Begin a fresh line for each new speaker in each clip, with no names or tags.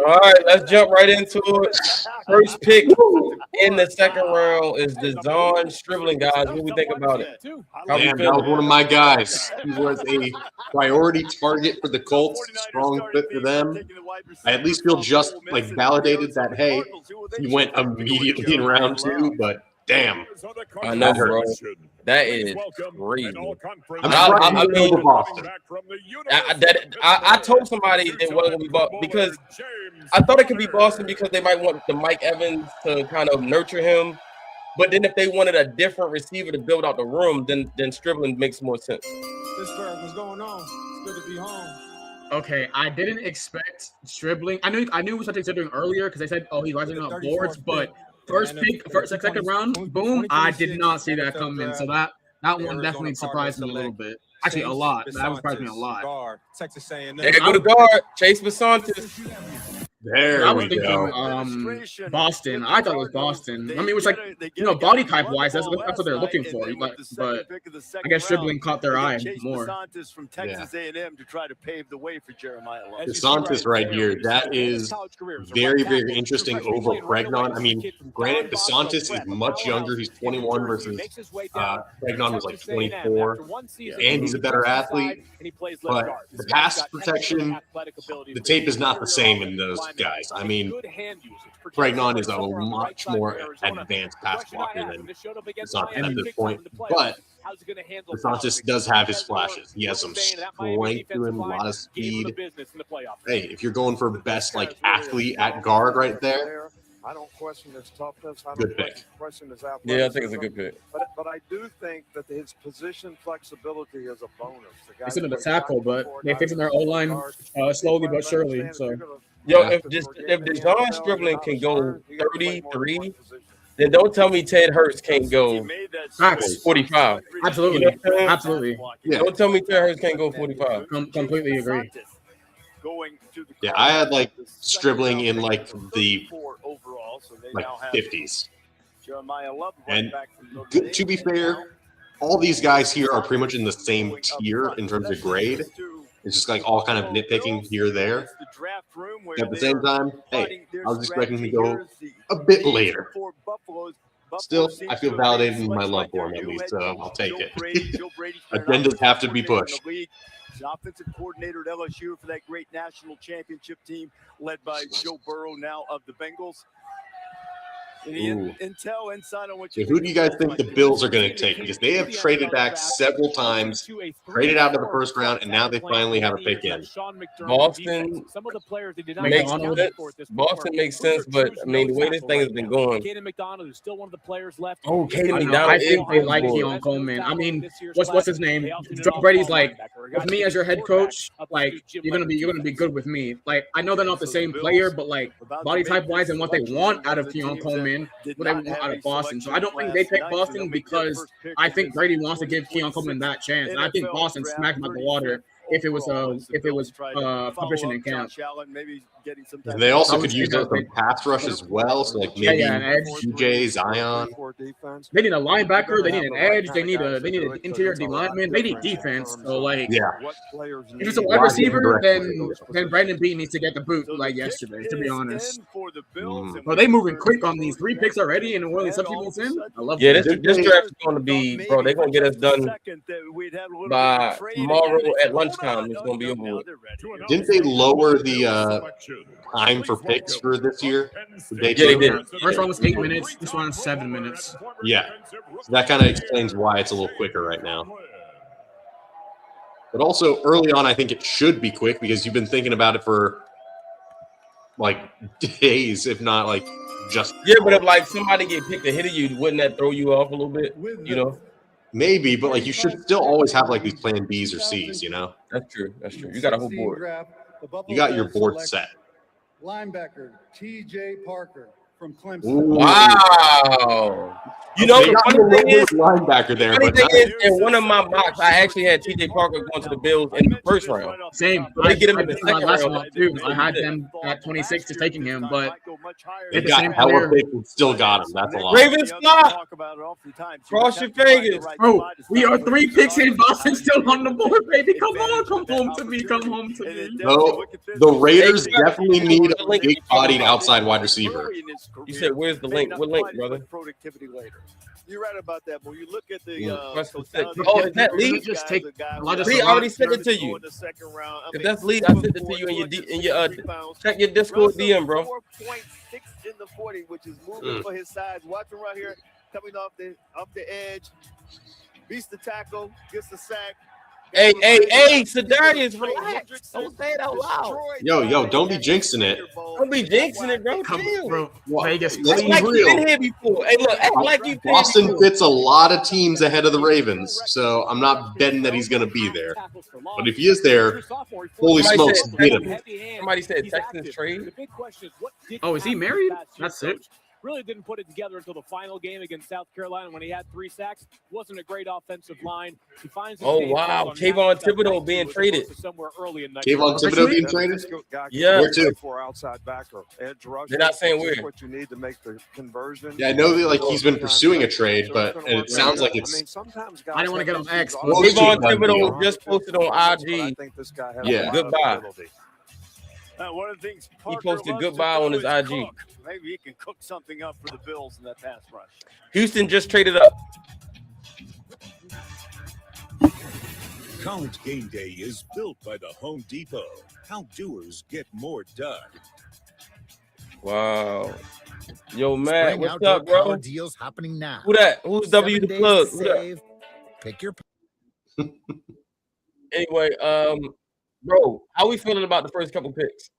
All right, let's jump right into it. First pick in the second round is De'Zhaun Stribling, guys. What do we think about it? How we
Damn, that was one of my guys. He was a priority target for the Colts. Strong fit for them. I at least feel just like validated that, hey, he went immediately in round 2, but damn.
I know, bro. That is crazy.
I mean, Boston.
I told somebody that wasn't going to be Boston because I thought it could be Boston because they might want the Mike Evans to kind of nurture him. But then if they wanted a different receiver to build out the room, then Stribling makes more sense.
Pittsburgh, what's going on? It's good to be home.
Okay, I didn't expect Stribling. I knew it was something doing earlier because they said, "Oh, he's rising up boards." But second round, boom! I did not see that coming. So that one definitely surprised me a little bit. Actually, a lot. That surprised me a lot.
Texas A&M.
They go to guard Chase Bisontis.
There
I was
we
thinking
go.
Boston. I thought it was Boston. I mean, it was like, body type wise, that's what they're looking for. But I guess Stribling caught their eye more.
From Texas A&M to try to pave the way for Jeremiah Love.
DeSantis right here, that is very, very interesting over Pregnon. I mean, granted, DeSantis is much younger. He's 21 versus Pregnon was like 24. And he's a better athlete. But the pass protection, the tape is not the same in those guys. I mean, Pregnon is a much more advanced pass blocker than DeSantis at this point. But DeSantis does have his flashes. He has some strength to him, a lot of speed. Hey, if you're going for best athlete at guard right there,
I don't question his toughness. I
good
don't
pick.
question his athleticism.
Yeah, I think it's a good pick.
But I do think that his position flexibility is a bonus.
He's in the tackle, but they're fixing their O-line slowly but surely. So,
if De'Zhaun Stribling can go 33, then don't tell me Ted Hurts can't go 45.
Absolutely.
You know what I'm saying?
Absolutely.
Yeah.
Don't tell me Ted Hurts can't go 45.
Completely agree.
Yeah, I had Stribling in the 50s. And good, to be fair, all these guys here are pretty much in the same tier in terms of grade. It's just all kind of nitpicking here or there. At the same time, hey, I was expecting to go a bit later. Still, I feel validated in my love for him at least, so I'll take it. Agendas have to be pushed.
Offensive coordinator at LSU for that great national championship team led by Joe Burrow now of the Bengals. Intel inside on what
Who do you guys think the Bills are going to take? Because they have traded back several times, traded out of the first round, and now they finally have a pick in.
Boston makes sense. Boston makes sense, but I mean the way this thing has been going.
Caden McDonald is still one of the players left.
Oh, Caden McDonald.
I think they like Keon Coleman. I mean, what's his name? Joe Brady's with me as your head coach, you're gonna be good with me. I know they're not the same player, but body type wise and what they want out of Keon Coleman. What they want out of Boston. So I don't think they take Boston because I think Brady wants to give Keon Coleman that chance. And I think Boston smacked him out the water if it was competition in camp.
And they also could use some pass rush as well. So maybe DJ, Zion.
They need a linebacker. They need an edge. They need an interior D lineman. They need defense. So if it's a wide receiver, then Brandon Beane needs to get the boot yesterday. To be honest, Are they moving quick on these 3 picks already and only some people in? I love.
Yeah, this draft is going to be, bro. They're going to get us done by tomorrow at lunchtime. It's going to be over with.
Didn't they lower the time for picks for this year?
They did.
First round was 8 minutes. This one is 7 minutes.
Yeah, so that kind of explains why it's a little quicker right now. But also early on, I think it should be quick because you've been thinking about it for days, if not just.
Yeah, but if somebody get picked ahead of you, wouldn't that throw you off a little bit?
Maybe, but you should still always have these plan Bs or Cs.
That's true. That's true. You got a whole board.
You got your board set.
Linebacker T.J. Parker
from Clemson.
Ooh.
Wow. You know,
They
the
got
funny
a little
thing
bit
is,
of linebacker there,
funny
but
thing
not-
is, in one of my mocks, I actually had TJ Parker going to the Bills in the first round.
Same.
But they get him
I
in the
did my
second
last
round.
one too. I had them at 26 just taking him, but
they
the
got
same
hella
player.
picks and still got him. That's a lot.
Ravens stop. Cross your fingers.
bro, we are 3 picks in. Boston still on the board, baby. Come on, come home to me. Come home to me.
No, the Raiders definitely need a big-bodied outside wide receiver.
You said, where's the link? What link, brother?
Productivity later. You're right about that. When you look at the
Oh, is that Lee?
Just take
Lee already sent it to you. If that's Lee, I sent it to you in your check your Discord DM, bro.
4.6 in the 40, which is moving for his size. Watch him right here, coming off the edge. Beats the tackle, gets the sack.
Hey, Sedarius, relax. Don't say it out loud.
Yo, don't be jinxing it.
Don't be jinxing it, bro.
Come,
Chill.
bro. Vegas,
Let's
Act
be
like you've
real.
been here before. Hey, look, act like you've been
Boston
here before.
fits a lot of teams ahead of the Ravens, so I'm not betting that he's going to be there. But if he is there, holy
Somebody
smokes,
said-
get him.
Somebody said Texans trade.
Oh, is he married? That's it.
Really didn't put it together until the final game against South Carolina when he had 3 sacks. Wasn't a great offensive line. He finds his
Oh,
game
wow.
on
Kayvon
that
Thibodeau
night
being
as
traded.
opposed to somewhere early in the night.
Kayvon Thibodeau being traded?
Yeah.
Where to?
For outside backer, edge rusher.
They're not saying
Just
where.
what you need to make the conversion.
Yeah, I know that like he's been pursuing a trade, but and it sounds like it's
sometimes
I didn't want to get on X.
Well,
Kayvon
Done
Thibodeau
deal.
just posted on IG.
I think this guy has
Yeah.
a lot of
Goodbye.
ability.
One of the things
He posted goodbye on his IG.
Maybe he can cook something up for the Bills in that pass rush.
Houston just traded up.
College Game Day is built by the Home Depot. How doers get more done.
Wow. Yo, Matt,
Spring
what's
outdoor
up, bro?
power deals happening now.
Who that? Who's W the
7 days
plug?
to
Who that?
save. Pick your
Anyway, bro, how we feeling about the first couple picks?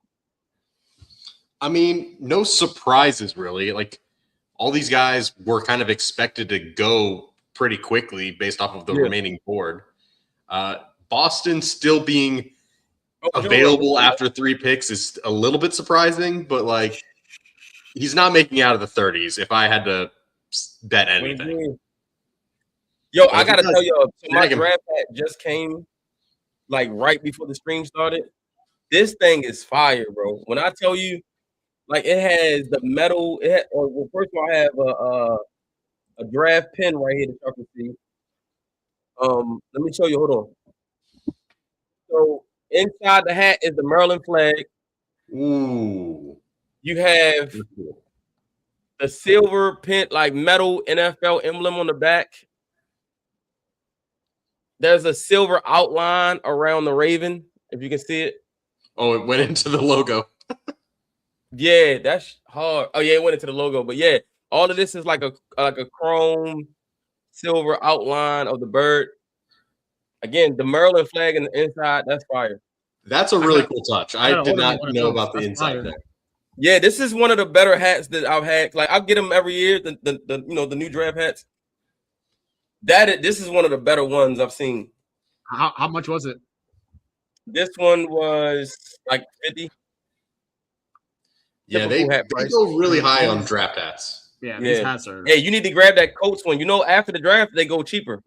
I mean, no surprises really. Like all these guys were kind of expected to go pretty quickly based off of the remaining board. Boston still being available after 3 picks is a little bit surprising, but like he's not making out of the 30s if I had to bet anything.
Yo,
But
I
if he
gotta
does,
tell y'all, so my
snag him.
draft hat just came like right before the stream started. This thing is fire, bro. When I tell you, like it has the metal. Well, first of all, I have a draft pin right here that y'all can see. Let me show you. Hold on. So inside the hat is the Maryland flag.
Ooh.
You have the silver pin, like metal NFL emblem on the back. There's a silver outline around the Raven, if you can see it.
Oh, it went into the logo.
Yeah, that's hard. Oh yeah, it went into the logo, but yeah, all of this is like a chrome silver outline of the bird. Again, the Maryland flag in the inside, that's fire.
That's a really cool touch. I did not
one of
know
those.
about the
That's
inside
fire.
there.
Yeah, this is one of the better hats that I've had. Like I get them every year, the the new draft hats. This is one of the better ones I've seen.
How much was it?
This one was like 50.
Yeah, they
Typical hat price.
go really high on draft hats.
Yeah,
Yeah.
these hats are.
Hey, you need to grab that Colts one. You know, after the draft, they go cheaper.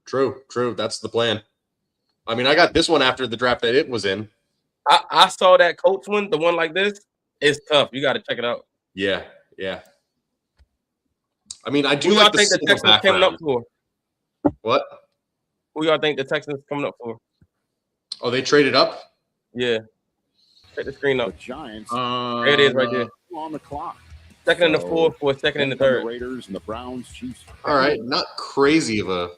True. That's the plan. I mean, I got this one after the draft that it was in.
I saw that Colts one, the one like this. It's tough. You got to check it out.
Yeah. I mean, I do
Who y'all
like the
think the
silver
Texans coming up
background.
for?
What?
Who y'all think the Texans coming up for?
Oh, they traded up?
Yeah. Check the screen
The
up.
Giants
There it is right there.
on the clock.
Second and the fourth for a second and the third.
Raiders and the Browns, Chiefs.
All right. Not crazy of a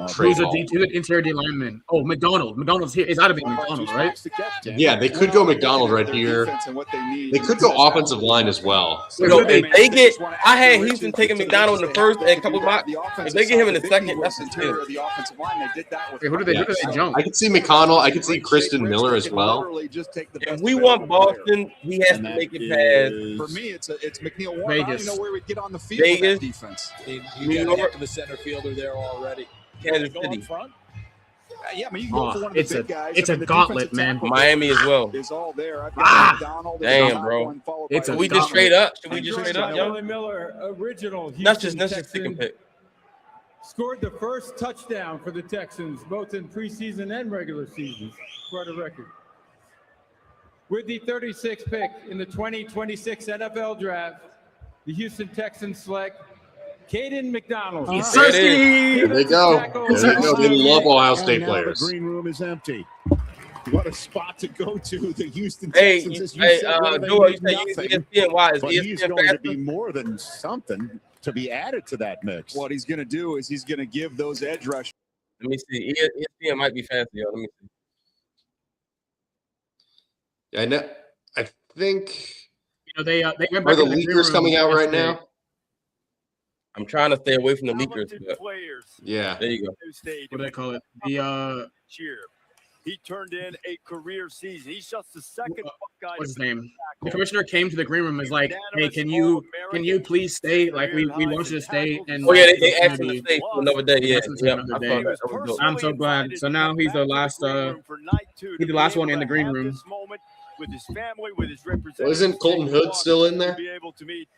trade.
Who's a
haul.
interior D lineman? Oh, McDonald. McDonald's here. It's got to be McDonald, right?
Yeah, they could go McDonald right here. They could go offensive line as well.
You know, if they get, I had Houston taking McDonald in the first and a couple of mocks. If they get him in the second, that's a steal.
Wait, who did they jump?
I could see McConnell. I could see Kristen Miller as well.
If we want Boston, he has to make it past
For me, it's McNeil Warren.
Vegas.
I don't know where we get on the field
Vegas.
with that defense.
New York,
The center fielder there already.
Kansas
Go
City.
up front.
Yeah, I mean, you can go for one of the
It's
big guys.
it's
I
a
mean, the
gauntlet,
defensive
man.
tackle
Miami as well.
is all there. I've got McDonald,
Damn,
Donald,
bro.
and followed
It's
by
a
Should we just straight up? Should we
And
just
Jordan
straight up,
Miller.
yo?
Miller, original
That's
Houston
just
Texan,
chicken pick.
scored the first touchdown for the Texans, both in preseason and regular seasons, for the record. With the 36th pick in the 2026 NFL Draft, the Houston Texans select Caden McDonald.
He's
There it
thirsty.
There they go. There they go. They love Ohio State
And now
players.
the green room is empty. What a spot to go to. The Houston
Hey,
Texans. As
hey,
said, where they
Joel, you
need
say
nothing,
ESPN? Why is
but he's
ESPN
going to
faster?
be more than something to be added to that mix.
What he's going to do is he's going to give those edge rushers.
Let me see. ESPN might be faster, yo. Let me see.
I know. I think.
You know, they went
Are
back
the
in the green
leakers
room
coming out right
yesterday.
now?
I'm trying to stay away from the leakers.
Talented
But
players.
Yeah.
there you go.
Who stayed
What do they call it? The
Cheer. He turned in a career season. He's just the second Buckeye.
what's his name? The commissioner came to the green room and was like, "Hey, can you please stay? Like, we want you to stay." And
Oh yeah, they
it's
asked
gonna
him to
be-
stay for another day. Yeah,
Listen to
yeah.
another
I
day.
saw that. That was dope.
I'm so glad. So now he's the last he's the last one in the green room.
With his family, with his representatives.
Well, isn't Colton Hood still in there?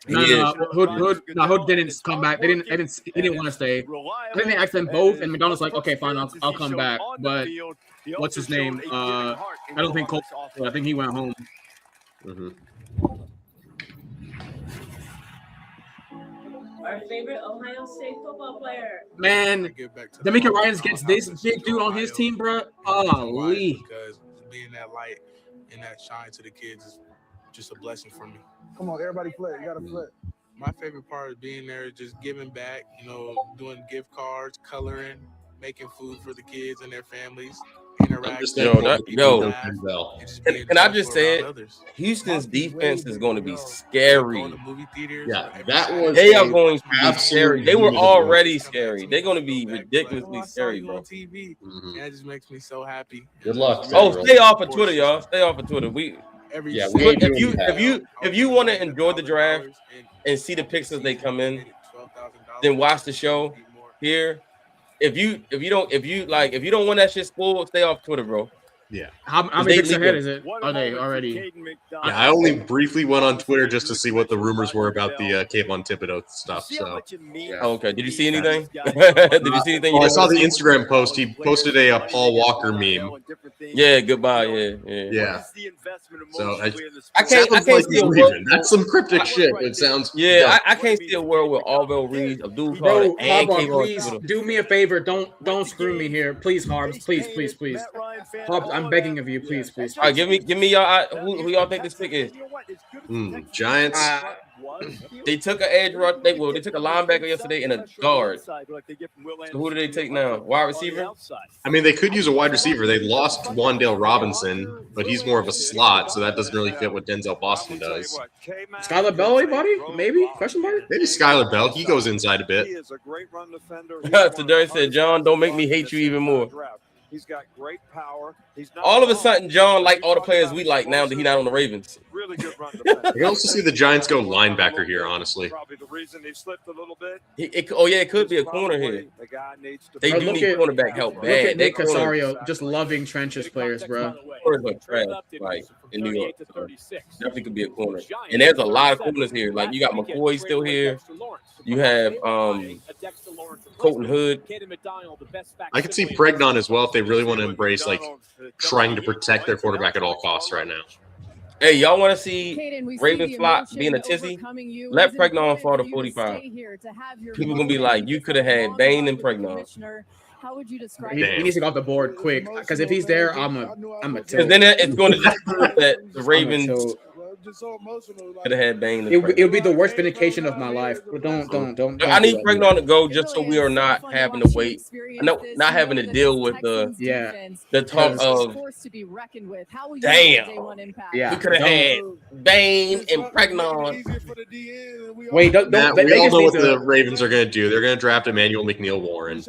No, Hood didn't come back. He didn't want to stay. I think they asked them both, and McDonald's like, "Okay, fine, I'll come back." But what's his name? I don't think Colton. I think he went home.
Mm-hmm.
Our favorite Ohio State football player.
Man, D'Amico Ryans gets this big dude on his team, bro. Holy.
Because being that light and that shine to the kids is just a blessing for me.
Come on, everybody play. You gotta play.
My favorite part of being there is just giving back, doing gift cards, coloring, making food for the kids and their families, interacting.
Can I just say it? Houston's defense is going to be scary.
Yeah, that was.
They are going to be
absolute
scary. They were
unit of
already scary. They're going to be ridiculously scary, bro.
TV. And that just makes me so happy.
Good luck.
Oh, stay off of Twitter, y'all. Stay off of Twitter. If you want to enjoy the draft and see the picks as they come in, then watch the show here. If you don't want that shit spoiled, stay off Twitter, bro.
Yeah.
How many picks ahead is it? Are they already?
Yeah, I only briefly went on Twitter just to see what the rumors were about the Kayvon Thibodeau stuff. So,
Oh, okay. Did you see anything? Did you see anything?
Oh, I saw the Instagram post. He posted a Paul Walker meme.
Yeah, goodbye. Yeah.
So I
can't see a world.
That's some cryptic shit. It sounds.
Yeah, I can't see a world with Alvin Reed, Abdul Carter,
Bro,
and
Harbaugh,
Kayvon
please
Thibodeau.
do me a favor. Don't screw me here, please, Harbs. Please. Harbs, I'm begging of you, please.
All right, give me y'all. Who y'all think this pick is?
Giants.
They took an edge rush. They took a linebacker yesterday and a guard. So who do they take now? Wide receiver?
I mean, they could use a wide receiver. They lost Wandale Robinson, but he's more of a slot, so that doesn't really fit what Denzel Boston does.
Skylar Bell, anybody? Maybe? Question mark?
Maybe Skylar Bell. He goes inside a bit.
He is a great run defender.
Today said, John, don't make me hate you even more.
He's got great power. He's not
All of a sudden, John like all the players we like now that he's not on the Ravens.
really good run defender.
I can also see the Giants go linebacker here, honestly.
Probably the reason he slipped a little bit.
It could be a corner here.
The guy needs to
They
Bro,
do
look
need
at-
cornerback help
Look
bad.
at
They
Nick Casario just loving trenches players, bro.
corners are trash, like in New York. So definitely could be a corner. And there's a lot of corners here. Like you got McCoy still here. You have Colton Hood.
I could see Pregnon as well if they really want to embrace like trying to protect their quarterback at all costs right now.
Hey, y'all want to see Ravens flop being a tizzy? Let Pregnon fall to 45. People gonna be like, you could have had Bain and Pregnon.
How would you describe
He needs to go off the board quick because if he's there, I'm a
Because
tilt.
then it's going to just prove that the Ravens could have had Bain and
It
Pregnon.
would be the worst vindication of my life. But don't.
I need Pregnon to go just so we are not having to wait. Not having to deal with the talk of damn.
Yeah.
We could have had Bain and Pregnon.
Wait,
Matt,
they
we all
just
know
need
what
to-
the Ravens are going to do. They're going to draft Emmanuel McNeil Warren.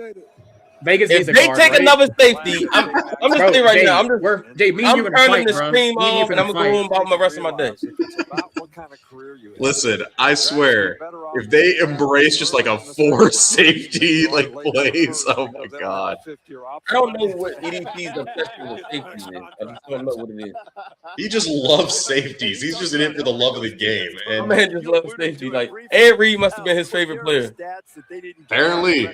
Vegas
If
needs a
they
guard,
take
right?
another safety, I'm just
Bro,
saying right
Jay,
now. I'm just
we're Jay, me and you
I'm
gonna fight,
turning the
bro.
stream
Me and you
off, and I'm
finna
gonna go home
fight.
about the rest of my day.
It's about what kind of career you have.
Listen, I swear, if they embrace just like a 4 safety like plays, oh my god.
I don't know what EDP's obsession with safety is. I just don't know what it is.
He just loves safeties. He's just in it for the love of the game.
My
And
man just loves safety. Like Ed Reed must have been his favorite player.
apparently,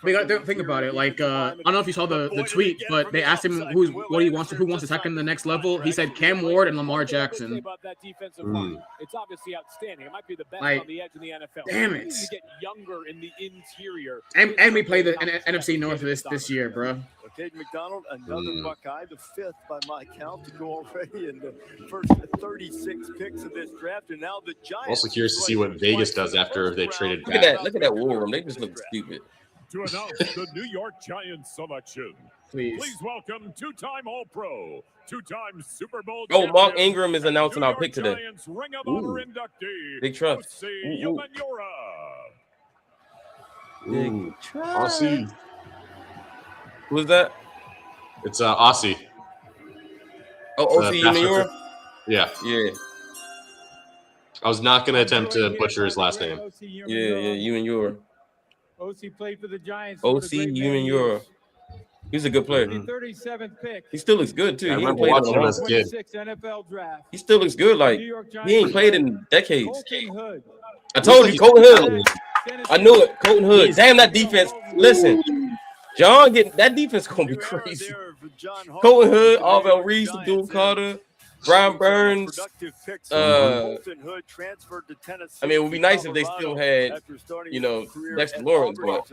We got to think about it. Like, I don't know if you saw the tweet, but they asked him who wants to take him to the next level. He said Cam Ward and Lamar Jackson.
It's obviously outstanding. It might be the best
Like,
on the edge in the NFL.
damn
We
it.
need to get younger in the interior.
And we play the NFC North this year, bro.
Caden McDonald, another Buckeye, the 5th by my count to go already in the first 36 picks of this draft. And now the Giants.
also curious to see what Vegas does after they traded
Look at
back.
that! Look at that war room. They just look stupid.
To announce the New York Giants selection,
Please.
please welcome two-time All-Pro, two-time Super Bowl
Oh, Mark
champion,
Ingram is announcing
New
our
York
pick today.
Giants Ring of Honor inductee,
Big trust.
Osi
Ooh, ooh.
Umenyiora.
Ooh, Aussie.
Who's that?
It's Aussie.
Oh, OC
Patrick-
Umenyiora?
Yeah,
Yeah,
I was not going to attempt to butcher his last name.
yeah, Umenyiora.
OC played for the Giants.
OC Umenyiora. He's a good player.
The 37th pick.
He still looks good too.
I
He ain't
remember
played in a
watching him
long
as a kid.
26 NFL draft.
He still looks good. Like
New York
he ain't played in
Giants.
decades.
Colton Hood.
I told you, Colton Hood. I knew it. Colton Hood. Damn, that defense. Listen, John getting that defense gonna be crazy. Colton Hood, Arvell Reese, Abdul Carter, Brian Burns. I mean, it would be nice if they still had, you know, Dexter Lawrence, but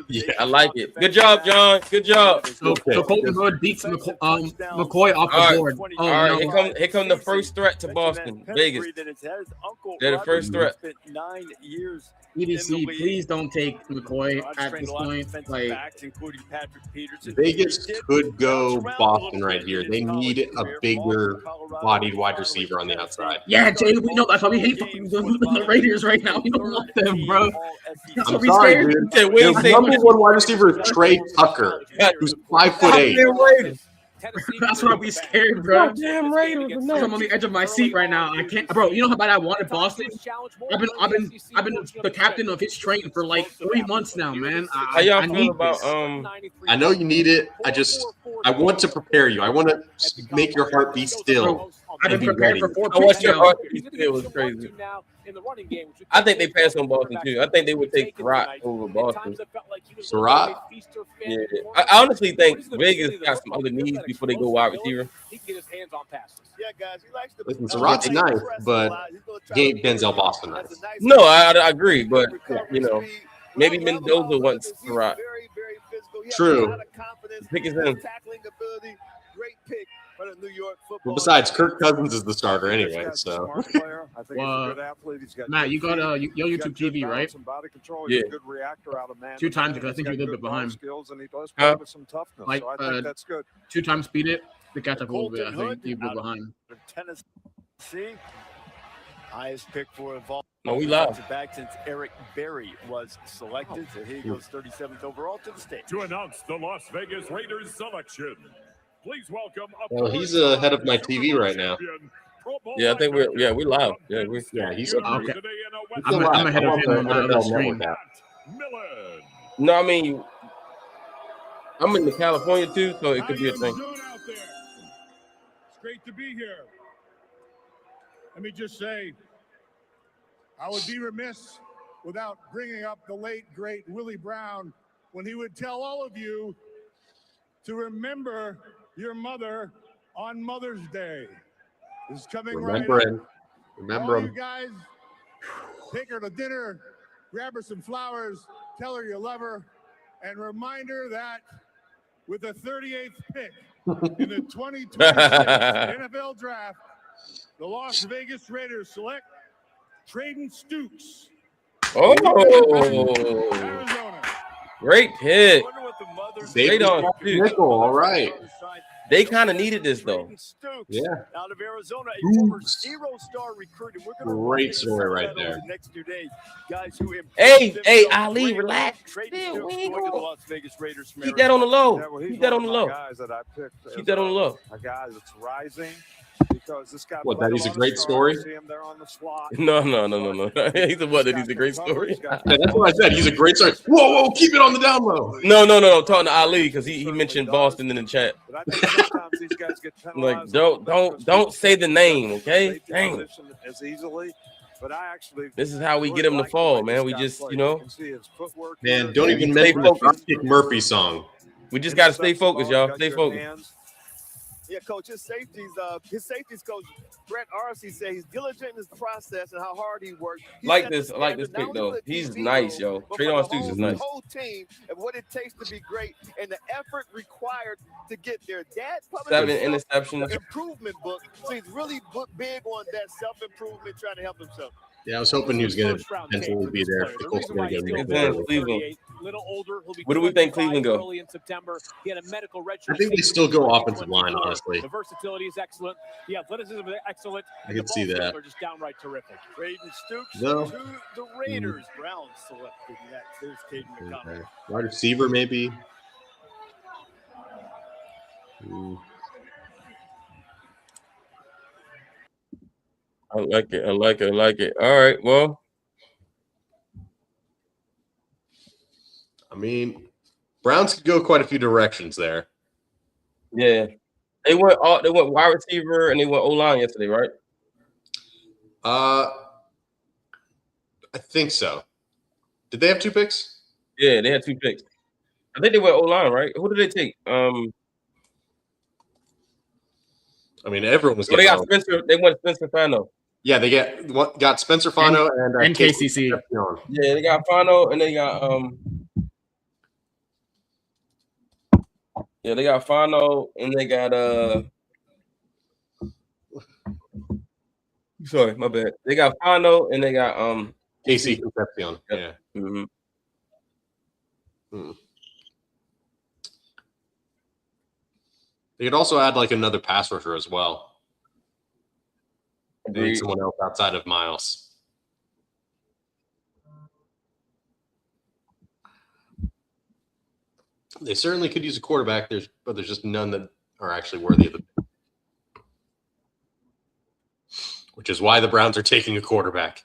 yeah, I like it. Good job, John. Good job.
So Colton Hood beats McCoy off
All
the
right,
board. Oh,
all right.
no.
Here come the first threat to Boston, Vegas. They're the first threat.
EDC, please don't take McCoy at this point. Like,
Vegas could go Boston right here. They need a bigger bodied wide receiver on the outside.
yeah, Jay, we know that's why we hate fucking the Raiders right now. We don't want them, bro. That's
I'm
what we
sorry,
scared.
dude.
Said we ain't
Their
saying
number one wide receiver is Trey Tucker, who's 5'8".
That's why we scared, bro.
Goddamn Raiders.
I'm on the edge of my seat right now. I can't, bro. You know how bad I wanted Boston. I've been the captain of his train for like 3 months now, man.
How y'all
I
feel
need
about
this.
I know you need it. I want to prepare you. I want to make your heart be still.
I've been
be
prepared
ready.
for 4
I watched
picks
your
now.
heart. It was crazy. I think they passed on Boston too. I think they would take Surratt over Boston.
Surratt?
Yeah, I honestly think Vegas got some other needs before they go wide receiver.
Listen, Surratt's nice, but Gabe Denzel Boston nice.
No, I agree, but you know, maybe Mendoza wants Surratt.
True.
Pick his in.
Well, besides, Kirk Cousins is the starter anyway, so.
Matt, you got your YouTube TV, right?
Yeah.
2 times because I think you're a little bit behind.
Huh?
Like, 2 times speed it to catch up a little bit. I think you're behind.
Tennessee, highest pick for involved.
No, we live.
Back since Eric Berry was selected, so he goes 37th overall to the state.
To announce the Las Vegas Raiders selection, please welcome.
Well, he's ahead of my TV right now.
Yeah, I think we're live. Yeah,
he's
Okay. I'm ahead of him on the other screen.
No, I mean, I'm in California too, so it could be a thing.
It's great to be here. Let me just say, I would be remiss without bringing up the late, great Willie Brown when he would tell all of you to remember your mother on Mother's Day. It's coming
Remember
right
him.
up.
Remember
All
him.
you guys, take her to dinner, grab her some flowers, tell her you love her, and remind her that with the 38th pick in the 2026 NFL Draft, the Las Vegas Raiders select Traden Stukes.
Oh,
Arizona.
great pick.
Safety
on,
nickel, all right.
They kind of needed this though.
Yeah.
Out of Arizona, a former zero-star recruit. And we're gonna
Great story right there.
The next 2 days, guys who
Hey,
themselves
Ali,
great
relax.
Braden
Yeah,
Stoops
we ain't
going to the
going.
Las Vegas Raiders from
Keep that on the low.
Yeah, well, he's
Keep that
one
on the
of my
low.
guys that I picked
Keep
as
that on the low.
a guy that's rising because this guy.
What,
played
that he's a
lot of
great
stars.
story?
See him there on the slot.
No. He's a what? That he's a great story.
Yeah, that's what I said. He's a great story. Whoa, keep it on the down low.
No. Talking to Ali because he mentioned Boston in the chat.
But I think sometimes these guys get
Like,
penalized
don't say the name, okay?
They
Dang.
position as easily. But I actually
This is how we
really
get him to
like the
fall,
way
man.
this
We
guy
just,
plays.
you know,
can see his footwork
Man,
here.
don't even
Stay
mention the
focused.
Dropkick Murphy song.
we just gotta stay focused, y'all. Stay focused.
Yeah, coach, his safeties coach, Brett Arcee said he's diligent in his process and how hard he worked. He
Like
set the
this, I like this
standard,
pick
not only
though.
for the
He's
team,
nice, yo.
but for
Traydon
the
Stoops is
whole-
nice.
whole team and what it takes to be great and the effort required to get there. Dad published
7
a
interceptions.
improvement book, so he's really big on that self-improvement, trying to help himself.
Yeah, I was hoping he was going to potentially be there. The Colts were going to get
It's in
him.
Cleveland.
Little older, he'll be
Where do we think
25
Cleveland go?
early in September. He had a medical redshirt
I think they
season
still go
in
offensive line,
2024.
honestly.
The versatility is excellent. The athleticism is excellent.
I
and
could
the
see
ball skills
that.
are just downright terrific.
Braden Stoops
No.
to the Raiders. Browns selected next. There's Caden McConnell.
Okay. Wide receiver, maybe.
I like it. All right, well,
I mean, Browns could go quite a few directions there.
yeah. They went wide receiver and they went O-line yesterday, right?
I think so. Did they have 2 picks?
Yeah, they had 2 picks. I think they went O-line, right? Who did they take?
I mean, everyone was.
Well, they got
getting
Spencer. They went Spencer Fano.
Yeah, they got Spencer Fano and
KCC.
Yeah, they got Fano and they got Yeah, they got Fano and they got Sorry, my bad. They got Fano and they got
KC Concepcion. Yeah.
Mm-hmm.
They could also add like another pass rusher as well. They need someone else outside of Miles. They certainly could use a quarterback. But there's just none that are actually worthy of the pick. Which is why the Browns are taking a quarterback.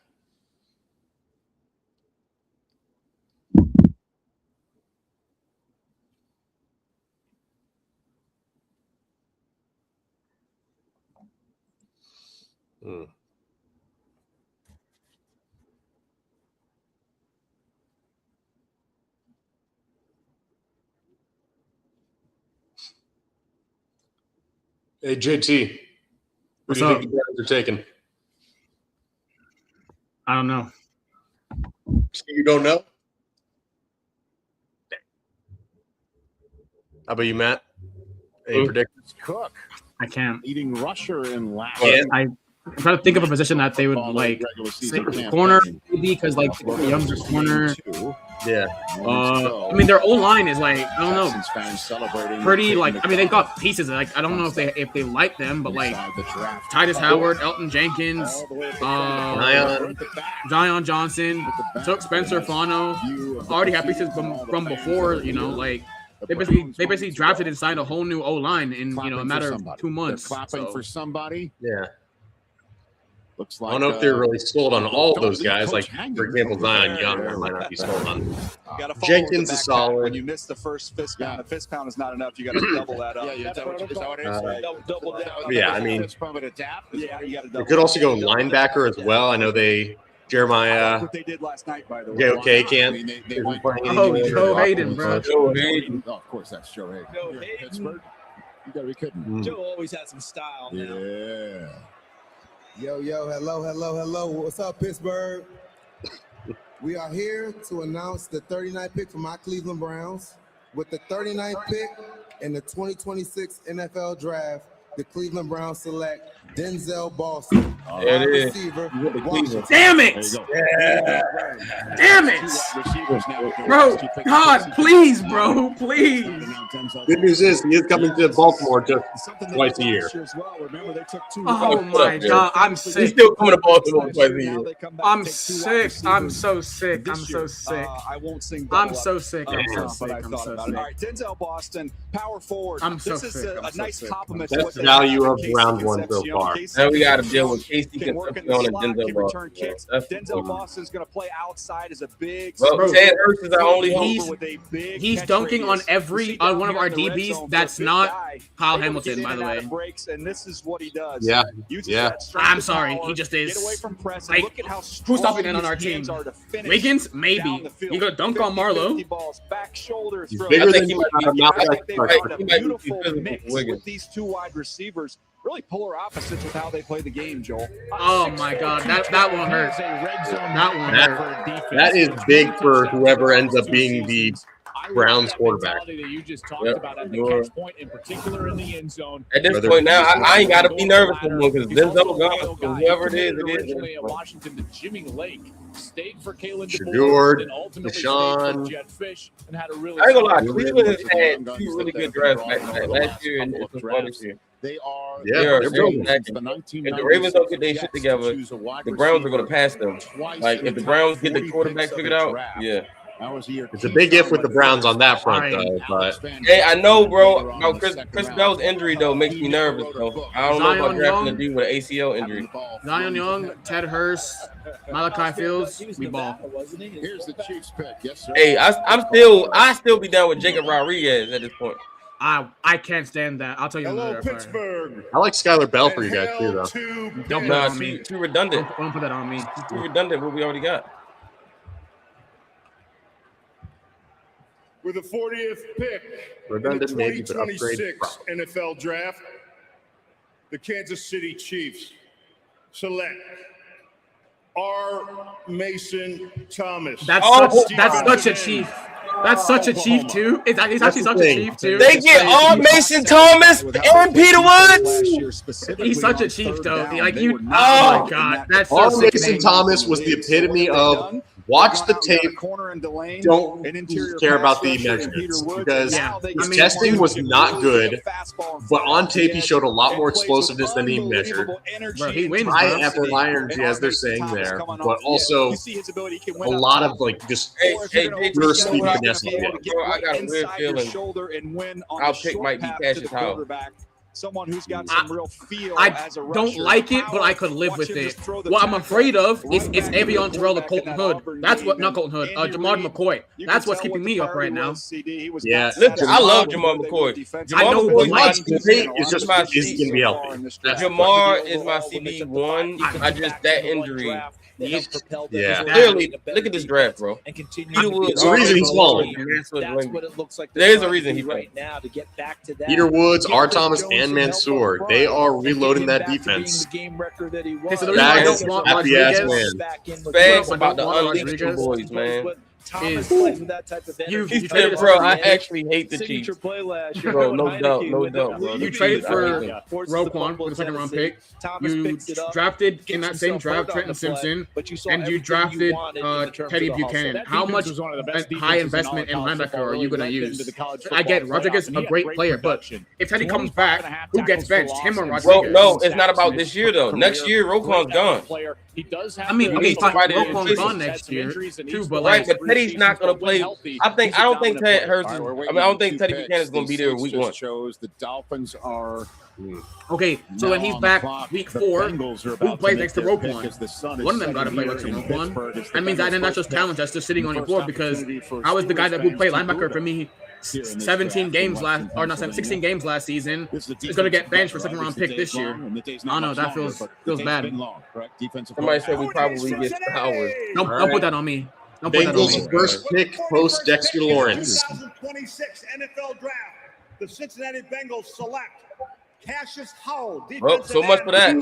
Hey, JT.
What's
Who do you
up?
think the Browns are taking?
I don't know.
You don't know? How about you, Matt? Any predictions?
Cook
I can't.
leading rusher in last.
I'm trying to think of a position that they would like corner maybe because like the younger corner.
Yeah.
I mean their O line is like I don't know, pretty like I mean they've got pieces like I don't know if they like them but like Titus Howard, Elton Jenkins, Zion Johnson, took Spencer Fano. Already have pieces from before you know like. They basically drafted and signed a whole new O line in a matter of 2 months.
Clapping for somebody.
Yeah.
Looks
I
like
don't know if they're really sold on all
don't
those
leave
guys.
Coach
Like,
hanging.
for example, Zion Young, I might not be sold on.
Gotta follow
Jenkins
the
is
back pack. When
solid.
you miss the first fist pound, the fist pound is not enough. You got to double that up.
Yeah, is that what it is?
Double down.
Yeah, I mean,
Fist pump and a tap.
Yeah, you got to
they
double.
could also go linebacker as well. I know Jeremiah
what they did last night, by the way.
JOK can't.
I mean, they
isn't
went-
playing
Oh,
anymore.
Joe Hayden, bro.
Joe Hayden.
Oh, of course, that's Joe Hayden.
Joe
You're in
Hayden.
Pittsburgh. You gotta be kidding.
Mm.
Joe always has some style now.
Yeah.
Yo, hello. What's up, Pittsburgh? We are here to announce the 39th pick for my Cleveland Browns. With the 39th pick in the 2026 NFL Draft, the Cleveland Browns select Denzel Boston.
There it is.
Receiver,
You went to Cleveland.
Damn it!
Yeah.
Damn it! Bro, God, please, bro, please.
Good news is he is coming to Baltimore just twice a year.
Oh my God, I'm
He's
sick.
still coming to Baltimore twice a year.
I'm sick. I'm so sick. I'm so sick.
I won't sing.
I'm so sick. I'm so
but
sick.
I
I'm
thought
so
about it. All right,
sick.
Denzel Boston, power forward.
I'm so
this is
sick. I'm
a
so
nice
sick.
compliment.
That's
to what
the
they've
value
done
of
for
round
Casey
one so
Concepcion.
far.
Casey
Now we got to
Concepcion
deal with Casey
can work in the
Concepcion and
slot,
Denzel
can return
Boston.
kicks.
That's
Denzel Boston's going to play outside as a big.
Well,
Bro,
Ted Hurst is our only
he's-
hope.
He's dunking on every on one of our DBs. That's not Kyle Hamilton, by the way.
And this is what he does.
Yeah,
Uses
yeah.
that strength
I'm
and
sorry.
power,
He just
get
is.
away from press, and
Like,
look at how
who's
strong
stopping that on
his
our team?
hands are to finish
Wiggins?
down
Maybe.
the field.
He could dunk on
50
Marlo.
balls, back shoulder
He's
throw.
bigger
I think
than
he might be-
Malachi
I think they
Clark.
found a
He might be
beautiful
physical
mix
for Wiggins.
with these two wide receivers. Really polar opposites with how they play the game, Joel.
Oh my God, that one hurt. That one hurt.
That is big for whoever ends up being the Browns quarterback.
That you just talked
Yep.
about at the
You're-
catch point, in particular in the end zone.
At this
Whether-
point now, I ain't got to be nervous anymore because
He's also
Denzel
a loyal
gone. So
guy.
whoever it
He
is,
committed
it
originally
is.
at Washington to Jimmy Lake, stayed for Kalen
Shedeur,
DeBoer, and ultimately
Deshaun.
stayed for Jet Fish and had a really.
I ain't gonna lie,
Really
Cleveland has
good
had two really good drafts back to back last year and this year.
They are.
Yeah,
They're
building.
stacking. If the Ravens don't get their shit together, the Browns are going to pass them. Like if the Browns get the quarterback figured out, yeah.
It's a big if with the Browns on that front, though. But
Hey, I know, bro. No, Chris Bell's injury though makes me nervous, though. I don't know about
Zion
drafting a
Young.
dude with an ACL injury.
Zion Young, Ted Hurst, Malachi Fields, we ball.
Here's the Chiefs pick. Yes, sir.
Hey, I still be down with Jacob Rodriguez at this point.
I can't stand that. I'll tell you
Hello,
later. Fire.
Pittsburgh.
I like Skylar Bell for you guys too,
Hell
though.
to
Don't put
Nah,
that on me.
too redundant.
Don't put that on me.
Too redundant. What we already got.
with the 40th pick
Redundant
in the
maybe, but upgrade
2026 NFL Draft, the Kansas City Chiefs select R. Mason Thomas.
That's such a chief. That's such a chief too. He's actually such a chief too.
They get all Mason Thomas and Peter Woods.
He's such a chief though. Like you. Oh my God, that's so
All Mason
sickening.
Thomas was the epitome of watch the tape. Don't care about the measurements because his testing was not good, but on tape he showed a lot more explosiveness than he measured.
Bro, he wins,
High
bro.
effort energy, as they're saying there, but also a lot of like just pure speed finesse.
Bro, I got a weird feeling. Our pick might be Cassius Howell.
Someone who's got some real feel.
I
as a
don't
rusher.
like it, but I could live with it. What I'm afraid of is Avion Terrell and Colton Hood. That's what, not Colton Hood, Jamar McCoy. That's what's keeping me up right now.
Yeah,
Listen, I love Jamar McCoy.
I know, but like,
is just
my
is gonna be healthy.
Jamar is my CB1. I just that injury.
Yeah.
Clearly, look at this draft, bro.
There's a reason he's falling.
There's a reason he's
right now to get back to that.
Peter Woods, R. Thomas, and Mansour. They are reloading that defense.
Okay, so the reason I
That is
don't want
happy ass
Rodriguez
man.
Facts about the unleashed boys, man.
is
You
traded
said,
for
bro, I actually hate the Chiefs. Bro, no doubt, bro.
You traded for Roquan with a second round pick. You drafted in that same draft Trenton Simpson, and you drafted Teddy Buchanan. How much high investment in linebacker are you going to use? I get Rodriguez a great player, but if Teddy comes back, who gets benched? Him or
Bro,
Rodriguez?
no, it's not about this year though. Next year, Roquan's gone.
I mean, okay, fine.
Right in
Roquan's
position.
gone next year too, but
Right,
like,
but Teddy's not gonna play. I don't think Ted Hurst is. I mean, I don't think Teddy Buchanan is gonna be there week one.
Shows the Dolphins are
okay, so when he's back week 4, who plays next to Roquan? One of them got to play next to
Roquan.
Roquan. That means that then that's just talent that's just sitting on your board because I was the guy that would play linebacker for me 17 games last, or not 16 games last season. Is going to get benched for second round pick this year. I don't know. That feels bad.
Somebody said we probably get Howard.
Don't put that on me. Don't put that on
Bengals
me.
first pick post Dexter Lawrence.
2026 NFL Draft, the Cincinnati Bengals select Cassius Howell.
Well, so much for that.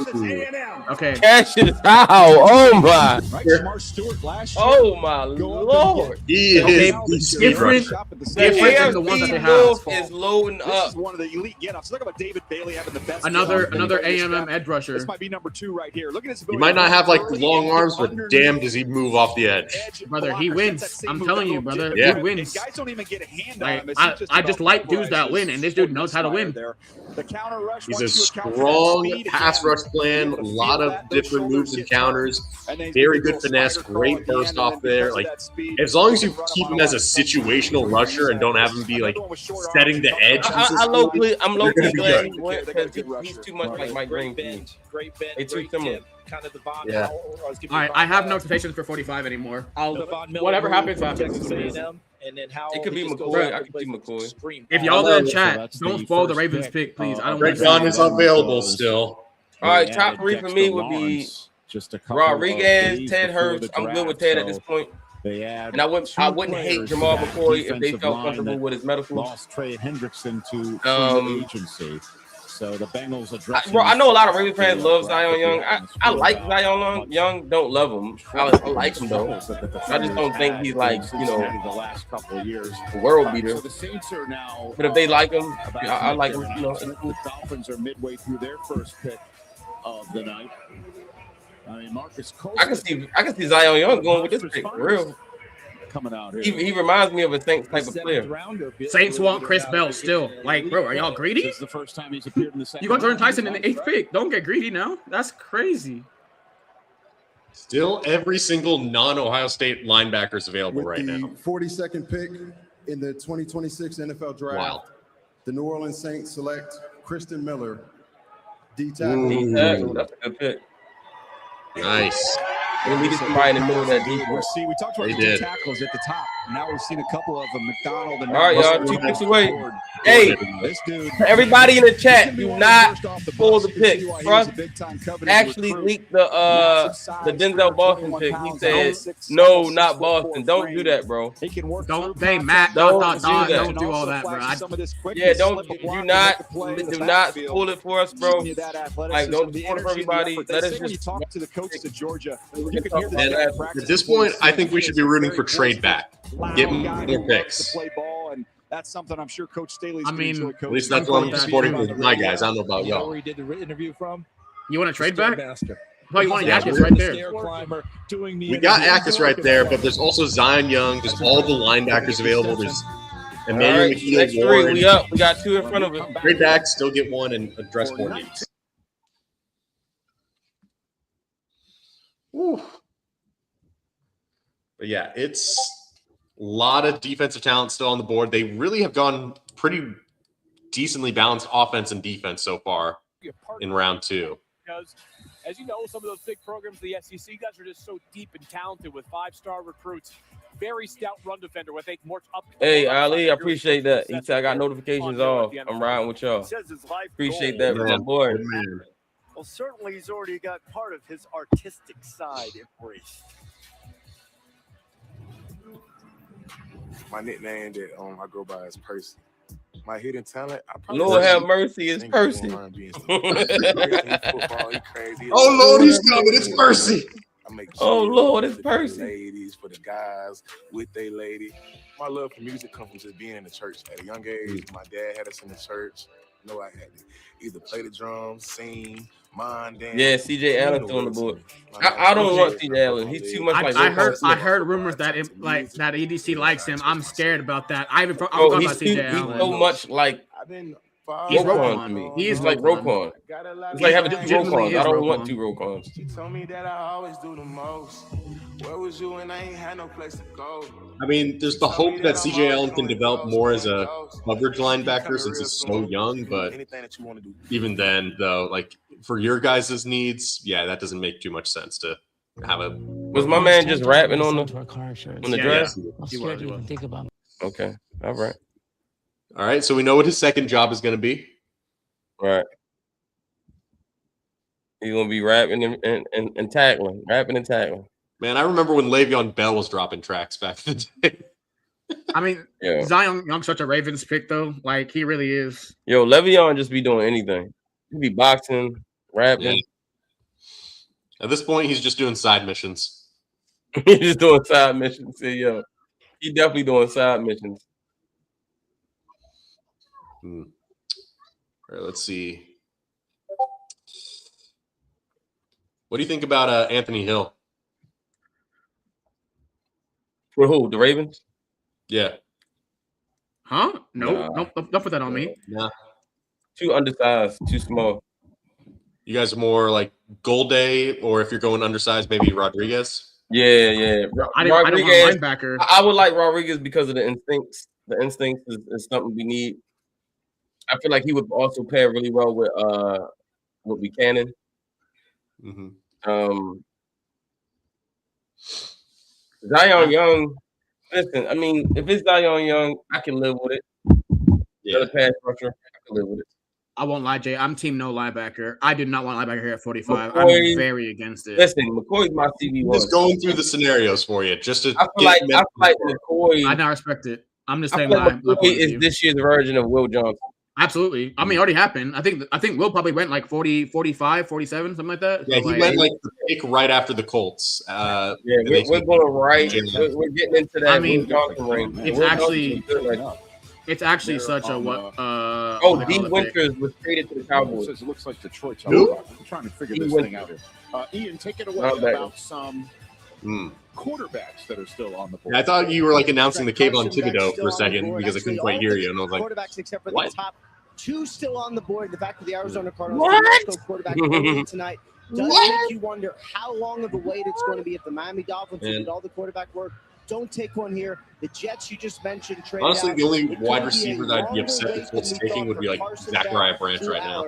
Okay.
Cassius Howell. Oh my.
Right, Jamar Stewart last year.
Oh my Lord.
He
Okay,
is
different. Different than the ones that they have.
Is loading
This
up.
is one of the elite get-offs. Look at David Bailey having the best.
Another
get-off.
AMM edge rusher.
This might be number 2 right here. Look at his
He
ability.
might not have like
early
long
and
arms, but
underneath
damn, does he move off the edge?
Brother, he wins. I'm telling you, brother.
Yeah.
He wins.
Guys don't even get a hand on
Like,
him.
I just like dudes that win, and this dude knows how to win.
The counter rush.
He's a
once you account for that
strong
speed,
pass rush plan, a lot of different moves and counters, very good finesse, great burst off there. Like, as long as you keep him as a situational rusher and don't have him be like setting the edge.
I'm low-key glad he went
They're gonna
because
get
he's
rusher.
too much like Mike Green.
Great bench,
They too
great
similar.
tip, kind of the Von
Yeah.
Howell, or I was giving
All right,
you
I
Von
have no
Howell,
expectations for 45 anymore.
the Von Miller
Whatever
move
happens,
from
happens.
Texas A&M, and then Howell,
It could be
he just goes
McCoy.
out
I
and
could see
plays
McCoy.
extreme
If
pass.
y'all are in
So
chat,
that's
don't
the
spoil the
first
Ravens
pick
pick, please. I don't
Greg
want
John
to
is
see
available still.
All right,
They
top
added
3 for
Dexter
me would be
Lawrence just a couple
Rodriguez,
of
Ted
days before
Hurst.
the
I'm good with
draft,
Ted at this
so
point.
They add
And I wouldn't hate
players
Jamal
to that
McCoy if they
defensive
felt
line
comfortable
that
with his medical.
lost Trey Hendrickson to free agency. So the Bengals addressing.
Bro, I know a lot of Ravens fans love Zion Young. I like Zion Young. Don't love him. I like him though. I just don't think he's like, you know,
the last couple of years.
a world beater.
So the Saints are now.
But if they like him,
about
I
to
like
make
him.
their
You know,
announcement. The Dolphins are midway through their first pick of the night. I mean, Marcus Colston.
I can see Zion Young going with this pick for real.
Coming out here.
He reminds me of a Saints type of player.
Saints want Chris Bell still. Like, bro, are y'all greedy?
This is the first time he's appeared in the second.
You got Jordan
round.
Tyson in the 8th pick. Don't get greedy now. That's crazy.
Still, every single non-Ohio State linebacker is available
With
right
the
now.
42nd pick in the 2026 NFL Draft,
Wild.
the New Orleans Saints select Christian Miller, D
Ooh.
tackle.
That's a good pick.
Nice.
They needed somebody in the middle of that deep.
See, we talked about
They
the
did.
tackles at the top. Now we've seen a couple of them. McDonald and
All right, y'all. 2 picks away. Hey,
this dude.
everybody in the chat, do not pull the pick. Trust actually leaked the Denzel Boston pick. He said, "No, not Boston. Don't do that, bro.
He can work.
Don't they Matt?
Don't
Don't
do that.
don't do all that, bro.
Yeah, don't do not pull it for us, bro. Like, don't pull it for everybody. Let us
When you
just
talk to the coaches at Georgia, you
can
can
talk
hear
about
the
that.
practice
At this
before
point,
the
I think we should be rooting for trade back. Give him
guy
more
who loves
picks.
to play ball, and that's something I'm sure Coach Staley's
I
gonna
mean,
enjoy
At
coaching.
least that's what I'm
that.
supporting with my guys. I don't know about
You know
y'all.
where he did the interview from?
You want to trade back?
Stairmaster.
Oh, you want
Yeah,
Yakis right there.
Stair climber, doing the
We got
interview.
Akis right there, but there's also Zion Young. There's all the linebackers available. There's
all
Emmanuel
right. Next
McNeil,
3,
Warren.
we up. We got 2 in front of it.
Trade back, still get one, and address more needs. Whew. But yeah, it's a lot of defensive talent still on the board. They really have gone pretty decently balanced offense and defense so far in round 2.
Because, as you know, some of those big programs, the SEC guys are just so deep and talented with 5-star recruits. Very stout run defender. With more up.
Hey, Ali, I appreciate that. He said I got notifications off. I'm riding with y'all.
Says his life
Appreciate
goal.
that, my boy.
Man.
Well, certainly he's already got part of his artistic side embraced.
My nickname that I go by is Percy. My hidden talent,
Lord have mercy, it's Percy.
Oh, Lord, he's coming. It's Percy.
Oh, Lord, it's Percy.
Ladies, for the guys with their lady. My love for music comes from just being in the church. At a young age, my dad had us in the church. I had to either play the drums, sing, mind, dance.
Yeah, CJ Allen's on the board. I don't want CJ Allen. He's too much like.
I heard rumors that that EDC likes him. I'm scared about that. I'm
Oh,
talking
he's
about
too,
CJ
he's
Allen.
so much like. He's Roquan to me. He is like Roquan. It's like having 2 Roquans. I don't want 2 Roquans.
She told me that I always do the most. Where was you when I ain't had no place to go?
I mean, there's the hope that CJ Allen can develop more as a coverage linebacker since he's so young, but even then, though, like for your guys' needs, yeah, that doesn't make too much sense to have a.
Was my man just rapping on the draft?
Yeah.
Okay, all right.
All right, so we know what his second job is going to be.
All right. He's going to be rapping and tackling. Rapping and tackling.
Man, I remember when Le'Veon Bell was dropping tracks back in the day.
I mean,
Yeah.
Zion Young's such a Ravens pick, though. Like, he really is.
Yo, Le'Veon just be doing anything. He be boxing, rapping.
Yeah. At this point, he's just doing side missions.
He's just doing side missions. See, yo, he definitely doing side missions.
All right, let's see. What do you think about Anthony Hill?
For who? The Ravens?
Yeah.
Huh? Nope. Don't put that on me.
Nah.
Too undersized, too small.
You guys are more like Golday, or if you're going undersized, maybe Rodriguez.
Yeah.
I don't want linebacker.
I would like Rodriguez because of the instincts. The instincts is something we need. I feel like he would also pair really well with Buchanan.
Mm-hmm.
Zion Young. Listen, I mean, if it's Zion Young, I can live with it.
Yeah.
The pass rusher, I can live with it.
I won't lie, Jay. I'm team no linebacker. I do not want linebacker here at 45.
McCoy,
I'm very against it.
Listen, McCoy's my CB1.
Just going through the scenarios for you, just to.
I feel like McCoy.
I don't respect it. I'm just saying.
McCoy is this year's version of Will Johnson.
Absolutely. I mean, it already happened. I think Will probably went like 40, 45, 47, something like that.
Yeah, he went like the pick right after the Colts.
We're going right. We're getting into that.
I mean,
Will Johnson ring.
It's actually such a what?
D. Winters was traded to the Cowboys.
It looks like Detroit's
Who?
I'm trying to figure this thing out here. Ian, take it away about some quarterbacks that are still on the board.
Yeah, I thought you were like announcing the Kayvon Thibodeau for a second because I couldn't quite hear you, and I was like,
quarterbacks except for
what?
the top two still on the board. The fact that the Arizona Cardinals
What?
quarterback tonight does make you wonder how long of a wait it's going to be if the Miami Dolphins did all the quarterback work. Don't take one here. The Jets you just mentioned.
Honestly, the only wide receiver that I'd be upset if Colts taking would be like Zachariah Branch right now.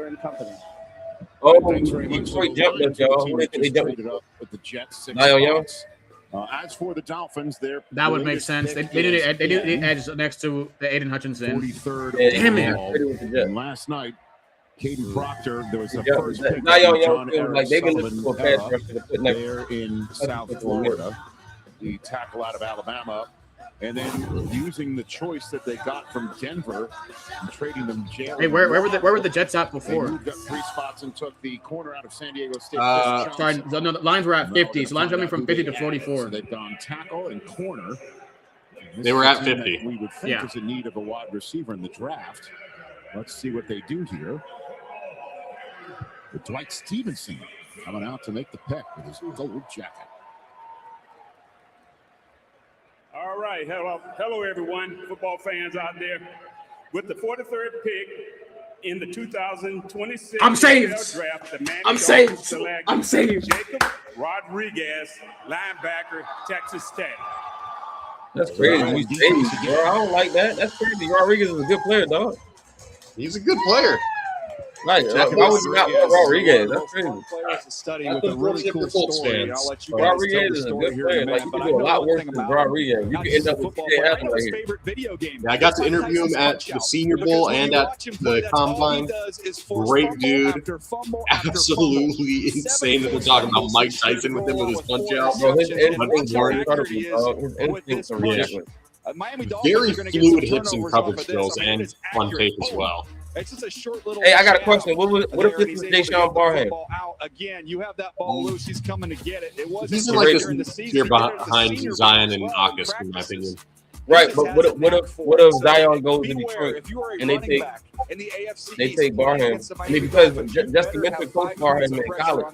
Oh, Detroit jumped us, y'all. Who they jumped
up with the Jets?
Zion Young?
As for the Dolphins,
that would make sense. They did the edge next to the Aiden Hutchinson.
43rd.
Damn it!
And last night, Caden Proctor, there was the first pick
Zion
John
Young, like they've been looking for a pass rusher to put next
there in South Florida. The tackle out of Alabama. And then using the choice that they got from Denver and trading them Jalen.
Hey, where were the Jets at before?
They moved up 3 spots and took the corner out of San Diego State.
Sorry, no, the lines were at 50. So lines coming from 50 to 44.
So they've gone tackle and corner.
They were at 50.
We would think is in need of a wide receiver in the draft. Let's see what they do here. With Dwight Stevenson coming out to make the pick with his gold jacket.
All right, hello everyone, football fans out there. With the 43rd pick in the 2026
I'm saved.
draft, the Miami
I'm
Dolphins
saved.
select
I'm saved.
Jacob Rodriguez, linebacker, Texas Tech.
That's crazy. You saved, bro. I don't like that. That's crazy. Rodriguez is a good player, dog.
He's a good player.
Right. Why would you not want Rodriguez? That's crazy.
Players to study with a really cool story. I'll let you guys
Rodriguez is a good player. Like, you can do a lot worse than Rodriguez. You can end up with TJ Happen right here.
Yeah, I got to interview him at the Senior Bowl and at the Combine. Great dude. Absolutely insane that we're talking about Mike Tyson with him with his punch out.
Bro, his instincts are incredible, dog. His instincts are ridiculous.
Very fluid hips and coverage skills and fun tape as well.
It's just a short little.
Hey, I got a question. What if this is Deshaun Barham?
Again, you have that ball loose. He's coming to get it. It wasn't
He's in like this tier behind Zion and August, in my opinion.
Right, but what if Zion goes to Detroit and they take Barham? I mean, because Justin Minter coached Barham in college,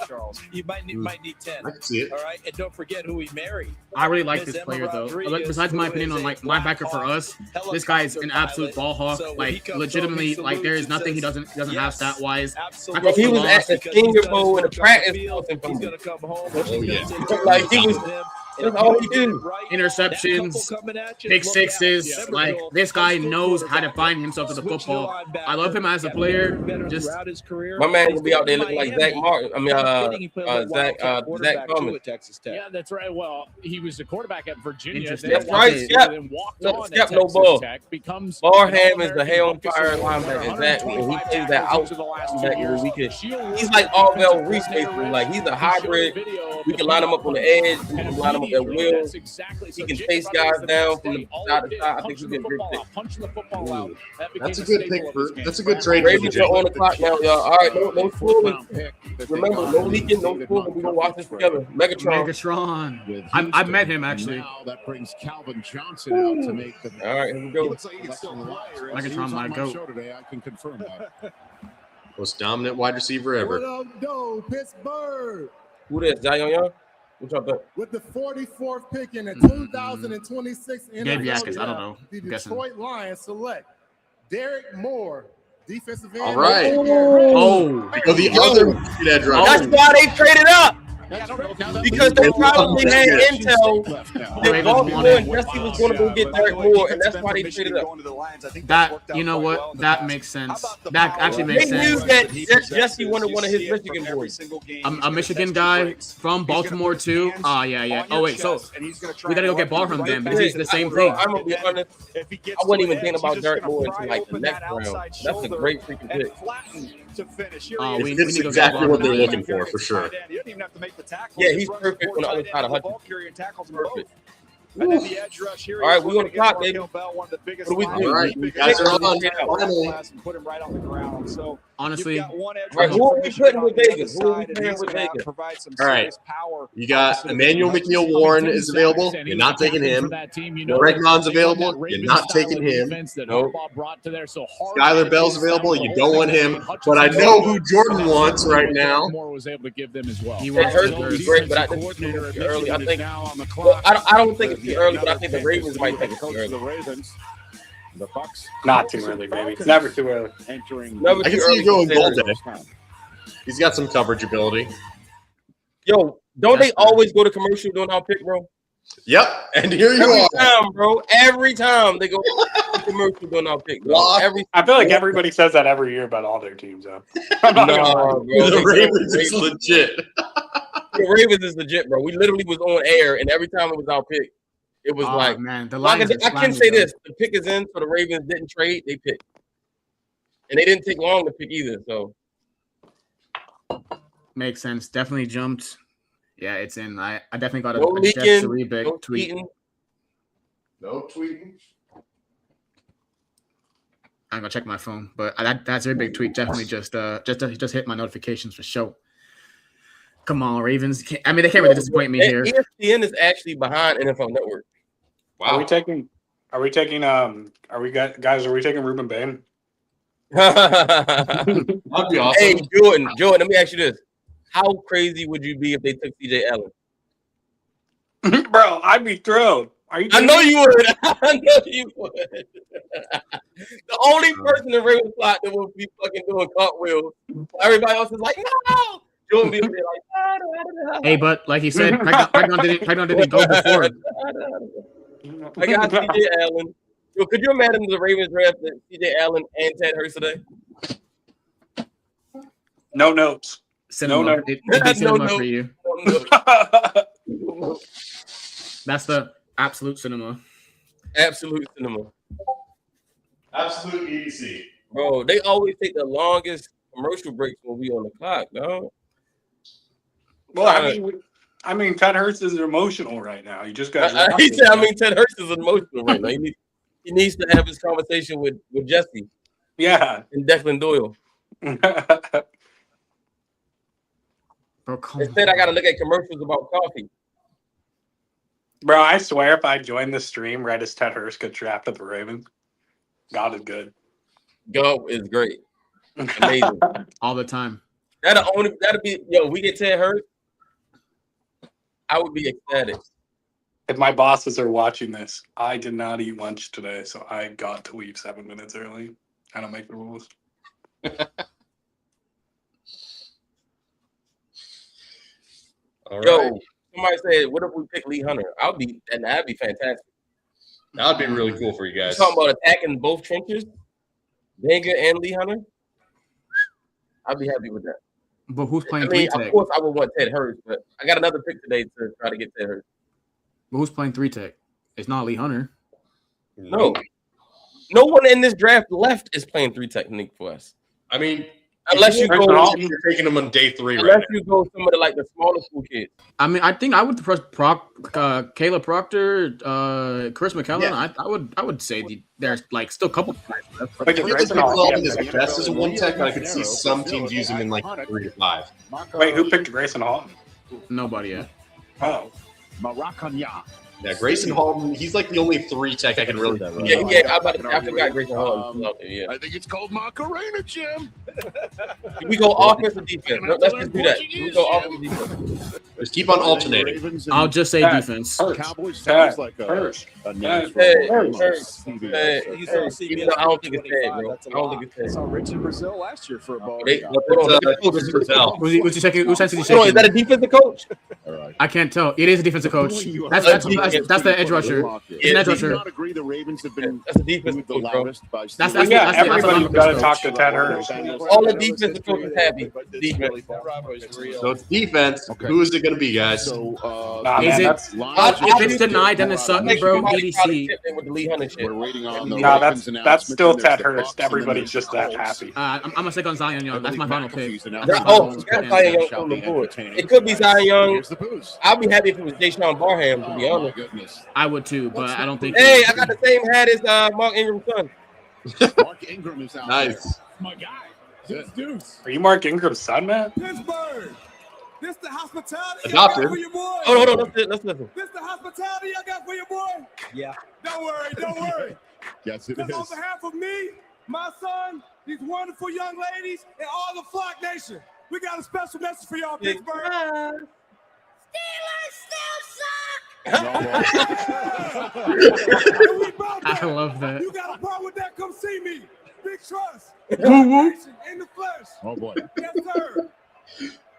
so
You might need 10.
I can see it.
All right, and don't forget who he married.
I really like this player though. Like, besides my opinion on like linebacker for us, this guy is an absolute ball hawk. Like legitimately, like there is nothing he doesn't have stat wise.
If he was at the Senior Bowl in the practice,
he's gonna come home.
like he was. That's all he did.
Interceptions, pick sixes. Like this guy knows how to find himself in the football. I love him as a player. Just
my man will be out there looking like Zach Martin. I mean, Zach Thomas.
Yeah, that's right. Well, he was a quarterback at Virginia.
That's right. Skep no ball. Barham is the hair on fire linebacker. Exactly. And he plays that out linebacker. He's like Arvell Reese, basically. Like he's a hybrid. We can line him up on the edge. We can line him with that will. He can chase guys down from the side to side. I think he'd be a great pick.
That's a good pick. That's a good trade.
Ravens are on the clock now, y'all. All right, no fooling. Remember, no leaking, no fooling. We're gonna watch this together.
Megatron. I met him actually.
Now that brings Calvin Johnson out to make the.
All right, here we go.
Megatron, my goat.
Today, I can confirm that.
Most dominant wide receiver ever.
What up, though, Pittsburgh?
Who this? Zion Young? What y'all think?
With the 44th pick in the 2026
Gabe
NFL
Yakins, I don't
draft,
know.
the
I'm guessing.
Detroit Lions select Derek Moore, defensive end.
All right.
Oh,
the other edge rusher.
That's why they traded up. Because they probably had intel that Baltimore and Jesse was going to go get Derek Moore, and that's why they traded up.
That, you know what? That makes sense. That actually makes
They knew
sense.
that Jesse wanted one of his Michigan boys.
A Michigan guy from Baltimore too. Yeah. Oh wait, so we gotta go get ball from them because he's the same thing.
I'm gonna be honest. I wasn't even thinking about Derek Moore until like the next round. That's a great freaking pick.
We
It's
need to go get
exactly
ball
what
from
they're
them.
looking for sure.
Yeah, he's perfect on the other side of Hutchinson. Perfect.
And then the edge rush here.
All right, we on the clock, baby.
One of the biggest
What do we do?
All right, you guys are on. Finally.
and put him right on the ground. So
Honestly,
you've got one edge
Right,
rusher
who are we
finishing
putting
on
with
the other
Vegas? Who are we
side, and
playing
he's
with
gonna
Vegas?
provide some
All right.
serious power.
You got Emmanuel McNeil Warren is available. You're not taking him. Regnon's available. You're not taking him.
Nope.
Skylar Bell's available. You don't want him. But I know who Jordan wants right now.
was able to give them as well.
He
It
wants
hurts
to
to be great, but I think it's too early. I think. Well, I don't think it's too early, but I think the Ravens might think it's too early.
The Ravens, the Bucks.
Not too early, baby. Never too early.
Entering.
Never
I can
too
see
early
you going
to say
gold
that.
day. He's got some coverage ability.
Yo, don't they always go to commercial during our pick, bro?
Yep, and here you
Every
are.
time, bro. Every time they go to commercial during our pick, bro.
Lock.
Every
I feel like everybody says that every year about all their teams, though. I'm not gonna lie.
no, bro.
The
They-
Ravens is legit.
The Ravens is legit, bro. We literally was on air, and every time it was our pick, it was
Oh,
like,
man, the
well, I
Lions
can,
are
I can
slimy,
say
though.
this: the pick is in, so the Ravens didn't trade; they picked, and they didn't take long to pick either. So
Makes sense. Definitely jumped. Yeah, it's in. I definitely got
no
a Jeff
leaking,
Sarebic
no
tweet.
tweeting.
No tweeting.
I'm gonna check my phone, but that's a big tweet. Definitely just hit my notifications for sure. Come on, Ravens. I mean, they can't really disappoint me here.
ESPN is actually behind NFL Network.
Are we taking Ruben Bain?
That'd be awesome.
Hey, Jordan, let me ask you this: how crazy would you be if they took CJ Allen?
Bro, I'd be thrilled. Are you
I
kidding
know
me?
you would. I know you would. The only person in Ravens plot that would be fucking doing cartwheels. Everybody else is like, no. Jordan be like, no.
Hey, but like he said, Pregnon didn't go before.
I got CJ Allen. Yo, could you imagine the Ravens draft that CJ Allen and Ted Hurst today?
No notes.
Cinema.
No.
It'd be cinema
No,
for you. That's the absolute cinema.
Absolute cinema.
Absolute EDC.
Bro, they always take the longest commercial breaks when we on the clock, dog.
Well, I mean, Ted Hurst is emotional right now. He just got.
He said, Ted Hurst is emotional right now. He needs to have his conversation with Jesse.
Yeah.
And Declan Doyle.
Bro,
Instead, I got to look at commercials about coffee.
Bro, I swear if I joined the stream right as Ted Hurst gets drafted the Ravens, God is good.
God is great. Amazing.
All the time.
That'll be, we get Ted Hurst, I would be ecstatic.
If my bosses are watching this, I did not eat lunch today, so I got to leave 7 minutes early. I don't make the rules.
Yo, somebody said, what if we pick Lee Hunter? That'd be fantastic.
That would be really cool for you guys.
You're talking about attacking both trenches, Vega and Lee Hunter? I'd be happy with that.
But who's playing
I mean,
three tech?
of course, I would want Ted Hurst, but I got another pick today to try to get Ted Hurst.
But who's playing three tech? It's not Lee Hunter.
No one in this draft left is playing three technique for us.
I mean,
Unless you
Grayson
go,
Halton, you're taking him on day 3 right
unless
now.
you go some of the like the smaller school kids.
I mean, I think I would trust Caleb Proctor, Chris McKellen.
Yeah.
I would say there's like still a couple.
Like if Grayson Halton is best as a one tech, I could see some teams use him in like 3 to 5.
Wait, who picked Grayson Halton?
Nobody yet.
Oh.
Maracana.
Yeah, Grayson Halton, he's like the only 3 tech I can really.
Yeah. I forgot Grayson Halton. Yeah.
I think it's called Macarena, Jim.
We go offense or defense. Let's just do that. We go offense or defense.
Just keep on alternating.
I'll just say defense.
Cowboys sounds like a natural.
Even though I don't think it's bad, bro. I don't think it's bad.
I saw Rich in Brazil last year for a ball.
Who's he checking? Who's he
Is
checking?
that a defensive coach?
I can't tell. It is a defensive coach. That's the edge rusher. It's an edge
Do you
rusher.
not agree the Ravens have been
That's a defensive
the
coach, bro.
loudest by
That's
Everybody's
the
got to
coach.
talk to Ted Hurst.
All the defensive coaches happy. Defense.
So it's defense. Who is it going to be, guys?
So,
Is it? If it's denied, then it's Sutton, bro. EDC.
With the Lee Hunter shit.
we're waiting on the
No,
Ravens
that's
announcement,
still
and there's
Ted
the
Hurst.
Bucks, and then
Everybody's
there's
just
the
that
Colts.
happy.
I'm gonna stick on Zion Young. That's my final pick.
Zion Young on the board. It could be Zion Young. I'll be happy if it was Deshaun Barham, to be honest.
I would too, but I don't think.
Hey, I got the same hat as Mark Ingram's son.
Mark Ingram is out
Nice.
My guy. Deuce.
Are you Mark Ingram's son, man?
Pittsburgh. This the hospitality
Adopted.
I got for your boy.
Hold on. Let's listen.
This the hospitality I got for your boy.
Yeah.
Don't worry.
Yes, it
Because on
is.
behalf of me, my son, these wonderful young ladies, and all the Flock Nation, we got a special message for y'all, Pittsburgh.
I love that.
You got a problem with that? Come see me. Big trust.
Woo woo.
In the flesh.
Oh boy.
Yes, sir.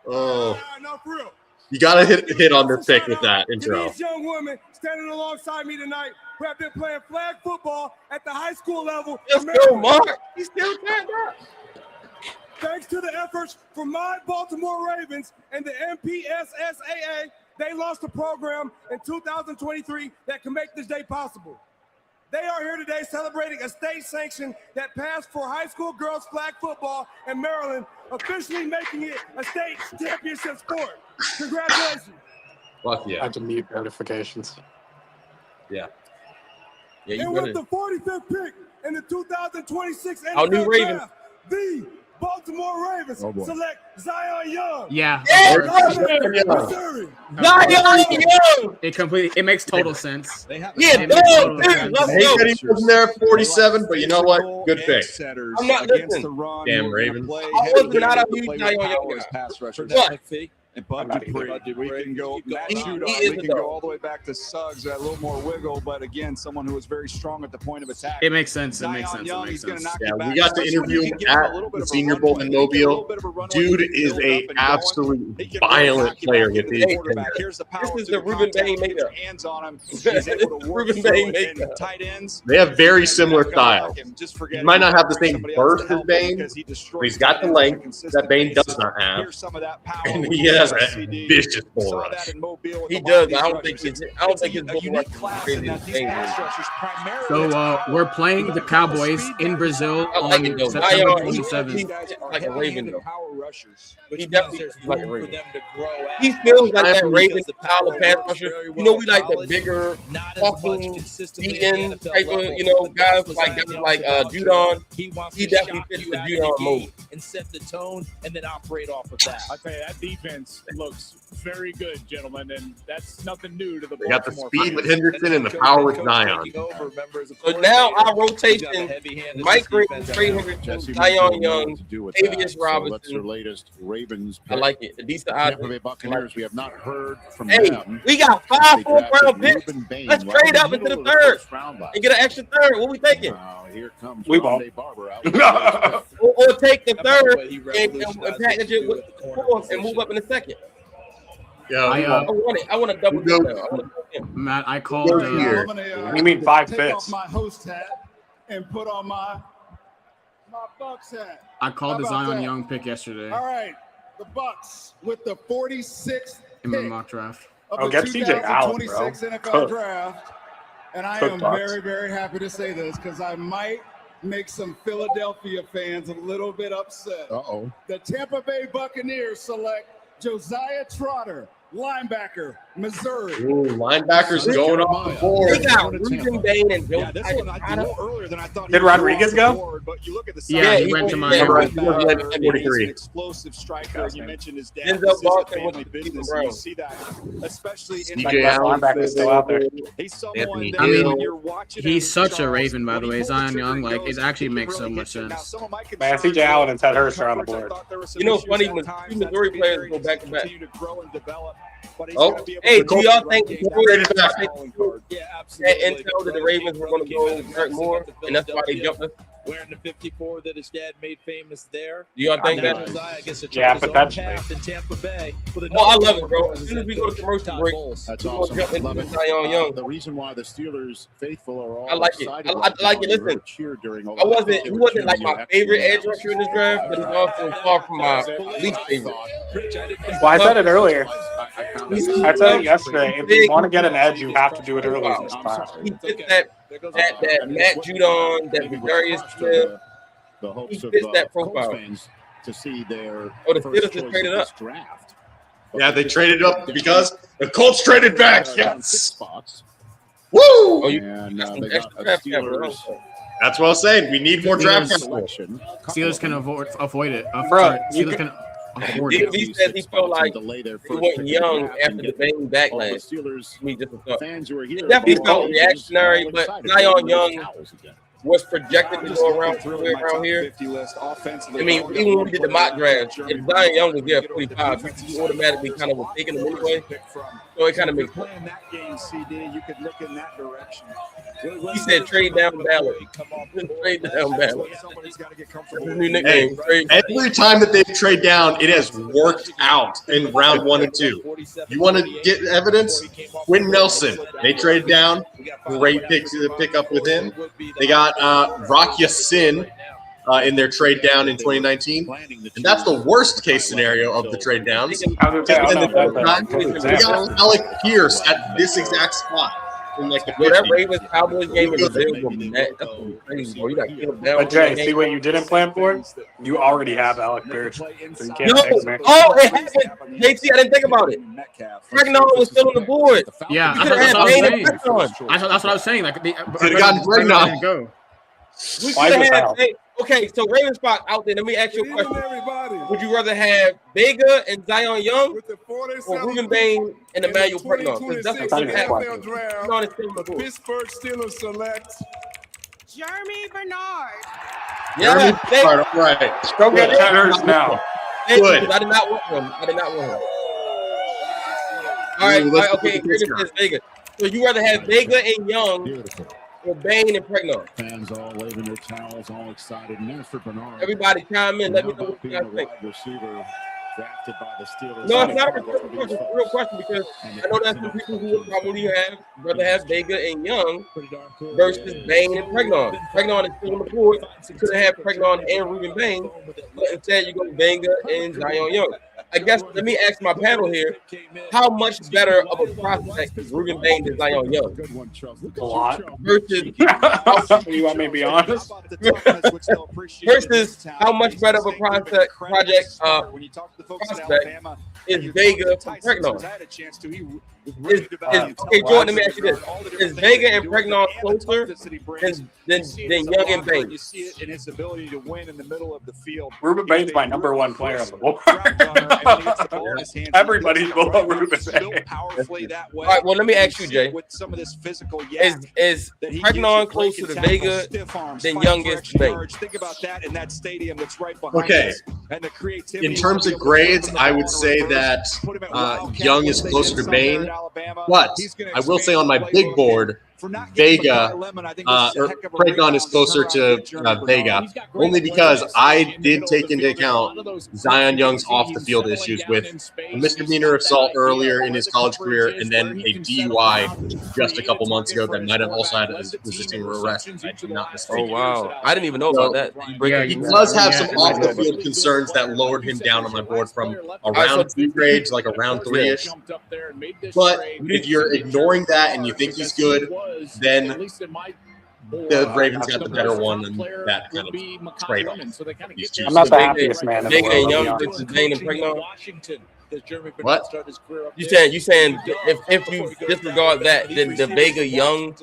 Oh,
No, for real.
you got to hit on this pick with that
To
intro.
these young women standing alongside me tonight who have been playing flag football at the high school level.
Let's go, Mark. He's still tagged up.
Thanks to the efforts from my Baltimore Ravens and the MPSSAA, they launched a program in 2023 that can make this day possible. They are here today celebrating a state sanction that passed for high school girls flag football in Maryland, officially making it a state championship sport. Congratulations.
Fuck
I
yeah.
have to mute notifications.
Yeah.
Yeah, you
And with
better.
the 45th pick in the 2026
Our new
NFL
Ravens.
Draft, the Baltimore Ravens select Zion Young.
Yeah.
Missouri.
Zion Young.
It makes total sense.
Yeah,
It
dog,
makes total
dude,
sense.
let's
I hate
go.
that he wasn't there at 47, but you know what? Good pick.
I'm not listening.
Damn Ravens.
I was not a huge Zion Young guy.
Pass rushers.
What?
And Bud Dupree. We can go Matt
He
Shootout.
is
We
a
can
dog.
go all the way back to Suggs. A little more wiggle, but again, someone who is very strong at the point of attack.
It makes sense. It makes
Zion
sense.
Young,
It makes
he's gonna
sense.
knock
Yeah,
you
we
back.
got to
Especially
interview
when
him
you give him a
at
little bit
the
of a
Senior
runway.
Bowl in
He gets a little
Mobile.
bit of a runway.
Dude
He can
is
build
a
up and go.
absolute
He can
violent
knock you
player.
back
Get
into
the
the quarterback. Here's the power
is
to
the
the
Ruben
contact.
Bain
Get your
makeup.
hands on him. He's able to work
Ruben
through
Bain
it.
makeup.
And tight ends.
They have very similar styles.
Just forget
He might not have the
him.
same
Somebody else
burst
to
as
help him
Bane,
because he
but
destroys
he's got the
tight ends on a
length that
consistent
Bane does
basis.
not have.
Here's some of that power.
And
with
he has a
SCD.
vicious bull
Saw
rush.
that in Mobile with
He
a lot
does.
of these
I don't
rushers.
think his
It's
bull
a
rush
unique
is
class
crazy
in that
as
these
Bane
pass
is.
rushers primarily.
So we're playing the Cowboys in Brazil
I like it
on
though.
September
Zion, he's
27th.
like a Raven though.
power rushers.
He definitely
There's
feels like a
room for
Raven.
them to grow at.
He feels like that
I'm-
Raven style of pass rusher. You know, we like the bigger,
Not as much
talking,
consistently at
beating
the NFL
type of,
level.
you know, guys
For
like
Zion
guys
Young
like
to go out
Judon.
He wants
He
to
definitely
shock
fits
you
the
out of
Judon
the
mold.
gate and set the tone and then operate off of that.
I tell you, that defense looks very good, gentlemen, and that's nothing new to the
They got the
Baltimore
speed with
Ravens.
Henderson and the power with Zion.
So now our rotation: Mike Green, Trey Henderson, Zion Young, Tavius
So that's
Robinson.
their latest Ravens
I
pick.
like it. A decent odds.
Tampa Bay Buccaneers, we have not heard from
Hey,
them.
we got
They
5
drafted
fourth-round picks.
Ruben Bain
Let's
right
trade
in
up into
middle
the
of
third
first round last
and get an extra third. What we thinking?
Here comes
We
Rondé
won't.
Barber out.
Or take the third
way he
and
revolutionized
package
what
it with the fourth and move up in the second.
Yeah,
I
I want to double
Go
down. I want to
Matt, I called.
Go here.
I'm gonna,
You mean 5
take
fifths?
off my host hat and put on my Bucks hat.
I called the
How about
Zion
that?
Young pick yesterday
All right, the Bucks with the 46th
in my
pick
mock draft.
of
Oh,
the
get CJ Allen, bro.
2026 NFL
Cook.
Draft. And I
Cook
am
Bucks.
very, very happy to say this because I might
makes some Philadelphia fans a little bit upset.
Uh-oh.
The Tampa Bay Buccaneers select Josiah Trotter, linebacker, Missouri.
Ooh, linebackers going off the board.
They got Ruben Bain and Joe.
Yeah, this one I did earlier than I thought.
Did Rodriguez go?
But you look at the
Yeah, he went to Miami.
He's an explosive striker. You mentioned his dad.
Denzel
This is a
Boston
family
with
business.
Brown.
You see that, especially in
DJ
the
Allen
linebacker still out there.
He's someone
Anthony
that
I mean,
when you're watching
He's
him,
such a Raven, by the way. Zion Young, like, it actually
he
makes
can
so
really
much
get you. Now,
sense.
some of my
Man,
concerns
CJ Allen
are
and Ted
with
Hurst are on the
coverage. I
board.
thought there were some
You know,
issues
funny
at
when
times.
two
That's
Missouri
gonna be
players
very
go back to back.
continue to grow and develop. But he's
Oh,
gonna be able
hey,
to
do y'all think
run
before
game.
they
That's
start
calling card.
Yeah,
that
absolutely.
intel that the Ravens were going to go Derek Moore, and that's why they jumped us?
Wearing the 54 that his dad made famous there.
Do y'all think that?
Josiah gets to
Yeah,
try his own
potentially.
path in Tampa Bay.
Oh, I love it, bro. As soon as we go to commercial break,
That's
we're going
awesome.
to jump
Love
into
it.
Zion Young.
The reason why the Steelers faithful are all
I like it.
excited
I
right
like
now,
it.
you heard
Listen,
cheer during all
he
that.
wasn't
They were
like
cheering
my
you
favorite edge
excellent.
rusher in this draft, but he's also far from my least favorite.
Well, I said it earlier.
He's
I said it yesterday. If you want to get an edge, you have to do it early in this class.
He fits that Matt Judon, that Vidarius Smith.
The hopes
He
of
fits that
Colts
profile.
fans to see their
Oh, the
first
Steelers just
choice
traded
of
up.
this draft.
Yeah, they traded up because the Colts traded back. Yes.
Spots.
Woo!
Oh, you
And
got some
they got
extra
a
draft capital.
Steelers
That's what I was saying. We need more draft capital.
selection.
Steelers can avoid it.
Bro, you
Steelers can afford
He
it.
said he felt like
delay their
he
first
wasn't
pick of the
young
draft
after
and
the
get
Bain
all the
backlash.
Steelers
Me just a thought.
fans who are here.
He definitely
all
felt
ages,
reactionary,
all
but
excited.
Zion
They
Young
wear towels again.
was projected to go around
Through my
around
top
here.
50 list offensively.
I mean, even when we did the mock draft, if Zion Young was there at 45, he automatically kind of was taking him anyway. So it kind of makes sense.
Playing that game, CD, you could look in that direction.
He said trade down ballot. Trade down ballot.
Somebody's got to get
That's
comfortable.
his new nickname. Trade.
Every time that they've traded down, it has worked out in round 1 and 2. You want to get evidence? Quinn Nelson. They traded down. Great pick up with him. They got Rock Ya-Sin in their trade down in 2019. And that's the worst case scenario of the trade downs. And then they got Alec Pierce at this exact spot. In like the
Yo, that
50.
Ravens Cowboys game is a big one, man. That's crazy, bro. You got Caleb down.
But Jay, see what you didn't plan for? You already have Alec Pierce. So you can't
No,
fix me.
oh, it happened. JT, I didn't think about it. Bregnon was still on the board.
Yeah,
You
that's
could have
what I was
had
saying.
Bain and Bregnon.
That's what I was saying. Like,
Could've gotten Bregnon.
didn't go.
We
Why
could
this
have
out?
had. Okay, so Ravens spot out there. Let me ask you a question. Would you rather have Vega and Zion Young or Ruben Bain and Emmanuel Bregnon? Because that's what happened. Bregnon is still on the board.
Pittsburgh Steelers select
Jeremy Bernard.
Yeah, thank
All right.
Go get Ted Hurst now.
you.
Good.
I did not want him. All right, okay. Ravens says Vega. So you rather have Vega and Young
Beautiful.
or Bain and Bregnon?
Fans all waving their towels, all excited. And there's for Bernard.
Everybody chime in. Let me
How
know
about
what you
being
guys
a
think.
wide receiver drafted by the Steelers?
No, it's not a rhetorical question. It's a real question because I know there's some people who would probably rather have Vega and Young versus Bain and Bregnon. Bregnon is still on the board. You could have had Bregnon and Ruben Bain, but instead you go Vega and Zion Young. I guess let me ask my panel here: how much better of a prospect is Ruben Bain than Zion Young?
Good one, Charles. Look
A
at
lot.
Versus
You want me to be honest?
versus how much better of a prospect is Vega from Bregnon? Okay, Jordan, let me ask you this: is Vega and Bregnon closer than Young and Bain?
You see it in his ability to win in the middle of the field.
Ruben Bain's my number 1 player on the board. Everybody's below Ruben Bain.
Powerfully that way.
All right, well, let me ask you, Jay.
With some of this physical
Is Bregnon closer to Vega than Young is to Bain?
Think about that in that stadium that's right behind
Okay.
us. And the creativity.
In terms of grades, I would say that Young is closer to Bain. But I will say on my big board, Vega, or Bregnon is closer to Vega, only because I did take into account Zion Young's off-the-field issues with a misdemeanor assault earlier in his college career and then a DUI just a couple months ago that might have also had a resisting arrest. If I do not mistake.
Oh wow, I didn't even know about that.
He does have some off-the-field concerns that lowered him down on my board from a round 2 grade to like a round 3-ish. But if you're ignoring that and you think he's good, then The Ravens got the better one, and that kind of trade-off. These two.
I'm not the happiest man in the
Vega and
world.
Young versus Bane and Pregnon.
What?
You saying if you disregard that, then the Vega Young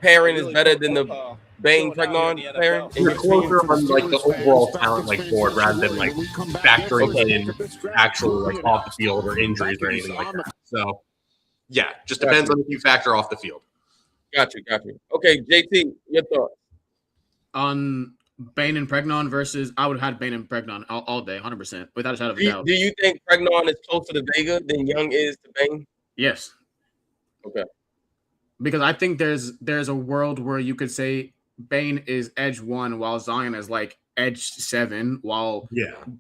pairing is better than the Bane Pregnon pairing?
You're closer on like the overall talent like board rather than like factoring in actual like off the field or injuries or anything like that. So yeah, just depends on if you factor off the field.
Got you. Okay, JT, your thoughts
on Bane and Pregnon versus? I would have had Bane and Pregnon all day, 100%, without a shadow of a doubt.
Do you think Pregnon is closer to Vega than Young is to Bane?
Yes.
Okay.
Because I think there's a world where you could say Bane is edge 1 while Zion is like edge 7, while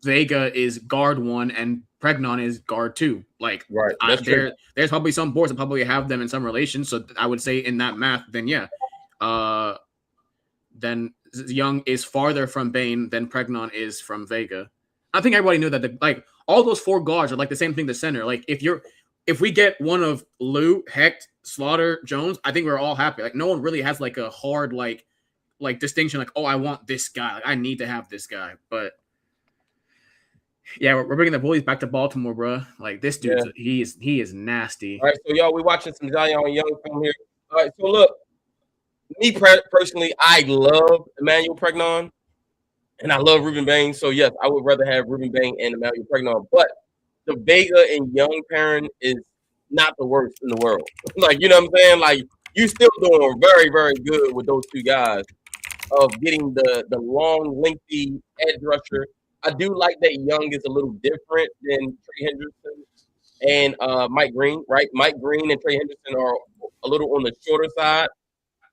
Vega is guard 1 and Pregnon is guard 2. Like,
right.
There's probably some boards that probably have them in some relation. So I would say in that math, then then Young is farther from Bane than Pregnon is from Vega. I think everybody knew that like all those 4 guards are like the same thing to center. Like if we get one of Lou, Hecht, Slaughter, Jones, I think we're all happy. Like no one really has like a hard like distinction. Like, oh, I want this guy. Like, I need to have this guy. But yeah, we're bringing the bullies back to Baltimore, bro. Like this dude, he is nasty.
All right, so y'all, we watching some Zion Young film here. All right, so look, me personally, I love Emmanuel Pregnon, and I love Ruben Bane. So yes, I would rather have Ruben Bane and Emmanuel Pregnon. But the Vega and Young pairing is not the worst in the world. Like, you know what I'm saying? Like, you still doing very, very good with those 2 guys of getting the long, lengthy edge rusher. I do like that Young is a little different than Trey Henderson and Mike Green, right? Mike Green and Trey Henderson are a little on the shorter side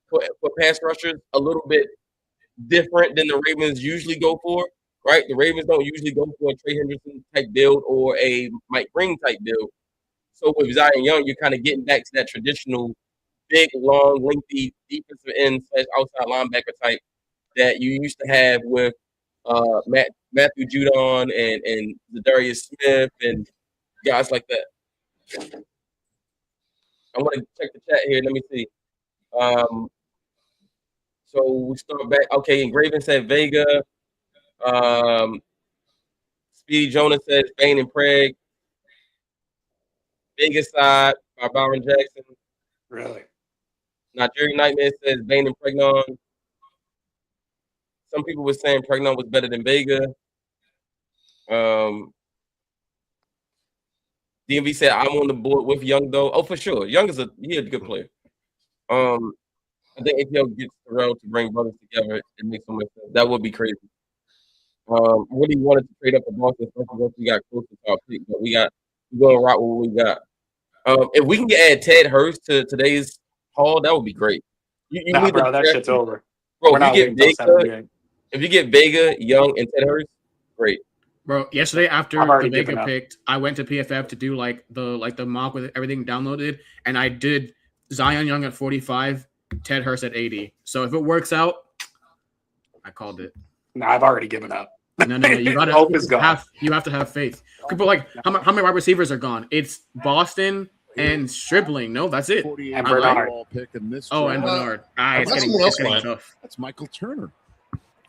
for pass rushers, a little bit different than the Ravens usually go for, right? The Ravens don't usually go for a Trey Henderson type build or a Mike Green type build. So with Zion Young, you're kind of getting back to that traditional big, long, lengthy defensive end / outside linebacker type that you used to have with Matthew Judon and Zadarius Smith and guys like that. I want to check the chat here. Let me see. So we start back. Okay, and Graven said Vega. Speedy Jonas says Bane and Preg. Vega side by Byron Jackson.
Really?
Nigerian Nightmare says Bane and Pregnon. Some people were saying Pregnon was better than Vega. DMV said I'm on the board with Young though. Oh, for sure. Young is a good player. I think ATL gets Terrell to bring brothers together, it makes so much sense. That would be crazy. Really wanted to trade up for Boston, especially once we got close to our pick, but we're going to rock with what we got. If we can add Ted Hurst to today's haul, that would be great.
Bro, that shit's over.
Bro, if you get Vega, Young, and Ted Hurst, great.
Bro, yesterday after the Vega picked, I went to PFF to do like the mock with everything downloaded, and I did Zion Young at 45, Ted Hurst at 80. So if it works out, I called it.
No, I've already given up.
No, you gotta
hope is gone.
You have to have faith. People like how many wide receivers are gone? It's Boston and Stribling. No, that's it.
And Bernard.
And Bernard. It's getting tough.
That's Michael Turner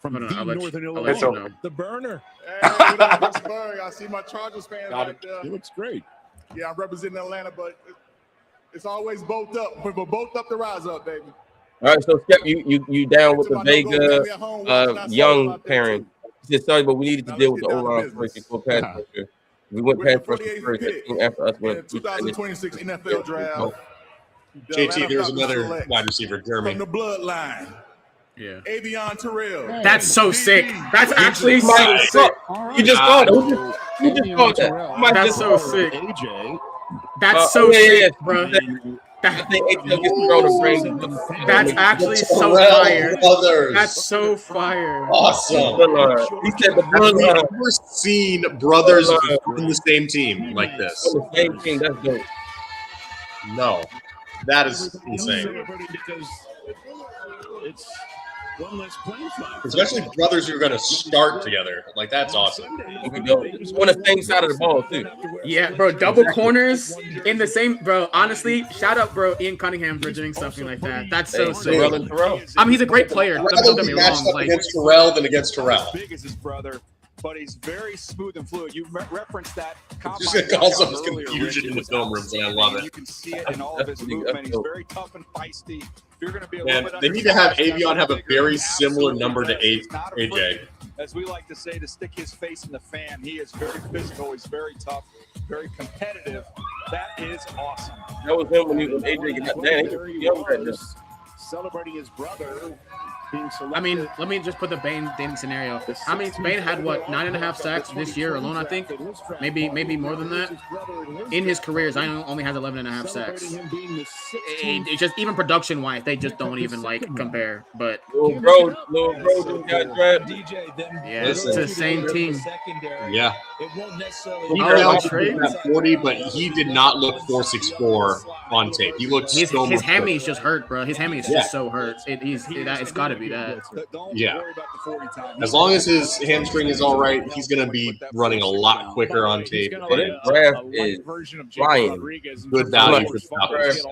from
Northern
Illinois.
The burner. Hey, Pittsburgh. I see my Chargers fans right there.
He looks great.
Yeah, I'm representing Atlanta, but it's always both up. We're both up to rise up, baby.
All right, so Skep, you down with the Vega Young pairing? He said, sorry, but we needed to deal with the O-line first before pass rusher. We went pass rusher first. After us,
2026 NFL draft.
JT, there's another wide receiver, Jeremy.
From the bloodline.
Yeah.
Avion Terrell.
That's so sick. That's actually so sick.
You just called it. You just called that.
That's so sick.
AJ.
That's so sick, bro.
I think ATL gets thrown to bring.
That's actually so fire. That's so fire.
Awesome.
He said the bloodline.
I've never seen brothers in the same team like this.
On the same team, that's dope.
No, that is insane.
Because it's One less plane flight.
Especially brothers who are going to start together. Like, that's awesome.
On the same side of the ball, too.
Yeah, bro. Double corners in the same, bro. Honestly, shout out, bro, Ian Cunningham for doing something like that. That's so sick. I mean, he's a great player. Don't get me wrong. Like,
against Terrell than against Terrell.
As big as his brother, but he's very smooth and fluid. You referenced that.
Just going to cause some confusion in the film rooms, and I love it.
You can see it in all of his movement. He's very tough and feisty. You're going to be a
Man,
little bit
they need to have Avion have a very similar number to AJ.
As we like to say, to stick his face in the fan. He is very physical. He's very tough, very competitive. That is awesome.
That was him when AJ got down.
Celebrating his brother being selected.
I mean, let me just put the Bane scenario. I mean, Bane had what 9.5 sacks this year alone. I think maybe more than that. In his career, Zion only has 11.5 sacks. It's just even production wise, they just don't even like compare. But
little bro just got drafted.
Yeah, it's the same team.
Yeah. He
Oh,
at 40, but he did not look 4.64 on tape. He looked
his
so much
hammy
better.
is just hurt, bro. His hammy is just so hurt. It's got to be that.
Yeah. As long as his hamstring is all right, he's going to be running a lot quicker on tape.
But this draft is flying.
Good value for Falcons.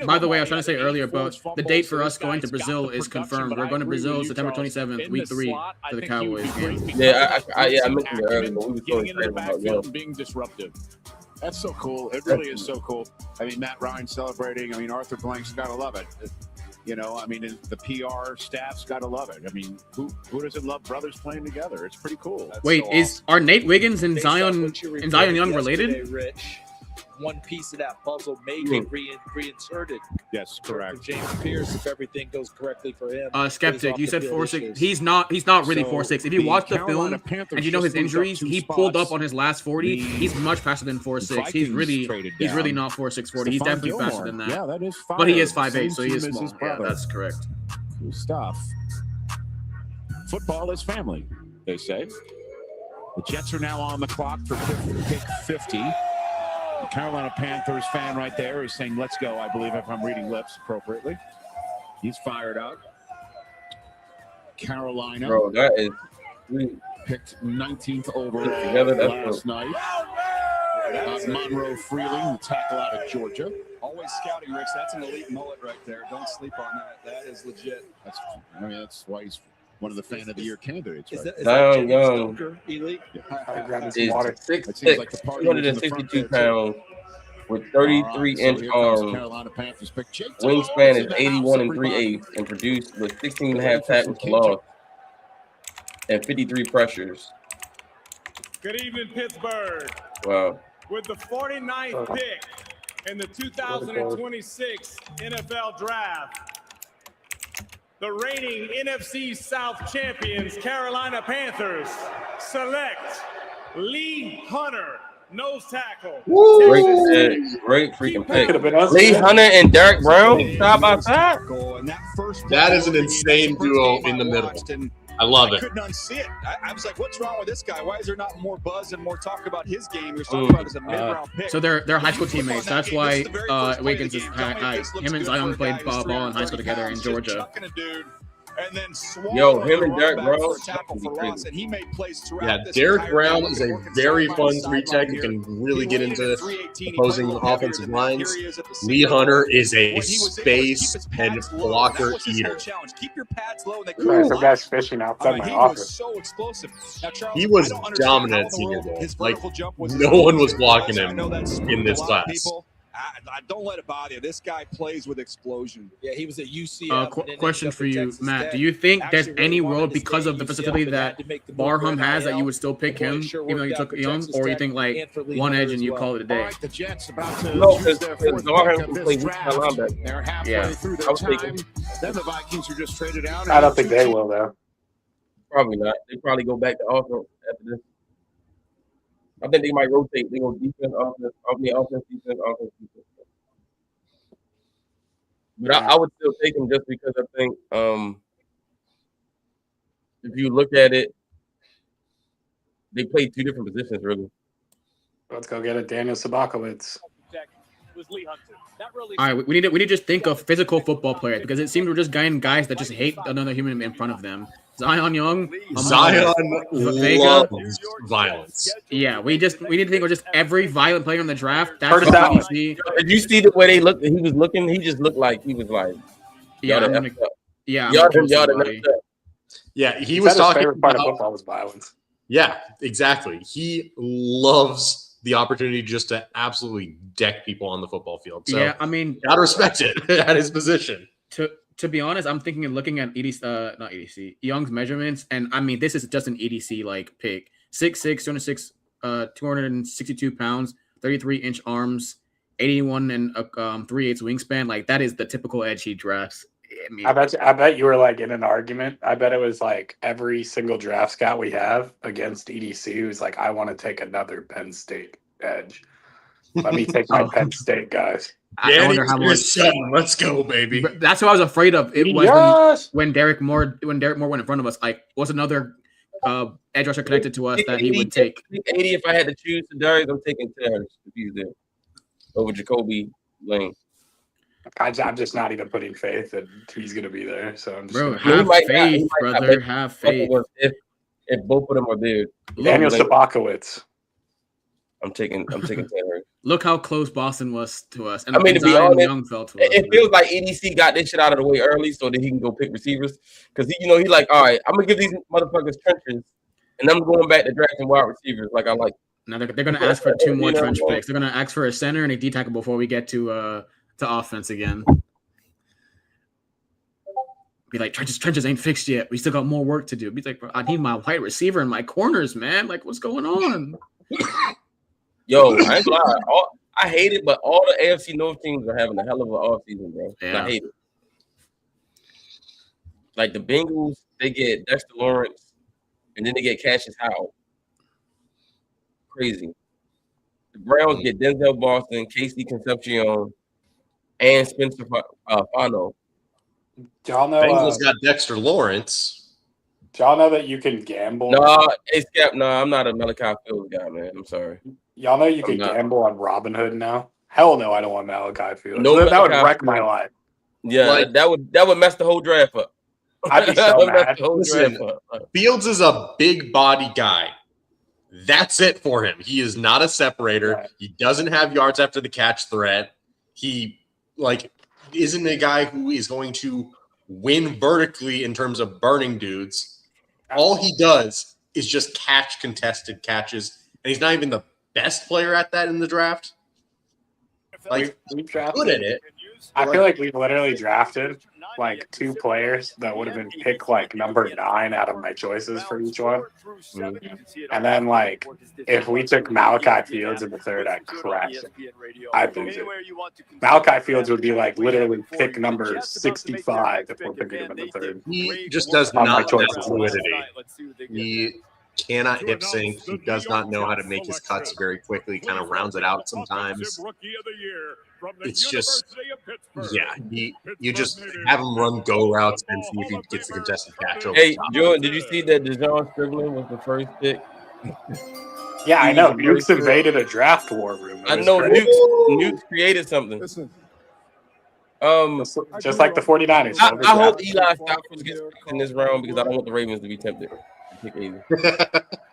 By the way, I was trying to say earlier, but the date for us going to Brazil is confirmed. We're going to Brazil September 27th, week 3 for the Cowboys game.
Yeah, I mentioned it earlier, but we were so excited about Young.
Being disruptive. That's so cool. It really is so cool. I mean, Matt Ryan celebrating. I mean, Arthur Blank's got to love it. You know, I mean, the PR staff's got to love it. I mean, who doesn't love brothers playing together? It's pretty cool.
Wait, are Nate Wiggins and Zion Young related?
Rich, one piece of that puzzle may get reinserted.
Yes, correct.
James Pierce, if everything goes correctly for him.
Skeptic, you said 4.6. He's not really 4.6. If you watch the film and you know his injuries, he pulled up on his last 40. He's much faster than 4.6. He's really not 4.6 40. He's definitely faster than that.
Yeah, that is fine.
But he is 5'8", so he is small. Yeah, that's correct.
Cool stuff. Football is family, they say. The Jets are now on the clock for pick 50. The Carolina Panthers fan right there is saying, let's go, I believe, if I'm reading lips appropriately. He's fired up. Carolina.
Bro, that is
picked 19th overall last night. Monroe Freeling, the tackle out of Georgia.
Always scouting, Rich. That's an elite mullet right there. Don't sleep on that. That is legit.
That's why he's one of the fan of the year candidates. Right?
Zion Young
elite?
is 6'6", 262 pounds with 33-inch arms. Wingspan is 81 3/8 and produced with 16.5 tackles for loss and 53 pressures.
Good evening, Pittsburgh.
Wow.
With the 49th pick in the 2026 NFL Draft, the reigning NFC South champions, Carolina Panthers, select Lee Hunter, nose tackle.
Great freaking pick. Lee Hunter and Derek Brown, side by side.
That is an insane duo in the middle. I love it.
Couldn't unsee it. I was like, what's wrong with this guy? Why is there not more buzz and more talk about his game? You're talking about as a mid-round pick.
So they're high school teammates. That's why Wiggins is high. Him and Zion played ball in high school together in Georgia.
Yo, him and Derek Brown.
Yeah, Derek Brown is a very fun three-tech who can really get into opposing offensive lines. Lee Hunter is a space and blocker eater.
Keep your pads low.
He's the best fishing outside my office.
So explosive.
He was dominant at Senior Bowl. Like, no one was blocking him in this class.
I don't let it bother you. This guy plays with explosion.
Yeah, he was at UCF.
Question for you, Matt. Do you think there's any world because of the versatility that Barham has that you would still pick him, even though you took Young, or you think like one edge and you call it a day?
The Jets about to
No, because Barham can play weak linebacker.
They're halfway
Yeah.
through
I
their
was thinking.
time. Then the Vikings are just traded out.
I don't think they will, though.
Probably not. They probably go back to offense after this. I think they might rotate. They go defense, offense, offense, defense, offense, defense. But I would still take him just because I think if you look at it, they play two different positions, really.
Let's go get it, Daniel Sabakowitz.
Was
All right, we need to just think of physical football players because it seems we're just getting guys that just hate another human in front of them. Zion Young,
Zion
Vega,
loves violence.
Yeah, we need to think of just every violent player in the draft. That's
Curtis
what
Allen.
we see.
Did you see the way they looked? He was looking. He just looked like he was like,
Yeah,
y'all
I'm
done
gonna-
effed up.
yeah, I'm
Y'all
gonna kill
done
somebody.
effed up.
Yeah, he
He
was
said his
talking
favorite part of
about-
football was violence.
Yeah, exactly. He loves the opportunity just to absolutely deck people on the football field. So
Yeah, I mean,
gotta respect it at his position.
To be honest, I'm thinking of looking at not EDC, Young's measurements, and I mean this is just an EDC like pick. 6'6", 262 pounds, 33-inch arms, 81 and 3/8 wingspan. Like that is the typical edge he drafts. I mean,
I bet you were like in an argument. I bet it was like every single draft scout we have against EDC who's like, I want to take another Penn State edge. Let me take my Penn State guys.
I wonder how much.
Let's go, baby.
But that's what I was afraid of. It was
Yes!
when Derek Moore went in front of us. Like, was another edge rusher connected to us that he would take.
80 if I had to choose to Darius, I'm taking Terrence if he's there over Jacoby Lane.
I'm just not even putting faith that he's going to be there. So I'm just
Bro,
gonna-
have faith, brother. Have faith.
If both of them are there,
Daniel
like,
Shabakowitz.
I'm taking Terrence.
Look how close Boston was to us. And
I mean, to be
Zion
honest,
Young fell to us.
it feels like EDC got this shit out of the way early so that he can go pick receivers. Because he like, all right, I'm gonna give these motherfuckers trenches, and I'm going back to drafting wide receivers. Like I like.
Now they're gonna ask for 2 more
You know,
trench picks. They're gonna ask for a center and a D tackle before we get to offense again. Be like, trenches ain't fixed yet. We still got more work to do. Be like, bro, I need my wide receiver and my corners, man. Like, what's going on?
Yo, I ain't gonna lie. I hate it, but all the AFC North teams are having a hell of an offseason, bro.
Yeah.
I hate it. Like the Bengals, they get Dexter Lawrence, and then they get Cassius Howell. Crazy. The Browns get Denzel Boston, Casey Concepcion, and Spencer Fano.
Do y'all know?
Bengals got Dexter Lawrence.
Do y'all know that you can gamble?
No, I'm not a Malachi Fields guy, man. I'm sorry.
Y'all know you can
not.
gamble on Robinhood now? Hell no, I don't want Malachi Fields.
No,
that would
Malachi
wreck my
Fields.
life.
Yeah,
Like-
that would mess the whole draft up.
I'd be so
That would mess
mad.
the whole
Listen,
draft up.
Fields is a big body guy. That's it for him. He is not a separator.
Right.
He doesn't have yards after the catch threat. He isn't a guy who is going to win vertically in terms of burning dudes. All he does is just catch contested catches, and he's not even the best player at that in the draft. Like,
We've drafted,
good at it.
I feel like we've literally drafted like 2 players that would have been picked like number 9 out of my choices for each one. And then like if we took Malachi Fields in the 3rd, I'd crash it. I'd lose it. Malachi Fields would be like literally pick number 65 if we're picking him in the 3rd.
He just does
On my
not have
choices.
fluidity. He cannot hip sync. He does not know how to make his cuts very quickly. Kind of rounds it out sometimes. It's just, yeah. You just have him run go routes and see if he gets the contested catch over
Hey,
the top.
Jordan, did you see that DeJon Strickland was the first pick?
Yeah, I know. Nuke's invaded a draft war room. It
I
was
know
great.
Nukes created something.
Listen,
Just like the 49ers.
I hope Eli Falcons gets in this round because I don't want the Ravens to be tempted. Pick either.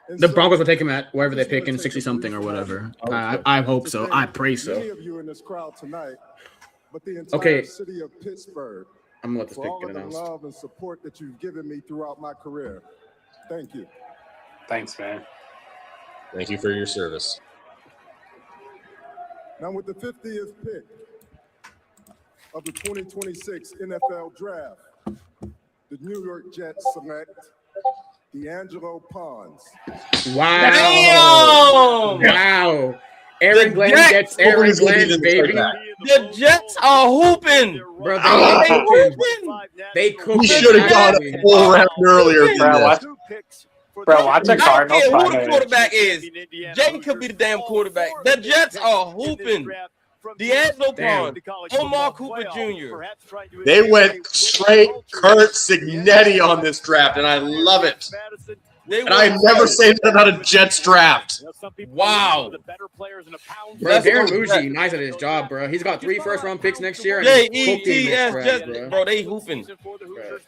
The Broncos will take him at wherever they pick in 60-something or whatever. I hope so. I pray so.
many of you in this crowd tonight, but the entire
Okay.
city of Pittsburgh,
I'm gonna let this
for
pick
all
get
of the
announced.
love and support that you've given me throughout my career. Thank you.
Thanks, man.
Thank you for your service.
Now with the 50th pick of the 2026 NFL Draft, the New York Jets select D'Angelo Pons.
Wow. Wow. Aaron
The
Glenn
Jets-
gets Aaron Glenn, baby.
The Jets are hooping.
Bro, they cooked
We
it,
should have gone
baby.
a full round earlier than
Bro,
this.
watch the
I don't
Cardinals
care who
find
the
a-
quarterback is. Jayden could be the damn quarterback. The Jets are hooping. D'Angelo Pons, Omar Cooper Jr.
They went straight Kurt Signetti on this draft, and I love it.
They
And I never say that about a Jets draft.
Wow.
Bro, Darren Muji, nice at his job, bro. He's got 3 first-round picks next year. And
J-E-T-S, Jets, bro, they hooping.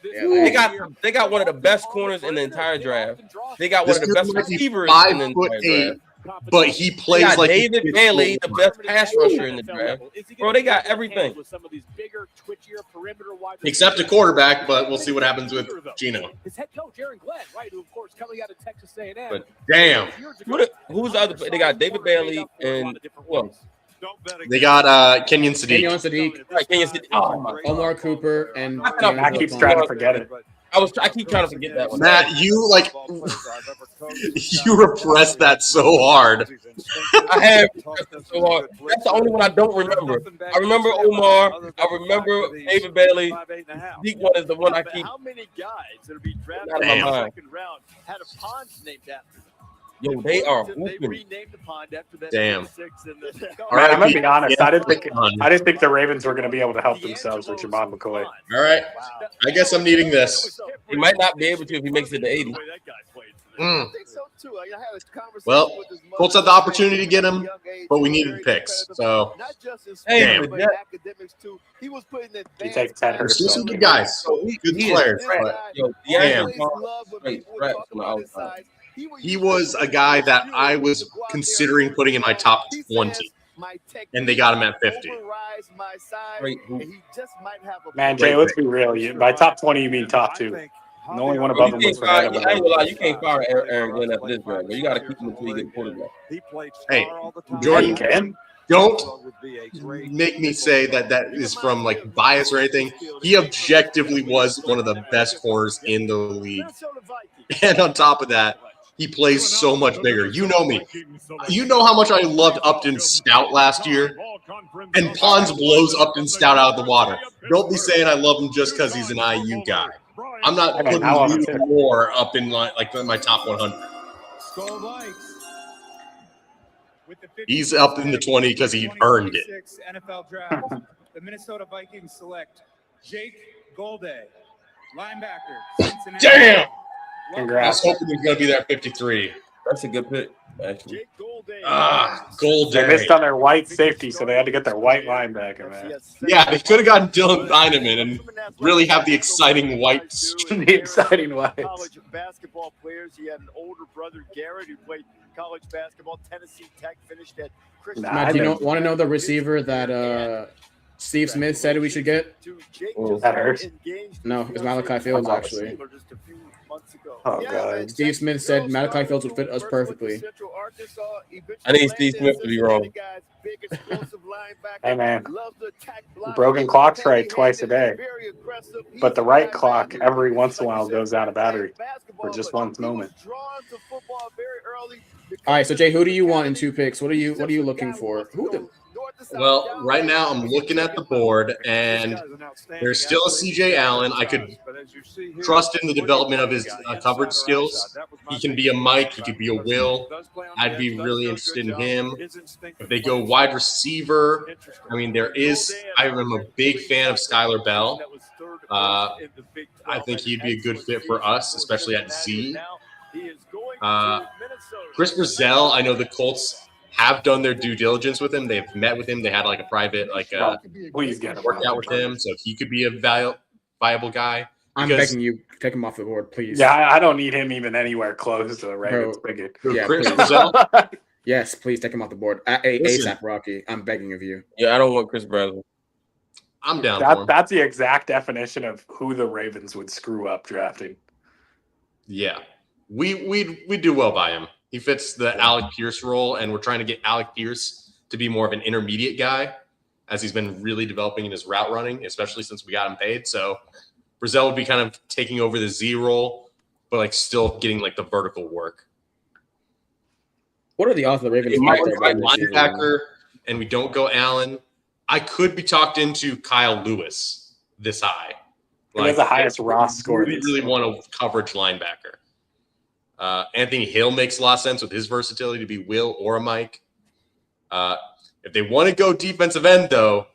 They got one of the best corners in the entire draft. They got one of the best receivers in the entire draft.
But he plays
they got
like
David Bailey, the best pass rusher in the draft. Bro, they got everything.
except a quarterback, but we'll see what happens with Geno.
His head coach, Aaron Glenn, right, who, of course, coming out of Texas A&M.
But damn.
Who's the other? They got David Bailey and who else?
They got Kenyon Sadiq.
Right, Kenyon Sadiq. Oh, my
Omar Cooper and
I keep trying to forget it.
I keep trying to forget that one.
Matt, you like you repressed that so hard.
I have repressed it so hard. That's the only one I don't remember. I remember Omar. I remember David Bailey. Deep one is the one I keep.
How many guys that'll be drafted
Out of
in
my
the
mind.
second round had a pond named after them?
Yo, they are
They
hooping.
renamed the pond after that.
Damn.
All right, I'm gonna be honest. I didn't think the Ravens were gonna be able to help themselves with Jamon McCoy.
All right. I guess I'm needing this.
He might not be able to if he makes it to 80.
Mm.
I think so too. I had a conversation
Well,
with his mother
Colts had the opportunity to get him, but we needed picks. So,
not just in
damn.
sports, but in academics too. He was putting
You
advanced
take 10
There's still some good guys, good players. But
Yo,
damn. He was a guy that I was considering putting in my top 20, and they got him at 50.
Man, Jay, let's be real. By top 20, you mean top 2. The only one above him was
I ain't
Fernando.
gonna lie, you can't fire Aaron Glenn after this draft, but you got to keep him until you get a quarterback.
Hey,
You
Jordan,
can.
don't make me say that that is from like bias or anything. He objectively was one of the best corners in the league. And on top of that, he plays so much bigger. You know me. You know how much I loved Upton Stout last year. And Pons blows Upton Stout out of the water. Don't be saying I love him just because he's an IU guy. I'm not putting Luke Moore up in like my top 100. He's up in the 20 because he earned it.
NFL draft. The Minnesota Vikings select Jake Golday, linebacker. Cincinnati.
Damn! I was
Congrats.
hoping he was going to be there at 53.
That's a good pick, actually.
Gold
They
Day.
missed on their white safety, so they had to get their white linebacker, man.
Yeah, they could have gotten Dylan Dynaman and really have the exciting white.
The exciting whites.
College basketball players. He had an older brother, Garrett, who played college basketball. Tennessee Tech, finished at Christian.
Matt, do you want to know the receiver that Steve Smith said we should get?
That hurts.
No, it's Malachi Fields, actually.
Oh, God.
Steve Smith said Malachi Fields would fit us perfectly.
I need Steve Smith to be wrong.
Hey, man. Broken clock's right twice a day. But the right clock every once in a while goes out of battery for just one moment.
All right, so Jay, who do you want in 2 picks? What are you looking for?
Well, right now I'm looking at the board, and there's still a CJ Allen. I could trust in the development of his coverage skills. He can be a Mike. He could be a Will. I'd be really interested in him. If they go wide receiver, I mean, I am a big fan of Skylar Bell. I think he'd be a good fit for us, especially at Z. Chris Brazell, I know the Colts have done their due diligence with him. They've met with him. They had like a private workout with him, so he could be a viable guy.
I'm begging you, take him off the board, please.
Yeah, I don't need him even anywhere close to the Ravens picket.
Yeah,
Chris
please.
Brazell?
Yes, please take him off the board. ASAP, Rocky. I'm begging of you.
Yeah, I don't want Chris Brazell.
I'm down for him.
That's the exact definition of who the Ravens would screw up drafting.
Yeah, we do well by him. He fits the Alec Pierce role, and we're trying to get Alec Pierce to be more of an intermediate guy, as he's been really developing in his route running, especially since we got him paid. So Brazell would be kind of taking over the Z role, but like still getting like the vertical work.
What are the odds of the Ravens?
If we find linebacker and we don't go Allen, I could be talked into Kyle Lewis this high.
He has the highest Ross score.
We really want a coverage linebacker. Anthony Hill makes a lot of sense with his versatility to be Will or a Mike. If they want to go defensive end, though,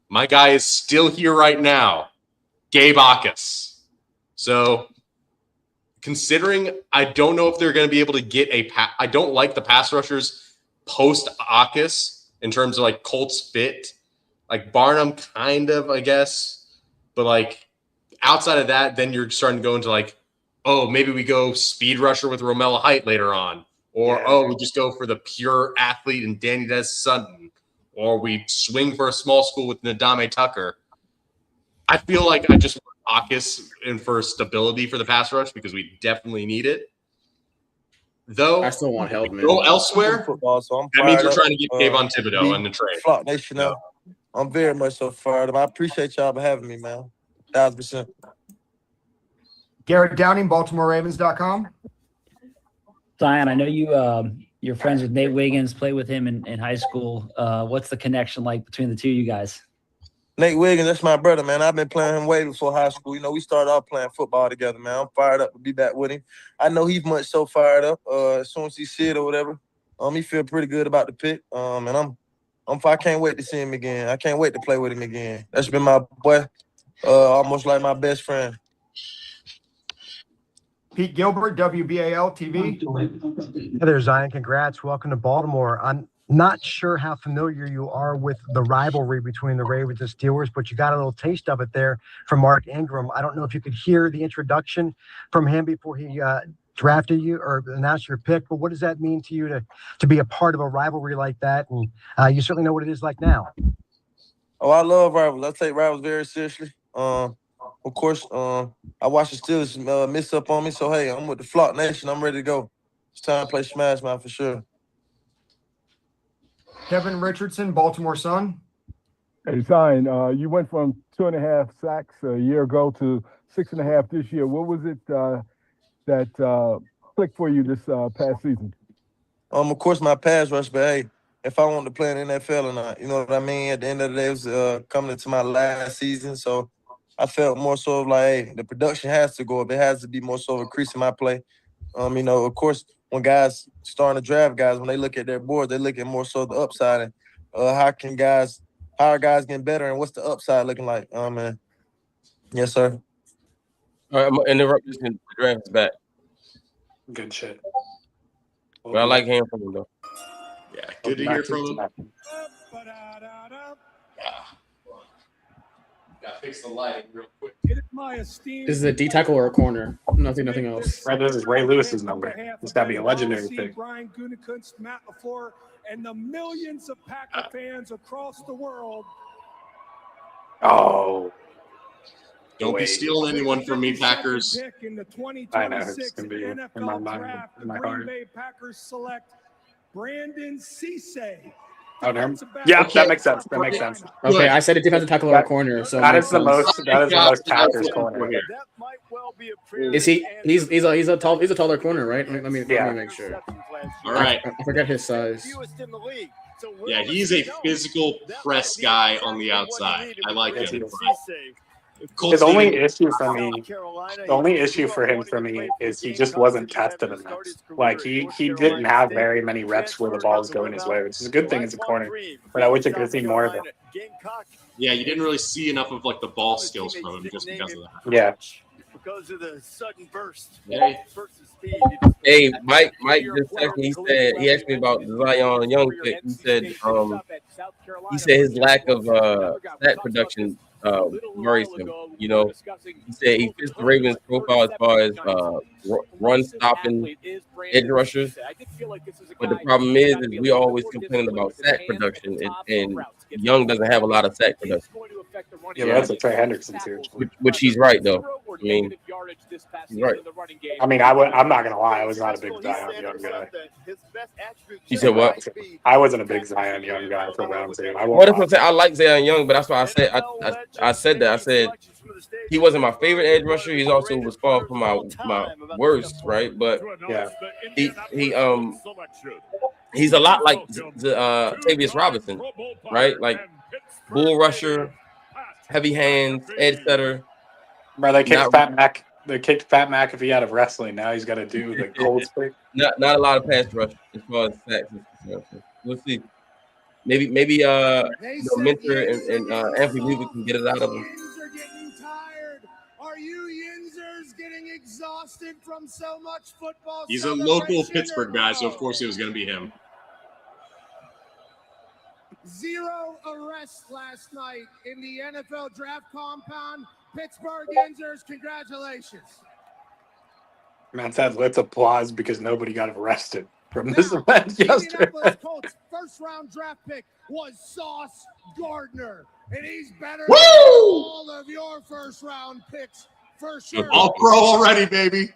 my guy is still here right now, Gabe Akis. So considering I don't know if they're going to be able to get I don't like the pass rushers post Akis in terms of like Colts fit. Like Barnum, kind of, I guess. But like outside of that, then you're starting to go into like, oh, maybe we go speed rusher with Romello Height later on. Or, we just go for the pure athlete and Danny Des Sutton. Or we swing for a small school with Nadame Tucker. I feel like I just want Akis in for stability for the pass rush because we definitely need it. Though
I still want help, man.
Go elsewhere.
Football, so I'm
That means
fired
you're
up.
trying to get Kayvon Thibodeau in the trade.
Flock Nation up. I'm very much so fired up. I appreciate y'all for having me, man. 1,000%.
Garrett Downing, BaltimoreRavens.com.
Zion, I know you're friends with Nate Wiggins, played with him in high school. What's the connection like between the two of you guys?
Nate Wiggins, that's my brother, man. I've been playing him way before high school. You know, we started off playing football together, man. I'm fired up to be back with him. I know he's much so fired up. As soon as he see it or whatever, he feel pretty good about the pick. And I can't wait to see him again. I can't wait to play with him again. That's been my boy, almost like my best friend.
Pete Gilbert, WBAL TV.
Hey there, Zion. Congrats. Welcome to Baltimore. I'm not sure how familiar you are with the rivalry between the Ravens and Steelers, but you got a little taste of it there from Mark Ingram. I don't know if you could hear the introduction from him before he drafted you or announced your pick, but what does that mean to you to be a part of a rivalry like that? And you certainly know what it is like now.
Oh, I love rivals. I take rivals very seriously. Of course, I watched the Steelers miss up on me, so hey, I'm with the Flock Nation. I'm ready to go. It's time to play Smash Mouth for sure.
Kevin Richardson, Baltimore Sun.
Hey, Zion, you went from 2.5 sacks a year ago to 6.5 this year. What was it that clicked for you this past season?
Of course, my pass rush, but hey, if I want to play in the NFL or not, you know what I mean? At the end of the day, it was coming into my last season, so I felt more so of like, hey, the production has to go up. It has to be more so of increasing my play. You know, of course, when guys starting to draft guys, when they look at their board, they look at more so the upside and how are guys getting better and what's the upside looking like? Man. Yes, sir.
All right, I'm gonna interrupt this and the draft is back.
Good shit.
But I like hearing from him though.
Yeah, good to hear from him. Gotta fix the lighting real quick.
This is a D tackle or a corner? Nothing else.
Right, this is Ray Lewis's number. It's gotta be a legendary pick.
Brian Gutekunst, Matt LaFleur, and the millions of Packer fans across the world.
Oh.
Don't be stealing anyone from me, Packers.
I know it's gonna be in my mind, in my heart.
Bay Packers select Brandon Cisse.
Oh, no. Yeah, that makes sense. That makes sense.
Okay, I said a defensive tackle or a corner. So
that is the most Packers corner.
Is he? He's a taller corner, right? Let me make sure.
All right.
I forget his size.
Yeah, he's a physical press guy on the outside. I like him.
His only issue for him is he just wasn't tested enough. Like he didn't have very many reps where the ball's going his way, which is a good thing as a corner. But I wish I could have seen more of it.
Yeah, you didn't really see enough of like the ball skills from him just because of that.
Yeah.
Because of the sudden burst.
Hey, Mike just texted me. He asked me about the Zion Young pick. He said his lack of stat production worries him. You know, he said he fits the Ravens' profile as far as run stopping edge rushers. But the problem is we always complaining about sack production, and Young doesn't have a lot of sack production.
Yeah, that's a Trey Hendrickson too.
Which he's right though. I mean, he's right.
I mean, I'm not gonna lie. I was not a big Zion Young guy.
You said what?
I wasn't a big Zion Young guy for round two.
I like Zion Young, but that's why I said I said that. I said he wasn't my favorite edge rusher. He also was far from my worst, right? But
yeah,
he's a lot like Tavius Robinson, right? Like bull rusher, heavy hands, edge setter.
Bro, they kicked Fat Mac. They kicked Fat Mac if he out of wrestling. Now he's got to do the cold spring.
Not a lot of pass rush as far as sacks is concerned. We'll see. Maybe Mentor and Anthony Weaver can get it out of him.
Are you Yinzers getting exhausted from so much football?
He's a local Pittsburgh guy, so of course it was going to be him.
0 arrests last night in the NFL draft compound. Pittsburgh Yinzers, congratulations.
Man said, let's applause because nobody got arrested from this event yesterday.
Indianapolis Colts first-round draft pick was Sauce Gardner, and he's better than all of your first-round picks for sure.
All pro already, baby.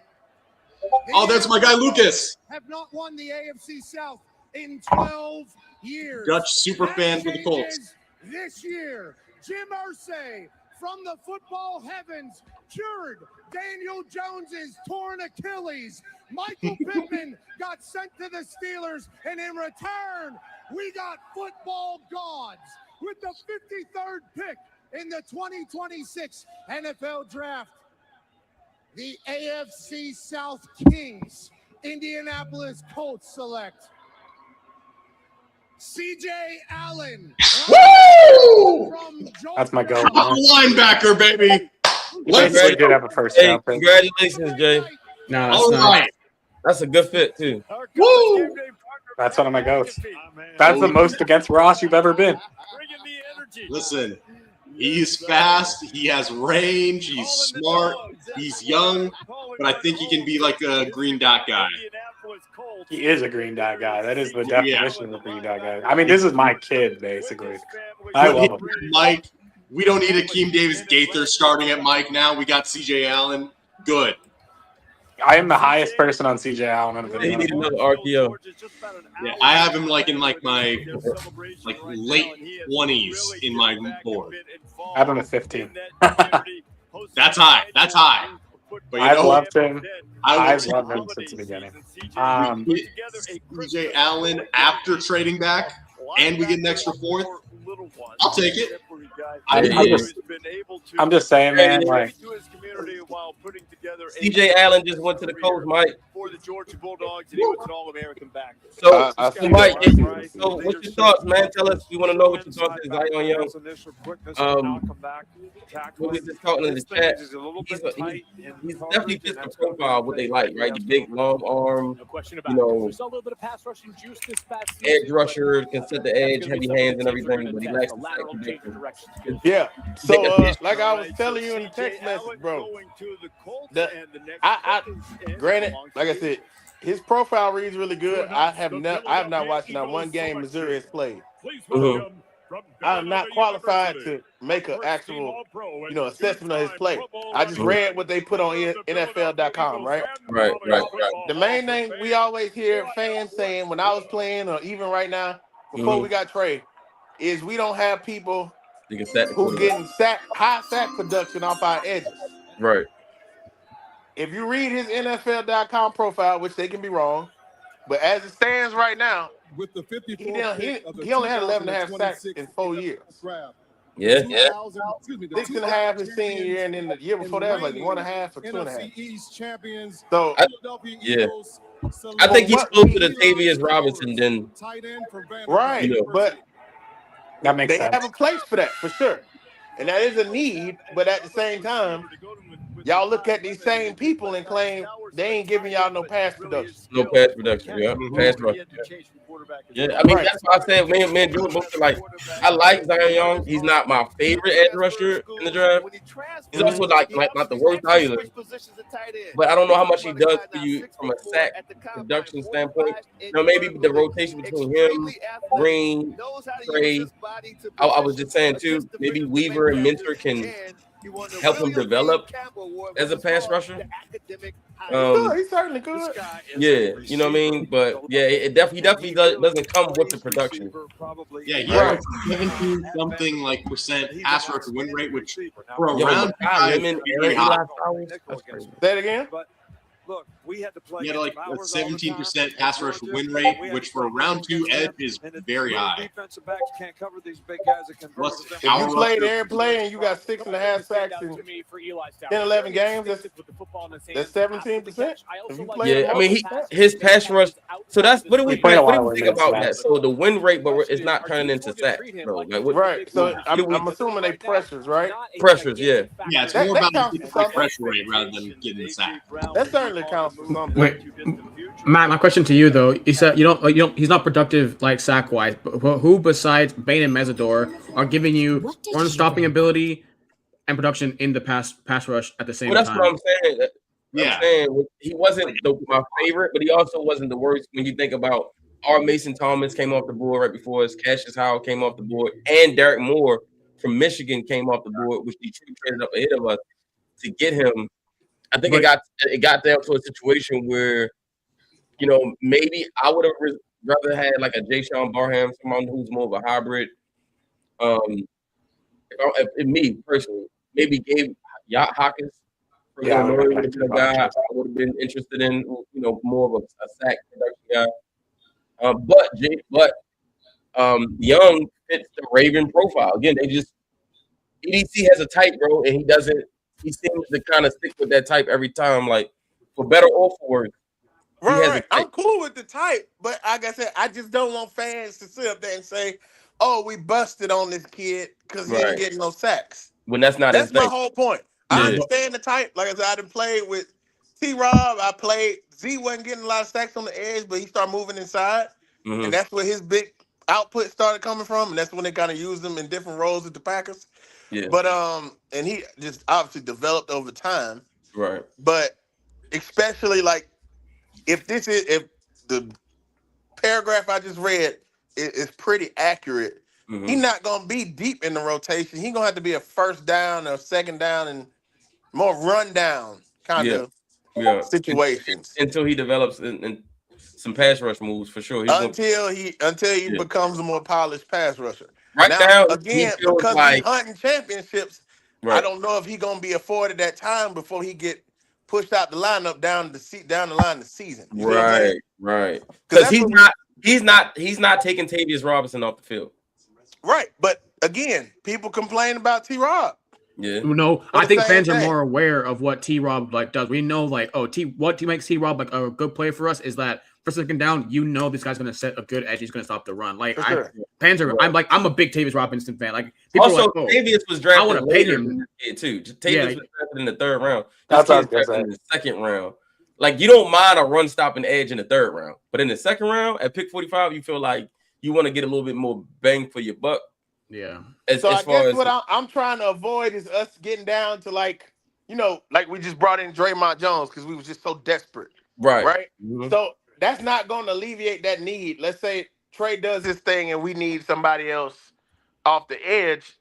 Oh, there's my guy Lucas.
Have not won the AFC South in 12 years.
Dutch super fan for the Colts.
This year, Jim Irsay from the football heavens cured Daniel Jones's torn Achilles. Michael Pittman got sent to the Steelers, and in return, we got football gods with the 53rd pick in the 2026 NFL Draft. The AFC South Kings, Indianapolis Colts select C.J. Allen.
Woo!
That's my goal.
I'm a linebacker, baby.
Let's did have a first
Hey,
round pick.
congratulations, Jay.
No,
All right.
That's a good fit too.
Woo!
That's one of my goats. That's the most against Ross you've ever been.
Listen, he's fast. He has range. He's smart. He's young. But I think he can be like a green dot guy.
He is a green dot guy. That is the definition of a green dot guy. I mean, this is my kid, basically. I love him.
Mike, we don't need Akeem Davis Gaither starting at Mike now. We got CJ Allen. Good.
I am the highest person on CJ Allen in the
He
video.
need another RPO.
Yeah, I have him like in like my late 20s in my board.
I have him at 15.
That's high. That's high. But you
I've
know,
loved him.
I
I've loved him since the beginning.
CJ Allen after trading back, and we get an extra fourth. I'll take it.
I'm just saying, man. Like,
CJ Allen just went to the Colts, Mike.
For the Georgia Bulldogs, and he was an All-American back.
So, Mike, so what's your thoughts, man? Tell us. We want to know what your thoughts is, Zion Young. We were just talking in the chat. He's definitely fits the profile what they like, right? The big, long arm, you know, edge rusher, can set the edge, heavy hands and everything, but he lacks the sack prediction.
Yeah. So, like I was telling you in the text message, bro, granted, like I said, his profile reads really good. I have not watched not one game Missouri has played.
Mm-hmm.
I'm not qualified to make an actual, assessment of his play. I just read what they put on NFL.com, right?
Right.
The main thing we always hear fans saying when I was playing, or even right now, before we got Trey, is we don't have people who getting high sack production off our edges.
Right.
If you read his NFL.com profile, which they can be wrong, but as it stands right now,
with the 54th
he only had 11.5 sacks in 4 years.
Yeah.
6.5 his senior year, and then the year before that, like 1.5 or 2.5.
East champions.
So
I think he's closer to Tavius Robinson than
right, but
that makes
they
sense.
have a place for that for sure, and that is a need. But at the same time, y'all look at these same people and claim they ain't giving y'all no pass production.
No pass production, yeah. Pass rush. Yeah, I mean, that's why I said, man, Jordan both like, I like Zion Young. He's not my favorite edge rusher in the draft. He's also like not the worst either. But I don't know how much he does for you from a sack production standpoint. Maybe the rotation between him, Green, Trey. I was just saying too, maybe Weaver and Minter can help him develop as a pass rusher.
He's certainly good.
Yeah, you know what I mean? But yeah, he definitely doesn't come with the production.
Yeah, he has 17-something like percent pass rush win rate, which for a round
Say it again.
Look, we had to play.
He had like a 17% pass rush win rate, which for a round 2 edge is very high.
Defensive backs can't cover these big guys that can.
If you played every play and you got 6.5 sacks in 10, 11 games, that's 17%.
Yeah, I mean, his pass rush. So that's what do we think about that? So the win rate, but it's not turning into sacks, bro. Like,
right. So I'm assuming they pressures, right?
Pressures, yeah.
Yeah, it's more about the pressure rate rather than getting the sack.
That certainly counts for something.
Wait, Matt, my question to you though, you said you don't he's not productive like sack wise, but who besides Bane and Mesidor are giving you run stopping ability and production in the pass rush at the same time?
Well, that's what I'm saying. I'm saying he wasn't my favorite, but he also wasn't the worst when you think about our Mason Thomas came off the board right before us, Cassius Howell came off the board, and Derek Moore from Michigan came off the board, which Detroit traded up ahead of us to get him. I think it got down to a situation where, you know, maybe I would have rather had like a Jayshon Barham, someone who's more of a hybrid. If me personally, maybe gave Yacht Hawkins from Illinois would have been a guy I would have been interested in, you know, more of a sack production guy. But Young fits the Raven profile. Again, EDC has a type, bro, and he seems to kind of stick with that type every time, like for better or for worse.
Right. I'm cool with the type, but like I said, I just don't want fans to sit up there and say, "Oh, we busted on this kid because he ain't getting no sacks."
When that's not his thing.
That's my whole point. I understand the type. Like I said, I done played with T-Rob. I played Z wasn't getting a lot of sacks on the edge, but he started moving inside, and that's where his big output started coming from, and that's when they kind of used him in different roles with the Packers.
Yeah.
But and he just obviously developed over time.
Right.
But especially like if the paragraph I just read is pretty accurate, he's not gonna be deep in the rotation. He's gonna have to be a first down or second down and more run down kind of situations
until he develops in some pass rush moves for sure.
Until he becomes a more polished pass rusher.
Right now,
again, because he's hunting championships, I don't know if he's gonna be afforded that time before he get pushed out the lineup down the line of the season.
Right. Because he's not taking Tavius Robinson off the field.
Right, but again, people complain about T-Rob.
Yeah.
No, I think fans are more aware of what T-Rob like does. We know like, what makes T-Rob like a good play for us is that for second down, you know this guy's gonna set a good edge. He's gonna stop the run. Like fans are. I'm a big Tavius Robinson fan. Like
also, Tavius was drafted. I want to pay him too. Tavius was drafted in the 3rd round. That's drafted in the 2nd round. Like you don't mind a run stopping edge in the 3rd round, but in the 2nd round at pick 45, you feel like you want to get a little bit more bang for your buck.
Yeah.
I guess what I'm trying to avoid is us getting down to like, you know, like we just brought in Draymond Jones because we was just so desperate. Right. So that's not going to alleviate that need. Let's say Trey does his thing and we need somebody else off the edge.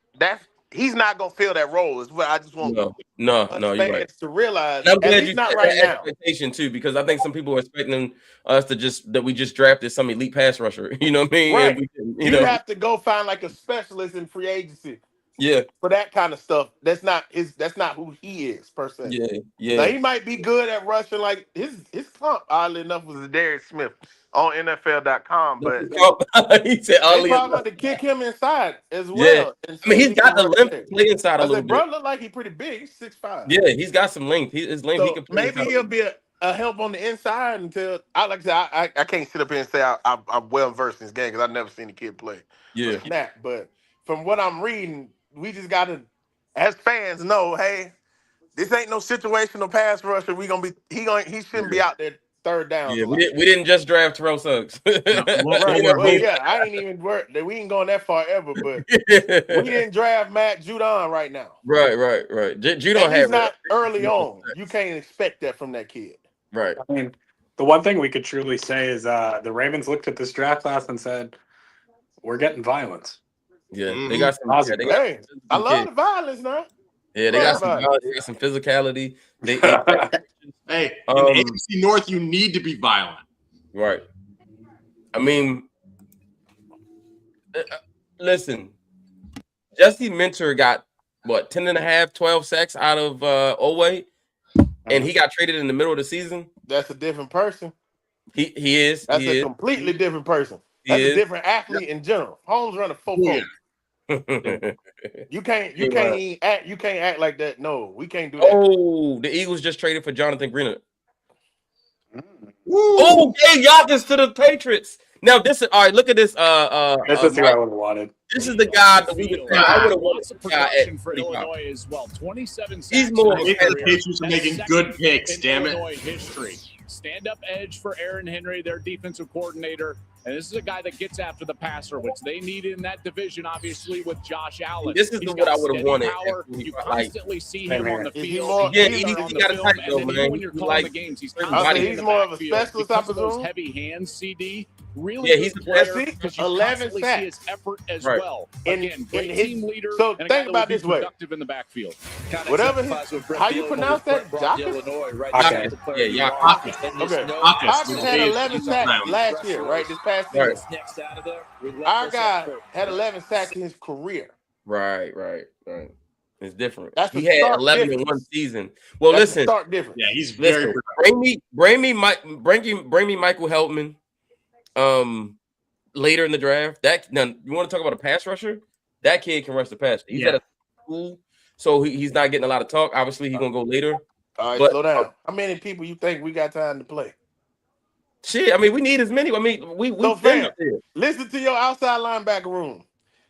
He's not going to fill that role. Is what I just want
you're right.
to realize.
I'm glad
you not right now.
Expectation too, because I think some people are expecting us that we just drafted some elite pass rusher. You know what I mean?
Right. You have to go find like a specialist in free agency.
Yeah.
For that kind of stuff. That's not who he is per se.
Yeah.
Now, he might be good at rushing. Like his comp, oddly enough, was Darius Smith on NFL.com. But
he said
they probably about to kick him inside as well.
Yeah. I mean, he's got the length to play inside a little bit.
Bro, look like he's pretty big. He's 6'5".
Yeah, he's got some length. His length.
So
he can play
maybe he'll be a help on the inside until I can't sit up here and say I'm well versed in this game because I've never seen a kid play.
Yeah.
But from what I'm reading, we just gotta, as fans, know, hey, this ain't no situational pass rusher. He shouldn't be out there 3rd down.
Yeah, we didn't just draft Terrell Suggs.
I ain't even we ain't going that far ever, but we didn't draft Matt Judon right now.
Right. Judon
he's not early on. You can't expect that from that kid.
Right.
I mean, the one thing we could truly say is the Ravens looked at this draft class and said, "We're getting violence."
Yeah, they got some.
I love the violence now.
Yeah, they got some physicality.
Hey, in the AFC North, you need to be violent.
Right. I mean, listen, Jesse Minter got 10.5, 12 sacks out of Oweh. and he got traded in the middle of the season.
That's a different person.
He is.
That's
he
a
is.
completely different person.
He
That's
is.
a different athlete in general. Holmes running 4-4. You can't act like that. No, we can't do that.
Oh, the Eagles just traded for Jonathan Greenard. Oh, gave Giannis to the Patriots. Now this is all right. Look at this.
This is who I would have wanted.
This is the guy that we would. I would have wanted
Lots of
this guy
production
at
for
45.
Illinois as well. 27 sacks.
He's more.
in
The
his career.
Patriots are making
That's
good
second
picks.
in
Damn it.
Illinois history. Stand-up edge for Aaron Henry, their defensive coordinator. And this is a guy that gets after the passer, which they need in that division, obviously, with Josh Allen.
This is
He's
what
got
I would have
steady
wanted.
power. You constantly see him on the
Is he
field.
more-
Yeah,
He's
he
on the
got a
film,
type
and
though,
then
man.
even when you're
He
calling
like
the games, he's
certain
constantly
body.
in
He's
the
more of a
backfield
specialist, I
because of those
presume?
heavy hands, CD. Really
Yeah,
good
he's the
player
best.
because you
11
constantly
sacks.
see his effort as
Right.
well.
In-
Again, great
in his-
team leader.
so
and a
think
guy that
about
will be
this way.
productive in the backfield.
Whatever his, how you pronounce that? Jockus?
Okay. Yeah, Jockus.
Okay.
Jockus.
Jockus had 11 sacks last year, right? This past season.
Right.
Next out of there,
Our guy had 11 sacks in his career.
Right. It's different.
That's
He
a
had
stark
11 in
difference.
one season. Well,
That's a
listen.
stark difference.
Yeah, he's very
Listen,
productive.
bring me Michael Heltman. Later in the draft. That now you want to talk about a pass rusher? That kid can rush the pass. He's at a school, so he's not getting a lot of talk. Obviously, he's gonna go later.
All right,
But-
slow down. How many people you think we got time to play?
Shit, I mean, we need as many. I mean, we
So,
been
fam,
up there.
listen to your outside linebacker room.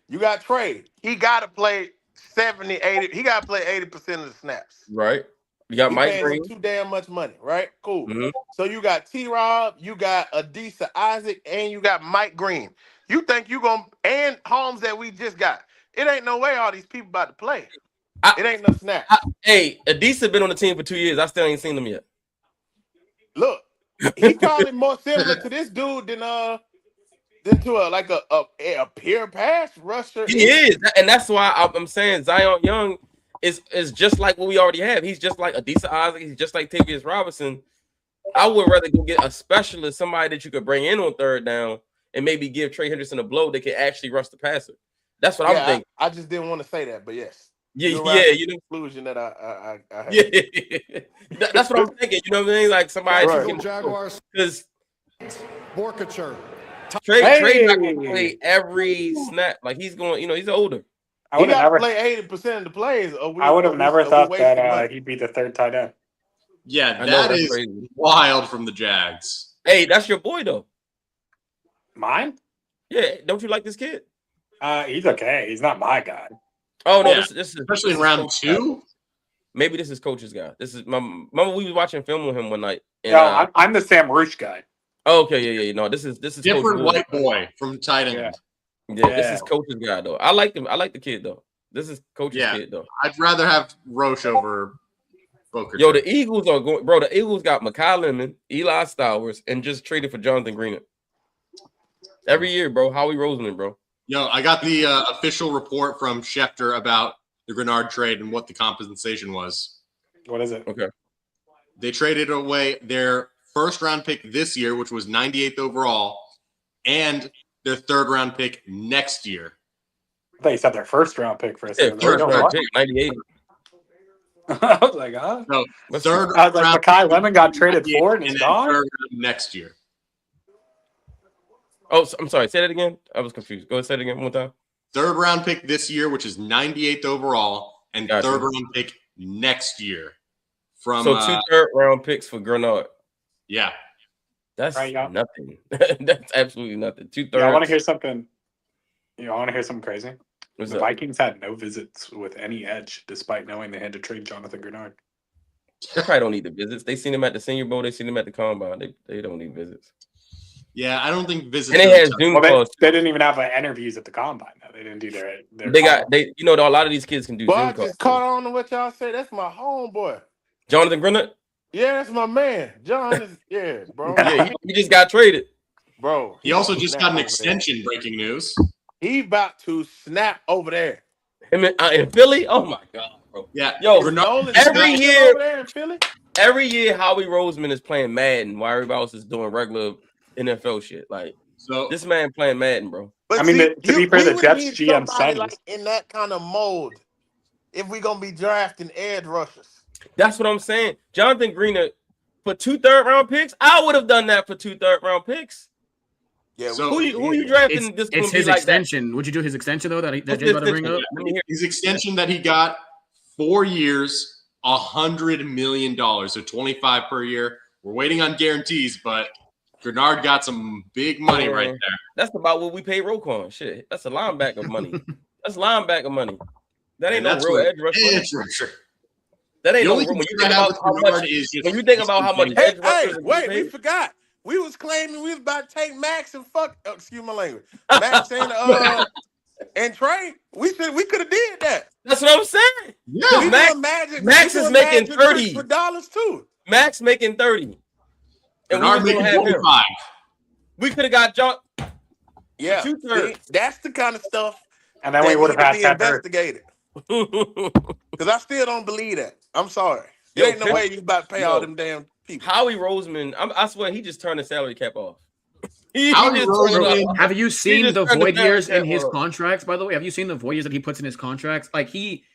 You got Trey. He got to play 70, 80. He got to play 80% of the snaps.
Right. You got
We
Mike
paying
Green.
him too damn much money, right? Cool.
Mhm.
So you got T-Rob, you got Adisa Isaac, and you got Mike Green. You think you gonna and Holmes that we just got? It ain't no way all these people about to play. It ain't no snap.
Hey, Adisa been on the team for 2 years. I still ain't seen them yet.
Look, he probably more similar to this dude than to a pure pass rusher.
He is, and that's why I'm saying Zion Young is just like what we already have. He's just like Adisa Isaac. He's just like Tavius Robinson. I would rather go get a specialist, somebody that you could bring in on third down, and maybe give Trey Henderson a blow that can actually rush the passer. That's what I'm thinking.
I just didn't want to say that, but yes.
Yeah,
You're
yeah,
right.
you know.
Conclusion that I had.
Yeah, that's what I'm thinking. You know what I mean? Like somebody
Right.
Jaguars.
because
Borkature.
Trey's not going to play every snap. Like he's going. You know, he's older.
I
He
would have
got to
never.
play 80% of the plays.
I would have never thought that he'd be the third tight end.
Yeah,
I know,
that
that's
is
crazy.
wild from the Jags.
Hey, that's your boy though.
Mine?
Yeah, don't you like this kid?
He's okay. He's not my guy.
Oh no,
Yeah,
this is
especially
this
in
is
round
coach's
2.
guy. Maybe this is coach's guy. This is my remember we was watching film with him one night. And,
No, I'm the Sam Roosh guy.
oh, okay, yeah. No, this is
Different
Coach
white
Wood.
boy from tight end.
Yeah, this is coach's guy though. I like him. I like the kid though. This is coach's kid though.
I'd rather have Roche over Booker.
Yo, the Eagles are going, bro. The Eagles got Mekhi Lemon, Eli Stowers, and just traded for Jonathan Greenard. Every year, bro. Howie Roseman, bro.
Yo, I got the official report from Schefter about the Grenard trade and what the compensation was.
What is it?
Okay.
They traded away their first round pick this year, which was 98th overall, and their third round pick next year.
I thought you said their first round pick for a
Yeah,
second.
first round pick, 98.
I was like, huh?
No, third
I was like,
round
Mekhi Lemon got traded for and
and
he's
then
gone?
third round next year.
Oh, I'm sorry. Say that again. I was confused. Go ahead, say it again one more time.
Third round pick this year, which is 98th overall, and
Gotcha.
third round pick next year. From
So 2 third round picks for Grenard.
yeah.
That's
Right, yeah.
nothing. That's absolutely nothing. 2 thirds.
Yeah, I want to hear something. You want to hear something crazy?
What's
The
up?
Vikings had no visits with any edge, despite knowing they had to trade Jonathan Grenard.
They probably don't need the visits. They seen him at the Senior Bowl. They seen him at the Combine. They don't need visits.
Yeah, I don't think visits.
And they had Zoom
Well,
calls.
they didn't even have interviews at the Combine. Though. They didn't do their
They got you know a lot of these kids can do
But I
Zoom calls.
just caught on to what y'all say. That's my homeboy.
Jonathan Grenard.
Yeah, that's my man. John is, yeah, bro.
Yeah, he just got traded.
Bro.
He also just got an
over there.
extension. Breaking news.
He about to snap over there.
Him in Philly. Oh my god, bro.
Yeah,
Yo,
Nolan
every
Smith
year,
over there in Philly.
every year, Howie Roseman is playing Madden while everybody else is doing regular NFL shit. Like
So
this man playing Madden, bro.
But
I mean,
see,
to be fair,
we
the
would
Jets
need
GM
somebody
said
like in that kind of mold if we gonna be drafting edge rushers.
That's what I'm saying. Jonathan Greener for 2 third-round picks. I would have done that for 2 third-round picks.
Yeah.
So
who you drafting?
It's his extension. Would you do his extension though? That Jay's about to bring up.
His extension that he got 4 years, $100 million, so 25 per year. We're waiting on guarantees, but Grenard got some big money right there.
That's about what we paid Roquan. Shit, that's a linebacker money. That's linebacker money. That ain't no real edge rusher. That ain't no real. When you think about how much, when you think about how much edge rushers,
wait, we forgot. We was claiming we was about to take Max and excuse my language. Max and Trey. We could have did that.
That's what I'm saying.
Yeah,
Max is making 30
for dollars too.
Max making 30. And
Bernard making 25.
We could have got John.
Yeah, that's the kind of stuff.
And then we would have had that
investigated. Because I still don't believe that. I'm sorry. There ain't no way you about to pay all them damn people.
Howie Roseman, I swear he just turned the salary cap off.
Have you seen the void years in his contracts? By the way, have you seen the void years that he puts in his contracts? Like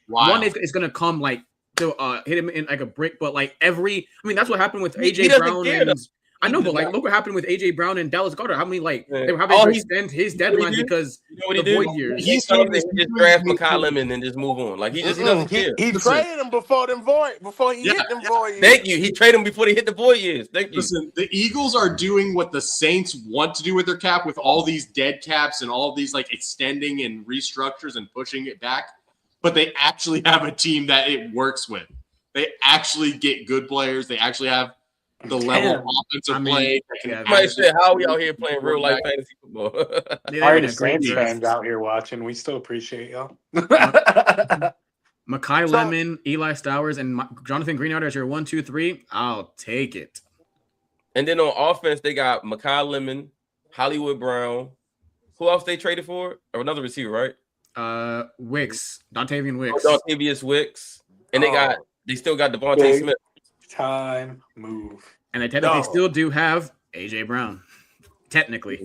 one is going to come like to hit him in like a brick, but like that's what happened with AJ Brown. I know, but like, look what happened with AJ Brown and Dallas Goedert. How many they were having to extend his deadline because the void years.
He's told us to just draft Mekhi Lemon and just move on. Like he doesn't care.
He traded him before he hit them void years.
Thank you. He traded him before they hit the void years. Thank you.
Listen, the Eagles are doing what the Saints want to do with their cap, with all these dead caps and all these like extending and restructures and pushing it back. But they actually have a team that it works with. They actually get good players. They actually have the level of offensive play.
Somebody said, how we out here playing real life fantasy football?
Already Saints fans out here watching. We still appreciate y'all.
Mekhi Lemon, Eli Stowers, and Jonathan Greenard as your 1, 2, 3. I'll take it.
And then on offense, they got Mekhi Lemon, Hollywood Brown. Who else they traded for? Or another receiver, right?
Wicks, Dontavian Wicks.
Dontavius Wicks. And they still got Devontae Smith.
Time move.
And they technically still do have AJ Brown. Technically.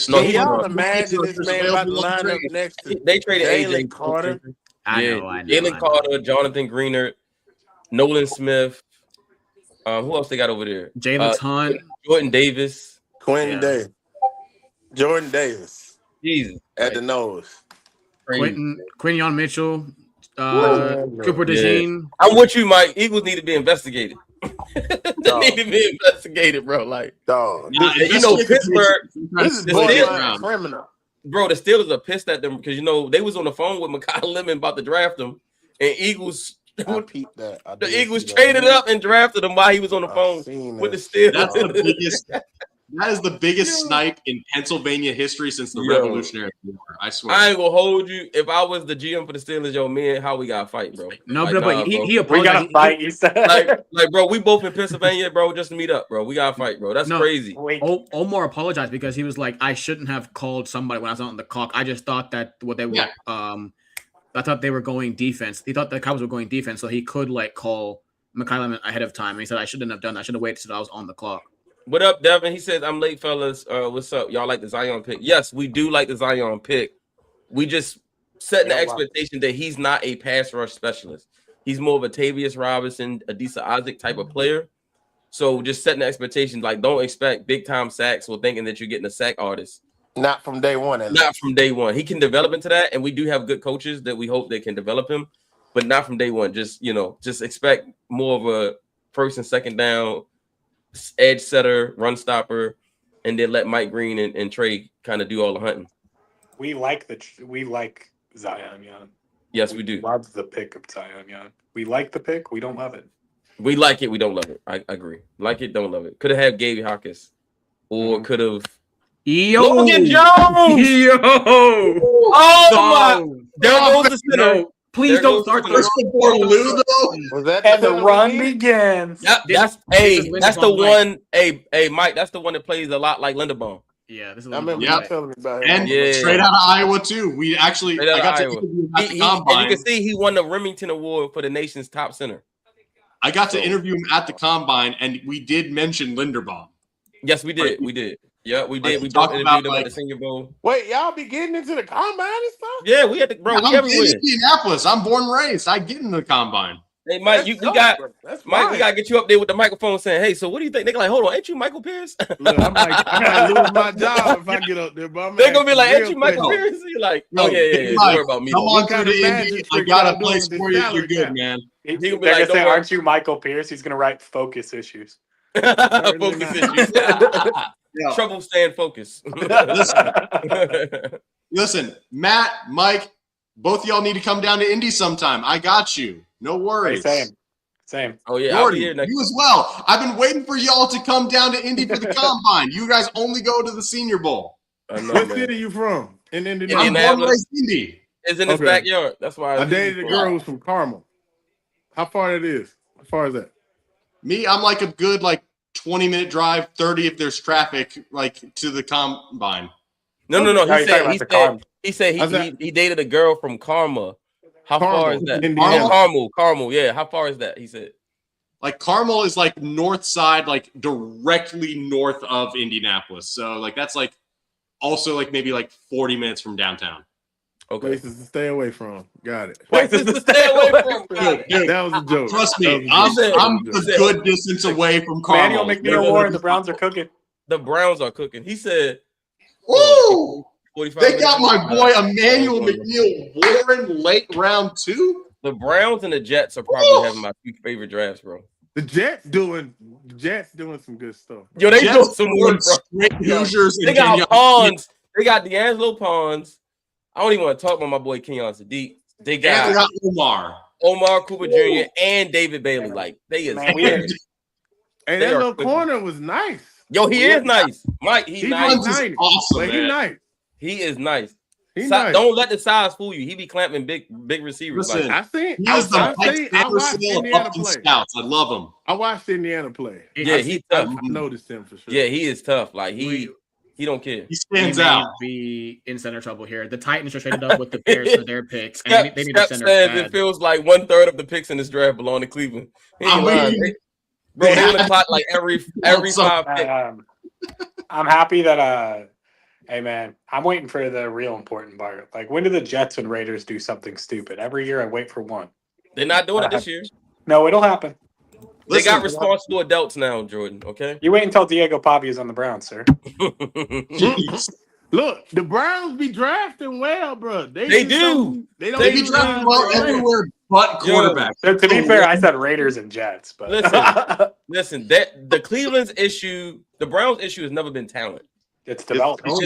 Y'all imagine this man about to line up next to
they traded
Jalen Carter.
I know.
Jalen Carter, Jonathan Greenard, Nolan Smith. Who else they got over there?
Jalen Hunt,
Jordan Davis,
Jordan Davis.
Jesus,
at the nose.
Quinyon Mitchell, Cooper DeJean.
I'm with you, Mike. Eagles need to be investigated. They need to be investigated, bro. Like, Pittsburgh.
This is criminal.
Bro, the Steelers are pissed at them because they was on the phone with Mekhi Lemon about to draft him, and Eagles. The Eagles traded up and drafted him while he was on the phone with the Steelers.
That is the biggest snipe in Pennsylvania history since the Revolutionary War. I swear.
I ain't gonna hold you. If I was the GM for the Steelers, me and Howie gotta fight, bro.
No, but he apologized.
We gotta fight. You said
like, bro, we both in Pennsylvania, bro. Just to meet up, bro. We gotta fight, bro. That's crazy.
Omar apologized because he was like, I shouldn't have called somebody when I was on the clock. I just thought that what they were. I thought they were going defense. He thought the Cowboys were going defense, so he could call Mekhi Lemon ahead of time. And he said, I shouldn't have done that. I should have waited until I was on the clock.
What up, Devin? He says, I'm late, fellas. What's up? Y'all like the Zion pick? Yes, we do like the Zion pick. We just setting the expectation that he's not a pass rush specialist. He's more of a Tavius Robinson, Adisa Isaac type of player. So just setting the expectations, don't expect big time sacks or thinking that you're getting a sack artist.
Not from day one.
Not from day one. He can develop into that, and we do have good coaches that we hope they can develop him, but not from day one. Just expect more of a first and second down edge setter, run stopper, and then let Mike Green and Trey kind of do all the hunting.
We like Zion Young.
Yes, we do.
Love the pick of Zion Young. We like the pick. We don't love it.
We like it. We don't love it. I agree. Like it, don't love it. Could have had Gabe Hawkins, or could have Logan Jones.
Yo!
Oh my! There goes the center.
Please don't start
the
and the run begins.
Yep, that's the one. Hey, Mike, that's the one that plays a lot like Linderbaum.
Yeah, this is.
I remember you telling me about him.
And straight out of Iowa too. We actually I got to interview him at the combine.
And you can see he won the Remington Award for the nation's top center.
I got to interview him at the combine, and we did mention Linderbaum.
Yes, we did. We did. Yeah, we did. We both interviewed him at the Senior Bowl.
Wait, y'all be getting into the combine and stuff?
Yeah, we had to, bro.
I'm in Indianapolis. I'm born and raised. I get into the combine.
Hey, Mike, we gotta get you up there with the microphone saying, "Hey, so what do you think?" They're like, "Hold on, ain't you Michael Pierce?"
Look, I might lose my job if I get up there, but
they're gonna be like, "Ain't you Michael Pierce?" You're like, "Oh yeah. Don't worry about me."
Come on through the Indy. I got a place for you. You're good, man.
He's gonna be like, say, "Aren't you Michael Pierce?" He's gonna write focus issues.
Focus issues. Trouble staying focused.
Listen, Matt, Mike, both of y'all need to come down to Indy sometime. I got you. No worries.
Same.
Oh yeah,
Jordan, you as well. I've been waiting for y'all to come down to Indy for the combine. You guys only go to the Senior Bowl.
What city you from? In Indianapolis.
I'm born and raised Indy.
It's in his backyard. That's why
I dated a girl who's from Carmel. How far it is? How far is that?
Me, I'm like a good 20-minute drive, 30 if there's traffic, to the combine.
No. He said he dated a girl from Carmel. How far is that? Carmel. Yeah. How far is that? He said.
Carmel is north side, directly north of Indianapolis. So that's also maybe 40 minutes from downtown.
Okay.
Places to stay away from. Got it.
Places to stay away from.
Dude, that was a joke.
Trust me, I'm a good distance away from Carmel.
Manuel McNeil Warren, the Browns are cooking.
The Browns are cooking. He said,
"Woo! They got my boy Emmanuel McNeil Warren late round 2."
The Browns and the Jets are probably having my 2 favorite drafts, bro.
The Jets doing some good stuff.
Yo, they doing some work, bro.
Hoosiers
They got Pons. They got D'Angelo Pons. I don't even want to talk about my boy Keon Sadiq. They got Omar Cooper Jr. and David Bailey. They is weird.
Hey, that little corner was nice.
Yo, he is nice. Mike, he's nice.
Awesome,
He's nice.
He is nice.
Nice.
Don't let the size fool you. He be clamping big receivers.
Listen,
I watched
Indiana play. Scouts. I love him.
I watched Indiana play.
Yeah, he's tough.
I noticed him for sure.
Yeah, he is tough. He don't care.
He stands out.
Be in center trouble here. The Titans are traded up with the Bears for their picks, and they need a center.
It feels like 1/3 of the picks in this draft belong to Cleveland. Bro, they on the clock every 5 picks.
I'm happy that hey man, I'm waiting for the real important part. When do the Jets and Raiders do something stupid? Every year I wait for one.
They're not doing it this year.
No, it'll happen.
They got responsible adults now, Jordan. Okay.
You wait until Diego Papi is on the Browns, sir.
Look, the Browns be drafting well, bro.
They do.
They don't
be drafting well everywhere but quarterback.
To be fair, I said Raiders and Jets, but
listen. That the Cleveland's issue, the Browns' issue has never been talent.
It's development.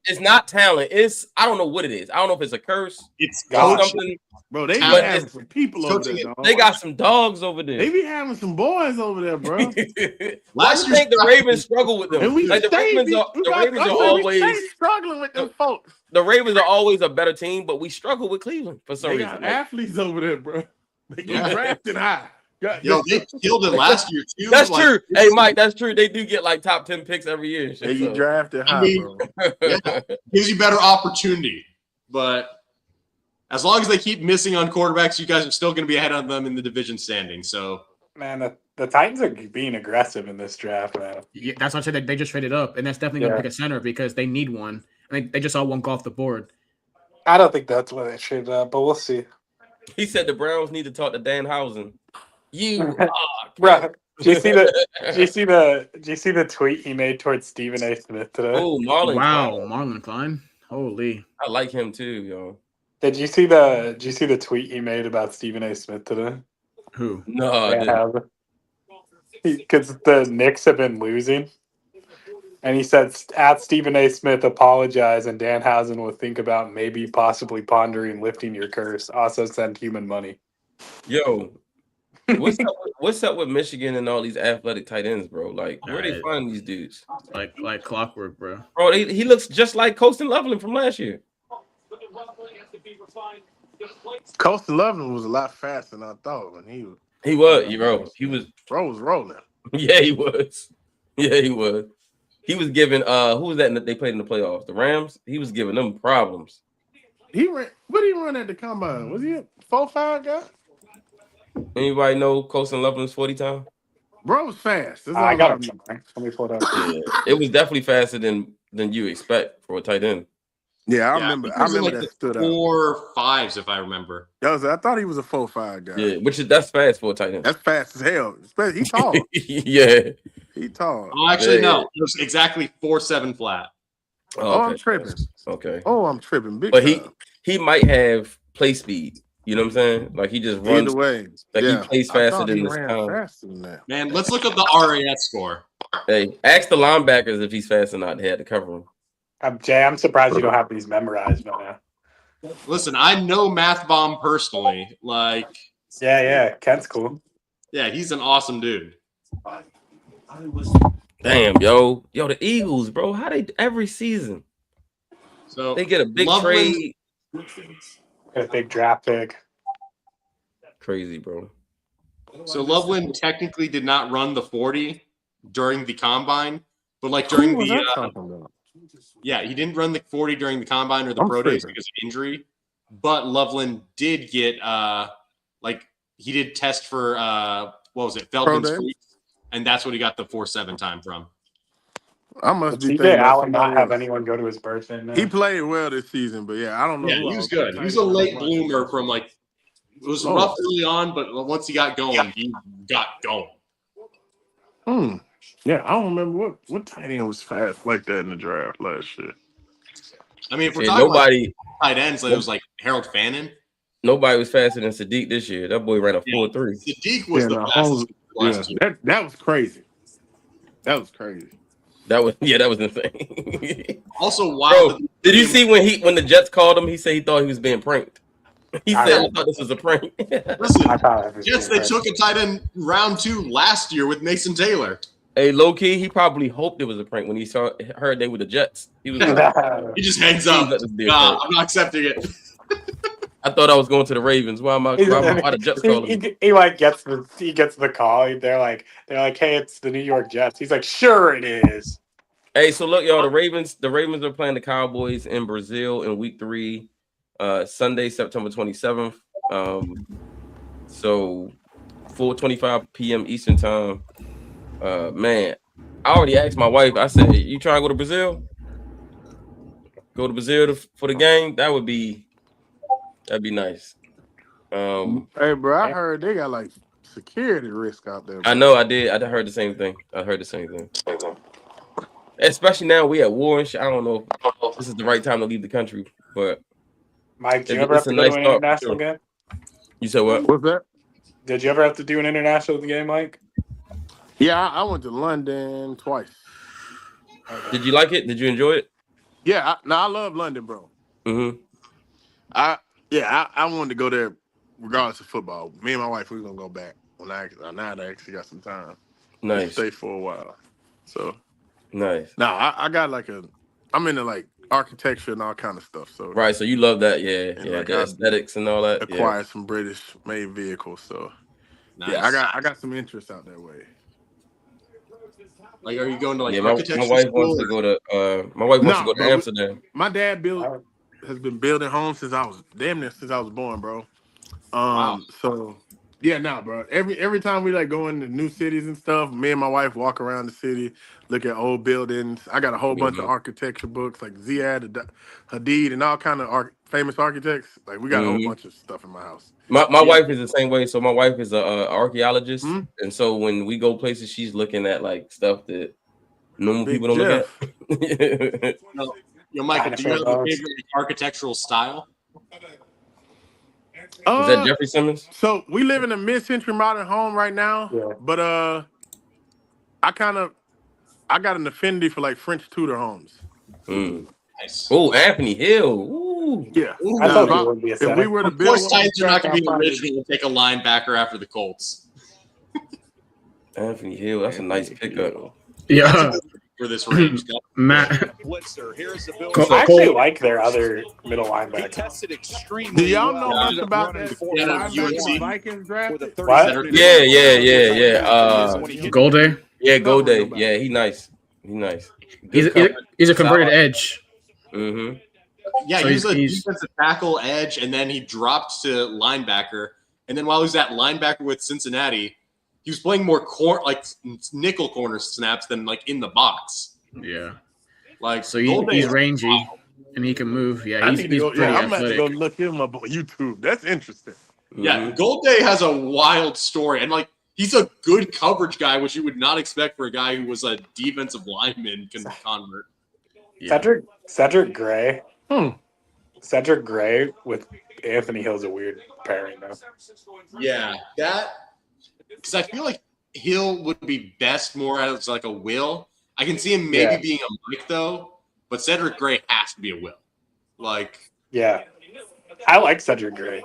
It's not talent. I don't know what it is. I don't know if it's a curse.
It's
something.
Bro, they be having some people over there.
They got some dogs over there.
They be having some boys over there, bro.
I think the Ravens struggle with them. The Ravens are always
struggling with them folks.
The Ravens are always a better team, but we struggle with Cleveland for some reason.
They got athletes over there, bro. They get drafted high.
Yo, they killed it last year too.
That's true. Hey, Mike, that's true. They do get top 10 picks every year.
You drafted high, bro.
Gives you better opportunity, but as long as they keep missing on quarterbacks, you guys are still going to be ahead of them in the division standing. So,
man, the Titans are being aggressive in this draft, man.
Yeah, that's what I said. They just traded up, and that's definitely going to pick a center because they need one. I mean, they just saw one go off the board.
I don't think that's why they traded up, but we'll see.
He said the Browns need to talk to Dan Housen.
Bro, do you see the tweet he made towards Stephen A. Smith today?
Oh,
Marlon Klein. Holy.
I like him too, yo.
Did you see the tweet he made about Stephen A. Smith today?
Who?
No,
because the Knicks have been losing. And he said, at Stephen A. Smith, apologize, and Dan Housen will think about maybe possibly pondering lifting your curse. Also send human money.
Yo, what's up with Michigan and all these athletic tight ends, bro? Where are they finding these dudes?
Like clockwork, bro.
Bro, he looks just like Colston Loveland from last year.
Colston Loveland was a lot faster than I thought when he was.
Bro was
rolling.
Yeah, he was. He was giving who was that they played in the playoffs? The Rams. He was giving them problems.
What did he run at the combine? Was he a 4.5 guy?
Anybody know Colston Loveland's 40 time?
Bro was fast.
I got him. Let me pull it up.
Yeah, it was definitely faster than you expect for a tight end.
Yeah, I
Yeah,
remember.
think
I
he was in,
remember
like,
that stood
the
out.
4.5s, if I remember.
I thought he was a 4.5 guy.
Yeah, that's fast for a tight end.
That's fast as hell. He tall.
Yeah.
He tall.
Oh, actually,
Yeah.
no. It was exactly 4.7 flat.
Oh,
okay.
I'm tripping.
Okay.
Oh, I'm tripping. Big
But
time.
he might have play speed. You know what I'm saying? Like he just runs.
Either way,
Like
yeah.
he plays
I
faster
thought
than
he
this
ran
time.
faster than that.
Man, let's look up the RAS score.
Hey, ask the linebackers if he's fast or not. They had to cover him.
Jay, I'm surprised you don't have these memorized, man.
Listen, I know Math Bomb personally. Like,
Yeah, Kent's cool.
yeah, he's an awesome dude.
Damn, yo, the Eagles, bro. How they every season?
So
They get a big
Loveland-
trade.
Get a big draft pick.
Crazy, bro.
So Loveland technically did not run the 40 during the combine, but like during
Who was
the
that talking about?
yeah, he didn't run the 40 during the combine or the
I'm
pro days
tripping.
because of injury. But Loveland did get like he did test for what was it, Feldman's
days?
freak, and that's what he got the 4.7 time from.
I must be
TJ
thinking about
Allen not
somebody
have
else.
anyone go to his birthday now?
He played well this season, but yeah, I don't know.
Yeah,
who
he was
else.
good. He was a late bloomer from like it was rough early on, but once he got going, he got going.
Yeah, I don't remember what tight end was fast like that in the draft last year.
I mean, if we're
Yeah,
talking
nobody-
about tight ends, like, it was like Harold Fannin.
Nobody was faster than Sadiq this year. That boy ran a 4.3.
Sadiq was
Yeah,
the
no,
fastest. last year.
that was crazy. That was crazy.
That was insane.
Also, wild.
Bro, did you see when the Jets called him? He said he thought he was being pranked. He said, "I thought this was a prank."
Listen, Jets, they took a tight end round 2 last year with Mason Taylor.
Hey, low key, he probably hoped it was a prank when he heard they were the Jets. He was like,
He just hangs up.
"Let this be a
Nah,
prank."
I'm not accepting it.
I thought I was going to the Ravens. Why the Jets calling me?
He like gets the call. They're like, hey, it's the New York Jets. He's like, sure it is.
Hey, so look, y'all, the Ravens are playing the Cowboys in Brazil in week 3, Sunday, September 27th. So 4:25 p.m. Eastern time. Man, I already asked my wife. I said, "You trying to go to Brazil? Go to Brazil for the game? That'd be nice."
Hey, bro, I heard they got like security risk out there. Bro.
I know, I did. I heard the same thing. Especially now we at war and shit. I don't know if this is the right time to leave the country, but
Mike, did you ever have to go to an international game?
You said what?
What's that?
Did you ever have to do an international game, Mike?
Yeah, I went to London twice.
Did you like it? Did you enjoy it?
Yeah, I love London, bro.
Mm-hmm.
I wanted to go there regardless of football. Me and my wife, we were gonna go back when I actually got some time.
Nice.
Stay for a while. So
nice.
Now I got I'm into like architecture and all kind of stuff. So
right, so you love that, yeah,
like,
the aesthetics and all that.
Acquired some British made vehicles, so yeah, I got some interest out that way.
Like, are you going to like
my
architecture
wife
school?
wants to go to Amsterdam.
My dad has been building homes since I was born, bro.
Wow.
So yeah, bro. Every time we like go into new cities and stuff, me and my wife walk around the city, look at old buildings. I got a whole bunch of architecture books like Ziad Hadid and all kind of famous architects. Like we got a whole bunch of stuff in my house.
My wife is the same way. So my wife is a archaeologist, and so when we go places, she's looking at like stuff that normal people don't look at.
Yo, Michael, do you have a favorite architectural style?
Is that Jeffrey Simmons?
So we live in a mid-century modern home right now, but I got an affinity for like French Tudor homes.
Nice.
Oh, Anthony Hill. Ooh.
Yeah.
I thought you would be a
if we were to
Of course,
build
Titans are not going to be
one,
original. We'll take a linebacker after the Colts.
Anthony Hill, that's a nice pickup.
Yeah.
For this range,
Matt.
I actually like their other middle linebacker.
Tested extremely.
Do y'all know
well.
much about that?
UNC.
Vikings drafted?
What?
Yeah.
Golday.
Yeah, Golday. Yeah, he nice.
He's a converted edge.
Mm-hmm.
Yeah,
So
he was a
he's-
defensive tackle edge, and then he dropped to linebacker. And then while he was at linebacker with Cincinnati, he was playing more nickel corner snaps than like in the box.
Yeah.
Like
So he's rangy. And he can move. Yeah,
I
he's
need to go.
pretty
Yeah, I'm about to
athletic.
go look him up on YouTube. That's interesting.
Yeah, Goldie has a wild story, and like he's a good coverage guy, which you would not expect for a guy who was a defensive lineman convert.
Cedric Gray. Cedric Gray with Anthony Hill's a weird pairing, though.
Yeah, that because I feel like Hill would be best more as like a Will. I can see him maybe being a Mike though, but Cedric Gray has to be a Will. Like,
yeah, I like Cedric Gray.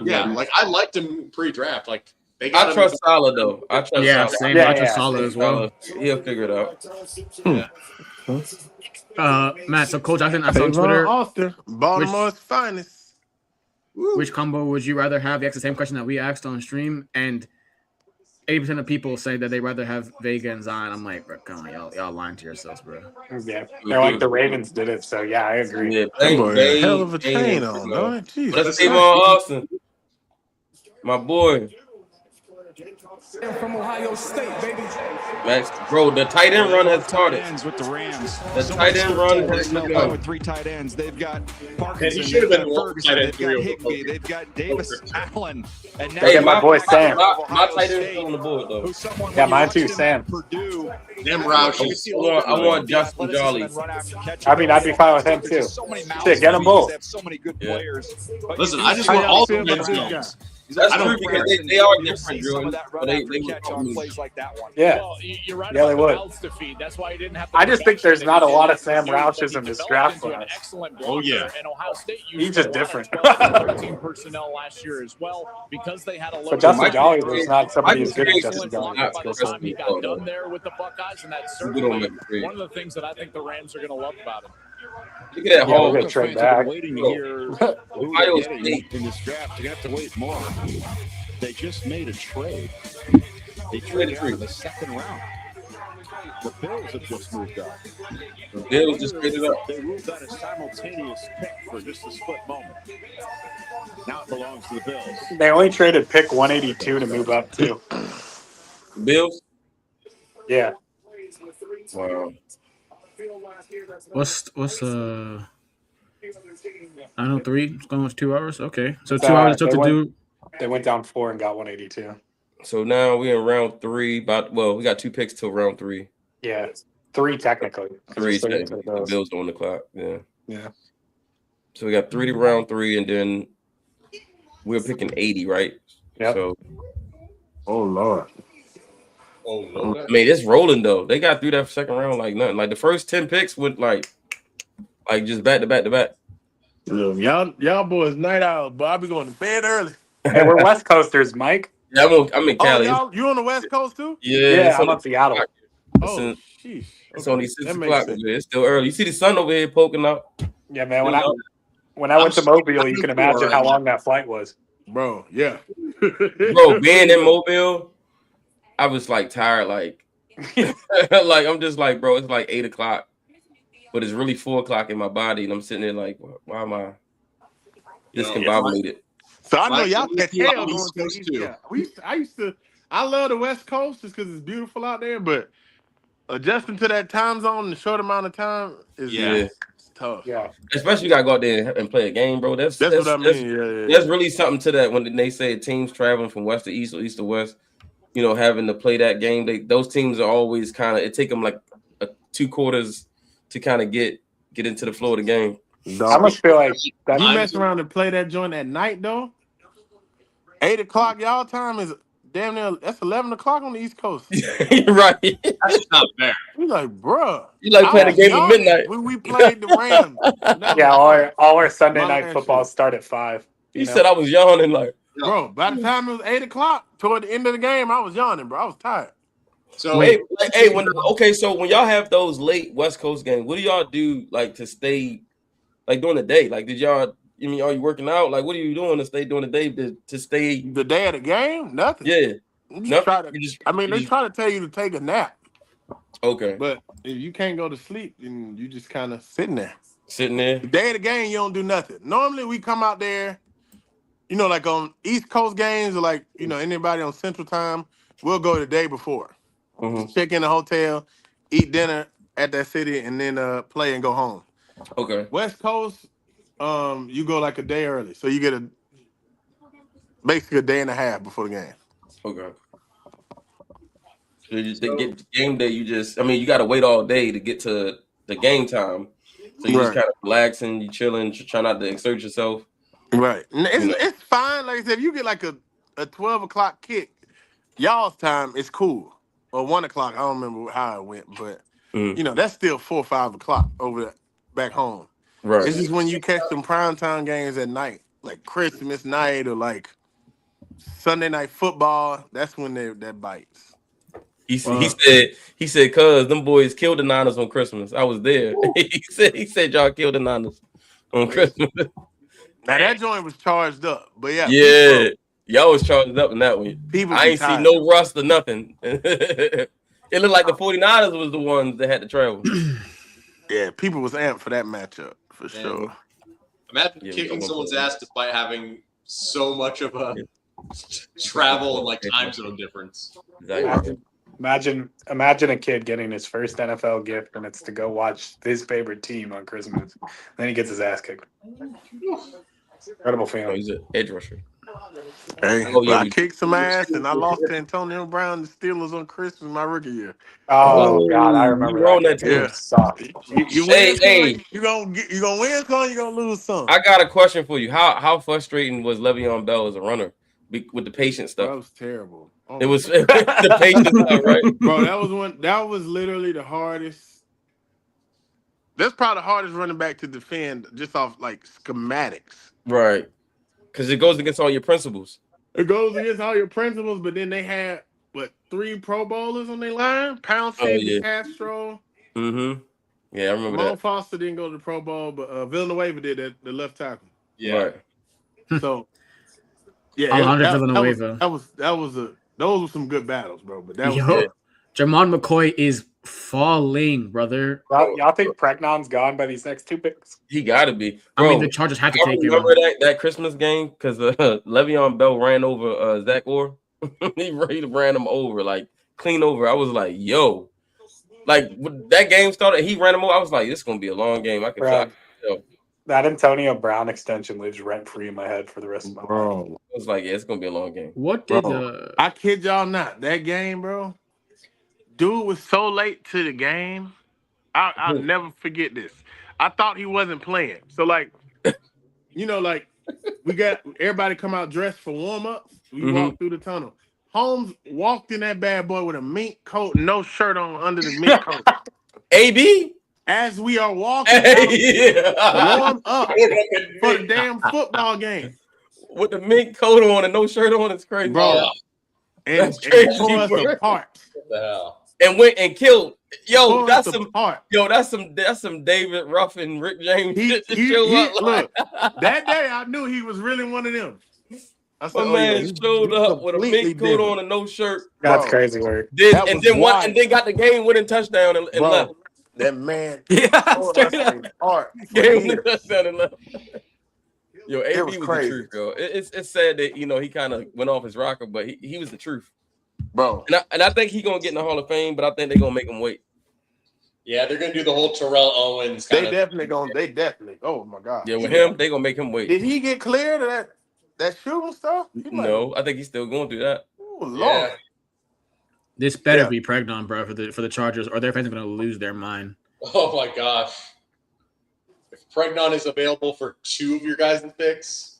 Yeah, like I liked him pre-draft. Like they
I trust Salah though. I trust
Yeah,
Salah.
same. I trust Salah as well.
He'll figure it out.
Matt, so Cole Jackson asked on Twitter,
Austin, Baltimore's finest.
which combo would you rather have? He asked the same question that we asked on stream, and 80% of people say that they'd rather have Vega and Zion. I'm like, bro, come on, y'all lying to yourselves, bro.
Yeah, they're like the Ravens did it, so yeah, I agree.
Yeah,
Hell of a chain on, don't it?
Let's see Austin. My boy.
From Ohio State, baby.
Max, bro, the tight end run has started.
With the Rams.
The tight end run has
begun with 3 tight ends. They've got Parkinson,
should have
they've
been
got
one
Ferguson,
tight end
they've
three
got
over
Higbee, they've got Davis Allen, and now
Hey,
my boy Sam.
My tight end is on the board though.
Yeah, mine too, Sam.
Purdue.
Them Roush.
I want Justin Jolly.
I mean, I'd be fine with him too. Shit, get them both.
They have so many good players.
Listen, I just want all the wins.
That's
I don't
true because they are different, Drew. But they
catch on plays like that one.
Yeah.
Well, you're right
Yeah, they
about
would.
the mouths to feed. That's why he didn't have to
I
go
just
back
think there's
to
not a
the
lot of
defense.
Sam
He was
Rouches in this
developed
draft
into an
class.
excellent
Oh,
blocker,
yeah.
and Ohio State
He's
used
just
a lot of
different.
12 and 13 personnel last year as well because they had a low.
But Justin
Mike-
Jolly was not somebody as
Mike-
good as Justin
Excellent
Jolly.
blocker by the time he got done there with the Buckeyes, and that's certainly one of the things that I think the Rams are going to love about him.
Look at that
Yeah,
hole.
we're gonna trade back.
Waiting to hear who
Ohio
they're getting
State.
in this draft. You're going to have to wait more. They just made a trade. They
Traded
traded out
three.
in the second round. The Bills have just moved up.
The Bills just traded up.
They ruled out a simultaneous pick for just a split moment. Now it belongs to the Bills.
They only traded pick 182 to move up too.
Bills.
Yeah.
Wow.
What's 903? It's going with 2 hours. Okay, so
It's,
2 hours it took
they
to
went-
do.
They went down 4 and got 182.
So now we're in round 3. We got 2 picks till round 3.
Yeah, 3 technically.
3.
Still get to
The
the Bills.
Bills on the clock. Yeah.
Yeah.
So we got 3 to round 3, and then we're picking 80, right?
Yep.
So
Oh Lord.
I mean, it's rolling though. They got through that second round like nothing. Like the first 10 picks went like just back to back to back.
Look, y'all boys night owls, but I'll be going to bed early.
Hey, we're West Coasters, Mike.
Yeah, I'm in Cali.
You on the West Coast too?
Yeah,
it's
I'm
on
on Seattle.
Oh, sheesh.
It's
Okay,
only 6
that makes
o'clock.
sense.
It's still early. You see the sun over here poking out.
Yeah, man. When I went to Mobile, you can imagine how long that flight was.
Bro, yeah.
Bro, being in Mobile, I was like tired, like like I'm just like, bro, it's like 8 o'clock, but it's really 4 o'clock in my body, and I'm sitting there like, why am I discombobulated?
So I know
Like,
y'all catch
you
hell
on the
going
East
to the
Coast,
East.
too.
Yeah. I love the West Coast just because it's beautiful out there, but adjusting to that time zone in a short amount of time is it's tough.
Yeah.
Especially you gotta go out there and play a game, bro. That's
what I mean. Yeah.
There's really something to that when they say teams traveling from west to east or east to west, having to play that game. Those teams are always kind of, it take them like 2 quarters to kind of get into the flow of the game.
I must feel like
You
that.
mess around and play that joint at night though. 8 o'clock y'all time is damn near, that's 11 o'clock on the East Coast.
Right.
That's not fair.
We like, bruh.
You like playing a game at midnight.
When we played the Rams.
Yeah, all our Sunday
My
night
man
football
shit.
start at 5.
He said I was yawning like,
Bro, by the time it was 8 o'clock, toward the end of the game, I was yawning, bro. I was tired.
So
so when y'all have those late West Coast games, what do y'all do like to stay like during the day? Like, did y'all? Are you working out? Like, what are you doing to stay during the day to stay
the day of the game? Nothing.
Yeah,
They try to tell you to take a nap.
Okay,
but if you can't go to sleep, then you just kind of sitting there.
The
day of the game, you don't do nothing. Normally, we come out there, like on East Coast games or like anybody on Central Time, we'll go the day before.
Mm-hmm.
Check in the hotel, eat dinner at that city, and then play and go home.
Okay.
West Coast, you go like a day early, so you get basically a day and a half before the game.
Okay. So you just get to game day. You got to wait all day to get to the game time. So you just kind of relaxing, you chilling, try not to exert yourself.
Right. It's fine. Like I said, if you get like a 12 o'clock kick, y'all's time, it's cool. Or 1 o'clock. I don't remember how it went, but that's still 4 or 5 o'clock over back home.
Right.
It's just when you catch some primetime games at night, like Christmas night or like Sunday night football, that's when that bites.
He said, cuz them boys killed the Niners on Christmas. I was there. he said y'all killed the Niners on Christmas.
Now that joint was charged up, but
yeah, y'all was charged up in that one. I ain't see no rust or nothing. It looked like the 49ers was the ones that had to travel.
Yeah, people was amped for that matchup for sure.
Imagine kicking someone's ass despite having so much of a travel and like time zone difference.
Exactly.
Imagine a kid getting his first NFL gift, and it's to go watch his favorite team on Christmas. Then he gets his ass kicked. Incredible feeling.
He's an edge rusher.
Hey, I kicked some ass, and I lost to Antonio Brown, the Steelers on Christmas my rookie year.
Oh God, I remember
you were on that
team.
You win, you gonna win some, you gonna lose some.
I got a question for you. How frustrating was Le'Veon Bell as a runner with the patient stuff?
That was terrible. Oh,
it was the patient stuff, right?
Bro, that was literally the hardest. That's probably the hardest running back to defend just off like schematics.
Right. Because it goes against all your principles.
It goes against all your principles, but then they had 3 Pro Bowlers on their line? Poundstone, Castro.
Mm-hmm. Yeah, I remember
Ramon
that.
Foster didn't go to the Pro Bowl, but Villanueva did that, the left tackle.
Yeah.
Right. So yeah,
Alejandro Villanueva.
Those were some good battles, bro. But that was
Jermon McCoy is falling, brother.
Y'all think Pregnon's gone by these next 2 picks?
He got to be.
Bro, I mean, the Chargers have to take him.
Remember that Christmas game? Because Le'Veon Bell ran over Zach Orr. he ran him over, like clean over. I was like, yo. Like, when that game started, he ran him over. I was like, this is going to be a long game. I could shock.
That Antonio Brown extension lives rent-free in my head for the rest of my life.
I was like, yeah, it's going to be a long game.
What did
I kid y'all not. That game, bro. Dude was so late to the game. I'll never forget this. I thought he wasn't playing. So, like, like we got everybody come out dressed for warm-ups. We walked through the tunnel. Holmes walked in that bad boy with a mink coat, no shirt on under the mink coat.
AB?
As we are walking warm up for the damn football game.
With the mink coat on and no shirt on, it's crazy.
Bro. And tore us apart.
What the hell?
And went and killed. Yo, that's some David Ruffin, Rick James shit to show up.
Look, that day I knew he was really one of them. I said,
man showed up with a mink coat on and no shirt.
That's crazy work.
Then got the game winning touchdown and left.
That man,
touchdown and left. Yo, AB was
crazy.
the truth, bro. It's sad that he kind of went off his rocker, but he was the truth,
bro.
And I think he's gonna get in the Hall of Fame, but I think they're gonna make him wait.
Yeah, they're gonna do the whole Terrell Owens.
They definitely. Oh my God.
Yeah, with him, they gonna make him wait.
Did he get cleared of that shooting stuff?
No, I think he's still going through that.
Oh Lord.
Yeah.
This better be Pregnon, bro, for the Chargers, or their fans are going to lose their mind.
Oh my gosh! If Pregnon is available for 2 of your guys' picks,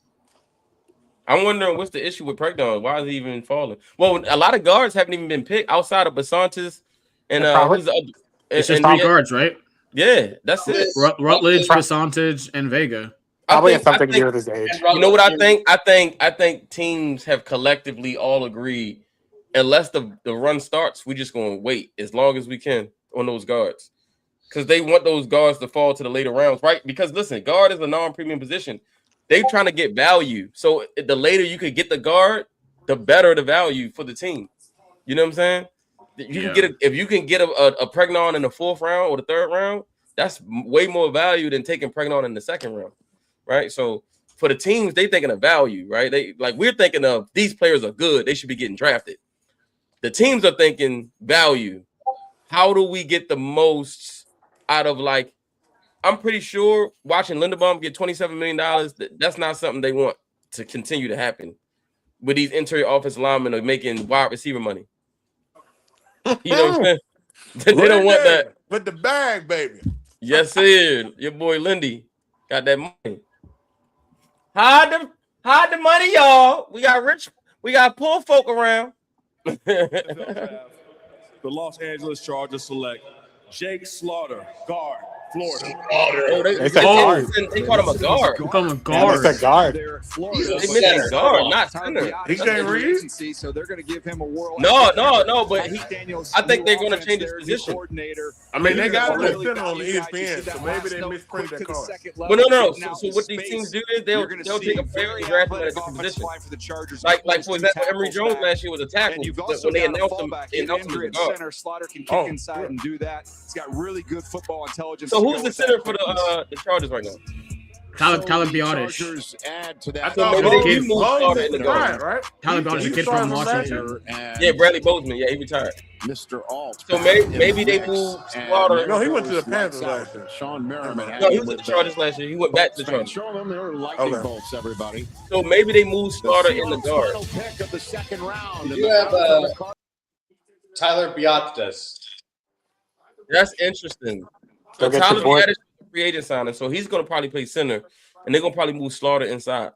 I'm wondering what's the issue with Pregnon. Why is he even falling? Well, a lot of guards haven't even been picked outside of Basantis and
it's just 3 guards, right?
Yeah, that's it.
Rutledge, Basantis, and Vega.
Probably has something to do with his age.
You know what I think? I think teams have collectively all agreed. Unless the run starts, we're just going to wait as long as we can on those guards. Because they want those guards to fall to the later rounds, right? Because, listen, guard is a non-premium position. They're trying to get value. So the later you could get the guard, the better the value for the team. You know what I'm saying? If you can get a Pregnon in the 4th round or the 3rd round, that's way more value than taking Pregnon in the 2nd round, right? So for the teams, they thinking of value, right? We're thinking of these players are good. They should be getting drafted. The teams are thinking value. How do we get the most out of I'm pretty sure watching Linderbaum get $27 million, that's not something they want to continue to happen with these interior offensive linemen are making wide receiver money. You know what I'm saying? They don't want that.
With the bag, baby.
Yes, sir. Your boy Lindy got that money. Hide the money, y'all. We got poor folk around.
The Los Angeles Chargers select Jake Slaughter, guard, Florida.
Oh, they called him a guard.
They call him a guard.
It's a guard.
They meant a guard, not center.
He can't read.
So they're going to give him a world.
No, but I think they're going to change his position.
I mean, they got him at center on ESPN, so maybe they misprinted that card.
But no. So what these teams do is they'll take a very draft at a different position. Like for example, Emory Jones last year was a tackle. When they announced him as a guard.
Slaughter can kick inside and do that. He's got really good football intelligence.
So who's the center for the Chargers right now?
Tyler Biadasz.
I thought maybe they moved Slaughter in the guard, right?
Tyler Biadasz, the kid from Washington.
Yeah, Bradley Bozeman. Yeah, he retired.
Mr. Alt.
So maybe they moved Slaughter.
No, he went to the Panthers last year.
Sean Merriman.
No, he was at the Chargers last year. He went back to the Chargers.
Show them their lightning bolts, everybody.
So maybe they moved Slaughter in the guard.
Pick of the second round.
You have Tyler Biadasz.
That's interesting. So Tyler Biadasz is a free agent signing, so he's going to probably play center, and they're going to probably move Slaughter inside.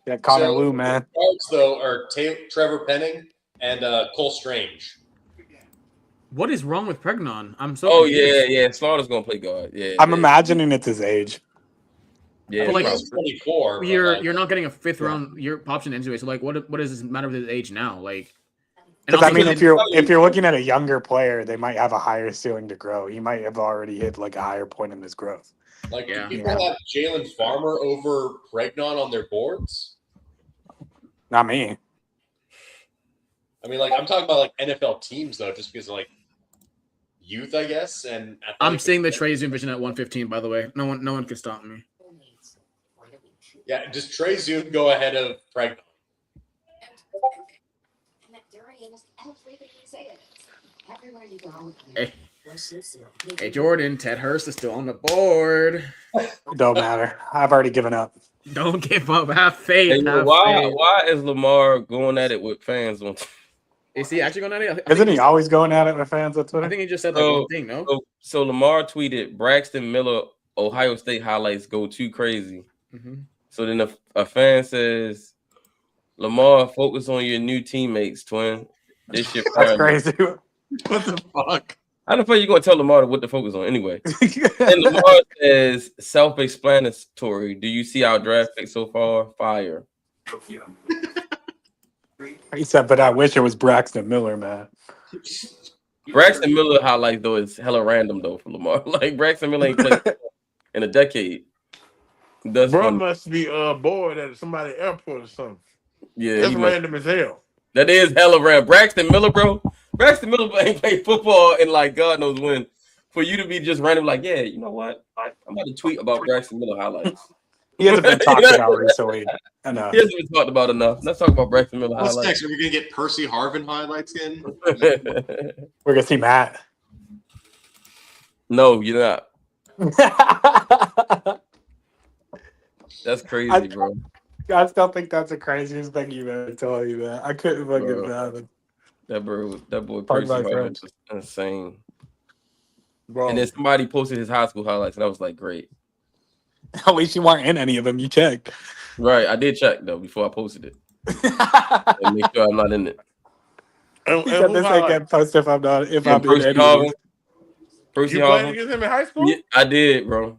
Yeah, Connor Lew, man.
Guards, though, are Trevor Penning and Cole Strange.
What is wrong with Pregnon? I'm so.
Oh yeah. Slaughter's going to play guard. Yeah.
I'm imagining it's his age.
Yeah,
but like,
he's 24.
You're not getting a fifth round year option anyway. So like, what does this matter with his age now? Like,
because I mean, if you're looking at a younger player, they might have a higher ceiling to grow. He might have already hit like a higher point in his growth.
Like, do people have Jalen Farmer over Pregnon on their boards?
Not me.
I mean, like, I'm talking about like NFL teams though, just because of, like, youth, I guess. And
I'm seeing the Trey Zoom vision at 115. By the way, no one can stop me.
Yeah, does Trey Zoom go ahead of Pregnon?
Hey, Jordan, Ted Hurst is still on the board.
Don't matter. I've already given up.
Don't give up. Have faith.
Hey, why is Lamar going at it with fans on?
Is he actually going at it?
Isn't he always going at it with fans on Twitter?
I think he just said that one thing, no?
So Lamar tweeted, Braxton Miller, Ohio State highlights go too crazy.
Mm-hmm.
So then a fan says, Lamar, focus on your new teammates, twin. This shit.
That's crazy. What the fuck?
How the fuck you gonna tell Lamar what to focus on anyway? And Lamar says self-explanatory. Do you see our draft pick so far? Fire.
He said, but I wish it was Braxton Miller, man.
Braxton Miller highlights though is hella random though for Lamar. Like Braxton Miller ain't played in a decade.
Bro must be bored at somebody's airport or something.
Yeah,
that's random as hell.
That is hella random. Braxton Miller, bro. Braxton Miller ain't played football in like God knows when. For you to be just random, like, yeah, you know what? I'm about to tweet about Braxton Miller highlights.
He hasn't been talked about recently. Enough.
He hasn't been talked about enough. Let's talk about Braxton Miller
What's
highlights.
next? Are we gonna get Percy Harvin highlights in?
We're gonna see Matt.
No, you're not. That's crazy, bro.
I still think that's the craziest thing you've ever told you, man. I couldn't fucking fathom.
That boy Percy Harvin was insane. Bro. And then somebody posted his high school highlights, and I was like, great.
At least you weren't in any of them. You checked.
Right. I did check, though, before I posted it. And make sure I'm not in it.
He said this ain't getting posted if I'm not. If I'm in any of them.
Percy
You played against him in high school?
Yeah, I did, bro.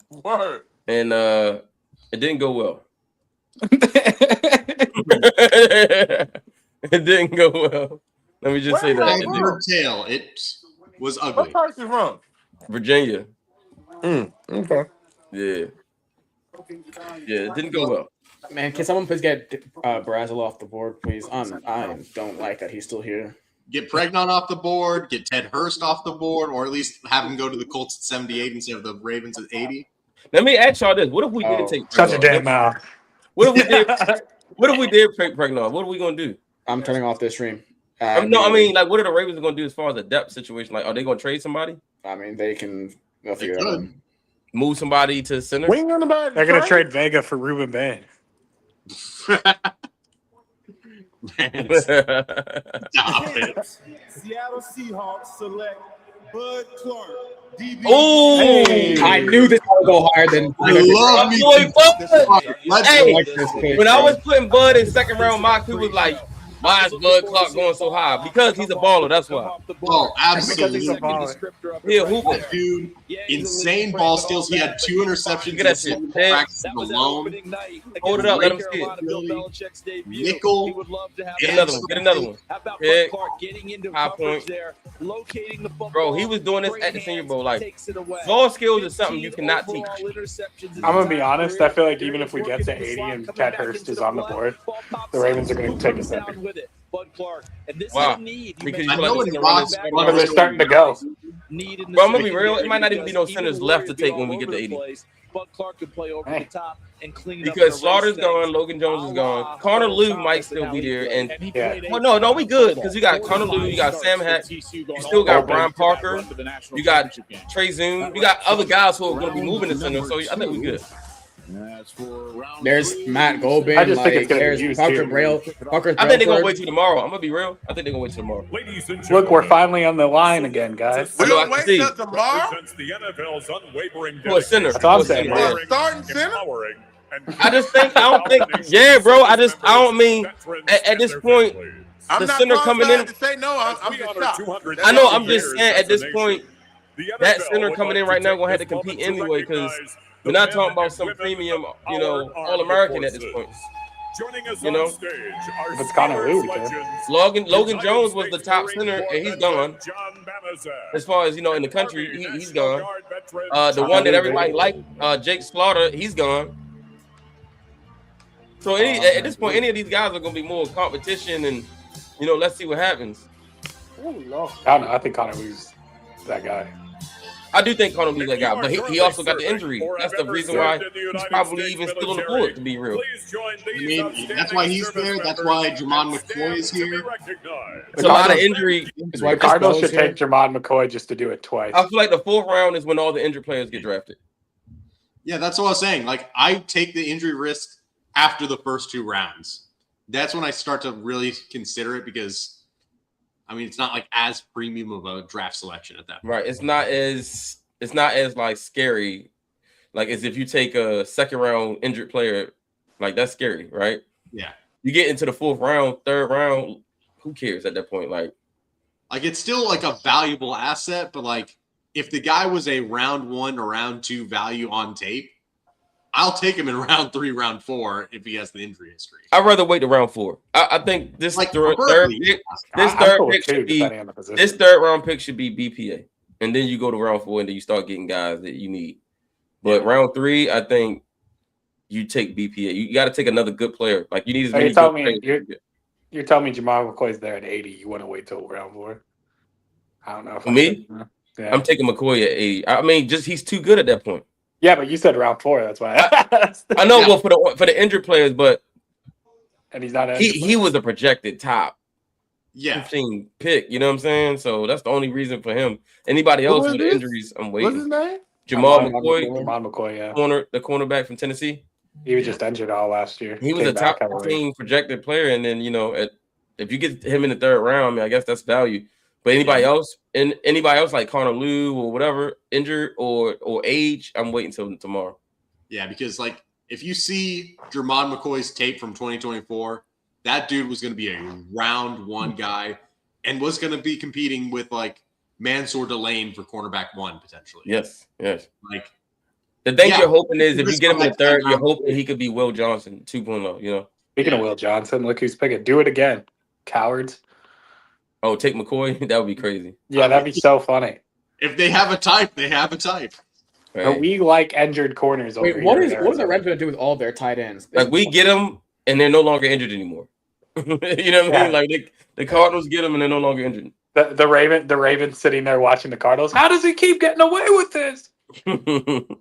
Word.
And it didn't go well. It didn't go well. Let me just say that.
Tail. It was ugly.
What part is wrong?
Virginia.
Okay.
Yeah. Yeah, it didn't go well.
Man, can someone please get Brazel off the board, please? I don't like that he's still here.
Get Pregnon off the board. Get Ted Hurst off the board, or at least have him go to the Colts at 78 instead of the Ravens at 80.
Let me ask y'all this: what if we did take
Shut your damn mouth?
What if we did? What if we did take Pregnon? What are we gonna do?
I'm turning off this stream.
No, I mean, like, what are the Ravens gonna do as far as the depth situation? Like, are they gonna trade somebody?
I mean, they can. They'll figure it out.
move somebody to center.
We ain't gonna buy
They're gonna trade Vega for Ruben Bay.
Seattle Seahawks select Bud Clark. DB.
Oh,
Hey, I knew this would go higher than.
I love me.
Hey,
like this pick,
when I
bro.
was putting Bud in second round mock, he was like, "Why is Bud Clark going so high?" Because he's a baller. That's why.
Oh, absolutely.
Yeah, Hooper.
Dude, insane ball skills. He had 2 interceptions
Look at that
in
shit.
practice alone.
Hold it up. Let him see it.
Nickel.
Get another one. Get another one. Pick. High point. Bro, he was doing this at the Senior Bowl. Like, ball skills is something you cannot teach.
I'm gonna be honest. I feel like even if we get to 80 and Ted Hurst is on the board, the Ravens are gonna take a second.
Wow. Because
I know in box,
But they're starting to go.
Bro, I'm gonna be real. It might not even be no centers left to take when we get to 80.
Bud Clark could play over the top and clean it up.
Because Slaughter's gone, Logan Jones is gone. Connor Lew might still be there, and well, no, we good because you got Connor Lew, you got Sam Hack, you still got Brian Parker, you got Trey Zoom, you got other guys who are going to be moving the center. So I think we good.
There's Matt Golbin.
I just think it's gonna be
there's
used
Parker
here.
Braille. Parker
I think they're gonna
Brailford.
wait till tomorrow. I'm gonna be real. I think they're gonna wait till tomorrow.
Look, we're finally on the line again, guys.
I know, I can see.
Till tomorrow.
For a center.
That's all I'm saying.
Yeah.
Starting center.
I don't think. Yeah, bro. I don't mean at this point.
I'm
The
not
center coming in.
qualified to say no. I'm just shocked.
I know. I'm just saying at this point, that center coming in right now gonna have to compete anyway because we're not talking about some premium, All-American at this point. You know,
If it's Connor Lew, we can.
Logan Jones was the top center, and he's gone. As far as in the country, he's gone. The one that everybody liked, Jake Slaughter, he's gone. So at this point, any of these guys are going to be more competition, and let's see what happens.
I don't know. I think Connor Lew's that guy.
I do think Connor Lee's that guy, but he also got the injury. That's the reason why he's probably even still on the board, to be real.
I mean, that's why he's there. That's why Jermon McCoy is here.
It's a lot of injury.
The Cardinals should take Jermon McCoy just to do it twice.
I feel like the 4th round is when all the injured players get drafted.
Yeah, that's what I was saying. Like, I take the injury risk after the first 2 rounds. That's when I start to really consider it because, I mean, it's not like as premium of a draft selection at that point.
Right. It's not as like scary, like as if you take a 2nd round injured player, like that's scary, right?
Yeah.
You get into the 4th round, 3rd round, who cares at that point? Like
it's still like a valuable asset, but like if the guy was a round 1 or round 2 value on tape, I'll take him in round 3, round 4 if he has the injury history.
I'd rather wait to round 4. I think this
Like,
third pick, this third round pick should be BPA, and then you go to round 4, and then you start getting guys that you need. But round 3, I think you take BPA. You got to take another good player. Like you need as many good players.
You're telling me Jamal McCoy's there at 80. You want to wait till round 4? I don't know.
For me, I'm taking McCoy at 80. I mean, just he's too good at that point.
Yeah, but you said round 4. That's why.
I know. Well, for the injured players, but
and he's not.
He was a projected top
15
pick. You know what I'm saying? So that's the only reason for him. Anybody else with the injuries, I'm waiting.
What's his name?
Jamal McCoy.
Jamal McCoy, yeah.
The cornerback from Tennessee.
He was just injured all last year.
He was a top 15 projected player, and then if you get him in the 3rd round, I mean, I guess that's value. But anybody else like Connor Lew or whatever, injured or age, I'm waiting until tomorrow.
Yeah, because like if you see Jermon McCoy's tape from 2024, that dude was going to be a round 1 guy and was going to be competing with like Mansour Delane for cornerback 1 potentially.
Yes.
Like
the thing you're hoping is if you get him in the 3rd, you're hoping he could be Will Johnson 2.0.
Speaking of Will Johnson, look who's picking. Do it again, cowards.
Oh, take McCoy? That would be crazy.
Yeah, that'd be so funny.
If they have a type, they have a type.
Right.
But we like injured corners over
Wait,
here.
what is the Reds going to do with all their tight ends?
Like we get them and they're no longer injured anymore. You know what I mean? Like the Cardinals get them and they're no longer injured.
The Ravens sitting there watching the Cardinals. How does he keep getting away with this?
Listen,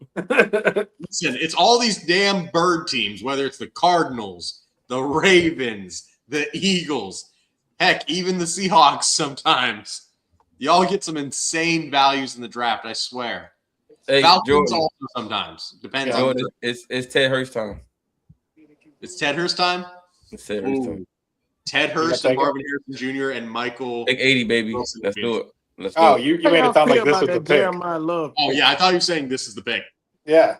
it's all these damn bird teams, whether it's the Cardinals, the Ravens, the Eagles, heck, even the Seahawks sometimes. Y'all get some insane values in the draft, I swear.
Hey,
Falcons
Jordan.
also sometimes depends on.
Jordan, it's Ted Hurst time.
It's Ted Hurst time.
It's Ted Hurst time.
Ted Hurst and Marvin Harrison Jr. and Michael.
Big 80, baby. Let's do it. Let's do
Oh,
it.
you made it sound like this was the pick.
Jeremiah Love.
Oh yeah, I thought you were saying this is the pick.
Yeah.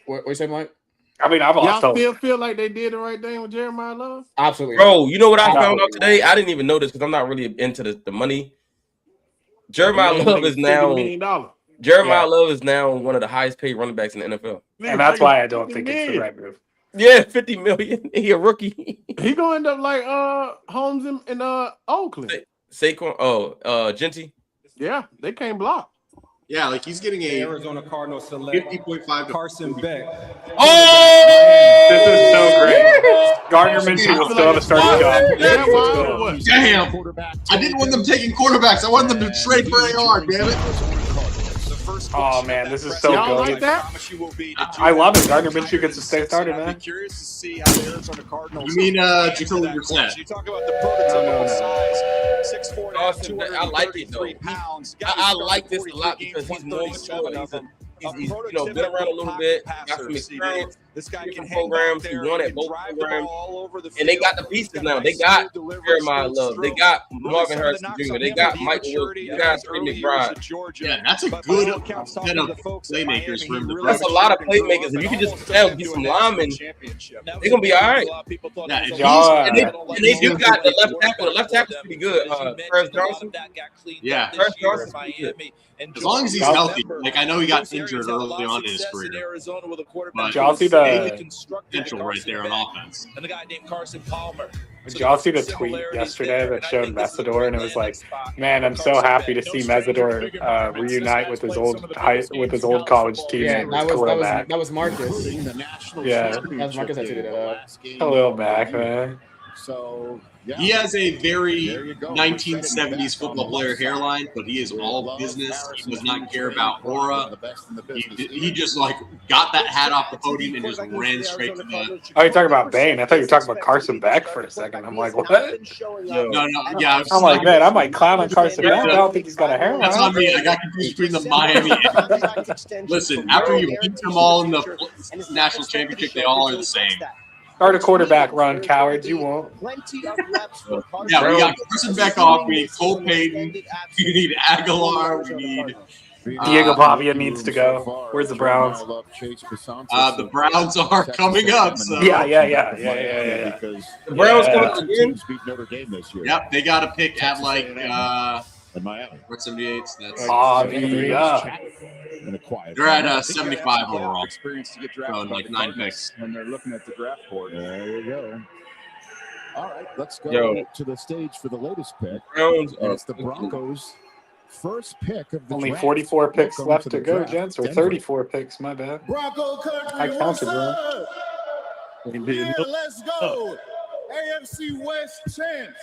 What you saying, Mike?
I mean, I've lost
Y'all feel like they did the right thing with Jeremiah Love?
Absolutely.
Bro, you know what I found out today? I didn't even know this because I'm not really into the money. Jeremiah Love is now
Jeremiah
Love is now one of the highest paid running backs in the NFL.
And that's why I don't think it's the right move.
Yeah, $50 million. He a rookie.
He gonna end up like Holmes in Oakland.
Saquon, Genty.
Yeah, they can't block.
Yeah, like he's getting a
Arizona Cardinals select
50.5 to
Carson Beck.
Oh,
this is so great. Gardner Minshew will still have a starting job.
Damn! I didn't want them taking quarterbacks. I wanted them to trade for AR. Damn it!
Oh man, this is so
Y'all
good.
like that?
I love it. Gardner Minshew gets to stay started, man.
Curious to see how the Arizona Cardinals.
You mean Jacoby Brissett?
You talk about the prototypical size, 6'4",
Austin, I like it though.
pounds.
I like this a lot because he's more mature. He's been around a little bit, got some experience.
This guy can
programs. He won at both programs, and they got the pieces now. They got Jeremiah Love. They got Marvin Harrison Jr. They got Michael Wilson. They got Trey McBride.
Yeah, that's a good set of playmakers for him to.
That's a lot of playmakers. If you can just get some linemen, they're gonna be all right.
Yeah,
and they do got the left tackle. The left tackle's pretty good. Ferris Johnson.
Yeah.
Ferris Johnson's pretty good.
As long as he's healthy. Like I know he got injured early on in his career. But
Y'all see the
potential right there on offense.
And the guy named Carson Palmer.
Did y'all see the tweet yesterday that showed Mesidor, and it was like, "Man, I'm so happy to see Mesidor reunite with his old college team."
Yeah, that was Marcus.
Yeah,
that was Marcus that tweeted that out.
A little back, man.
So
he has a very 1970s football player hairline, but he is all business. He does not care about aura. He just like got that hat off the podium and just ran straight to the.
Oh, you're talking about Bane? I thought you were talking about Carson Beck for a second. I'm like, what?
No, yeah.
I'm like, man, I might clown on Carson Beck. I don't think he's got a hairline.
That's on me. I got confused between the Miami. Listen, after you beat them all in the national championship, they all are the same.
Start a quarterback run, cowards. You won't.
Yeah, we got Carson Beck off. We need Cole Payton. We need Aguilar. We need
Diego Pavia needs to go. Where's the Browns?
The Browns are coming up. So.
Yeah.
The Browns coming again.
Yep, they got to pick at like
in Miami.
What's 78? That's
They're
at 75 overall.
Experience to get
So
drafted
like 9 picks.
when they're looking at the draft board. There you go. All right, let's go
Yo.
to the stage for the latest pick.
Browns
And
are
it's the Broncos' first pick of the
Only
draft.
44 picks
Welcome
left
the
to go,
draft,
gents, or
Denver.
34 picks. My bad.
Bronco country,
I
what's
counted wrong.
up? Yeah, let's go. AFC West champs.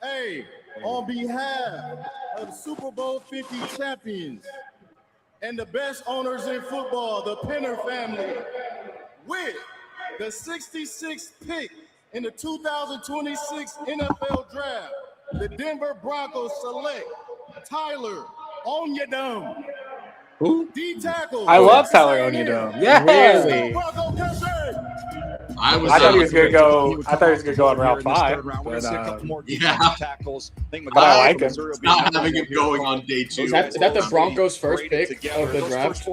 Hey, on behalf of the Super Bowl 50 champions and the best owners in football, the Penner family, with the 66th pick in the 2026 NFL Draft, the Denver Broncos select Tyler Onyedom.
Who?
D tackle.
I love Tyler Onyedom. Yeah.
Really?
Bronco country.
I
thought he was gonna go. I thought he was gonna go on Route 5. But,
Yeah.
but I like him.
Not having him going on day 2.
Is that the Broncos' first pick of the draft?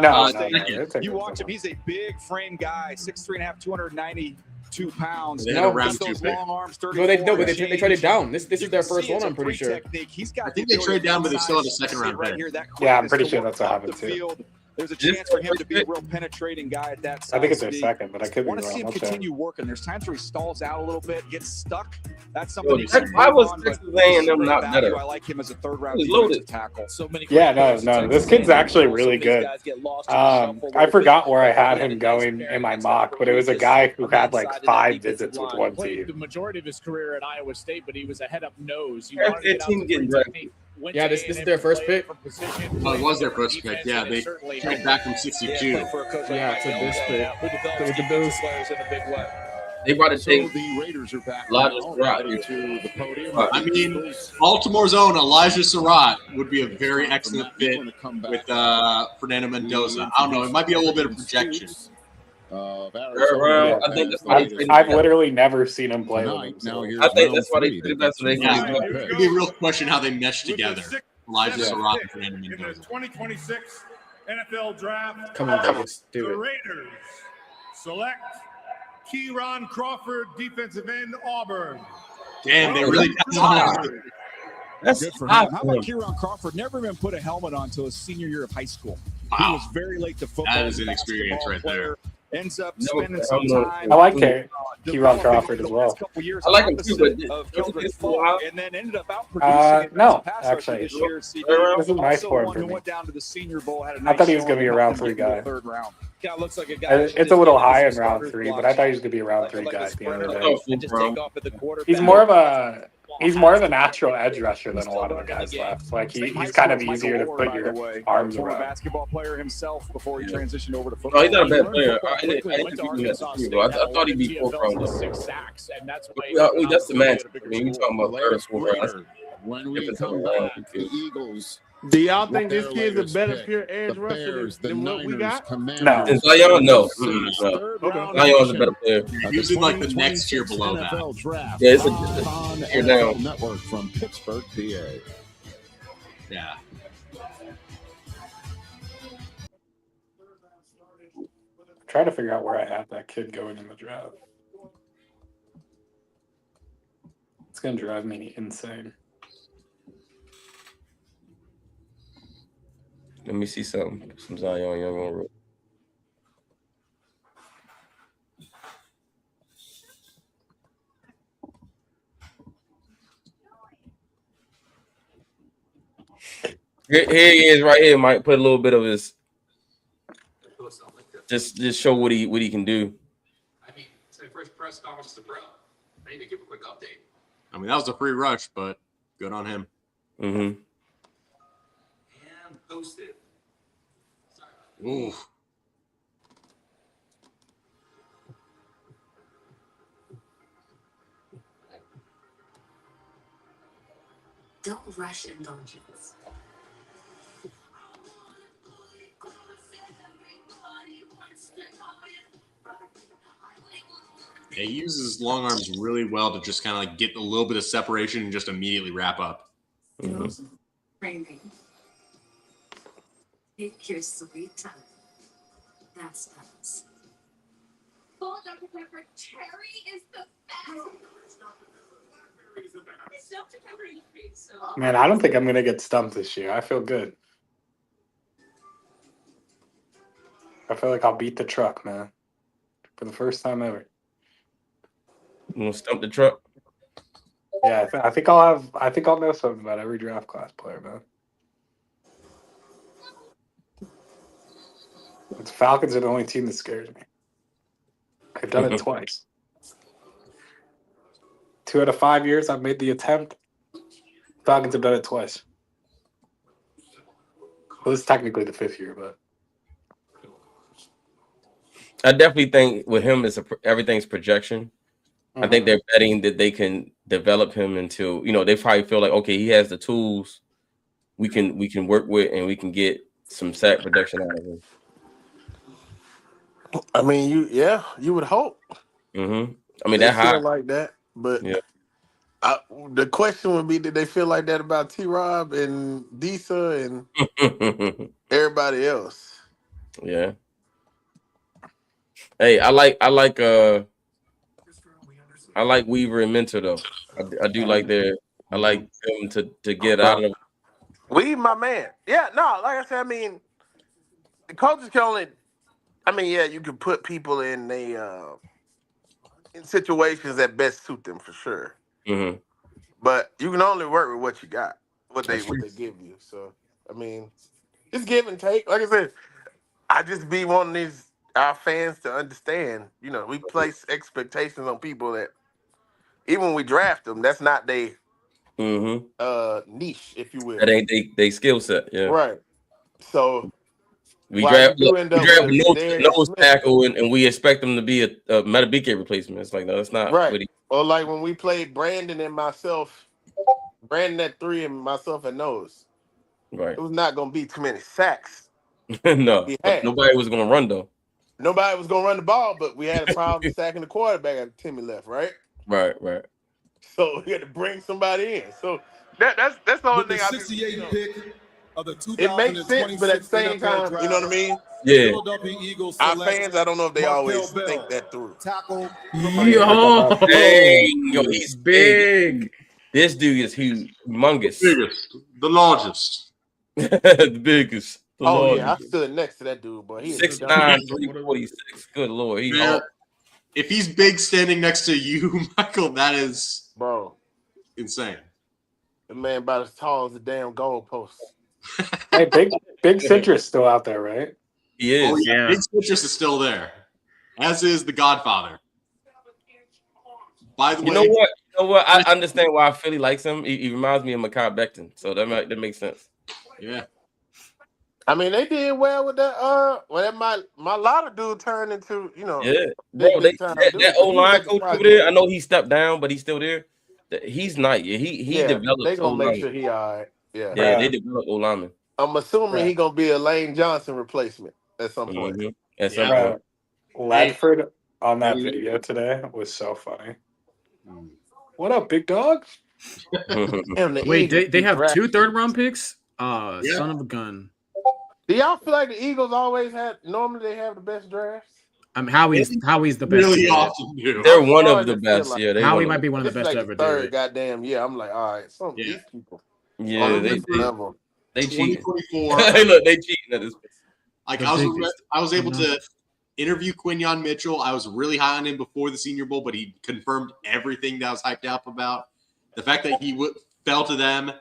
No.
You watch him. He's a big frame guy, 6'3.5", 292 pounds.
They had a round 2
those
pick.
long arms,
No, but they traded down. This is their first one, I'm pretty sure.
I think they trade down, but they still have a second round pick.
Yeah, I'm pretty sure that's what happened too.
There's a chance for him to be a real penetrating guy at that size.
I think it's their second, but I could be
want to see
wrong.
him
I'll check.
continue working. There's times where he stalls out a little bit, gets stuck. That's something.
I was Texas A&M not better.
I like him as a third-round
He's loaded.
tackle. So many.
Yeah, no. This kid's actually really good. I forgot where I had him going in my mock, but it was a guy who had like 5 visits with one
Played the
team.
majority of his career at Iowa State, but he was a head-up nose. You
Yeah,
wanted to get out
team
the
getting
free
drafted.
technique. Went
Yeah,
to
this is
A&M,
their first
played
pick.
for position,
Oh, it was their
played
first pick.
defense,
Yeah,
and
they
certainly
traded back from 62.
for a coach like
Yeah,
Mike
to this
Elko,
pick.
who develops
With the Bills.
defensive players in a big way.
They about to take
the Raiders are back
Elijah
now,
Surratt
heading to the podium.
I mean, Baltimore's own Elijah Surratt would be a very excellent fit with Fernando Mendoza. I don't know. It might be a little bit of projection.
I think that's why
I've literally never seen him play.
I think that's why they did that. So they
It'd be a real question how they mesh together. Elijah Surratt and Fernando
In the
Mendoza.
2026 NFL Draft,
Come on, Vegas, do
the
it.
Raiders select Keyron Crawford, defensive end, Auburn.
Damn, they really got
That's
good for him. How about Keyron Crawford? Never even put a helmet on until his senior year of high school.
Wow.
He was very late to football.
That is an experience right there.
Ends up
No,
spending some
no.
time.
I like Keyron Crawford as well.
I like him too, but
and then ended up out producing
no,
pass rusher
actually.
this year. See,
This is nice
also
for him
one
for
who
me.
went down to the Senior Bowl. Had a
I
nice
thought he was going to be a
showing,
round
but
3 guy.
third round. Guy looks like a guy.
It's a little high in round 3, but I thought he was going to be a round 3 guy at the end of the day.
Just take off at the quarterback.
He's more of a natural edge rusher than a lot of the guys left. Like he's kind of easier to put your arms
former
around.
basketball player himself before he transitioned over to football.
Oh, he's not a bad player. I
Went
didn't
to
think he was
Arkansas
a
State,
bro. I
had
thought he'd be
11
fourth round.
TFLs and 6 sacks, and that's why
That's the match. I mean, you talking about third school round.
When we come back, the Eagles.
Do y'all think this kid's a better pure edge rusher than what we got?
No.
And Zion, no. Zion's a better player.
He's in like the next tier below that.
Yeah, it's a tier down.
Network from Pittsburgh, PA.
Yeah.
Trying to figure out where I have that kid going in the draft. It's going to drive me insane.
Let me see some Zion Young on road. Here he is, right here. Mike put a little bit of his, just show what he can do.
I mean, say first press conference to bro. I need to give a quick update. I mean, that was a free rush, but good on him.
Mm-hmm.
And posted. Ooh.
Don't rush indulgence.
Yeah, he uses his long arms really well to just kind of like get a little bit of separation and just immediately wrap up.
Mm-hmm. Raining. Take your sweet time. That's us. Full Dr. Pepper cherry is the best. It's Dr. Pepper increase.
Man, I don't think I'm going to get stumped this year. I feel good. I feel like I'll beat the truck, man. For the first time ever.
You want to stump the truck?
Yeah, I think I'll know something about every draft class player, man. The Falcons are the only team that scares me. I've done it twice. 2 out of 5 years, I've made the attempt. Falcons have done it twice. Well, this is technically the 5th year, but
I definitely think with him, everything's projection. I think they're betting that they can develop him into, they probably feel like, okay, he has the tools we can work with and we can get some sack production out of him.
I mean, you would hope.
Mm-hmm. I mean,
they
that high
feel like that, but
yeah.
The question would be: did they feel like that about T-Rob and Disa and everybody else?
Yeah. Hey, I like Weaver and Mentor though. I do like I like them to get out of.
Weave, my man. Yeah, no, like I said, I mean, the coaches can only. I mean, yeah, you can put people in in situations that best suit them for sure.
Mm-hmm.
But you can only work with what you got, what they give you. So I mean, it's give and take. Like I said, I just be wanting our fans to understand. We place expectations on people that even when we draft them, that's not their niche, if you will.
That ain't they skill set. Yeah.
Right. So
We
Why
draft
you end up with
no
Darius Smith.
tackle, and we expect him to be a Madubuike replacement. It's like, no, that's not
Right.
what he.
Or like when we played Brandon and myself, Brandon at 3 and myself at nose.
Right.
It was not going to be too many sacks.
No,
We
but
had.
nobody was gonna run though.
Nobody was going to run the ball, but we had a problem sacking the quarterback after Timmy left, right?
Right.
So we had to bring somebody in. So that's the only
With the
thing I
68 pick of the
It makes sense, but at the same time, you know what I mean?
Yeah.
Philadelphia Eagles
Our
select
fans, I don't know if they
Markel
always
Bell,
think that through.
tackle.
Yo,
Dang, yo, he's
big.
This dude is humongous.
Biggest, the largest.
The biggest. The
Oh
largest.
yeah, I stood next to that dude, but he is
6'9",
dumb.
346. Good lord, he's
Man, if he's big standing next to you, Michael, that is
Bro,
insane.
the man about as tall as a damn goalpost.
Hey, big Citrus still out there, right?
He is.
Oh, yeah. Big Citrus is still there, as is the Godfather. By the way,
You know what? I understand why Philly likes him. He reminds me of Mekhi Becton, so that makes sense.
Yeah.
I mean, they did well with that. Well, that my lot of dude turned into, you know,
Yeah, bro.
big time dude.
That
He
O
was
line
like a
coach over
project.
there. I know he stepped down, but he's still there. He's not. Yeah, he
Yeah,
developed.
they gonna make
O-linemen.
sure he all right. Yeah,
Yeah, they develop O linemen.
I'm assuming he gonna be a Lane Johnson replacement at some point.
Mhm. At some
Bro,
point.
Ledford on that video today was so funny. What up, big dog?
Damn, the
Wait,
Eagles
they have
drafted-
2 third-round picks?
Yeah.
Son of a gun.
Do y'all feel like the Eagles always normally they have the best drafts?
I mean, Howie's the best.
Really
ever.
often do.
They're one
Oh,
of the
I just feel
best.
like-
Yeah, they
Howie
one of
might
the-
be one of the
This
best
like
ever.
the third
Dude.
goddamn year. I'm like, all right, some of these people
Yeah,
on a
they
different level.
cheating.
2024.
Hey, look, they cheating at this.
Like
The
I was able
biggest.
to interview Quinyon Mitchell. I was really high on him before the Senior Bowl, but he confirmed everything that I was hyped up about. The fact that he fell to them.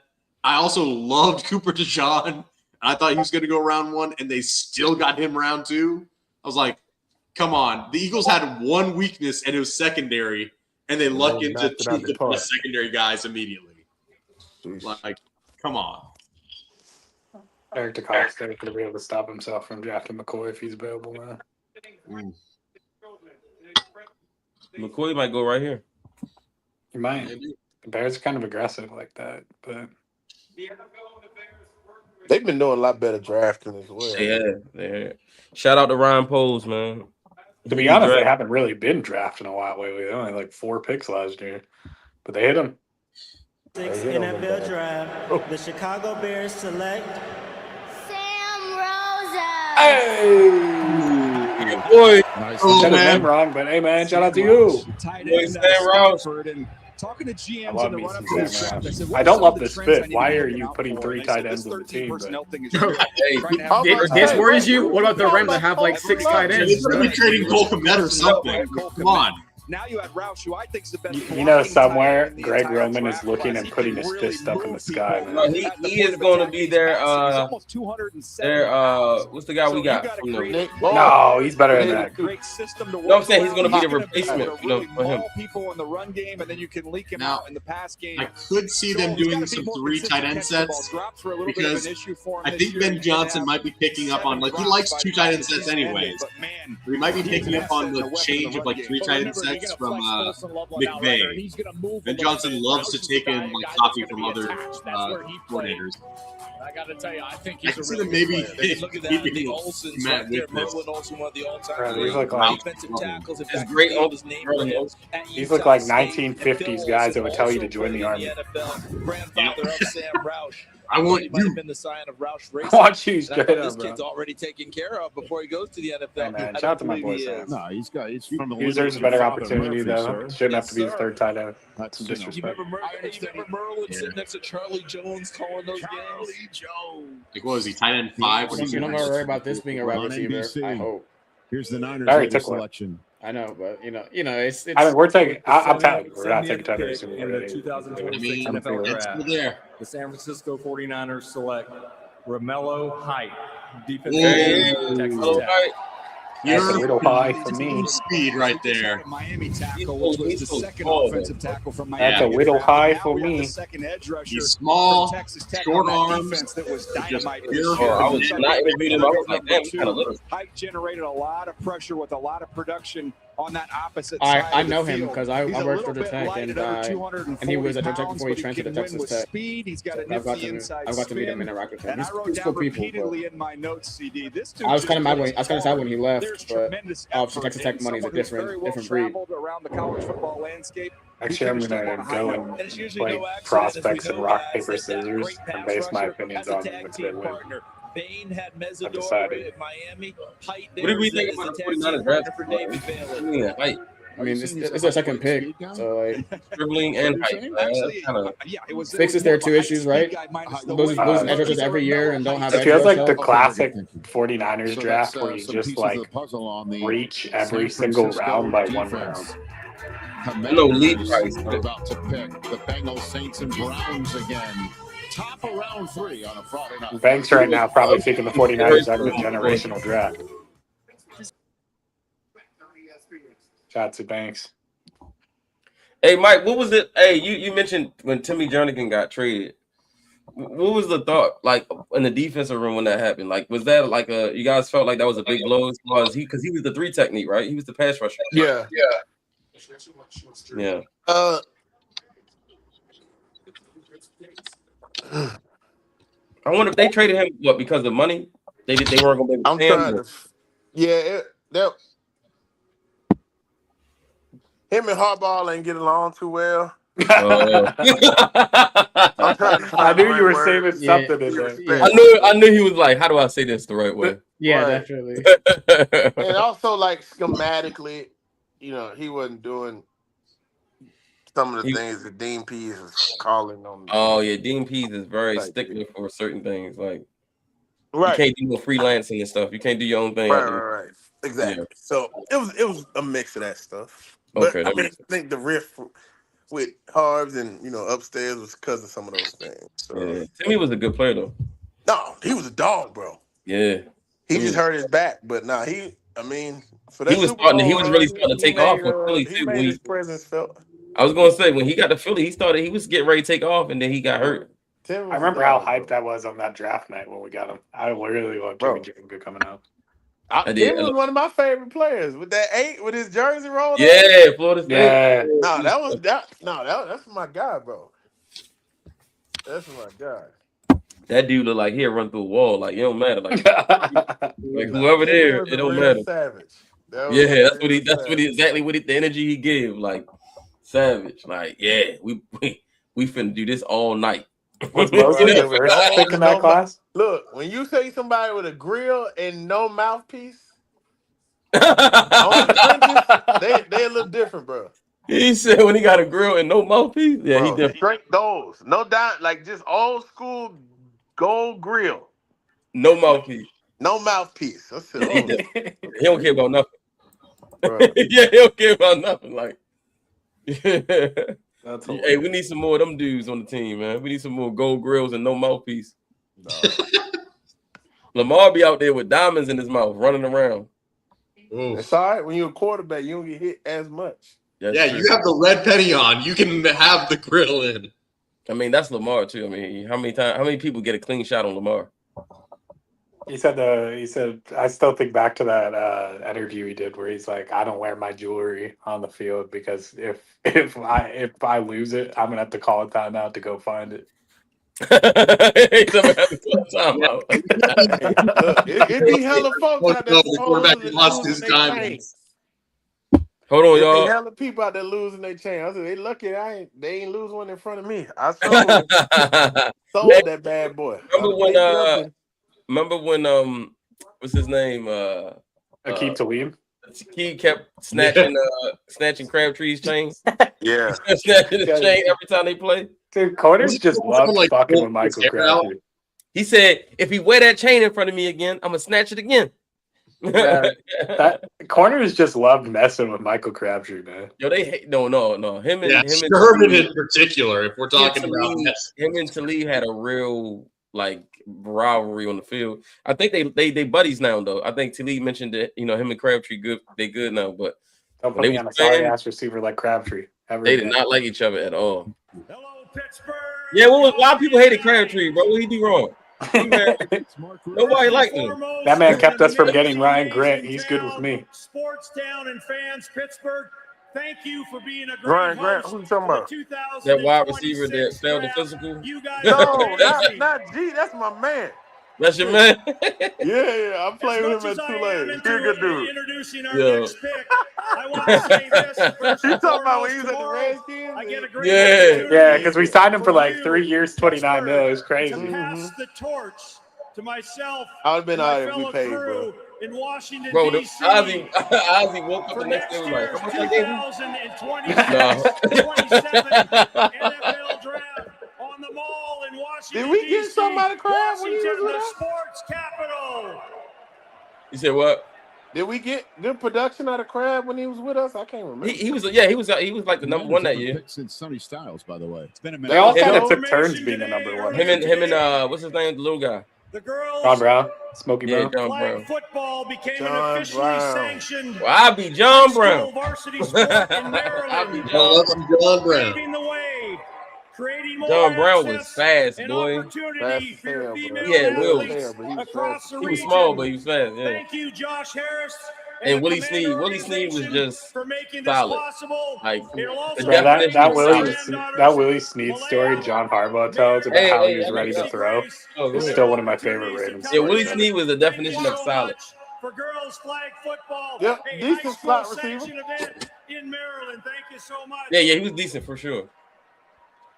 I also loved Cooper DeJean. I thought he was going to go round 1, and they still got him round 2. I was like, come on. The Eagles had one weakness, and it was secondary, and they lucked into
knocked it
2
out
of
the
the
park.
best secondary guys immediately. Like, come on.
Eric DeCosta going to be able to stop himself from drafting McCoy if he's available now.
McCoy might go right here.
He might. The Bears are kind of aggressive like that, but
They've been doing a lot better drafting as well.
Yeah. Shout out to Ryan Poles, man.
to be honest, they haven't really been drafting a lot lately. They only had like 4 picks last year, but they hit them.
Sixth NFL draft, the Chicago Bears select Sam Rosa.
Hey, boy.
Nice. Said his name wrong, but hey, man, shout out to you.
Tight
Boy,
end
Sam
out of
Rouse.
Stanford, and talking to GMs
I love
in the
me
run-up
some
to the
Sam
draft, I said,
Rouse.
what
I
are
don't
some
love
of the
this
trends I
fit.
need to
Why
be
are
looking
you
out
putting
for?
3
And they
tight
said,
ends
this
on the
13
team?
personnel thing is
Hey,
trying to have
This worries you? What about the Rams that have like 6 tight
They're
ends?
going to be trading Cole Kmet or something. Come on.
Now you had Roush, who I think is the best.
You know, somewhere Greg Roman is looking and putting his fist up in the sky. Man.
No, he is going to be their what's the guy we got from the
No, he's better than that.
Great system to work.
No, I'm saying he's going to be the
around.
replacement, you know, for him.
People in the run game, and then you can leak him
Now,
out in the pass game.
I could see them doing some 3 tight end sets because I think Ben Johnson might be picking up on, like, he likes 2 tight end sets anyways. He might be picking up on the change of like 3 tight end sets from McVay. Ben Johnson loves to take in like copy from other coordinators.
I got to tell you, I think
I
he's
can
a
see
really
them maybe
good player. Look at that.
keeping
The Olsen's
Matt
right there.
with this.
Merlin Olsen, one of the all-time
Right,
great
he's like
defensive tackles. In
It's
fact,
great
he
on
his name
Merlin Olsen.
at
These
Utah
look like
State.
1950s guys that would tell you to join the army.
NFL, grandfather of Sam Roush.
I want
He might
you.
have been the sign of Roush Racing.
Watch you
And I
straight
thought
up,
this
bro.
kid's already taken care of before he goes to the NFL.
Hey, man,
I
shout
don't
out to my
believe
boy
he
Sam.
is.
No, he's from the
He deserves a better opportunity,
Murphy,
though.
sir.
Shouldn't have to be the 3rd tight end.
That's
Some
You
disrespect.
remember Merlin sitting next to Charlie Jones calling those games?
Like, what was he, tight end 5? What
You
is
don't
he?
gotta worry about this being a wide
On
receiver.
NBC.
I hope.
Here's the Niners
Already
later
took one.
selection.
I know, but you know, it's.
I mean, we're taking. I'm telling you, we're not
78th
taking tight
pick
ends.
in the 2026
I mean,
NFL
it's
draft.
still there.
The San Francisco 49ers select Romello Height, defensive
Hey,
end, Texas
hello,
Tech.
right.
That's a little high for me.
Speed right there.
Miami tackle, which was the second offensive tackle from Miami.
That's a little high for me.
He's small, short arms.
That was dynamite.
I was not interviewing him. I was like, damn, kind of little.
Height generated a lot of pressure with a lot of production on that opposite side.
I know him because I worked for the Tech and he was at the Tech before he transferred to Texas Tech.
He's got a
I've got to meet him and interact with him. He's cool people. Bro.
In my notes, CD.
I was kind of sad when he left, but obviously Texas Tech money is a different breed.
Around the college football landscape.
Actually, I'm gonna go and play prospects and rock paper scissors and base my opinions on which they win.
Bain had Mesidor at Miami. Height
what did we think about the 49ers draft
for David Bailey?
Height.
I mean, it's their second pick, so like
dribbling and height.
Fixes their two issues, right? Losing edge rushers every year and don't have.
It feels like the classic 49ers draft where you just like reach every single round by 1 round.
No lead price.
About to pick the Bengals, Saints, and Browns again. Top of round 3 on a Friday night.
Banks right now probably thinking the 49ers are the generational draft. Shout out to Banks.
Hey, Mike, what was it? Hey, you mentioned when Timmy Jernigan got traded. What was the thought like in the defensive room when that happened? Like, was that like you guys felt like that was a big blow as far as because he was the 3 technique, right? He was the pass rusher.
Yeah.
I wonder if they traded him because of money. They weren't going to be able to pay him.
Him and Harbaugh ain't get along too well.
I knew you were saving something in there.
I knew he was like, how do I say this the right way?
Yeah, definitely.
And also, like schematically, he wasn't doing some of the things that Dean Pease is calling on.
Oh yeah, Dean Pease is very stickler for certain things. Like, you
right,
can't do no freelancing and stuff. You can't do your own thing.
right, exactly.
Yeah.
So it was a mix of that stuff. But
Okay,
I think the riff with Harvs and upstairs was because of some of those things. So
Yeah. Timmy was a good player though.
no, he was a dog, bro.
Yeah,
He just hurt his back, but for that
he was
Super
starting. He
Bowl
was really
run,
starting to take
he
off
made,
with Philly
he
too.
made his presence felt.
I was gonna say when he got to Philly, he was getting ready to take off, and then he got hurt.
Tim was
I
a
remember how
dog,
hyped that was on that draft night when we got him. I really loved
Bro.
Jimmy Jernigan coming out.
I did.
Tim was one of my favorite players with that 8 with his jersey rolled up.
Yeah, Florida State.
Yeah.
That's my guy, bro. That's my guy.
That dude look like he'll run through a wall. Like it don't matter. Like whoever there, it don't matter.
Savage.
Yeah, that's exactly what the energy he gave. Like savage. Like yeah, we finna do this all night.
Was Mosley the first pick in that class?
Look, when you say somebody with a grill and no mouthpiece, on the trenches, they look different, bro.
He said when he got a grill and no mouthpiece. Yeah,
Bro,
he different.
straight those, no doubt, like just old school gold grill,
No mouthpiece.
no mouthpiece. I said,
He different. He don't care about nothing.
bro.
Yeah, he don't care about nothing. Like,
That's
hey, we need some more of them dudes on the team, man. We need some more gold grills and no mouthpiece. Lamar be out there with diamonds in his mouth, running around.
It's all right when you're a quarterback, you don't get hit as much.
That's
Yeah,
true.
you have the red penny on. You can have the grill in.
I mean, that's Lamar too. I mean, how many people get a clean shot on Lamar?
He said I still think back to that interview he did where he's like, I don't wear my jewelry on the field because if I lose it, I'm gonna have to call a timeout to go find it.
He's gonna have to call a timeout.
It be hella folks out there.
No, the quarterback lost his diamonds.
Hold on,
There be
y'all.
hella people out there losing their chain. I said, they lucky they ain't lose one in front of me. I sold that bad boy.
Remember when what's his name?
Akeem Talib.
He kept snatching Crabtree's chain.
Yeah.
Snatching his chain every time they play.
Dude, corners just love fucking with Michael Crabtree.
He said, if he wear that chain in front of me again, I'm gonna snatch it again.
Yeah, that corners just loved messing with Michael Crabtree, man.
Yo, they hate no. Him and
Sherman in particular, if we're talking about
him and Talib had a real like rivalry on the field. I think they buddies now though. I think Talib mentioned that him and Crabtree they good now, but
don't put me on a sorry ass receiver like Crabtree.
They did not like each other at all. Yeah, a lot of people hated Crabtree, bro. What he do wrong? Nobody liked him.
That man kept us from getting Ryan Grant. He's good with me.
Sports Town and fans, Pittsburgh. Thank you for being a great
Ryan Grant, who you talking about?
That wide receiver that failed the physical.
No, not G. That's my man.
That's your man.
Yeah, I played with him at Tulane. He's a good dude.
Introducing our next pick. I want to say this.
You talking about when he was at the Redskins?
I get a great
Yeah, because we signed him for like 3 years, 29 mil. It was crazy.
To pass the torch to myself.
I would have been out if we
fellow
paid,
crew
bro.
In Washington,
Bro,
D.C.
Ozzy woke up the next day and was like, how much I gave him?
2027 NFL draft on the mall in Washington,
Did we get
D.C.
something out of Crab when he was
Washington,
with
the
us?
sports capital.
You said what?
Did we get good production out of Crab when he was with us? I can't remember.
He was like the number one that year.
Since Sonny Styles, by the way. It's been a
They all kind of took turns being the number one.
Him and what's his name, the little guy?
The girls
John Brown, Smokey
Yeah,
Brown.
John Brown.
football became
John
an officially
Brown.
sanctioned
Well, I be John
school
Brown.
varsity sport in Maryland.
I be
I
John
love
Brown.
some John Brown.
Paving the way, creating more
John Brown was
access
fast,
and
boy.
opportunity
Fast
for your
as hell,
female
bro.
Yeah, Will.
athletes
But he was
across
fast.
the
He was
region.
small, but he was fast. Yeah.
Thank you, Josh Harris.
And
the
Willie
Command
Snead. Willie Snead was
Organization
just
for making this
solid.
possible.
Like
It'll also
the
Bro,
definition
that
of solid.
Willie Snead story John Harbaugh tells about how he was ready to throw
Oh,
is
go
still one of my favorite Ravens
Yeah,
stories.
Willie Snead was the definition of solid.
For girls flag football,
Yep,
a
decent
high school
slot receiver.
sanctioned event in Maryland. Thank you so much.
Yeah, he was decent for sure.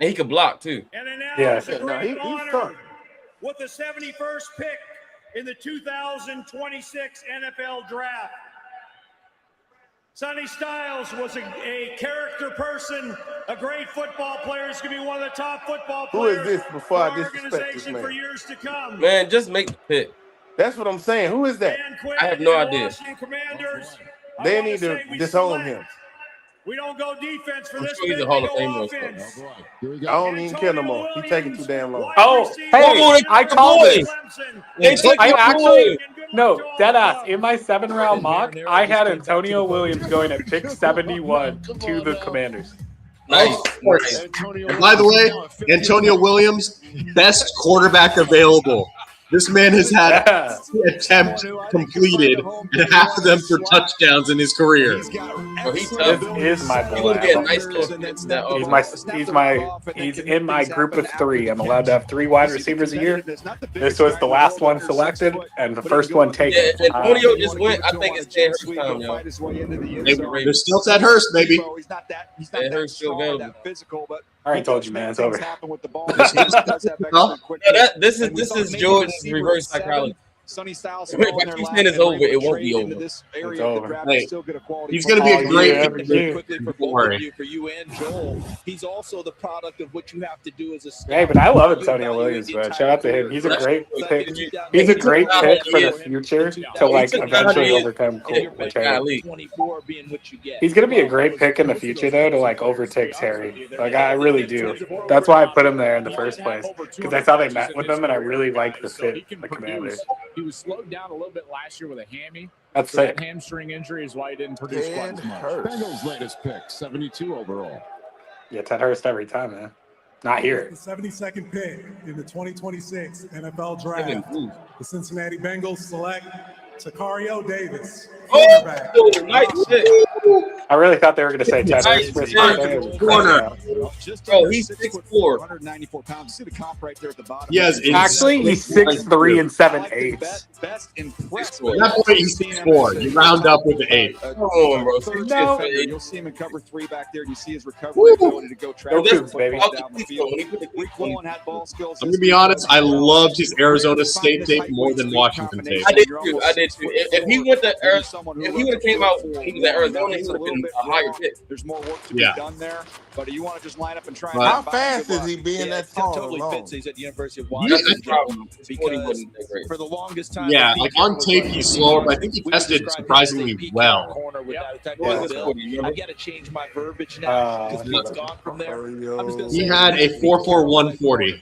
And he could block too.
And then now
Yeah.
it's a
No,
great
he's
honor
tough.
with the 71st pick in the 2026 NFL Draft. Sonny Styles was a character person, a great football player. He's going to be one of the top football
Who is
players
this before
for
I
our
disrespect this
organization for
man?
years to come.
Man, just make the pick.
That's what I'm saying. Who is that?
Dan Quinn
I have no
and the
idea.
Washington Commanders. I
They
wanna
need
say
to
we
disown
select.
him.
We don't go defense for
I'm
this
sure he's
pick,
a Hall
we
of
go
Famer.
offense.
Here we
I
go.
don't even care no more. He's taking too damn long.
Oh, hey, I called it.
They took
I
your
actually,
boy.
no, deadass. In my 7-round mock, I had Antonio Williams going at pick 71 to the Commanders.
Nice.
Nice. And by the way, Antonio Williams, best quarterback available. This man has had
Yeah.
2 attempts completed, and half of them for touchdowns in his career.
Bro, he's
This
tough.
is my
He
boy.
gonna get a nice little hits that
He's in my group of 3. I'm allowed to have 3 wide receivers a year. This was the last one selected and the first one taken.
Yeah, Antonio just went. I think it's Jay Hurst time, yo.
They're still at Hurst, baby.
Jay Hurst still available.
I already told you, man. It's over.
This is Jordan's reverse psychology.
Sonny Styles.
If you saying it's over, it won't be over.
This
It's
area of the
over.
draft
Hey,
is still get a quality
he's going to be a
football.
great
Quickly for
Don't
both
worry.
of you, for you and Joel, he's also the product of what you have to do as a scout.
Hey, but I love
You
Antonio
evaluate
Williams,
the
man.
entire
Shout out to him.
career.
He's a great pick.
He
He's a
took
great
out
pick
that
for
year.
the future
He
to like
took out
eventually
that year.
overcome
Yeah,
Terry.
24 being what you get.
He's gonna be a great pick in the future, though, to like overtake Terry. Like I really do. That's why I put him there in the first place because I saw they met with him, and I really like the fit in the Commanders.
He was slowed down a little bit last year with a hammy.
That's
So that
sick.
hamstring injury is why he didn't produce quite as much.
Bengals' latest pick, 72 overall.
Yeah, Ted Hurst every time, man. Not here.
The 72nd pick in the 2026 NFL Draft. The Cincinnati Bengals select Sicario Davis. Cornerback.
Oh, nice shit.
I really thought they were gonna say Ted Hurst. for a second.
Corner. Bro, he's 6'4".
194 pounds. See the comp right there at the bottom.
Yes,
Actually, he's 6'3" and 7/8.
Best impressed.
At that point, he's 6'4". You round up with the 8.
Come on, bro.
No.
You'll see him in cover 3 back there. You see his recovery ability to go track
Go
the
Cougs, baby.
football down the field. Rick Woolen had ball skills.
I'm going to be honest, I loved his Arizona State tape more than Washington tape.
I did too. I did too. If he went to Arizona, if he would have came out, he was at Arizona, he would have been a higher pick.
There's more work to be done there, but you want to just line up and try. And
How fast is he being that tall?
Totally
alone?
fits. He's at the University of
That's
Washington.
the problem.
Because for the longest time,
Yeah,
the
like
defense
on
was
tape
like,
he's slower, but I think he
we
tested
described him
surprisingly
as a PK
well.
corner with that type
Yeah,
of
that's
build.
what he-
I got to change my verbiage now because he's gone from there. I'm just gonna
He
say
had a 4.41 40.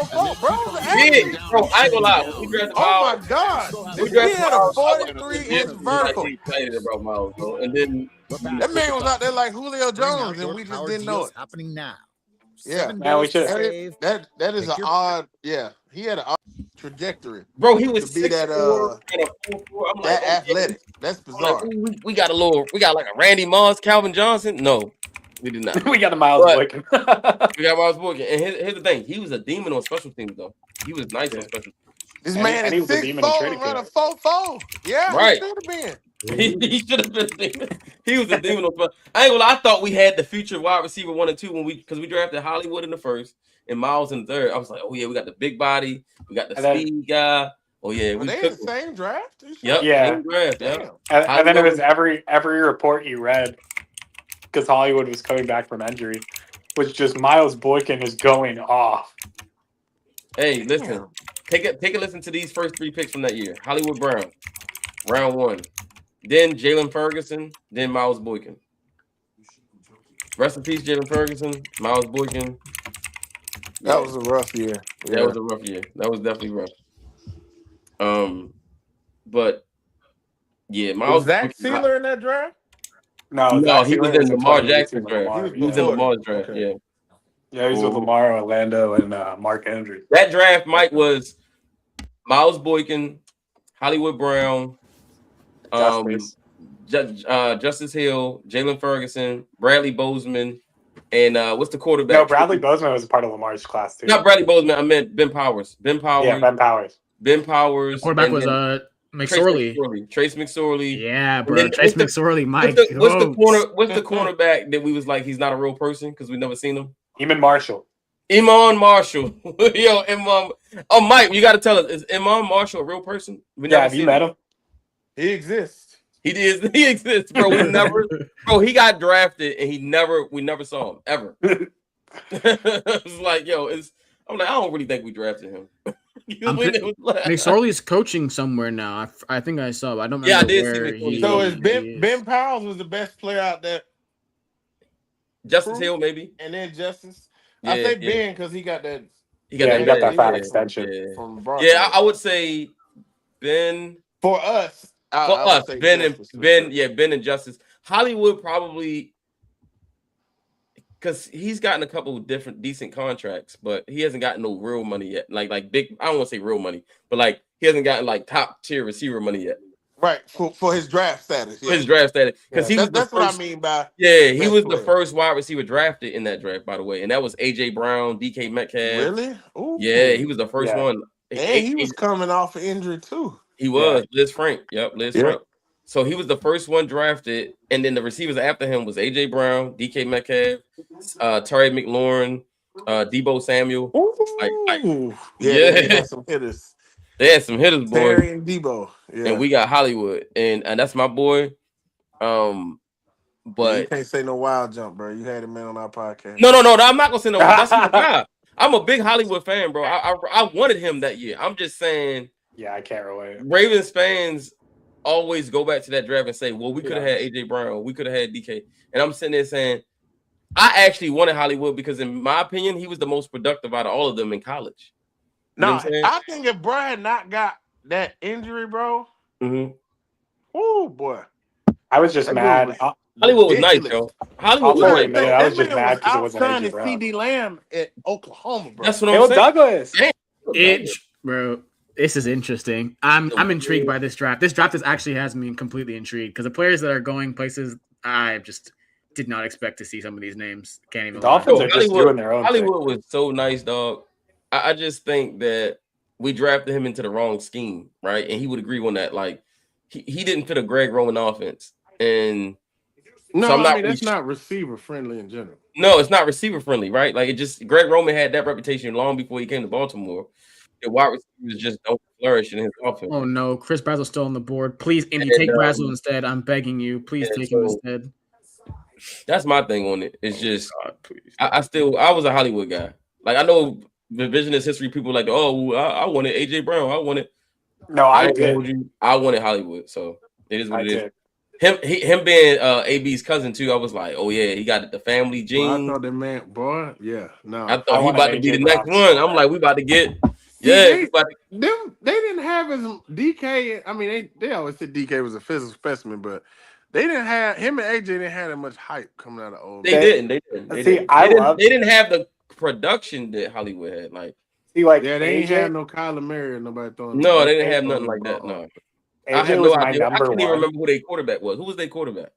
no fault, bro. It was an
Yeah,
accident.
bro, I ain't gonna lie. When we drafted
Oh
Miles,
my God.
we
He
drafted
had a
Miles, I was
43-inch vertical.
like excited about Miles, bro. And then
That man was out there like Julio Jones, and we just didn't know it.
Happening now.
Yeah,
Man, we should.
that is an odd. Yeah, he had an odd trajectory.
bro, he was
To be that,
6'4" and a 4'4". I'm like,
That athletic. That's
I'm like,
bizarre.
we got like a Randy Moss, Calvin Johnson. No, We did not.
We got a Miles Boykin.
We got Miles Boykin. And here's the thing. He was a demon on special teams, though. He was nice on special teams.
This man is 6'4", run a 4.4. Yeah,
right.
He should have been.
He should have been a demon. He was a demon on special. I ain't gonna lie, I thought we had the future wide receiver 1 and 2 because we drafted Hollywood in the first and Miles in the third. I was like, oh yeah, we got the big body, we got the speed guy. Oh yeah,
Were they in the same draft?
Yep.
Yeah.
Same draft. Yep.
And then it was every report you read, because Hollywood was coming back from injury, was just Miles Boykin is going off.
Hey, listen. Take a listen to these first 3 picks from that year. Hollywood Brown, round 1. Then Jalen Ferguson, then Miles Boykin. Rest in peace, Jalen Ferguson, Miles Boykin.
That was a rough year. Yeah.
That was a rough year. That was definitely rough. But yeah, Miles.
Was Zach Sealer in that draft?
No,
he was in Lamar Jackson's draft. He was in Lamar's draft.
Okay.
Yeah, he's with Lamar, Orlando, and Mark Andrews.
That draft, Mike, was Miles Boykin, Hollywood Brown, Justice Hill, Jalen Ferguson, Bradley Bozeman, and what's the quarterback?
No, Bradley Bozeman was a part of Lamar's class too.
Not Bradley Bozeman. I meant Ben Powers. Ben Powers.
Yeah, Ben Powers.
Ben Powers.
The quarterback was McSorley.
Trace McSorley.
Yeah, bro. Trace McSorley. Mike.
What's the cornerback that we was like he's not a real person because we never seen him?
Iman Marshall.
Yo, Imam. Oh, Mike, you got to tell us: is Imam Marshall a real person?
Have you met him?
He exists.
He exists, bro. He got drafted and we never saw him ever. It's like, I'm like, I don't really think we drafted him.
McSorley's coaching somewhere now. I think I saw. I don't remember.
Yeah, I did
where
see McSorley.
So is Ben Powers was the best player out there?
Justice Hill, maybe,
and then Justice.
Yeah,
I think Ben because he got that.
He got that fat extension
from the
Broncos. Yeah, I would say Ben
for us.
Ben and Justice. Hollywood probably because he's gotten a couple of different decent contracts, but he hasn't gotten no real money yet. Like big, I don't want to say real money, but like he hasn't gotten like top tier receiver money yet.
Right, for his draft status.
Yeah. His draft status. Because
that's what I mean by
he was the first wide receiver drafted in that draft, by the way. And that was AJ Brown, DK Metcalf.
Really? Ooh.
Yeah, he was the first one.
And he was coming off an injury too.
He was. Liz Frank. Yep, Liz Frank. So he was the first one drafted, and then the receivers after him was AJ Brown, DK Metcalf, Terry McLaurin, Debo Samuel.
They had some hitters.
They had some hitters, boy.
Terry and Debo. Yeah.
And we got Hollywood, and that's my boy. But
you can't say no wild jump, bro. You had him in on our podcast.
No. I'm not gonna say no. That's my guy. I'm a big Hollywood fan, bro. I wanted him that year. I'm just saying.
Yeah, I can't relate.
Ravens fans always go back to that draft and say, "Well, we could have had AJ Brown, we could have had DK," and I'm sitting there saying, I actually wanted Hollywood because, in my opinion, he was the most productive out of all of them in college. You know what I'm saying?
I think if Bro had not got that injury, bro, oh boy,
I was just mad.
Hollywood was nice, yo. Hollywood was nice.
I was just mad because it wasn't AJ Brown.
CD Lamb at Oklahoma, bro.
That's what I'm saying.
Douglas.
Bro. This is interesting. I'm intrigued by this draft. This draft actually has me completely intrigued because the players that are going places, I just did not expect to see some of these names. Can't even.
Dolphins are just doing their own.
Hollywood was so nice, dog. I just think that we drafted him into the wrong scheme, right? And he would agree on that. Like he didn't fit a Greg Roman offense, and
so that's not receiver friendly in general.
No, it's not receiver friendly, right? Like Greg Roman had that reputation long before he came to Baltimore. The wide receivers just don't flourish in his offense.
Oh no, Chris Brazel's still on the board. Please, Indy, take Brazel instead. I'm begging you. Please take him instead.
That's my thing on it. It's just I was a Hollywood guy. Like I know revisionist history people like, oh, I wanted AJ Brown. I wanted.
No, I told
you I wanted Hollywood. So it is what it is. Him being AB's cousin too, I was like, oh yeah, he got the family gene.
Well, I thought that man, boy, yeah, no.
I thought he about to be the next one. I'm like, we about to get.
Yeah, they didn't have his DK. I mean, they always said DK was a physical specimen, but they didn't have him and AJ didn't have that much hype coming out of old.
They didn't. They didn't have the production that Hollywood had. Like,
they
ain't had no Kyler Murray or nobody throwing.
No, they didn't have nothing like that. No,
I have no idea.
I can't even remember who their quarterback was. Who was their quarterback?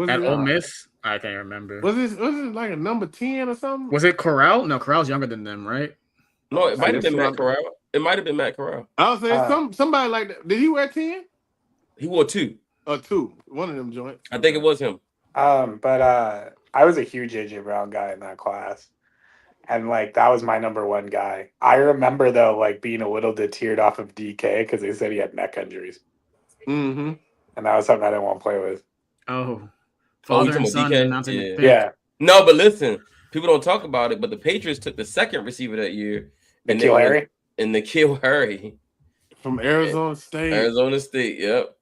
At Ole Miss? I can't remember.
Was it like a number 10 or something?
Was it Corral? No, Corral's younger than them, right?
No, it might have been Matt Corral. It might have been Matt Corral.
I was saying somebody like that. Did he wear 10?
He wore 2.
2. One of them joints.
I think it was him.
But I was a huge AJ Brown guy in that class. And like that was my number one guy. I remember though, like being a little deterred off of DK because they said he had neck injuries.
Mm-hmm.
And that was something I didn't want to play with.
Oh, father and son announcing the pick.
Yeah.
No, but listen, people don't talk about it, but the Patriots took the second receiver that year.
N'Keal Harry?
And N'Keal Harry.
From Arizona State.
Arizona State, yep.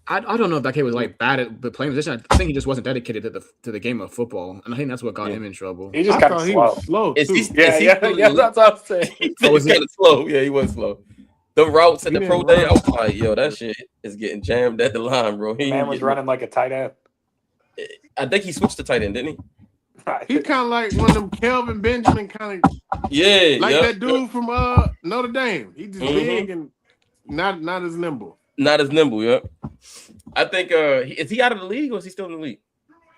I don't know if that kid was like bad at the playing position. I think he just wasn't dedicated to the game of football, and I think that's what got him in trouble.
He just got slow.
Is he
That's what I'm saying.
He was kind of slow. Yeah, he was slow. The routes at the pro day, I was like, yo, that shit is getting jammed at the line, bro.
Man was running like a tight end.
I think he switched to tight end, didn't he?
He's kind of like one of them Kelvin Benjamin kind of.
Yeah,
like that dude from Notre Dame. He just big and not as nimble.
Not as nimble, yeah. I think is he out of the league or is he still in the league?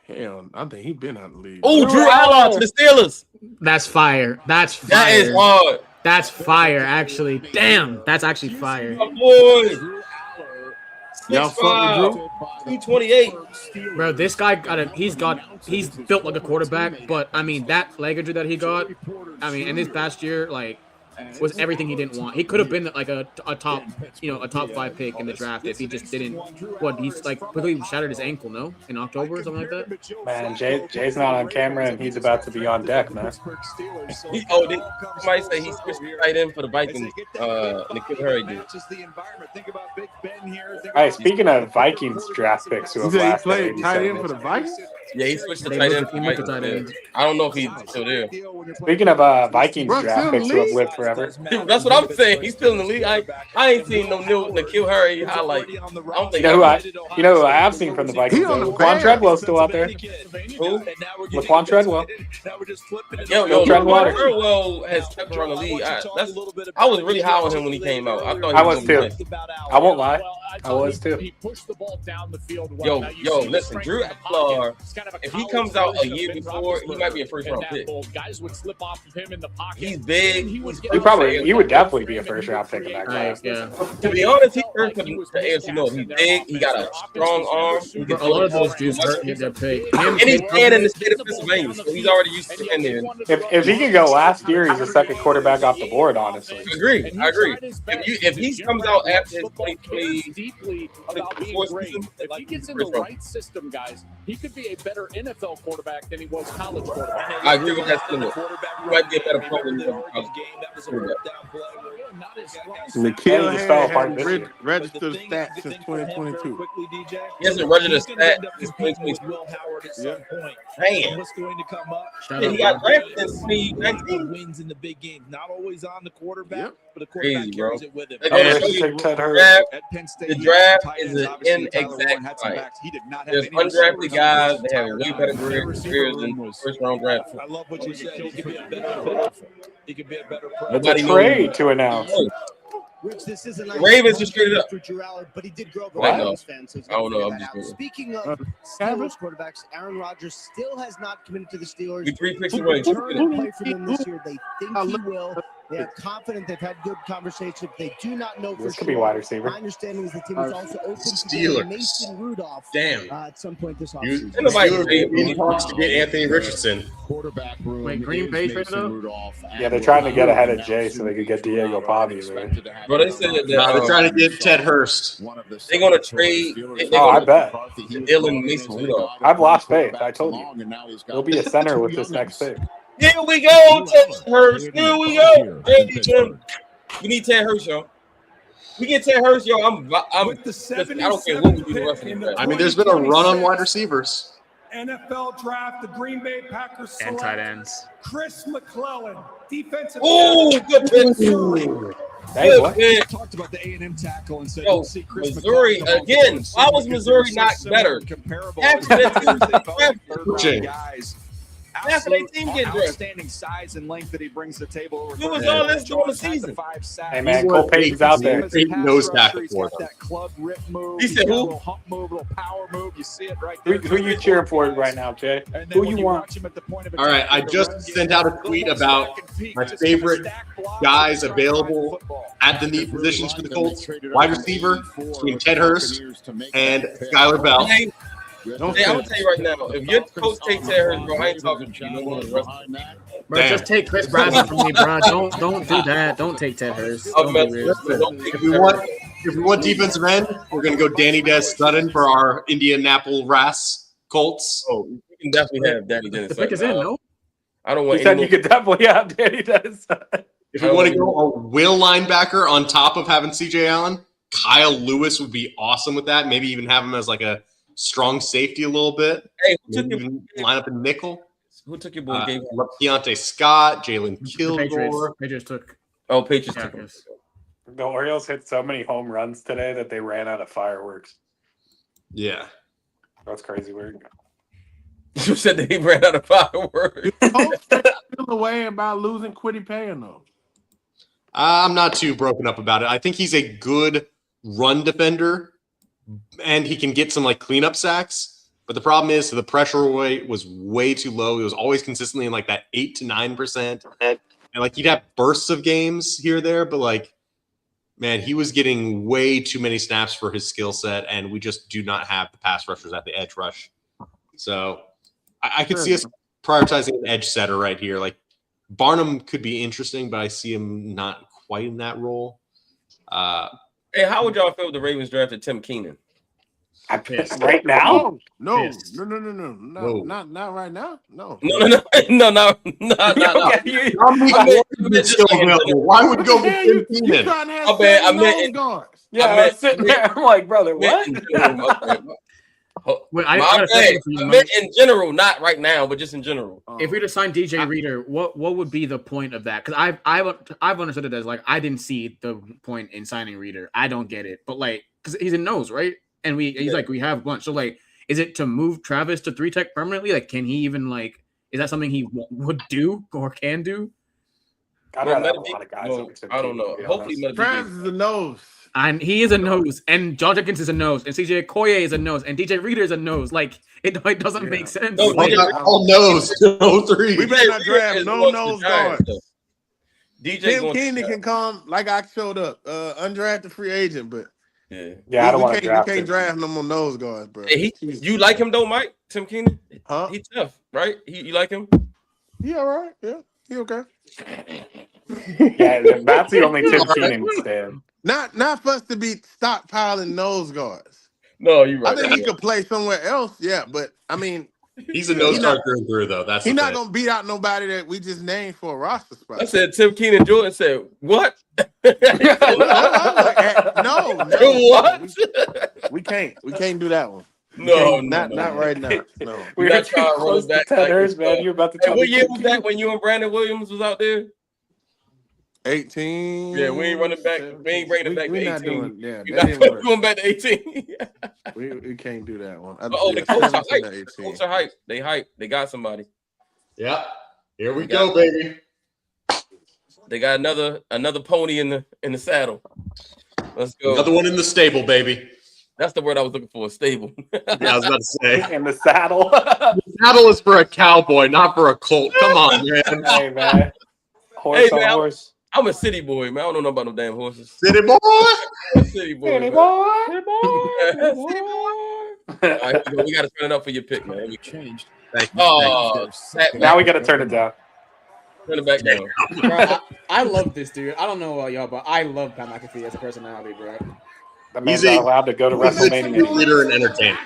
Hell, I think he's been out of the league.
Oh, Drew Allar to the Steelers.
That's fire. That's fire.
That is hard.
That's fire, actually. Damn, that's actually fire.
My boy.
Y'all fuck with Drew?
228.
Bro, this guy he's built like a quarterback, but I mean that leg injury that he got, I mean, in this past year, like was everything he didn't want. He could have been like a top, a top 5 pick in the draft if he just didn't. He's like quickly shattered his ankle, no, in October or something like that.
Man, Jay's not on camera and he's about to be on deck, man.
Somebody say he switched to tight end for the Vikings. N'Keal Harry did.
Hey, speaking of Vikings draft picks, who have last
played tight end for the Vikings?
Yeah, he switched to tight end. I don't know if he's still there.
Speaking of Vikings draft picks who have lived forever.
That's what I'm saying. He's still in the league. I ain't seen no new N'Keal Harry highlight. I don't think
you know who I have seen from the Vikings. Laquan Treadwell's still out there.
Who?
Laquan Treadwell.
Yo, Treadwell has kept around the league. I was really high on him when he came out.
I was too. I won't lie. I was too.
Yo, listen, Drew Allar, if he comes out a year before, he might be a first round pick. He's big.
He would definitely be a first round pick in that class.
Yeah.
To be honest, he earned for the AFC North. He's big. He got a strong arm.
A lot of those dudes get their pick.
And he's playing in the state of Pennsylvania, so he's already used to being there.
If he can go last year, he's the second quarterback off the board, honestly.
I agree. If he comes out after his 2020,
if he gets in the right system, guys, he could be a better NFL quarterback than he was college quarterback.
I agree with that statement. He might be a better pro than he was college.
N'Keal Harry has registered stats since 2022.
He hasn't registered stats since 2022. Man.
What's going to come up?
He got drafted in 2019.
Wins in the big games. Not always on the quarterback, but the
quarterback
carries it with him.
The draft is an inexact science. There's undrafted guys that have way better careers than first round draft.
I love what you said. He could be a better He could be a better
It's a trade to announce.
Rich, this is a
nice Ravens just traded up
for Drew Allar, but he did grow up a
Right
Ravens fan. So
I don't know. I'm just
speaking of Steelers quarterbacks, Aaron Rodgers still has not committed to the Steelers.
We 3 picks
He
away.
will return and play for them this year. They think he will. They are confident. They've had good conversations. They do not know for
This
sure.
could be wide receiver.
My understanding is the team is also open to
Steelers.
getting Mason Rudolph at some point this offseason.
He wants to get Anthony Richardson.
Quarterback room.
Wait, Green Bay traded up?
Yeah, they're trying to get ahead of Jay so they could get Diego Bobby.
Bro, they said that
They're trying to get Ted Hurst.
They're going to trade.
I bet.
Dylan Mason Rudolph.
I've lost faith. I told you. He'll be a center with this next pick.
Here we go, Ted Hurst. Here we go. We need Ted Hurst, y'all. We get Ted Hurst, yo. I don't care what we do the rest of the draft.
I mean, there's been a run on wide receivers.
NFL draft, the Green Bay Packers
And
select
tight ends.
Chris McClellan, defensive.
Oh, good pick.
Hey, what?
Talked about the A&M tackle and said,
Yo,
see Chris
Missouri
McClellan
again. Why was Missouri not better?
comparable
After that,
guys.
Half of their team getting dressed.
Outstanding size and length that he brings to the table.
Who was all this during the season?
Hey man, Cole Payton's out there.
Payton knows tackle for them.
That club rip move.
He said who?
A little hump move, a little power move. You see it right there.
Who you cheering for right now, Jay? Who you want?
All right, I just sent out a tweet about my favorite guys available at the need positions for the Colts. Wide receiver between Ted Hurst and Skylar Bell.
Hey, I'm gonna tell you right now, if your coach takes Ted Hurst, bro, I ain't talking to you. No more.
Bro, just take Chris Bradley from me, bro. Don't do that. Don't take Ted Hurst.
If we want defensive end, we're gonna go Danny Sutton for our Indianapolis Colts.
Oh, you can definitely have Danny Dennis.
The pick is in, no?
I don't want.
You said you could definitely have Danny Dennis.
If we want to go a will linebacker on top of having CJ Allen, Kyle Lewis would be awesome with that. Maybe even have him as like a strong safety a little bit.
Hey, who took your
line up in nickel?
Who took your boy?
Keontae Scott, Jalen Kilgore.
Patriots took.
Oh, Patriots took him.
The Orioles hit so many home runs today that they ran out of fireworks.
Yeah,
that's crazy weird.
You said they ran out of fireworks.
Feel away about losing Quiddy Payne though.
I'm not too broken up about it. I think he's a good run defender, and he can get some like cleanup sacks. But the problem is the pressure rate was way too low. It was always consistently in like that 8 to 9%. And like he'd have bursts of games here or there, but like, man, he was getting way too many snaps for his skill set, and we just do not have the pass rushers at the edge rush. So I could see us prioritizing an edge setter right here. Like Barnum could be interesting, but I see him not quite in that role.
Hey, how would y'all feel if the Ravens drafted Tim Keenan?
Right now?
No. Not right now. No.
No.
Why would go with Tim Keenan?
I was sitting there. I'm like, brother, what?
I meant in general, not right now, but just in general.
If we just signed DJ Reader, what would be the point of that? Because I've understood it as like I didn't see the point in signing Reader. I don't get it, but like because he's in nose, right? And he's like we have bunch. So like, is it to move Travis to 3-tech permanently? Like, can he even like? Is that something he would do or can do?
I don't
know. Hopefully,
Travis is a nose.
And he is a nose, and John Jenkins is a nose, and CJ Okoye is a nose, and DJ Reader is a nose. Like it doesn't make sense.
All nose, no three.
We better not draft no nose guards.
Tim
Keenan can come like I showed up, undrafted free agent, but
I don't want to draft.
We can't draft no more nose guards, bro.
Hey, you like him though, Mike? Tim Keenan?
Huh?
He's tough, right? You like him?
He all right. Yeah, he okay.
Yeah, that's the only Tim Keenan stand.
Not for us to be stockpiling nose guards.
No, you're right.
I think he could play somewhere else. Yeah, but I mean,
he's a nose guard through and through, though. That's
he's not gonna beat out nobody that we just named for a roster spot.
I said Tim Keenan. Jordan said what?
No,
what?
We can't do that one.
Not
right now. No,
we're not trying to roll back. Man, you're about to.
What year was that when you and Brandon Williams was out there?
18.
Yeah, we ain't running back. We ain't bringing it back to 18.
We're not
going back to 18.
we can't do that one.
The Colts are hype. The Colts are hype. They hype. They got somebody.
Yeah. Here we go, baby.
They got another pony in the saddle. Let's go.
Another one in the stable, baby.
That's the word I was looking for. Stable.
Yeah, I was about to say.
In the saddle.
The saddle is for a cowboy, not for a colt. Come on, man.
Hey, man. Horse.
I'm a city boy, man. I don't know about no damn horses.
City boy.
City boy. City boy. City boy. All right, we got to turn it up for your pick, man. We changed.
Now we got to turn it down.
Turn it back down.
Bro, I love this dude. I don't know about y'all, but I love Pat McAfee as a personality, bro.
He's not allowed to go to WrestleMania.
Leader and entertainer.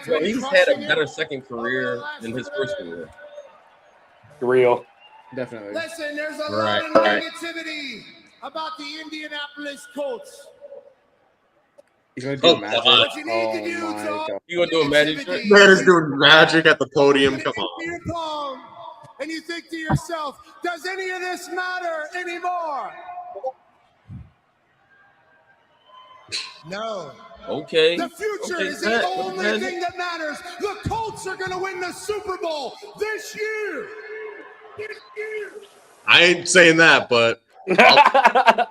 Bro, he's had a better second career than his first career.
Real.
Definitely.
Listen, there's a lot of negativity about the Indianapolis Colts.
He's gonna do magic.
What you need to do, Tom,
you gonna do a magic trick?
Man is doing magic at the podium. Come on.
And you think to yourself, does any of this matter anymore? No.
Okay.
The future
Okay,
is the only thing that matters. The Colts are going to win the Super Bowl this year.
I ain't saying that, but hey,
I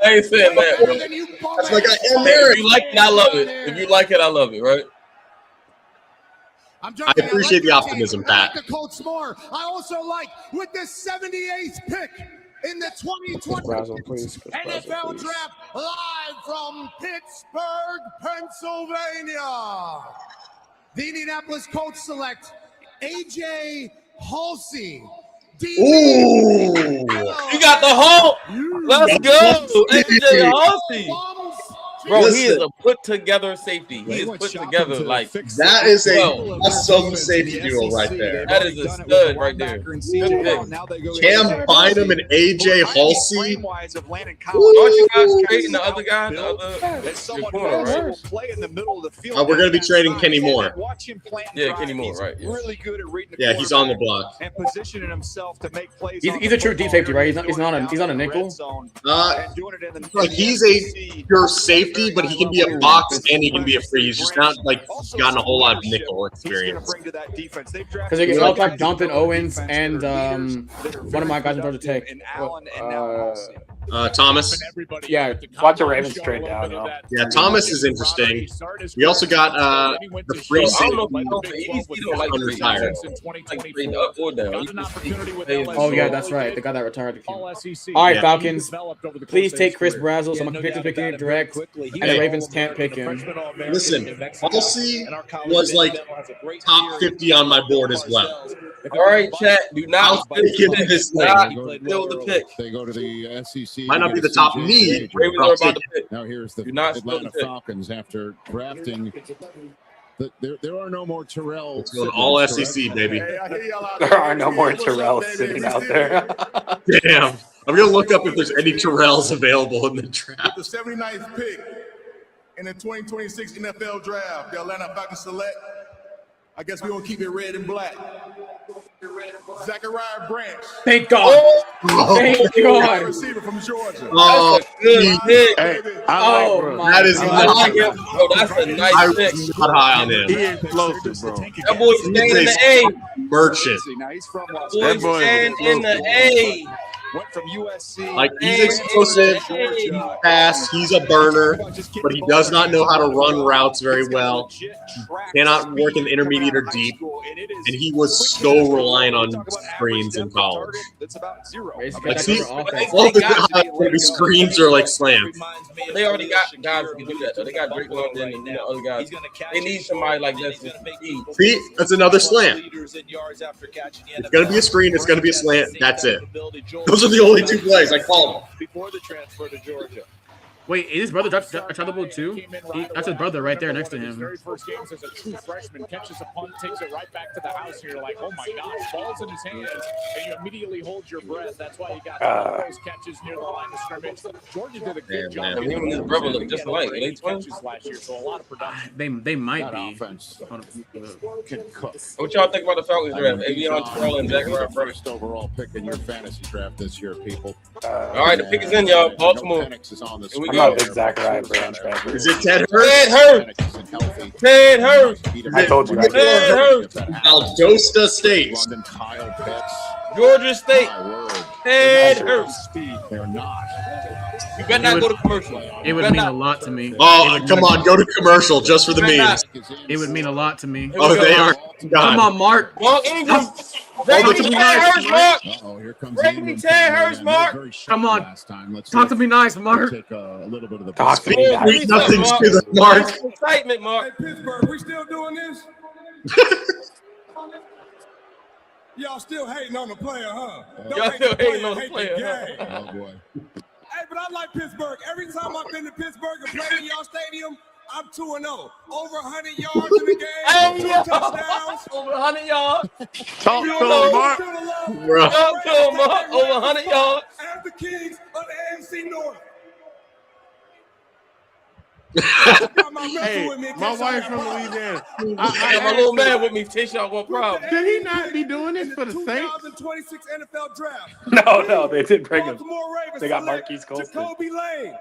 ain't saying that, bro.
That's like
If you like it, I love it. If you like it, I love it, right?
I appreciate the optimism, Pat.
I like the Colts more. I also like with the 78th pick in the 2020 NFL Draft, live from Pittsburgh, Pennsylvania. The Indianapolis Colts select A.J. Halsey.
Ooh.
You got the Hulk. Let's go. A.J. Halsey. Bro, he is a put-together safety. He is put together like
that is that's some safety duo right there.
That is a stud right there.
Cam Bynum and AJ Halsey.
Aren't you guys trading the other guy? The other corner, right?
We're gonna be trading Kenny Moore.
Yeah, Kenny Moore, right? Yeah.
Really good at reading the
Yeah, he's on the block.
and positioning himself to make plays.
He's a true deep safety, right? He's not a nickel.
Like he's a pure safety, but he can be a box and he can be a free. He's just not like gotten a whole lot of nickel experience.
Because they look like Jonathan Owens and one of my guys in Georgia Tech.
Thomas.
Yeah, watch the Ravens trade down. Though.
Yeah, Thomas is interesting. We also got the free safety unretired.
Oh yeah, that's right. They got that retired. All right, Falcons. Please take Chris Brazzell. So I'm going to pick him direct, and the Ravens can't pick him.
Listen, Halsey was like top 50 on my board as well.
All right, chat. Do not
pick this thing.
Steal the pick.
They go to the SEC.
Might not be the top need.
Ravens are about to pick.
Now here's the
Do not steal
Atlanta
the pick.
Falcons after drafting. There are no more Terrell.
It's going all SEC, baby.
There are no more Terrells sitting out there.
Damn. I'm going to look up if there's any Terrells available in the draft.
The 79th pick in the 2026 NFL Draft, the Atlanta Falcons select. I guess we're going to keep it red and black. Zachariah Branch.
Thank God. Thank God.
Receiver from Georgia.
Oh,
Good pick.
That is not.
Bro, that's a nice pick.
I'm not high on him.
He explosive, bro.
That boy's staying in the A.
Merchant.
That boy's staying in the A.
Went from USC.
Like, he's explosive, he's fast, he's a burner, but he does not know how to run routes very well. Cannot work in the intermediate or deep, and he was so reliant on screens in college. Like, see, all the screens are like slams.
They already got guys who can do that, though. They got Drake London and other guys. They need somebody like this to speed.
See, that's another slant. It's going to be a screen, it's going to be a slant, that's it. Those are the only two plays. I call them.
Before the transfer to Georgia.
Wait, is his brother trackable too? That's his brother right there next to him.
Very first games as a true freshman, catches a punt, takes it right back to the house. You're like, oh my gosh, ball's in his hands, and you immediately hold your breath. That's why you got those catches near the line of scrimmage. Georgia did a good job.
Him and his brother look just alike. They twins
last year, so a lot of production.
They might be.
What y'all think about the Falcons draft? Avion Terrell and Zachariah Branch.
First overall pick in your fantasy draft this year, people.
All right, the pick is in, y'all. Baltimore.
Here
we
I'm
go.
not a big Zachariah Branch fan.
Is it Ted Hurst?
Ted Hurst.
I told you.
Ted Hurst.
Valdosta State.
London Kyle Pitts.
Georgia State. Ted Hurst.
They're not.
You better not go to commercial.
It would mean a lot to me.
Oh, come on, go to commercial just for the memes.
It would mean a lot to me.
Oh, they are
Come
gone.
on, Mark.
Mark Ingram. Bring me Ted Hurst, Mark.
Here comes
Bring me Ted Hurst, Mark.
Come on. Talk to me nice, Mark.
Take a little bit of the
Talk to me nice.
Sweet nothings to the Mark.
Excitement, Mark.
Hey, Pittsburgh, we still doing this? Y'all still hating on the player, huh?
Y'all still hating on the player,
game.
Oh boy.
Hey, but I like Pittsburgh. Every time I've been to Pittsburgh and played in y'all stadium, I'm 2-0. Over 100 yards in the game.
Hey,
2
yo.
touchdowns.
Over 100 yards.
Talk to him, Mark.
Bro.
Talk to him, Mark. Over 100 yards.
As the kings of the AFC North.
Hey, my wife from Louisiana.
I got my little man with me. Tisha, one problem.
Did he not be doing this for the Saints?
2026 NFL Draft.
No, they did bring him.
Baltimore Ravens
They got
select
Marquise Colston.
Jacoby Lane.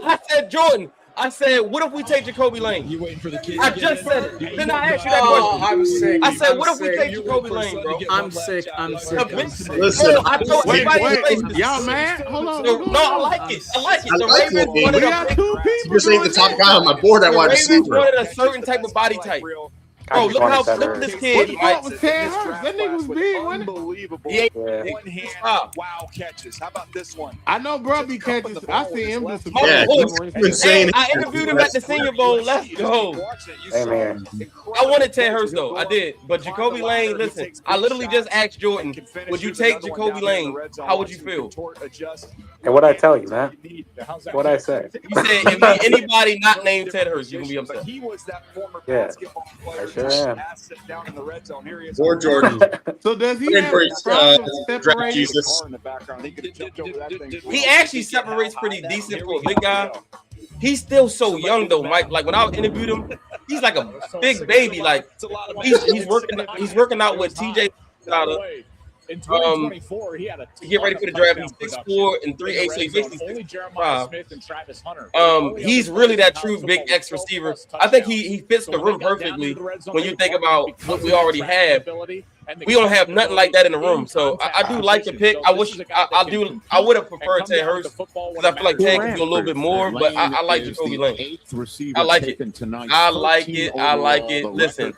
I said Jordan. I said, what if we take Jacoby Lane?
You waiting for the kid?
I just said it. Then I asked you that question.
I'm sick.
I said, what
I'm
if we
sick.
take Jacoby Lane, bro?
I'm sick. I'm sick. I'm sick.
Listen,
I told
Wait,
everybody
y'all mad? Hold on.
No, I like it. I like it.
I
The
like
Ravens
it,
wanted
We
a
got two people.
This ain't the top guy on my board at
the
wide
Ravens
receiver.
wanted a certain type of body type. Bro, look at this
What
kid.
you thought was Ted Hurst? That nigga was big, wasn't it?
Unbelievable.
Yeah.
One hand, wow catches. How about this one?
I know, bro. Be catches. I see him do some.
Yeah,
Hey,
insane.
I interviewed him at the Senior Bowl. Let's go.
Hey, man.
I wanted Ted Hurst though. I did, but Jacoby Lane. Listen, I literally just asked Jordan, would you take Jacoby Lane? How would you feel?
Hey, what'd I tell you, man? What'd I say?
You said if anybody not named Ted Hurst, you can be upset.
He was that former
Yeah,
basketball player.
I sure am.
Asset down in the red zone. Here he is.
Or Jordan.
So does he
Wait
have
for
a
his,
problem
draft
separating?
Jesus.
In the background. He could have jumped over that thing.
He actually separates pretty decent for a big guy. He's still so young though, Mike. Like when I interviewed him, he's like a big baby. Like he's working out with TJ.
In 2024, he had a
To get ready for the draft, he's 6'4" and 3'8", so he's basically
only Jeremiah
6'5".
Smith and Travis Hunter.
He's really that true big X receiver. I think he fits the room perfectly when you think about what we already have. We don't have nothing like that in the room, so I do like the pick. I wish I would have preferred Ted Hurst because I feel like Ted can do a little bit more, but I like Jacoby Lane. I like it. I like it. I like it. Listen,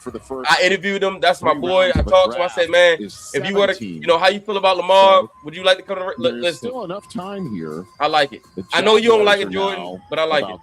I interviewed him. That's my boy. I talked to him. I said, man, if you were to, how you feel about Lamar? Would you like to come to? Listen,
still enough time here.
I like it. I know you don't like it, Jordan, but I like it.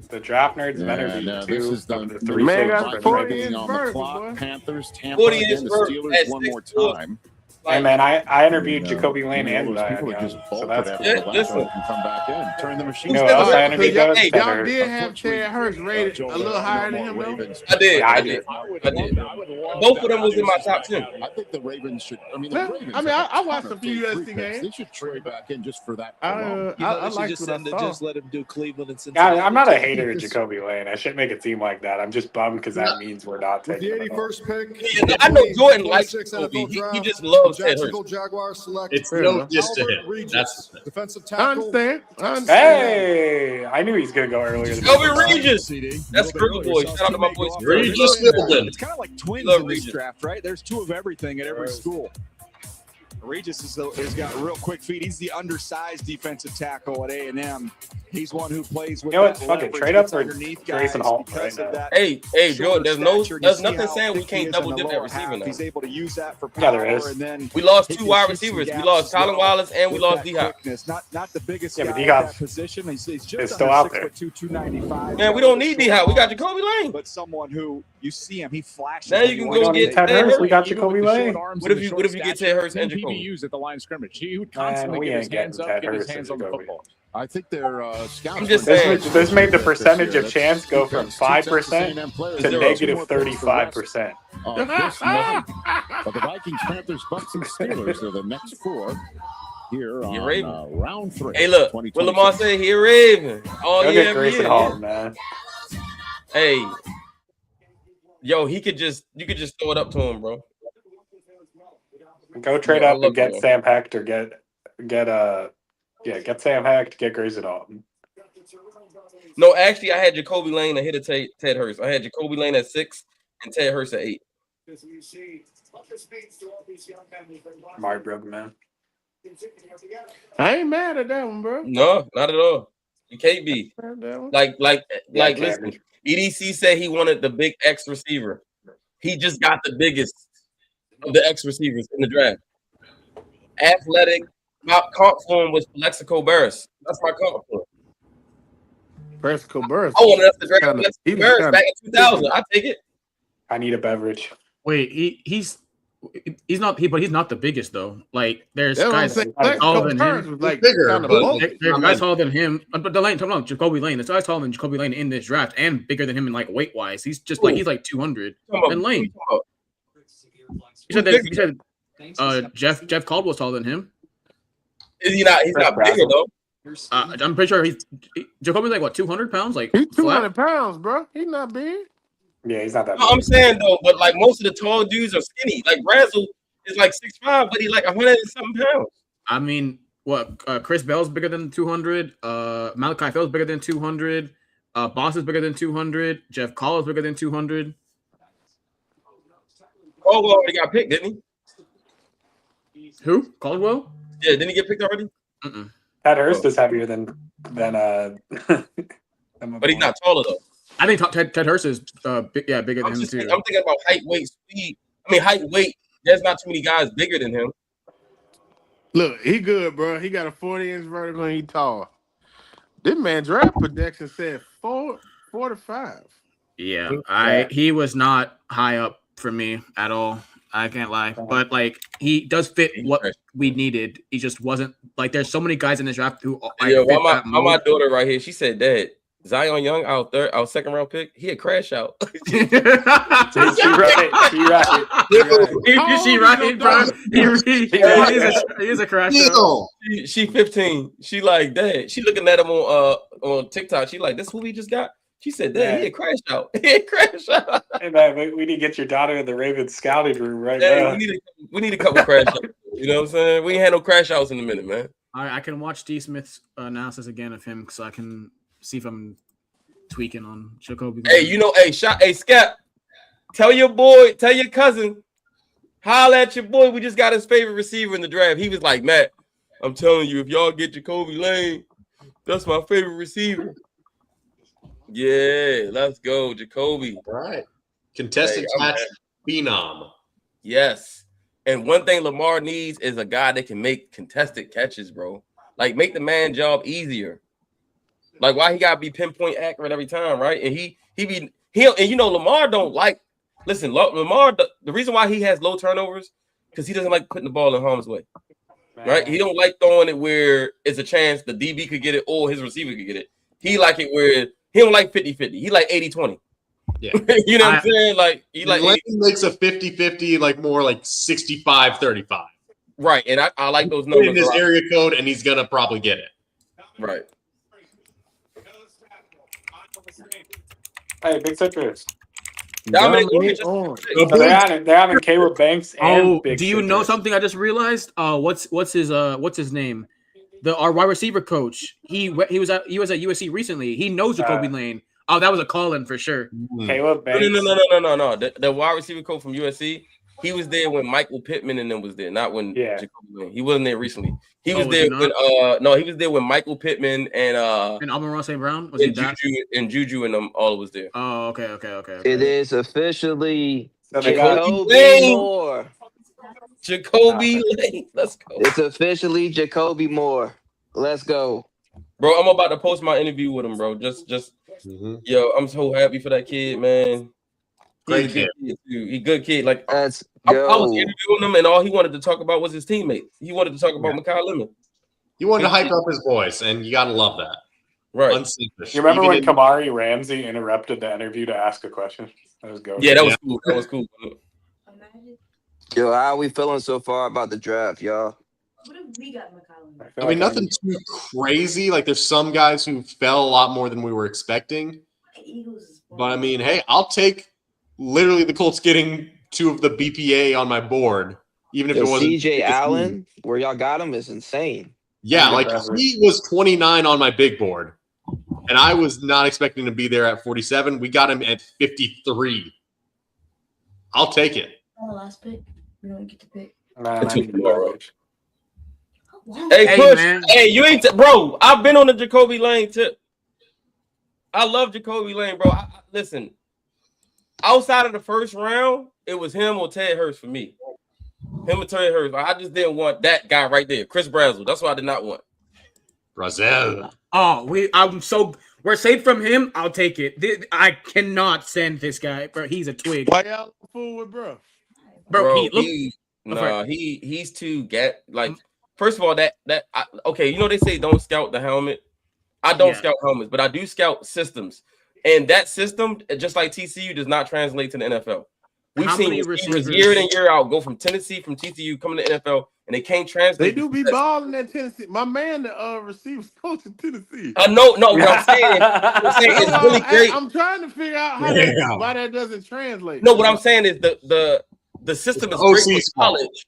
The draft nerds better be
This is
the three
Man
picks
got
for
40
the
inch
on the
vertical,
clock.
boy.
Panthers, Tampa, again, the Steelers one more time.
Hey man, I interviewed Jacoby Lane and
Those people
Zion
are just
Young,
bolt
so that's
it
cool.
after the last
Listen.
one and come back in. Turn the machine.
You know what else I interviewed? That was
Hey,
Ted
y'all
Hurst.
did have Ted Hurst rated a little higher than him, though?
I did.
Yeah,
I
I
did.
did.
I did. Both of them was in my top 10.
I think the Ravens should. I mean,
Well,
the Ravens
I mean,
have
I watched
ton
a few
of
USC
free picks.
games.
They should trade back in just for that.
I
alone.
liked
just
what I saw.
just let him do Cleveland and Cincinnati.
Yeah, I'm not a hater of Jacoby Lane. I shouldn't make it seem like that. I'm just bummed because that means we're not
With the
taking him.
81st pick,
Yeah, I know Jordan likes
26
Jacoby.
NFL
He
draft,
just loves
the
Ted Hurst.
Jacksonville Jaguars select
It's no diss to
Albert
him.
Regis,
That's the thing.
defensive
I
tackle.
understand. I understand.
Hey, I knew he's gonna go earlier. Than
Jacoby
me.
Regis. That's Scribble Boy. Shout out to my boy Scribble.
Regis Middleton.
It's kind of like twins
Love
in this
Regis.
draft, right? There's two of everything at every school. Regis has got real quick feet. He's the undersized defensive tackle at A&M. He's one who plays with
You know
that
what? Fuck it.
leverage,
Trade up
gets
for
underneath guys
Grayson Hall
because
right
of
now.
that
Hey,
shorter
Jordan.
stature. You
There's
see
nothing
how
saying we
thick he
can't
is
double
in the
dip that
lower
receiver
half.
now.
He's able to use that for
Yeah,
power,
there is.
and then
We lost
he
two
can
wide
shoot some
receivers. We
gaps
lost
as
Colin
well
Wallace and we
with
lost
that
D-Hop.
quickness. Not the biggest
Yeah, but
guy at
D-Hop
that position. He's just
is still
under
out there.
6'2", 295.
Man, we don't need D-Hop. We got Jacoby Lane.
But someone who you see him, he flashes.
Now you can
We
go
don't
get
need Ted
Ted
Hurst. We
Hurst.
got
Even
Jacoby
with the short
Lane.
arms
What
and
if
the
you
short
get
stature,
Ted Hurst and
10
Jacoby?
PBUs at the line of scrimmage. He would
Man,
constantly
we
get his
ain't
hands
getting
up,
Ted
get his
Hurst
hands
and
on the
Jacoby.
football.
I think their scouts.
I'm just
were
saying.
This made the
this
percentage
year.
of chance go from
That's two Texas
5%
A&M players.
to
Zero.
negative 35%.
This night. But the Vikings, Panthers, Bucks, and Steelers are the next four here
You're
on
Raven.
round 3.
Hey, look. What Lamar said, here, Raven. Oh,
Go
yeah,
get Grayson
yeah.
Hall, man.
Hey. Yo, you could just throw it up to him, bro.
Go trade
Yeah, I
up
love
and get
that.
Sam Hecht or get Sam Hecht, get Grayson Hall.
No, actually, I had Jacoby Lane ahead of Ted Hurst. I had Jacoby Lane at 6 and Ted Hurst at 8.
Mark Brooke, man.
I ain't mad at that one, bro.
No, not at all. You can't be.
Mad at that one.
Like,
Yeah,
listen, EDC said he wanted the big X receiver. He just got the biggest of the X receivers in the draft. Athletic. My comp for him was Plexico Burris. That's my comp for him.
Persico Burst.
I wanted us to draft
Kinda- he
Plexico
was
Burris
kinda-
back in 2000. I take it.
I need a beverage.
Wait, he's not but he's not the biggest though. Like there's
That's what I'm
guys
saying.
taller than
Burst
him.
was like
Bigger,
kind of
but-
bulky.
There's guys taller than him, but the lane. Come on, Jacoby Lane. There's guys taller than Jacoby Lane in this draft and bigger than him in like weight wise. He's just like he's like 200. And Lane. You said Jeff Caldwell's taller than him.
Is he not? He's not bigger though.
I'm pretty sure Jacoby's like what 200 pounds, like
he's 200 pounds, bro. He's not big.
Yeah, he's not that.
No, I'm saying though, but like most of the tall dudes are skinny. Like Razzle is like 6'5", but he's like 100 and something pounds.
I mean, what? Chris Bell's bigger than 200. Malachi Phil's bigger than 200. Boss is bigger than 200. Jeff Call is bigger than 200.
Caldwell already got picked, didn't
he? Who? Caldwell?
Yeah, didn't he get picked already?
Pat Hurst is heavier than
But he's not taller though.
I think Ted Hurst is bigger than him too.
I'm thinking about height, weight, speed. I mean, height, weight. There's not too many guys bigger than him.
Look, he good, bro. He got a 40-inch vertical and he tall. This man draft projection said 4 to 5.
Yeah, he was not high up for me at all. I can't lie, but like he does fit what we needed. He just wasn't like. There's so many guys in this draft who.
My daughter right here. She said, "Dad, Zion Young, our second round pick, he a crash out." She right, bro. He is a crash out. She 15. She like, Dad. She looking at him on TikTok. She like, this who we just got. She said, Dad, he a crash out. He a crash out.
Hey man, we need to get your daughter in the Ravens scouting room right now.
We need a couple crash outs. You know what I'm saying? We ain't had no crash outs in a minute, man.
All right, I can watch D. Smith's analysis again of him so I can see if I'm tweaking on Jacoby.
Hey, Scap, tell your cousin, holla at your boy. We just got his favorite receiver in the draft. He was like, Matt, I'm telling you, if y'all get Jacoby Lane, that's my favorite receiver. Yeah, let's go, Jacoby.
All right. Contested catch phenom.
Yes. And one thing Lamar needs is a guy that can make contested catches, bro. Like, make the man job easier. Like, why he gotta be pinpoint accurate every time, right? And Lamar don't like. Listen, Lamar. The reason why he has low turnovers because he doesn't like putting the ball in harm's way, right? He don't like throwing it where it's a chance the DB could get it or his receiver could get it. He like it where he don't like 50-50. He like 80-20.
Yeah,
you know what I'm saying? Like he like
Lane makes a 50-50, like more like 65-35.
Right, and I like those numbers.
In this area code, and he's gonna probably get it.
Right.
Hey, Big Citrus.
They're
having Caleb Banks. And Big
do you
Citrus.
know something I just realized? What's his name? Our wide receiver coach. He was at USC recently. He knows Jacoby Lane. Oh, that was a call-in for sure.
Caleb Banks.
No. The wide receiver coach from USC. He was there when Michael Pittman and them was there, not when Jacoby Lane. He wasn't there recently. He was there when he was there when Michael Pittman and
Amon-Ra St. Brown was
Juju and them all was there.
Oh, okay.
It is officially
Jacoby Lane. Jacoby Lane. Let's go.
It's officially Jacoby Moore. Let's go.
Bro, I'm about to post my interview with him, bro. Yo, I'm so happy for that kid, man.
Great kid.
He good kid. Like I was
go.
interviewing him, and all he wanted to talk about was his teammates. He wanted to talk about Mekhi Lemon.
He wanted to hype up his voice, and you gotta love that.
Right.
Unselfish.
You remember when Kamari Ramsey interrupted the interview to ask a question? That was good.
Yeah, that was cool. That was cool.
Yo, how are we feeling so far about the draft, y'all?
What have we got,
I mean, nothing too crazy. Like, there's some guys who fell a lot more than we were expecting. But I mean, hey, I'll take literally the Colts getting 2 of the BPA on my board, even if it wasn't.
CJ Allen, where y'all got him, is insane.
Yeah, like he was 29 on my big board, and I was not expecting to be there at 47. We got him at 53. I'll take it.
On the last pick, we don't get to pick.
Hey, Push.
Man.
Hey, you ain't bro. I've been on the Jacoby Lane tip. I love Jacoby Lane, bro. Listen, outside of the first round, it was him or Ted Hurst for me. Him or Ted Hurst. I just didn't want that guy right there, Chris Brazzell. That's what I did not want.
Brazzell.
Oh, we're safe from him. I'll take it. I cannot send this guy, bro. He's a twig.
Why y'all fool with bro?
He's too like. First of all, okay, you know they say don't scout the helmet. I don't scout helmets, but I do scout systems. And that system, just like TCU, does not translate to the NFL. We've seen receivers year in and year out go from Tennessee, from TCU, coming to NFL, and they can't translate.
They do be balling at Tennessee. My man, the receivers coach in Tennessee.
I know. No, what I'm saying it's really great.
I'm trying to figure out why that doesn't translate.
No, what I'm saying is the system is great for college.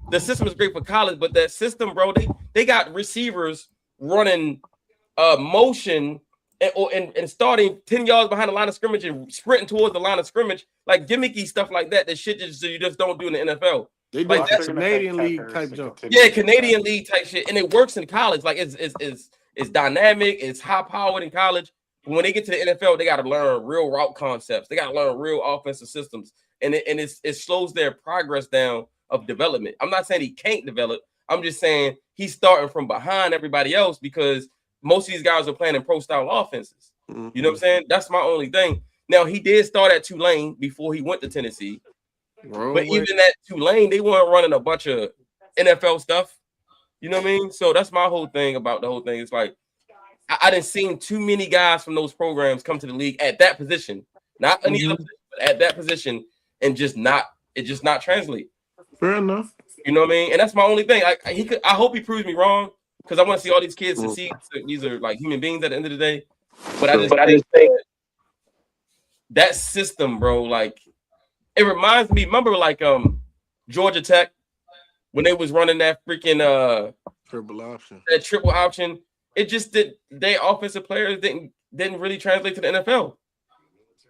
The system is great for college, but that system, bro, they got receivers running motion and starting 10 yards behind the line of scrimmage and sprinting towards the line of scrimmage, like gimmicky stuff like that. That shit you just don't do in the NFL.
They do
like
that's Canadian league type jump.
Yeah, Canadian league type shit, and it works in college. Like it's dynamic, it's high powered in college. But when they get to the NFL, they got to learn real route concepts. They got to learn real offensive systems, and it slows their progress down of development. I'm not saying he can't develop. I'm just saying he's starting from behind everybody else because most of these guys are playing in pro style offenses. Mm-hmm. You know what I'm saying? That's my only thing. Now he did start at Tulane before he went to Tennessee. But even at Tulane, they weren't running a bunch of NFL stuff. You know what I mean? So that's my whole thing about the whole thing. It's like I didn't see too many guys from those programs come to the league at that position, not any other position, but at that position, and just not translate.
Fair enough.
You know what I mean? And that's my only thing. I hope he proves me wrong because I want to see all these kids succeed. These are like human beings at the end of the day. But I just think that system, bro, like. It reminds me, remember like Georgia Tech when they was running that freaking
triple option.
That triple option. It just their offensive players didn't really translate to the NFL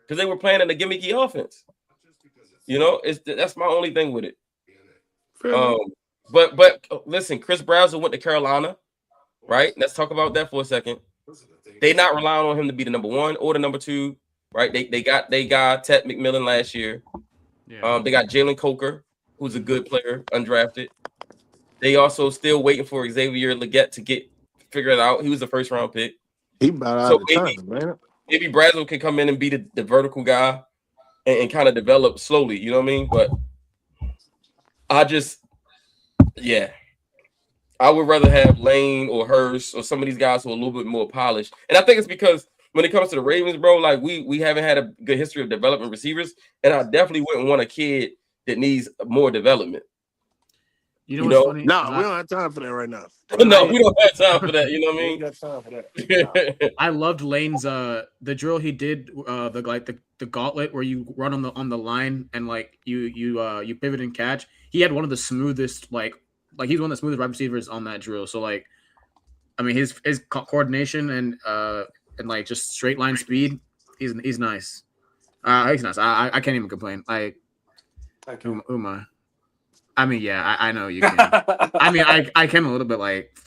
because they were playing in a gimmicky offense. You know, that's my only thing with it. But listen, Chris Brazzell went to Carolina, right? Let's talk about that for a second. They not relying on him to be the number one or the number two, right? They got Ted McMillan last year. Yeah. They got Jalen Coker, who's a good player, undrafted. They also still waiting for Xavier Legette to figure it out. He was the first round pick.
He about out of time, man.
Maybe Brazzell can come in and be the vertical guy and kind of develop slowly. You know what I mean? But I would rather have Lane or Hurst or some of these guys who are a little bit more polished. And I think it's because when it comes to the Ravens, bro, like we haven't had a good history of developing receivers, and I definitely wouldn't want a kid that needs more development.
You know what's funny?
No, we don't have time for that right now.
No, we don't have time for that. You know what I mean?
We got time for that.
I loved Lane's the drill he did, the gauntlet where you run on the line and like you pivot and catch. He had one of the smoothest like he's one of the smoothest wide receivers on that drill. So like, I mean his coordination and like just straight line speed, he's nice. He's nice. I can't even complain. Like, who am I? I mean, yeah, I know you can. I mean, I can a little bit. Like,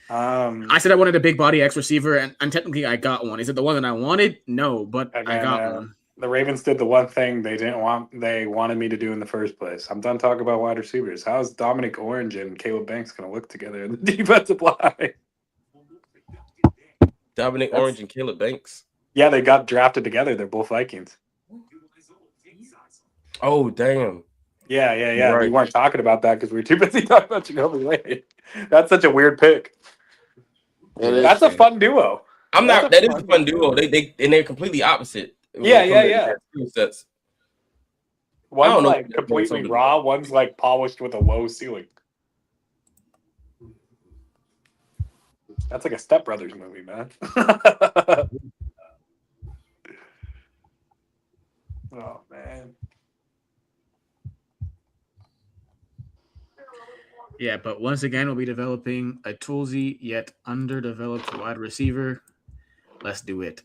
I said I wanted a big body X receiver, and technically I got one. Is it the one that I wanted? No, but again, I got one.
The Ravens did the one thing they wanted me to do in the first place. I'm done talking about wide receivers. How's Dominic Orange and Caleb Banks going to look together in the defensive line?
Dominic Orange and Caleb Banks.
Yeah, they got drafted together. They're both Vikings.
Oh, damn.
Yeah. Right. We weren't talking about that because we were too busy talking about Jacoby Lane. That's such a weird pick. That's a fun duo.
That is a fun duo. They're completely opposite.
Yeah.
Sets.
One's like completely raw. One's like polished with a low ceiling. That's like a Step Brothers movie, man. Oh, man.
Yeah, but once again, we'll be developing a toolsy yet underdeveloped wide receiver. Let's do it.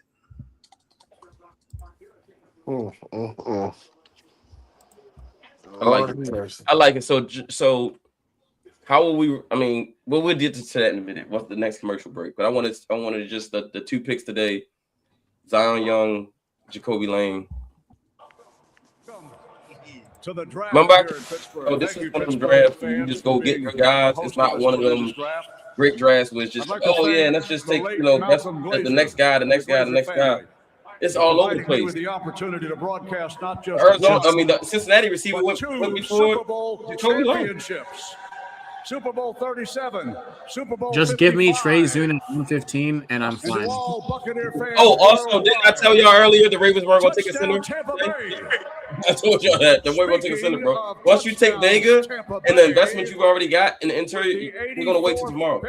I like it. So how will we? I mean, we'll get to that in a minute. What's the next commercial break? But I wanted just the two picks today: Zion Young, Jacoby Lane.
To the draft.
Remember, this is one of them drafts where you just go get your guys. It's not one of them great drafts where it's just let's just take that's the next guy, the next guy, the next guy. It's all over the place.
The opportunity to broadcast not just
Arizona, the Cincinnati receiver went before
Jacoby Lane. Super Bowl 37, Super Bowl
Just give me
55.
Trey Zune at 115 and I'm fine.
Oh, also, didn't I tell y'all earlier the Ravens weren't going to take a center? I told y'all that. They weren't going to take a center, bro. Once you take Vega and the investment you've already got in the interior, we're going to wait till tomorrow.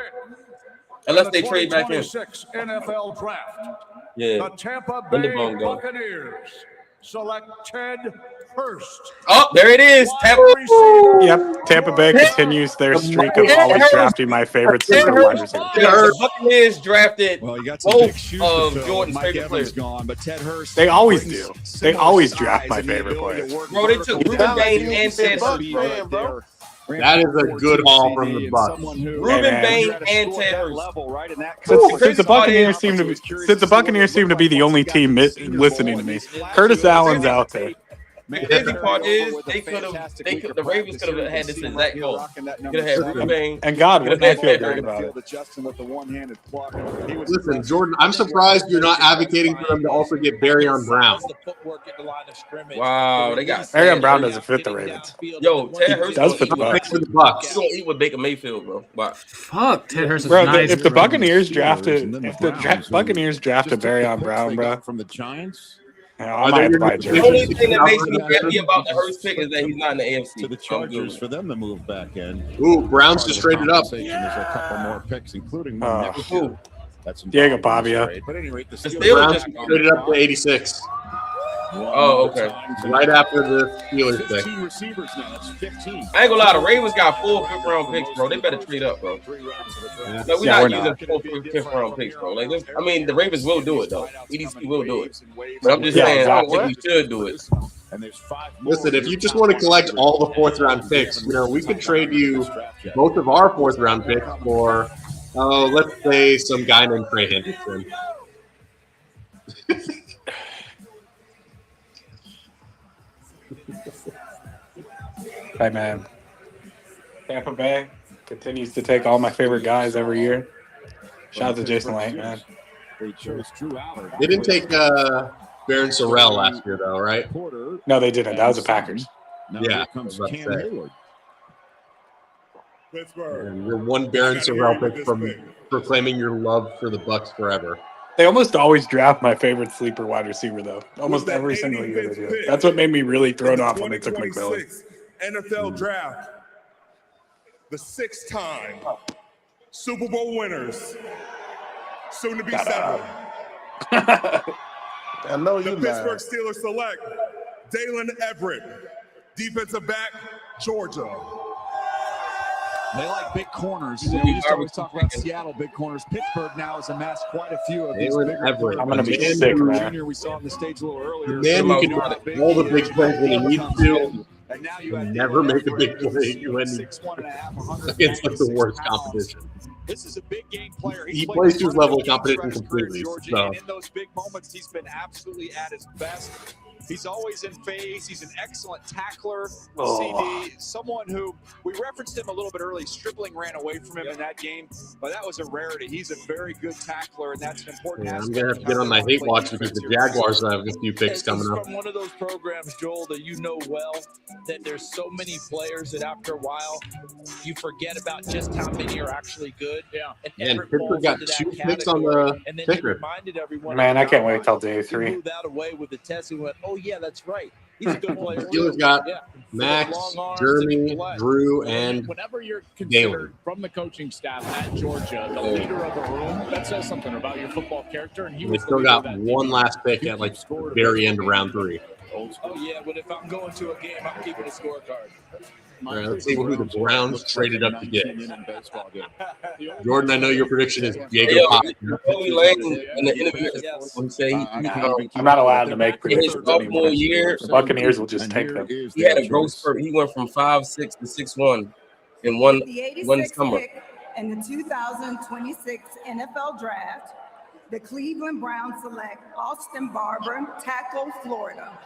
Unless they trade back in.
NFL draft.
Yeah.
The Tampa Bay Buccaneers select Ted Hurst.
Oh, there it is.
Yep, Tampa Bay continues their streak of always drafting my favorite super wide receiver.
The Buccaneers drafted
Well, you got some
both
big shoes
of
to fill.
Jordan's
Mike
favorite
Evans
players.
gone, but Ted Hurst.
They always do.
brings
They
similar
always
size
draft my
and the
favorite
ability to
players.
work
Bro, they took
vertically.
Ruben Bain and Ted
Bucks
Hurst.
right there.
That is a good haul from the Bucks.
Ruben Bain and Ted Hurst.
Since the Buccaneers seem to be the only team listening to me, Curtis Allen's out there.
The crazy part is the Ravens could have had this exact goal. Could have had Ruben Bain.
And God,
could
wouldn't
have
I
had
feel
Ted
great
Hurst.
about it?
Listen, Jordan, I'm surprised you're not advocating for them to also get Barryon Brown.
Wow, they got
Barryon Brown doesn't fit the Ravens.
Yo, Ted Hurst
does fit the Bucks.
For the Bucks.
He's gonna eat with Baker Mayfield, bro. Wow.
Fuck, Ted Hurst is
Bro,
nice.
if the Buccaneers drafted Buccaneers drafted Barryon Brown, bro,
from the Giants.
I might have to buy a
The
jersey.
only thing that makes me happy about the Hurst pick is that he's not in the AFC.
To the Chargers for them to move back in.
Ooh, Browns just traded up.
There's a couple more picks, including one next year. That's
Diego Pavia.
But anyway, the
The
Steelers
Steelers
Browns traded up to 86.
Oh, okay.
Right after the Steelers pick.
15 receivers now. That's 15.
I ain't gonna lie, the Ravens got 4 fifth-round picks, bro. They better trade up, bro. Like, we're
Yeah,
not
we're
using 4 fifth-round picks, bro. Like, I mean, the Ravens will do it, though. EDC will do it. But I'm just
Yeah,
saying, I don't
exactly.
think we should do it.
And there's 5 more.
Listen, if you just want to collect all the fourth-round picks, we could trade you both of our fourth-round picks for, let's say, some guy named Trey Henderson.
Hey man, Tampa Bay continues to take all my favorite guys every year. Shout out to Jason Light, man.
They chose Drew Aller.
They didn't take Baron Sorrell last year, though, right?
No, they didn't. That was the Packers.
Now
Yeah,
here
I
comes
was about to
Cam
say.
Hayward.
And you're one Baron Sorrell pick from proclaiming your love for the Bucks forever.
They almost always draft my favorite sleeper wide receiver, though. Almost every single year they do. That's what made me really thrown off when they took McMillan.
NFL Draft. The 6-time Super Bowl winners. Soon to be 7.
I know
The
you
Pittsburgh Steelers select Dalen Everett, defensive back, Georgia.
They like big corners. You know, we used to always talk about Seattle big corners. Pittsburgh now has amassed quite a few of these
Dalen
bigger
Everett.
corners.
I'm gonna be
Man
sick,
who-
man.
Junior, we saw on the stage a little earlier.
The man who can do all the big plays when he needs to,
And now you have
never make a big play when
6'1.5", 100
against like the
pounds.
worst competition.
This is a big game player.
He
played
plays to his level of
tournaments
competition
his freshman career
completely,
at Georgia,
so.
and in those big moments, he's been absolutely at his best. He's always in phase. He's an excellent tackler. CD, someone who we referenced him a little bit early. Stripling ran away from him in that game, but that was a rarity. He's a very good tackler, and that's an important
Yeah, I'm
aspect.
gonna have to get on my hate watch because the Jaguars have a few picks coming up.
From one of those programs, Joel, that you know well, that there's so many players that after a while you forget about just how many are actually good. Yeah. And
Man,
Everett
Pittsburgh
falls
got
into that
2 picks on
category.
the
And then he
kicker.
reminded everyone.
Man, I can't wait till
he
day 3.
blew that away with the test and went, oh yeah, that's right. He's a good player.
Steelers got
Yeah.
Max,
Long arms
Jeremy,
and play.
Drew, and
Whenever you're
Dalen.
considered from the coaching staff at Georgia, the leader of a room, that says something about your football character. And he
And they
was
still
the
got
leader of that
one
team.
last pick at like the very end of round 3.
Oh yeah, but if I'm going to a game, I'm keeping a scorecard.
All right, let's see who the Browns traded up to get. Jordan, I know your prediction is Diego
Yo,
Pop.
Toby Lane in the interview, he said
I'm not allowed to make
in his
predictions
sophomore
anymore.
year,
The Buccaneers will just take them.
he had a growth spurt. He went from 5'6" to 6'1" in one
The
one
86th
summer.
pick in the 2026 NFL Draft, the Cleveland Browns select Austin Barber, tackle, Florida.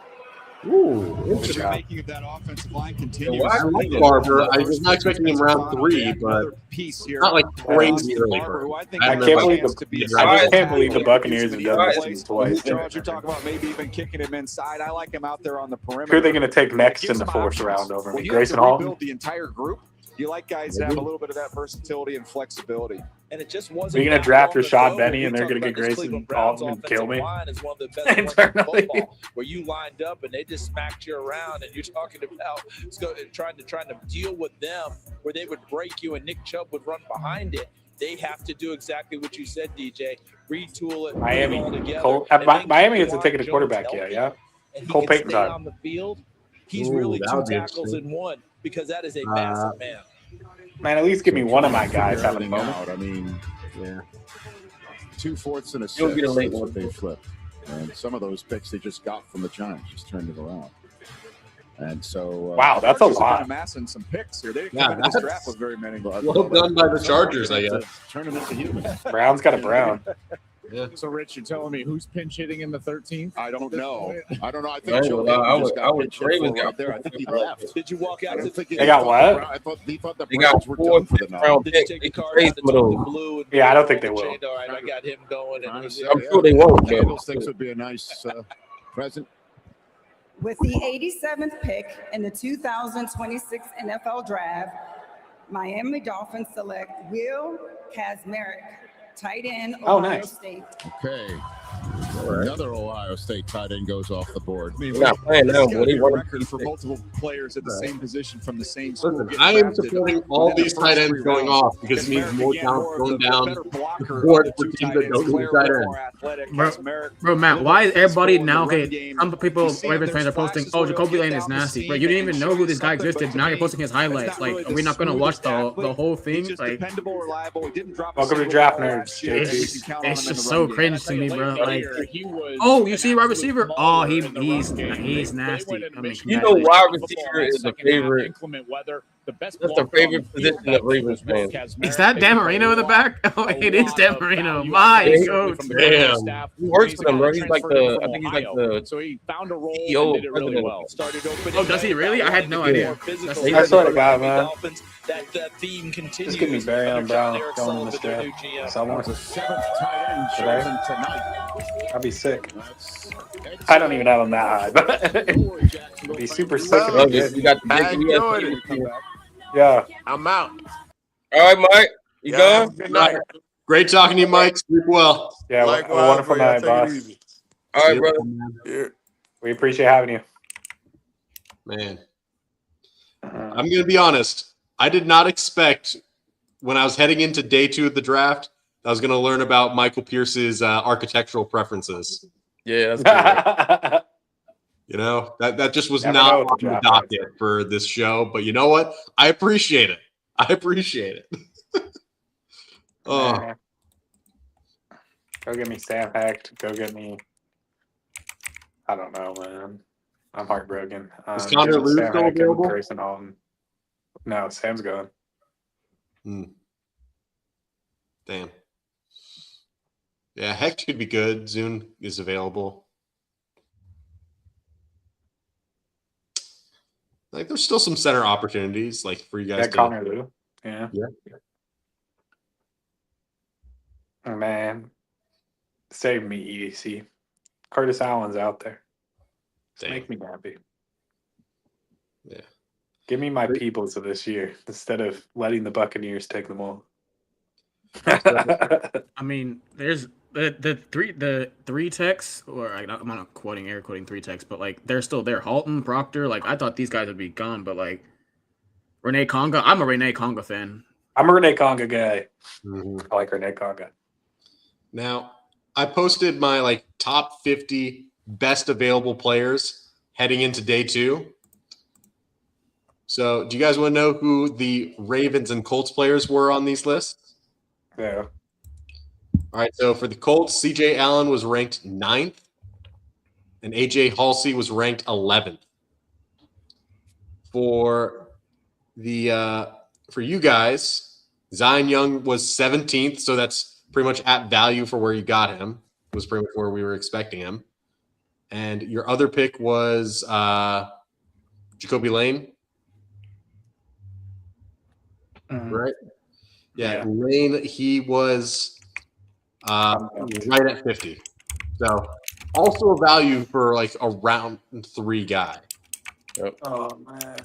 Ooh,
The
interesting.
making of that offensive line continues.
I like Barber. I was not expecting him round 3, but
piece here.
not like crazy early.
I can't believe I just can't believe the Buccaneers have done this to me twice.
Charles, you're talking about maybe even kicking him inside. I like him out there on the perimeter.
Who are they going to take next in
Gives
the
him
4th
options.
round over
When
me?
you have
Grayson
to
Hall?
rebuild the entire group, You like guys that have a little bit of that versatility and flexibility.
And it just wasn't.
You're gonna draft Rashad Benny, and they're gonna get Grayson Alton and kill me.
Is one of the best ones in football, where you lined up and they just smacked you around, and you're talking about trying to deal with them, where they would break you and Nick Chubb would run behind it. They have to do exactly what you said, DJ. Retool it.
Miami.
Put it all together.
Miami hasn't taken a quarterback yet. Yeah.
And
Cole
he can
Payton
stay
time.
on the field. He's really
that
2
would be
tackles
interesting.
in one, because that is a massive man.
Man, at least give me one of my guys having a
Everything
moment.
out. I mean,
Yeah.
2 fourths and a
You'll
6.
get a late
That's
one.
what they flipped. And some of those picks they just got from the Giants just turned it around. And so
Wow, that's a
Chargers have been
lot.
amassing some picks here. They didn't
Yeah,
come into this
that's
draft with very many.
well done by the Chargers, I guess.
turn them into humans.
Brown's got a Brown.
Yeah.
So, Rich, you're telling me who's pinch hitting in the 13th?
I don't know. I don't know. I
I
think
ain't
Joe
gonna lie,
Hayden just
I
got
would
pitched
Ravens
for
got
right there. I think he left.
Did you walk
I
out
don't
to
think
They got what?
He thought the
They got
Browns were
4
done for the night.
round
Did you
picks.
take
They
the
can
card
trade
out
some of
the
those.
blue? And
Yeah, I don't think they will.
all right, I got him going. And
Honestly,
I'm sure they won't, though.
Candlesticks would be a nice present.
With the 87th pick in the 2026 NFL Draft, Miami Dolphins select Will Kazmarek, tight end,
Oh,
Ohio
nice.
State.
Okay. Another Ohio State tight end goes off the board.
I mean,
They're not playing now,
it's
but
gotta
they
be a
won
record for multiple players at the same position from the same school.
Listen,
getting
I am
drafted
supporting all
within the
these
first
tight ends
3
going
rounds.
off because it means
Kaczmarek
more
again,
talent
more of
going
the
down
better blocker
the
of
board
the
for
two
teams
tight
that
ends.
don't do
Clearly
tight
the
end.
more athletic.
Bro,
Kaczmarek,
Bro, Matt,
little
why is everybody
physical in the
now
run
okay?
game.
Some people,
You see
Ravens
there's
fans are posting,
flashes
"Oh,
where he'll
Jacoby
get
Lane is
down the
nasty,"
seam
but you didn't
and
even
show
know who
you
this guy
something, but
existed.
to
Now you're
me,
posting his
that's
highlights.
not
Like,
really
are we not gonna
the
watch
smoothest
the
athlete.
whole thing?
He's just
Like,
dependable, reliable. He didn't drop a
Welcome to
single
Draft
ball
Nerds,
last year. You
JT.
can count on
it's
him in
just
the
so
run game.
cringe to me, bro. Like,
He was
oh, you
an
see wide
absolute
receiver? Oh,
mauler in the
he's
run game.
he's
They
nasty.
went into
I mean,
Michigan
You know,
State
wide
football
receiver
in that
is a
second half,
favorite.
inclement weather. The best
That's the
blocker on
favorite
the field
position of Ravens
was Will
fans.
Kazmarek.
is that Dan Marino in the back? Oh, it is Dan Marino. My
Yeah,
coach.
Damn.
He works for them, bro. He's like the, I think he's like the
So he found a role
CEO
and did it really
president.
well.
started opening
Oh, does he
up,
really? I had no
wanting to be
idea.
more physical.
That's-
I swear to God,
Miami
man.
Dolphins, that theme continues.
Just give me Barry
under
on Brown
John Eric
going in
Sullivan,
this
their
draft.
new GM.
That's all I want.
The 7th tight end
Today?
chosen tonight.
I'd be sick.
That's
I don't even have him that high, but I'd be super sick if I
Well,
did.
you got the
I
big
enjoyed
ESPN.
it.
Yeah.
I'm out.
All right, Mike, you
Yeah,
going?
Good night.
Great talking to you, Mike. Sleep well.
Yeah, have a
Likewise,
wonderful
bro. Y'all
night,
take
boss.
it easy.
All right, brother.
Yeah.
We appreciate having you.
Man, I'm going to be honest. I did not expect when I was heading into day 2 of the draft, I was going to learn about Michael Pierce's architectural preferences.
Yeah, that's good. Right?
You know, that just was
Never
not
know
on
what the
the
draft
docket for this show. But you know what? I appreciate it. I appreciate it. Oh,
Man. Go get me Sam Hecht. Go get me. I don't know, man. I'm heartbroken.
Is Connor
give me
Lew
Sam
still
Hecht and
available?
Grayson Alton. No, Sam's gone.
damn. Yeah, Hecht could be good. Zune is available. Like, there's still some center opportunities, like for you guys.
Yeah,
to,
Connor Lew. Yeah.
Yeah.
Oh, man. Save me, EDC. Curtis Allen's out there. Just
Damn.
make me happy.
Yeah.
Give me my Peoples of this year instead of letting the Buccaneers take them all.
I mean, there's the three techs, or I'm not air quoting 3 techs, but like they're still there. Halton, Proctor, like I thought these guys would be gone, but like Renee Conga, I'm a Renee Conga fan.
I'm a Renee Conga guy.
Mhm.
I like Renee Conga.
Now, I posted my top 50 best available players heading into day 2. So, do you guys want to know who the Ravens and Colts players were on these lists?
Yeah.
All right. So, for the Colts, CJ Allen was ranked 9th, and AJ Halsey was ranked 11th. For you guys, Zion Young was 17th, so that's pretty much at value for where you got him. It was pretty much where we were expecting him. And your other pick was Jacoby Lane. Right? Yeah, Lane, he was right at 50. So also a value for a round 3 guy.
Yep.
Oh, man.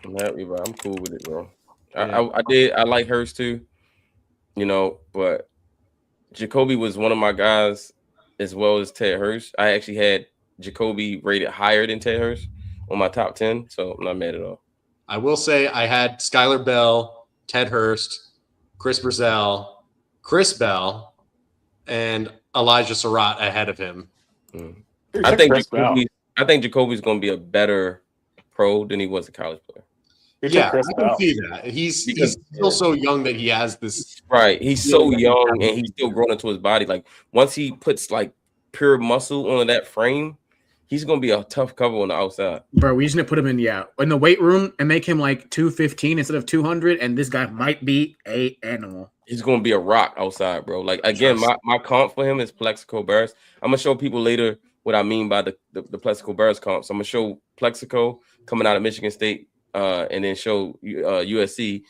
I'm happy, bro. I'm cool with it, bro. I like Hurst too, but Jacoby was one of my guys as well as Ted Hurst. I actually had Jacoby rated higher than Ted Hurst on my top 10, so I'm not mad at all.
I will say I had Skylar Bell, Ted Hurst, Chris Brazell, Chris Bell, and Elijah Surratt ahead of him.
I think Jacoby's going to be a better pro than he was a college player.
Yeah, I can see that. He's still so young that he has this.
Right. He's so young and he's still growing into his body. Like once he puts like pure muscle on that frame, he's going to be a tough cover on the outside.
Bro, we just need to put him in the weight room and make him like 215 instead of 200, and this guy might be a animal.
He's going to be a rock outside, bro. Like, again, my comp for him is Plexico Barris. I'm going to show people later what I mean by the Plexico Barris comps. I'm going to show Plexico coming out of Michigan State and then show USC,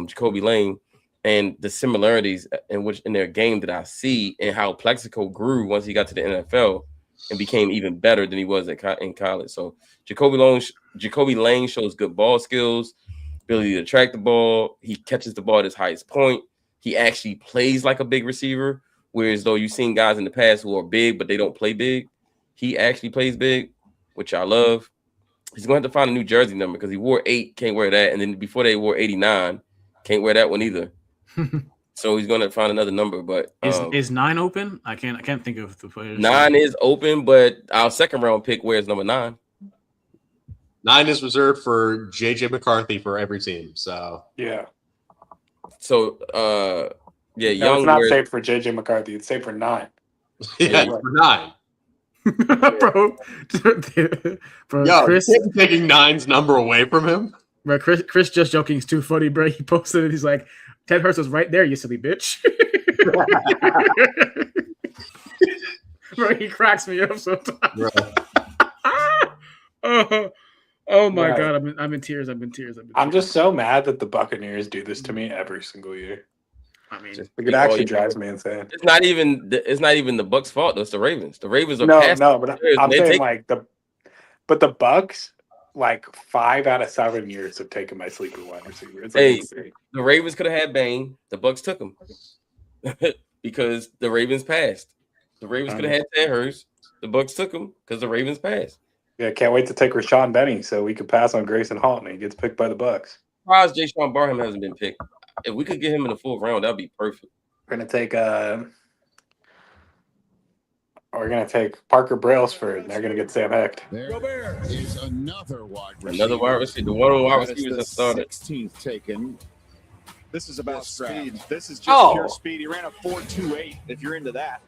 Jacoby Lane, and the similarities in their game that I see and how Plexico grew once he got to the NFL and became even better than he was in college. So Jacoby Lane shows good ball skills, ability to track the ball. He catches the ball at his highest point. He actually plays like a big receiver, whereas though you've seen guys in the past who are big, but they don't play big. He actually plays big, which I love. He's going to have to find a new jersey number because he wore 8, can't wear that. And then before they wore 89, can't wear that one either. So he's going to find another number. But
is 9 open? I can't think of the players.
9 is open, but our second round pick wears number 9.
9 is reserved for JJ McCarthy for every team. So
yeah.
So Young.
It's not safe for JJ McCarthy. It's safe for 9.
Yeah, for 9.
bro,
Yo,
Chris
taking 9's number away from him.
Bro, Chris just joking is too funny, bro. He posted it. He's like, Ted Hurst was right there, you silly bitch. Bro, he cracks me up sometimes. Oh my god, I'm in tears.
I'm just so mad that the Buccaneers do this to me every single year.
I mean,
it actually drives me insane.
It's not even the Bucs' fault. It's the Ravens. The Ravens are
but I'm saying but the Bucs, like 5 out of 7 years have taken my sleeper wide receiver. It's insane.
The Ravens could have had Bane. The Bucs took him because the Ravens passed. The Ravens could have had Ted Hurst. The Bucs took him because the Ravens passed.
Yeah, can't wait to take Rashawn Benny so we could pass on Grayson Hall and he gets picked by the Bucs.
Surprised Jayshon Barham hasn't been picked. If we could get him in the 4th round, that'd be perfect.
We're gonna take Parker Brailsford, and they're gonna get Sam Hecht.
There is another wide receiver.
Another wide receiver. The one wide receivers that started.
16th taken.
This is about speed. This is just pure speed. He ran a 4.28. If you're into that,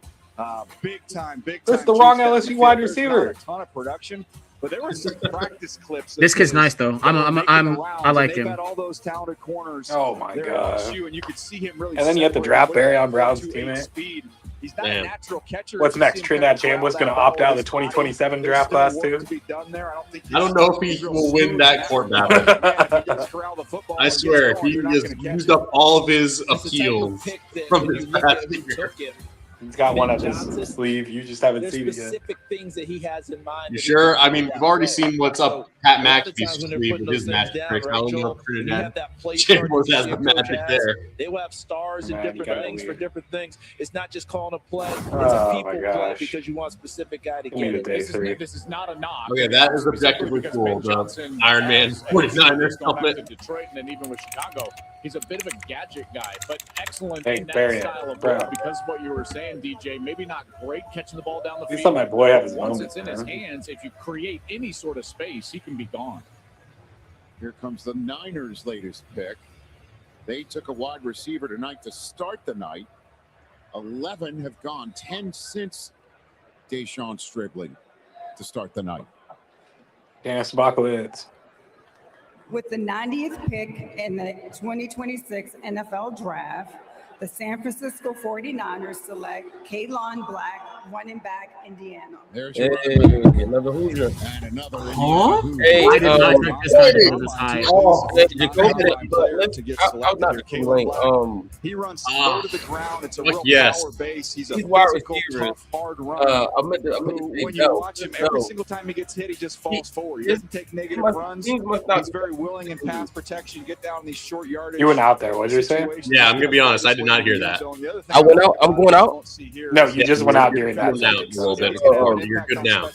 big time.
That's the wrong LSU wide receiver.
A ton of production. But there were some practice clips.
This kid's nice though. I like him.
Got all those talented corners.
Oh my god!
And you could see him really.
And then you have to draft Barry on Brown's teammate.
He's not a natural catcher.
What's next? Trinidad Chambliss going to opt out of the 2027 draft class too?
I don't know if he will win that court battle. I swear, he has used up all of his appeal from his past year.
He's got one up his sleeve. You just haven't seen it yet.
Specific things that he has in mind.
You sure? I mean, we've already seen what's up Pat McAfee's sleeve with his magic tricks. I don't know if Trinidad Chambliss has the magic there.
They will have stars and different things for different things. It's not just calling a play. It's a people play because you want a specific guy to get it.
This is not a knock.
Okay, that is objectively cool. The Iron Man 49ers helmet.
Detroit and then even with Chicago, he's a bit of a gadget guy, but excellent
in
that style of ball because of what you were saying, DJ. Maybe not great catching the ball down the field.
Let my boy have his
Once
moment,
it's in his hands, if you create any sort of space, he can be gone.
Here comes the Niners' latest pick. They took a wide receiver tonight to start the night. 11 have gone, 10 since Deshaun Stribling to start the night.
Dan Smokolowitz.
With the 90th pick in the 2026 NFL Draft, the San Francisco 49ers select Kaylon Black, running back Indiana.
There's
Hey,
your
another Hoosier.
and another
Huh?
Hey,
I did not expect this guy to go this high.
Hey, Jacoby, I'm not Tulane.
He runs slow to the ground. It's a real
yes.
power base. He's a
These wide
physical,
receivers.
tough, hard runner.
I meant to
When you watch him, every single time he gets hit, he just falls forward. He doesn't take negative runs. He's very willing in pass protection. Get down these short yardage.
You went out there. What did you say?
Yeah, I'm gonna be honest. I did not hear that.
I went out. I'm going out.
No, you just went out during that.
Now, a little bit. You're good now.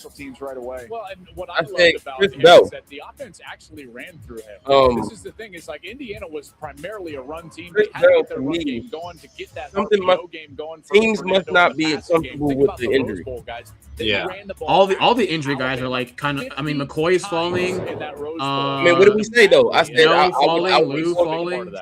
Well, and what
I
I
think
loved about
Chris
him
Bell.
is that the offense actually ran through him.
Um,
This is the thing. It's like Indiana was primarily a run team.
Chris
They had to
Bell,
get their
to
run
me,
game going to get that
something
RPO game going. for
teams
Fernando
must not
in the
be
passing game.
comfortable
Think
with
about
the
Rose
injury.
Bowl, guys. They
Yeah.
ran the ball
All the injury guys are like kind of. I mean, McCoy is falling.
in that Rose Bowl.
I mean, what did we say though? I said
No
I
falling,
would
Lou falling.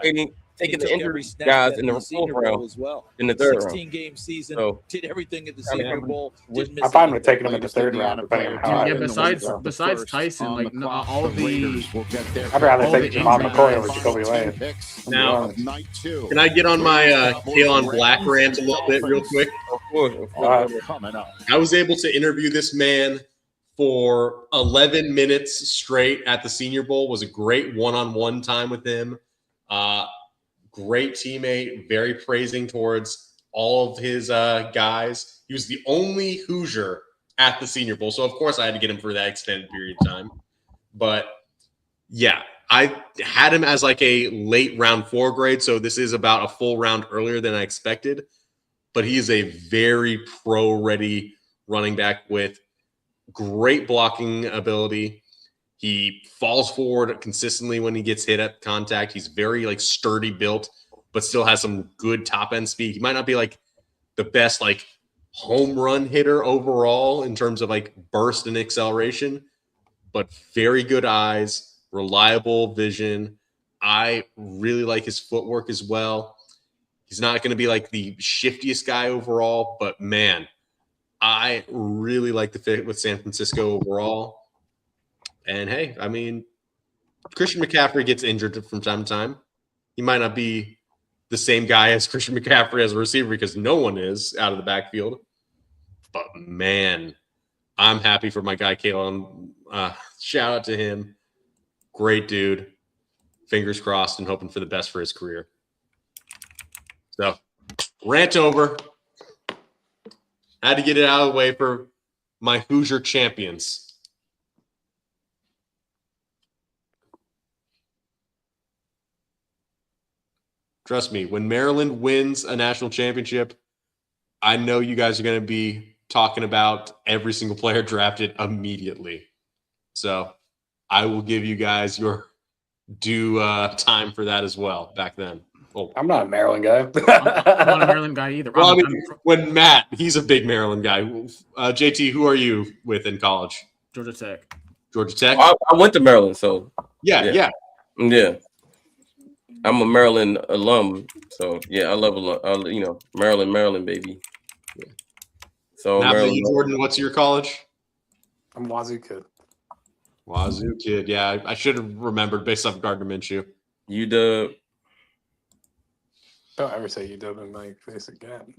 taking the injury guys in the fourth round,
as well.
in the third round.
16-game season,
So,
did everything at the Senior Bowl. Didn't miss
I'm fine
anything.
with taking him in the third round, depending on how I
Yeah, besides Tyson, like all the.
I'd rather
all
take
the
Jamal
injury
McCoy
guys.
over Jacoby Lane.
Now, can I get on my Kalon Black rant a little bit real quick?
of course.
Coming up.
I was able to interview this man for 11 minutes straight at the Senior Bowl. Was a great one-on-one time with him. Great teammate, very praising towards all of his guys. He was the only Hoosier at the Senior Bowl, so of course I had to get him for that extended period of time. But yeah, I had him as like a late round 4 grade, so this is about a full round earlier than I expected. But he is a very pro-ready running back with great blocking ability. He falls forward consistently when he gets hit at contact. He's very like sturdy built, but still has some good top end speed. He might not be like the best like home run hitter overall in terms of like burst and acceleration, but very good eyes, reliable vision. I really like his footwork as well. He's not going to be like the shiftiest guy overall, but man, I really like the fit with San Francisco overall. And hey, I mean, Christian McCaffrey gets injured from time to time. He might not be the same guy as Christian McCaffrey as a receiver because no one is out of the backfield. But man, I'm happy for my guy, Kalon. Shout out to him. Great dude. Fingers crossed and hoping for the best for his career. So, rant over. Had to get it out of the way for my Hoosier champions. Trust me, when Maryland wins a national championship, I know you guys are going to be talking about every single player drafted immediately. So I will give you guys your due time for that as well back then. Oh.
I'm not a Maryland guy.
I'm not a Maryland guy either.
Well, I mean, when Matt, he's a big Maryland guy. JT, who are you with in college?
Georgia Tech.
Georgia Tech?
I went to Maryland, so
yeah.
I'm a Maryland alum, so yeah, I love Maryland, baby. Yeah. So
Now,
Maryland,
Jordan, what's your college?
I'm Wazoo kid.
Wazoo kid, yeah. I should have remembered based off Gardner Minshew.
UW.
Don't ever say UW in my face again.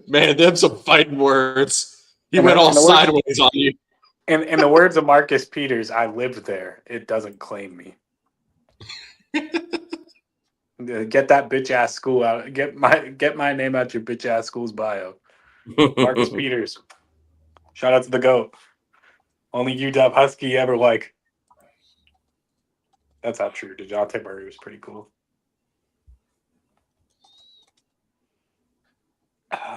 Man, them some fighting words. He went all sideways on you.
In the words of Marcus Peters, I lived there. It doesn't claim me. Get that bitch ass school out. Get my name out your bitch ass school's bio. Marcus Peters. Shout out to the GOAT. Only UW Husky ever like. That's not true. DeJounte Murray was pretty cool.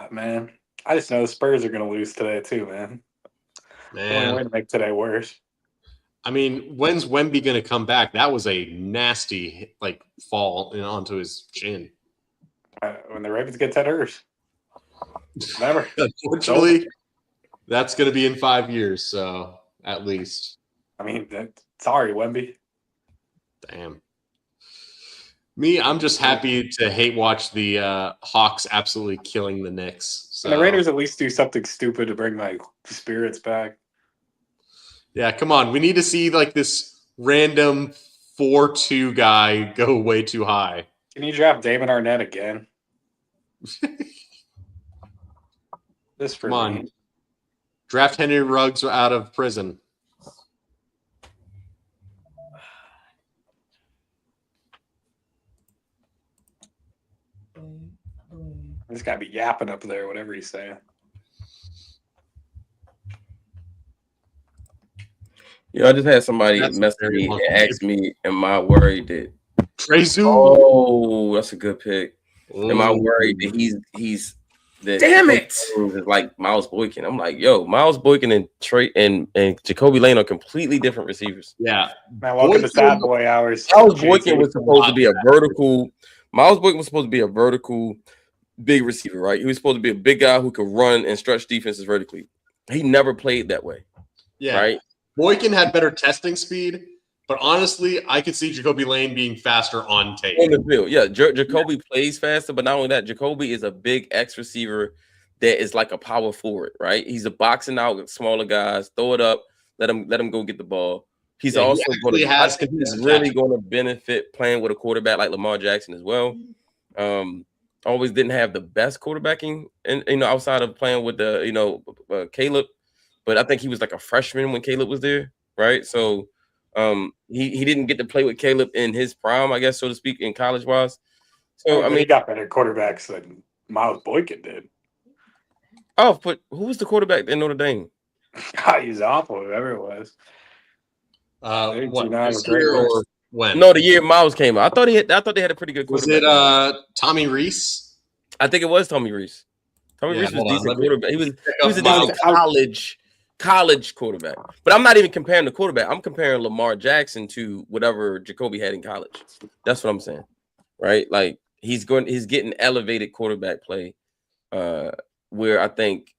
Man, I just know the Spurs are going to lose today too, man. The only way to make today worse.
I mean, when's Wemby going to come back? That was a nasty fall onto his chin.
When the Ravens get Ted Hurst. Never.
Unfortunately, that's going to be in 5 years, so at least.
I mean, sorry, Wemby.
Damn. Me, I'm just happy to hate watch the Hawks absolutely killing the Knicks. So.
And the Raiders at least do something stupid to bring my spirits back.
Yeah, come on. We need to see this random 4-2 guy go way too high.
Can you draft Damon Arnett again? This for
Come on.
me.
Draft Henry Ruggs out of prison.
He's got to be yapping up there, whatever he's saying.
Yeah, I just had somebody
That's
message
very
me and
lucky.
ask me, am I worried that
Trazu.
Oh, that's a good pick. Am I worried that he's that
Damn it!
is like Miles Boykin? I'm like, yo, Miles Boykin and Trey and Jacoby Lane are completely different receivers.
Yeah.
Man, welcome to Sad Boy Hours.
Miles Boykin was supposed to be a vertical. Miles Boykin was supposed to be a vertical big receiver, right? He was supposed to be a big guy who could run and stretch defenses vertically. He never played that way.
Yeah.
Right.
Boykin had better testing speed, but honestly, I could see Jacoby Lane being faster on tape.
On the field, yeah. Jacoby plays faster, but not only that, Jacoby is a big X receiver that is like a power forward, right? He's a boxing out with smaller guys, throw it up, let him go get the ball. He's also going to. I think he's really going to benefit playing with a quarterback like Lamar Jackson as well. Always didn't have the best quarterbacking, and outside of playing with the Caleb, but I think he was like a freshman when Caleb was there, right? So. He didn't get to play with Caleb in his prime, I guess, so to speak, in college wise. So I mean,
he got better quarterbacks than Miles Boykin did.
Oh, but who was the quarterback in Notre Dame?
God, he's awful, whoever it was.
What,
this
this year or when?
No, the year Miles came out. I thought they had a pretty good
Was
quarterback.
it Tommy Reese?
I think it was Tommy Reese. Tommy
Yeah,
Reese was
hold on.
decent
Let me
quarterback. He was a
Miles.
decent college quarterback. But I'm not even comparing the quarterback. I'm comparing Lamar Jackson to whatever Jacoby had in college. That's what I'm saying. Right? Like he's getting elevated quarterback play where I think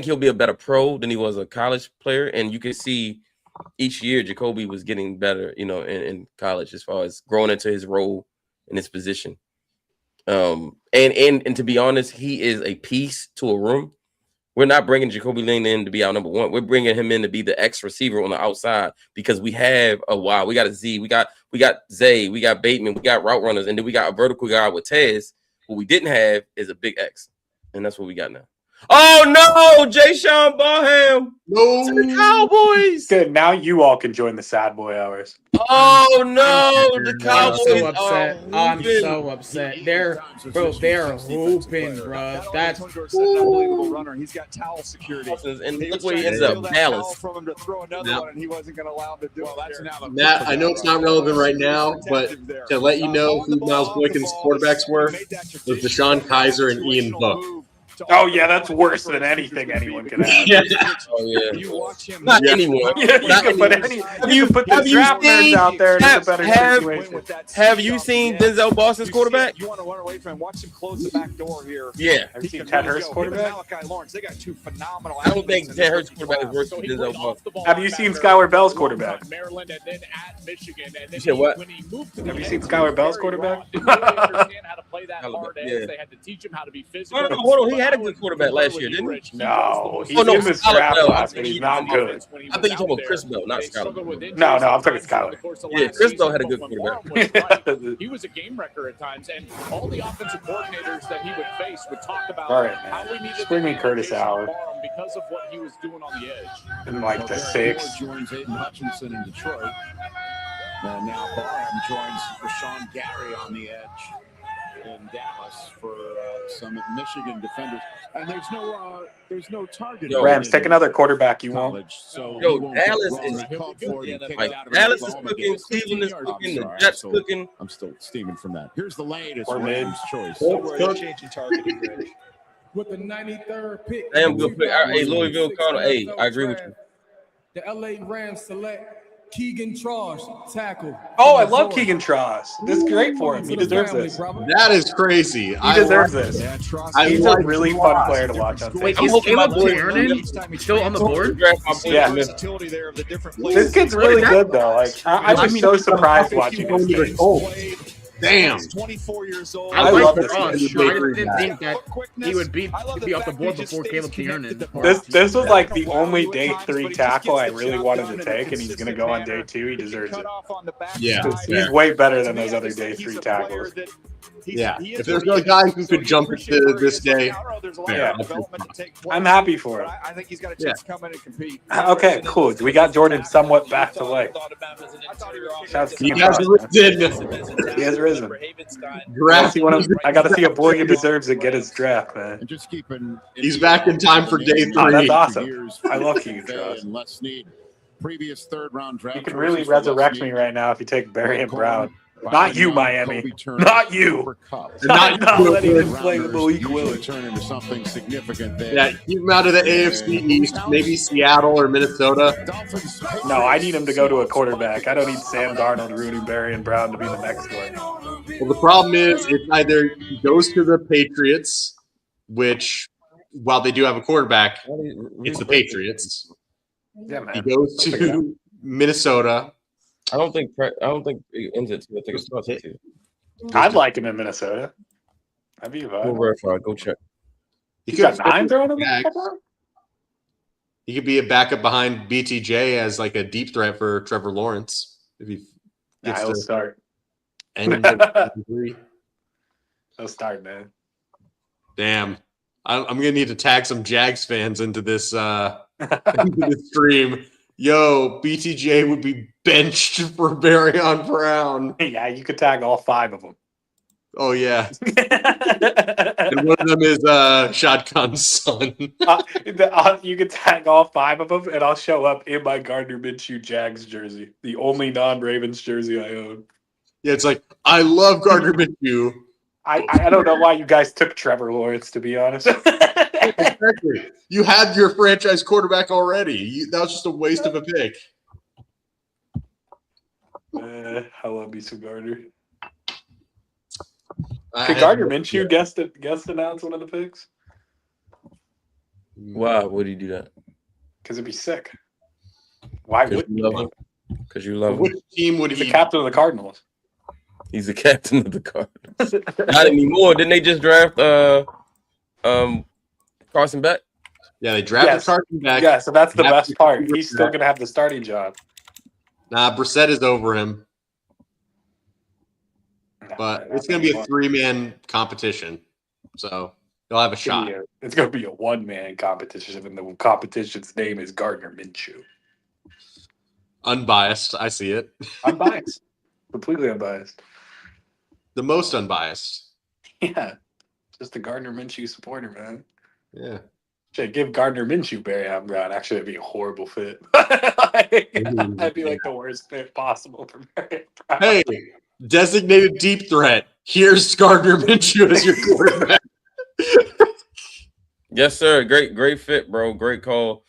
he'll be a better pro than he was a college player. And you can see each year Jacoby was getting better, in college as far as growing into his role in his position. And to be honest, he is a piece to a room. We're not bringing Jacoby Lane in to be our number one. We're bringing him in to be the X receiver on the outside because we have we got a Z, we got Zay, we got Bateman, we got route runners, and then we got a vertical guy with Tez. What we didn't have is a big X, and that's what we got now. Oh no, Jay Sean Barham,
no,
to the Cowboys.
Good. Now you all can join the Sad Boy Hours.
Oh no, the Cowboys.
I'm so upset. I'm so upset. They're hooping, bro. That's
unbelievable runner. He's got towel security.
And look where he ends up, Dallas.
From him to throw another one, and he wasn't going to allow him to do it.
Matt, I know it's not relevant right now, but to let you know who Miles Boykin's quarterbacks were, was Deshaun Kaiser and Ian Book.
Oh yeah, that's worse than anything anyone can have.
Yeah.
Oh yeah.
You watch him.
Not anyone.
Yeah, you can put the draft nerds out there in a better situation.
Have you seen Denzel Boston's quarterback?
You want to run away from him. Watch him close the back door here.
Yeah.
Have you seen Ted Hurst quarterback?
Malachi Lawrence. They got two phenomenal.
I don't think Ted Hurst quarterback is worse than Denzel Boston.
Have you seen Skylar Bell's quarterback?
Maryland and then at Michigan. And then
You said what?
when he moved to
Have you seen Skylar Bell's quarterback?
Didn't really understand how to play that hard
Yeah.
edge. They had to teach him how to be physical.
Hold on. He had a good quarterback last year, didn't he?
No, he's
Oh, no,
in this
Skylar
draft
Bell.
class, but he's not good.
I think you're talking about Chris Bell, not Skylar Bell.
No, I'm talking Skylar.
Yeah, Chris Bell had a good quarterback.
He was a game wrecker at times, and all the offensive coordinators that he would face would talk about
All right,
how we needed
bring me
to
Curtis Howard
because of what he was doing on the edge.
in like the sixth.
Joins Aiden Hutchinson in Detroit. And now Barham joins Rashawn Gary on the edge in Dallas for some Michigan defenders. And there's no target.
Rams, take another quarterback you want.
So
Dallas is like Dallas is cooking, Cleveland is cooking, the Jets cooking.
I'm still steaming from that. Here's the latest
Or
Rams choice.
Changing targeting, Rich.
With the 93rd pick.
Damn good pick. Hey, Louisville Cardinal. Hey, I agree with you.
The LA Rams select Keegan Trosh, tackle.
Oh, I love Keegan Trosh. This is great for him. He deserves this.
That is crazy.
He deserves this. He's a really fun player to watch on
Wait,
tape.
is Caleb Tiernan still on the board?
Yeah. This kid's really good though. Like I was so surprised watching this game.
Damn.
24 years old.
I love this
Trosh.
kid.
I didn't think that he would be off the board before Caleb Tiernan.
This was like the only day 3 tackle I really wanted to take, and he's gonna go on day 2. He deserves it.
Yeah.
He's way better than those other day 3 tackles.
If there's no guy who could jump into this day,
I'm happy for it.
I think he's got a chance to come in and compete.
Okay, cool. We got Jordan somewhat back to life.
He has risen.
He has risen. I got to see a boy who deserves it get his draft, man.
Just keeping.
He's back in time for day 3.
Oh, that's awesome. I love Keegan Trask.
Let's need previous third-round draft.
You can really resurrect me right now if you take Barry and Brown. Not you, Miami. Not you. Not letting him play with Malik Willis.
Turn into something significant there.
Yeah, keep him out of the AFC East, maybe Seattle or Minnesota.
No, I need him to go to a quarterback. I don't need Sam Darnold, Rudy, Barry, and Brown to be the next one.
Well, the problem is it's either he goes to the Patriots, which, while they do have a quarterback, it's the Patriots.
Yeah, man.
He goes to Minnesota.
I don't think it ends at 2. I think it starts at 2.
I'd like him in Minnesota. That'd be a
Go
vibe.
verify. Go check.
He's got 9 throwing him.
He could be a backup behind BTJ as like a deep threat for Trevor Lawrence if he gets
I'll
to
start.
end 3.
I'll start, man.
Damn, I'm gonna need to tag some Jags fans into this into this stream. Yo, BTJ would be benched for Barryon Brown.
Yeah, you could tag all 5 of them.
Oh yeah, and one of them is Shad Khan's son.
You could tag all 5 of them, and I'll show up in my Gardner Minshew Jags jersey, the only non-Ravens jersey I own.
Yeah, it's like I love Gardner Minshew.
I don't know why you guys took Trevor Lawrence, to be honest.
Exactly. You had your franchise quarterback already. That was just a waste of a pick.
I love me some Gardner. Could Gardner Minshew guest announce one of the picks?
Why would he do that?
Because it'd be sick. Why would
you love him? Because you love him.
Which team would
He's the captain of the Cardinals.
He's the captain of the Cardinals. Not anymore. Didn't they just draft Carson Beck?
Yeah, they drafted Carson Beck.
Yeah, so that's the best part. He's still going to have the starting job.
Nah, Brissett is over him. But it's going to be a 3-man competition. So they'll have a shot.
It's going to be a 1-man competition, and the competition's name is Gardner Minshew.
Unbiased. I see it.
Unbiased. Completely unbiased.
The most unbiased.
Yeah. Just a Gardner Minshew supporter, man.
Yeah.
Should give Gardner Minshew Barry Brown. Actually, it'd be a horrible fit. That'd be like the worst fit possible for Barry Brown.
Hey, designated deep threat. Here's Gardner Minshew as your quarterback.
Yes, sir. Great fit, bro. Great call.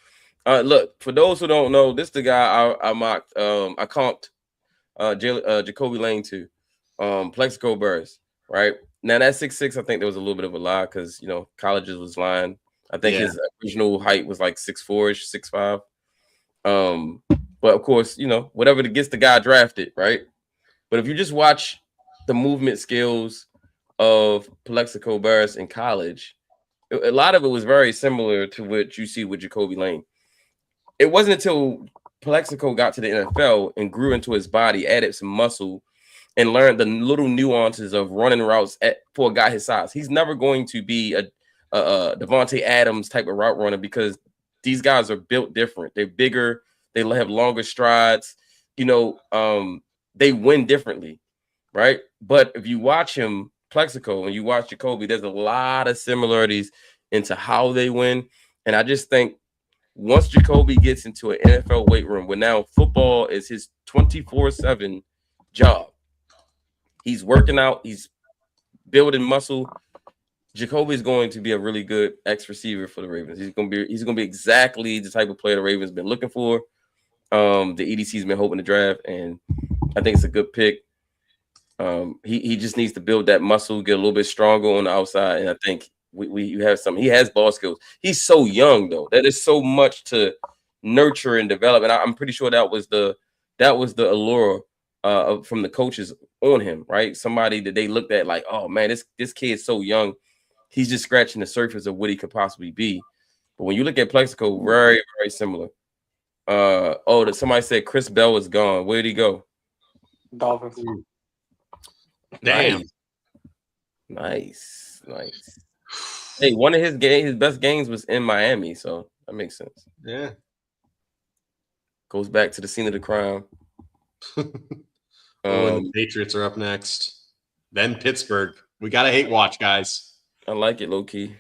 Look, for those who don't know, this is the guy I mocked. I comped Jacoby Lane to Plexico Burress, right? Now that 6'6", I think there was a little bit of a lie because colleges was lying. I think his original height was like 6'4"-ish, 6'5". But of course, whatever gets the guy drafted, right? But if you just watch the movement skills of Plexico Burress in college, a lot of it was very similar to what you see with Jacoby Lane. It wasn't until Plexico got to the NFL and grew into his body, added some muscle, and learned the little nuances of running routes for a guy his size. He's never going to be a Devontae Adams type of route runner because these guys are built different. They're bigger. They have longer strides. They win differently, right? But if you watch him, Plexico, and you watch Jacoby, there's a lot of similarities into how they win. And I just think once Jacoby gets into an NFL weight room, where now football is his 24/7 job, he's working out, he's building muscle. Jacoby is going to be a really good X receiver for the Ravens. He's going to be exactly the type of player the Ravens been looking for. The EDC's been hoping to draft, and I think it's a good pick. He just needs to build that muscle, get a little bit stronger on the outside, and I think you have something. He has ball skills. He's so young though. That is so much to nurture and develop, and I'm pretty sure that was the allure from the coaches on him, right? Somebody that they looked at like, oh man, this kid's so young. He's just scratching the surface of what he could possibly be. But when you look at Plexico, very, very similar. Somebody said Chris Bell is gone. Where'd he go?
Dolphins.
Damn.
Nice. Hey, one of his best games was in Miami, so that makes sense.
Yeah.
Goes back to the scene of the crime.
The Patriots are up next. Then Pittsburgh. We got to hate watch, guys.
I like it, low key.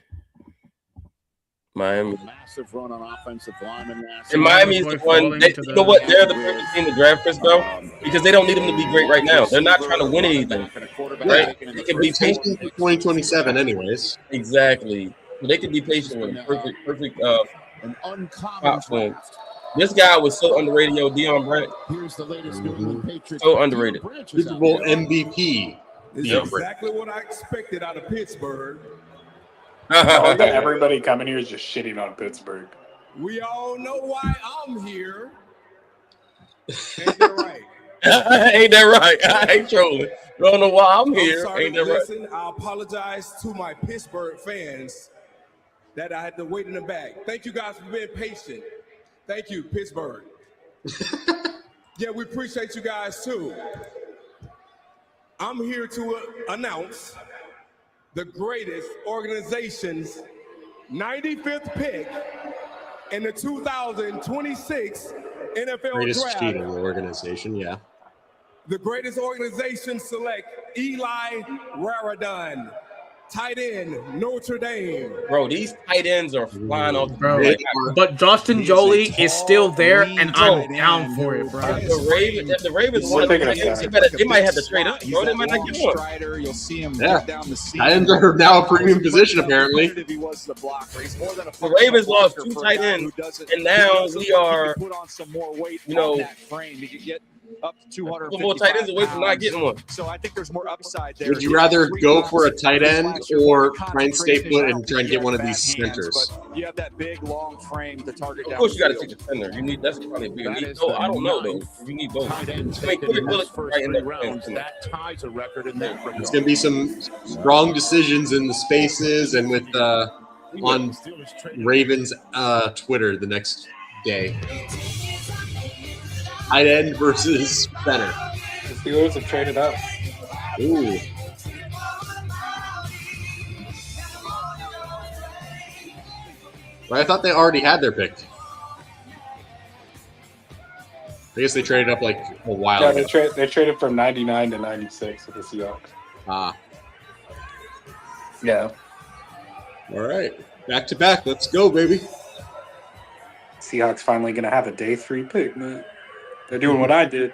Miami.
Massive run on offensive lineman.
And Miami is the one. You know what? They're the perfect team to draft Frisco because they don't need them to be great right now. They're not trying to win anything. Right? They can be patient
for 2027, anyways.
Exactly. So they can be patient with perfect
an uncommon
platform. This guy was so underrated, yo. Deion Branch.
Here's the latest New England Patriots.
So underrated.
Super Bowl MVP.
This is exactly what I expected out of Pittsburgh.
Everybody coming here is just shitting on Pittsburgh.
We all know why I'm here. Ain't that right?
Ain't that right? I ain't trolling. Don't know why I'm here.
Sorry,
Ain't that
listen,
right?
I apologize to my Pittsburgh fans that I had to wait in the back. Thank you guys for being patient. Thank you, Pittsburgh. Yeah, we appreciate you guys too. I'm here to announce the greatest organization's 95th pick in the 2026 NFL
Greatest
Draft.
cheating organization, yeah.
The greatest organization select Eli Raradon, tight end, Notre Dame.
Bro, these tight ends are flying off the
Bro, but Justin Jolie is still there, and I'm down for it, bro.
If the Ravens want to, they might have to trade up, bro. They might not get one.
You'll see him
Yeah.
down the seam.
Tight ends are now a premium position, apparently.
If he was the blocker, he's more than a
The Ravens lost 2 tight ends, and now we are,
put on some more weight
you know,
on that frame. He could get up to 200
more tight ends away from not getting one.
So I think there's more upside there.
Would you rather go for a tight end or try and stay put and try and get one of these centers?
But you have that big, long frame to target
Of
down.
course, you got to take a center. You need that's probably a bigger need. No, I don't know though. You need both. I mean, Quentin Willis right in that.
That ties a record in that.
It's going to be some strong decisions in the spaces and with on Ravens Twitter the next day. Tight end versus center.
The Steelers have traded up.
Ooh. Well, I thought they already had their pick. I guess they traded up like a while
Yeah,
ago.
they traded from 99 to 96 with the Seahawks.
Ah.
Yeah.
All right. Back to back. Let's go, baby.
Seahawks finally going to have a day 3 pick, man. They're doing what I did.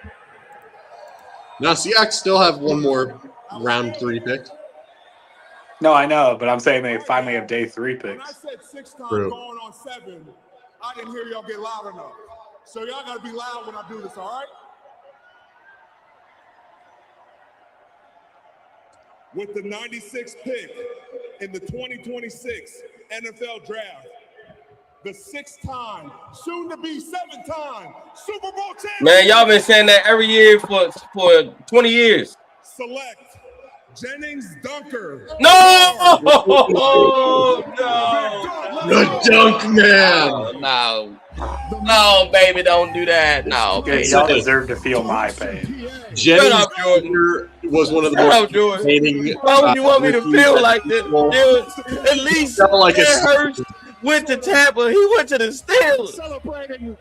Now, Seahawks still have one more round 3 pick.
No, I know, but I'm saying they finally have day 3
When I
picks.
said 6 times
True.
going on 7, I didn't hear y'all get loud enough. So y'all got to be loud when I do this, all right? With the 96th pick in the 2026 NFL Draft, the 6th-time, soon-to-be 7th-time Super Bowl champion.
Man, y'all been saying that every year for 20 years.
Select Jennings Dunker.
No!
The dunk man.
No, baby, don't do that. No,
Yeah,
baby.
y'all deserve to feel my pain.
Jennings
Shut up,
Dunker was one of the
Shut
most
up, Jordan.
entertaining.
Why would you want me to
rookies
feel
that
like this?
people-
Dude, at least
Felt like a-
Ed Hurst went to Tampa. He went to the Steelers.
Celebrating.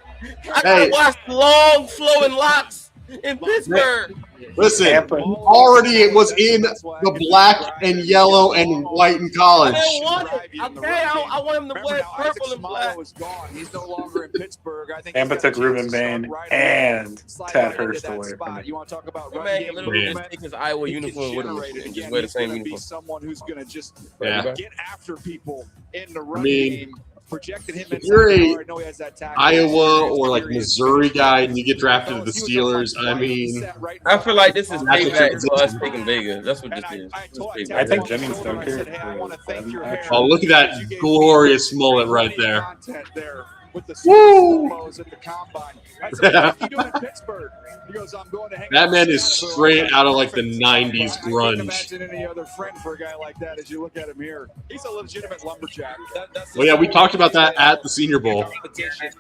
I gotta watch long flowing locks in Pittsburgh.
Listen,
Tampa.
already it was in the black and yellow and white in college.
I didn't want it. Okay, I want him to
Remember
wear
now, Isaac
purple and black.
Samalo is gone. He's no longer in Pittsburgh. I think
Tampa
he's got a
took Reuben
chance to start
Bain
right away.
and
Slide
Ted
right into
Hurst
that
away from
spot.
me.
You want to talk about
My
run
man
game
can literally
movement?
just take his Iowa
He can
uniform with him
generate it
and just
again.
wear the
He's
same
gonna be
uniform.
someone who's going to just
Yeah.
get after people in the run
mean,
game. Projected him
if
inside
you're
the
a
yard. I know he has that tackle.
Iowa or like Missouri guy and you get drafted to the Steelers, I mean,
I feel like this is
That's what
payback
you're
for us taking Vega. That's what this is. This is
I
payback.
think Jennings Dunker.
oh, look at that glorious mullet right there.
Content there. with the slow-mos at the combine. I said, what are you doing in Pittsburgh? He goes, I'm going to hang
That
out
man
with
is
Santa for
straight
a
out of like the
while."
90s
I can't
grunge.
imagine any other friend for a guy like that as you look at him here. He's a legitimate lumberjack. That's
Well, yeah, we talked about that at the Senior Bowl.
competition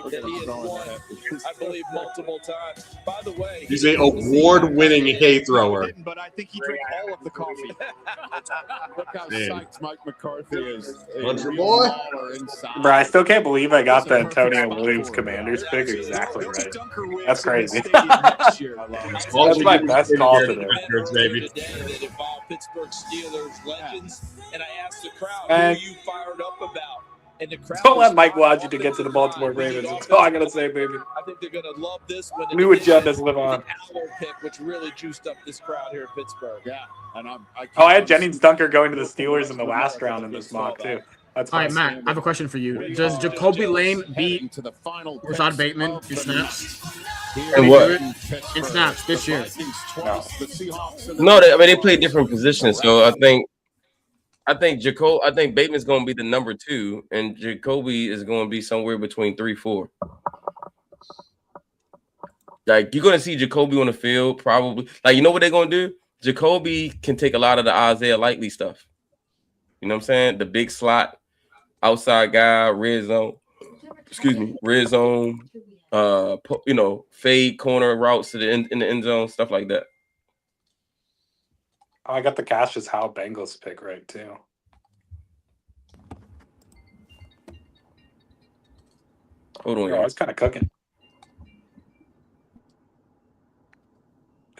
that he has won, I believe, multiple times. By the way,
He's an award-winning hay thrower.
But I think he drank all of the coffee. Look how
Man.
psyched Mike McCarthy is.
Country boy.
Bro, I still can't believe I got the Antonio Williams Commanders pick exactly right. That's crazy. That's my best call today.
Baby.
That involved Pittsburgh Steelers legends, and I asked the crowd,
Man.
who are you fired up about? And the crowd
Don't
was
let Mike
fired
Wadji
up
to get to the
because
Baltimore
of the
Ravens. That's all I gotta say, baby.
I think they're going to love this one.
New agendas live on.
Aller pick, which really juiced up this crowd here in Pittsburgh.
Yeah, and
I had Jennings Dunker going to the Steelers in the last round in this mock too. That's
All right,
fun.
Matt, I have a question for you. Does Jacoby Lane beat Rashad Bateman in snaps?
And what?
In snaps this year.
No, they play different positions. So I think Bateman's going to be the number 2, and Jacoby is going to be somewhere between 3-4. Like, you're going to see Jacoby on the field probably. Like, you know what they're going to do? Jacoby can take a lot of the Isaiah Likely stuff. You know what I'm saying? The big slot, outside guy, red zone. Red zone. Fade corner routes to the in the end zone, stuff like that.
Oh, I got the Cassius Howe Bengals pick right too.
Hold on.
I was kind of cooking.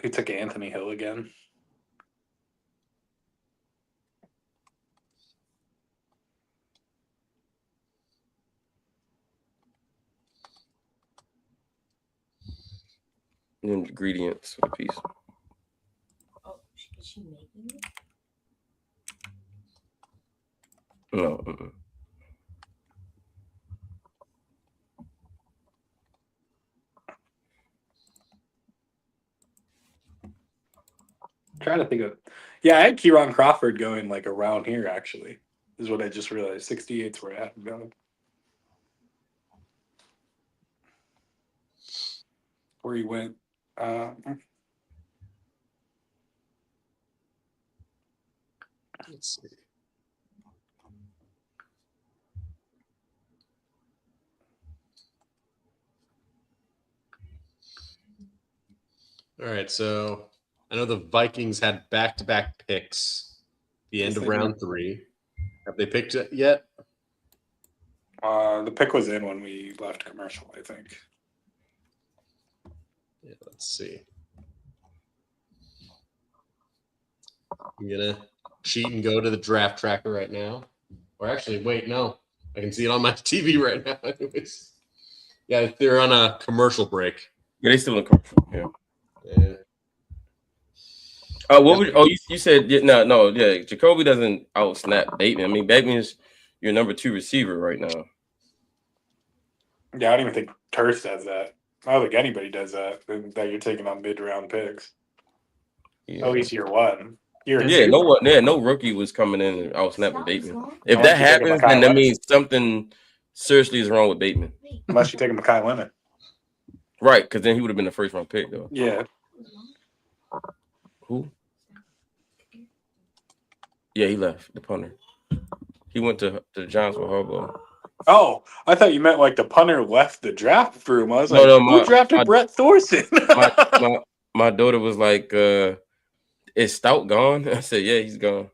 He took Anthony Hill again.
Ingredients for the piece.
Is she making it?
No.
Trying to think of, I had Kieron Crawford going like around here. Actually, is what I just realized. 68's where I had him going. Where he went.
Let's see. All right, so I know the Vikings had back-to-back picks the end of round 3. Have they picked it yet?
The pick was in when we left commercial, I think.
Yeah, let's see. I'm gonna cheat and go to the draft tracker right now. Or actually, wait, no. I can see it on my TV right now. Anyways. Yeah, they're on a commercial break.
Yeah, they still in commercial. Yeah. You said Jacoby doesn't out snap Bateman. I mean, Bateman is your number 2 receiver right now.
Yeah, I don't even think Terse does that. I don't think anybody does that. That you're taking on mid-round picks.
Yeah.
At least year 1.
No rookie was coming in and out snapping Bateman. If that happens, then that means something seriously is wrong with Bateman.
Unless you take him Mekhi Lemon.
Right, because then he would have been the first round pick, though.
Yeah.
Who? Yeah, he left, the punter. He went to the Giants with Harbaugh.
Oh, I thought you meant like the punter left the draft room. I was
No,
like,
no,
who drafted Brett Thorson?
my daughter was like, is Stout gone? I said, yeah, he's gone.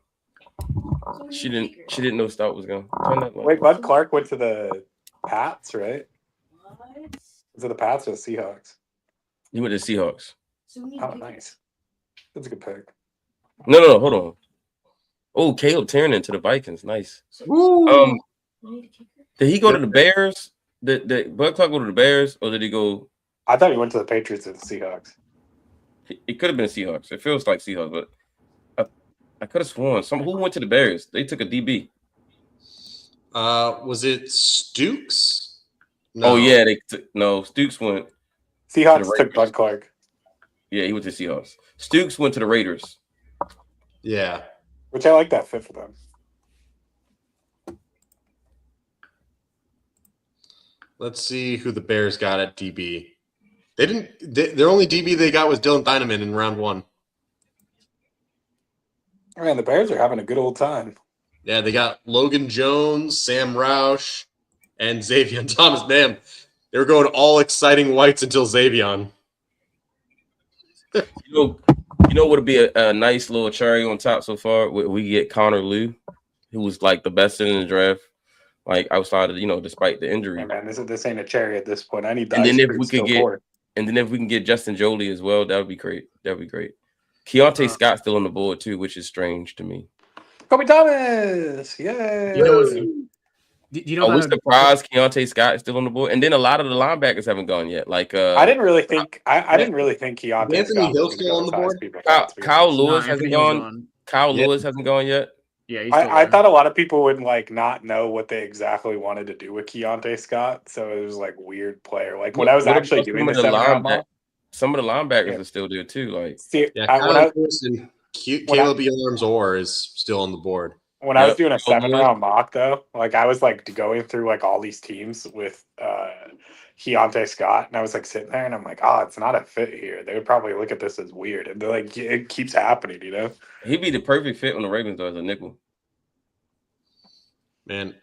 She didn't know Stout was gone.
Wait, Bud Clark went to the Pats, right? Was it the Pats or the Seahawks?
He went to the Seahawks.
Oh, nice. That's a good pick.
No, hold on. Oh, Caleb Tiernan to the Vikings. Nice. Did he go to the Bears? Did Bud Clark go to the Bears, or did he go?
I thought he went to the Patriots or the Seahawks.
It could have been Seahawks. It feels like Seahawks, but I could have sworn who went to the Bears. They took a DB.
Was it Stooks?
No. Oh yeah, Stooks went.
Seahawks took Bud Clark.
Yeah, he went to Seahawks. Stooks went to the Raiders.
Yeah,
which I like that fit for them.
Let's see who the Bears got at DB. They didn't. Their only DB they got was Dylan Dynaman in round 1.
Man, the Bears are having a good old time.
Yeah, they got Logan Jones, Sam Roush, and Xavier Thomas. Man, they were going all exciting whites until Xavier.
You know what would be a nice little cherry on top so far? We get Connor Liu, who was like the best in the draft, like outside of despite the injury.
Hey man, this ain't a cherry at this point. I need.
And then if we can get Justin Jolie as well, that would be great. That would be great. Keontae Scott's still on the board too, which is strange to me.
Kobe Thomas, yeah.
We're surprised Keontae Scott is still on the board, and then a lot of the linebackers haven't gone yet. Like
I didn't really think Keontae
Anthony Hill's still on the board.
Kyle Lewis hasn't gone. Kyle Lewis hasn't gone yet.
Yeah,
I thought a lot of people would like not know what they exactly wanted to do with Keontae Scott, so it was like weird player. Like when I was actually doing the 7-round mock,
some of the linebackers are still there too. Like
Kyle Lewis and Caleb Arms-Orr is still on the board.
When I was doing a 7-round mock, though, like I was like going through like all these teams with Keontae Scott, and I was like sitting there, and I'm like, oh, it's not a fit here. They would probably look at this as weird, and they're like, it keeps happening, you know.
He'd be the perfect fit on the Ravens though as a nickel.
Man,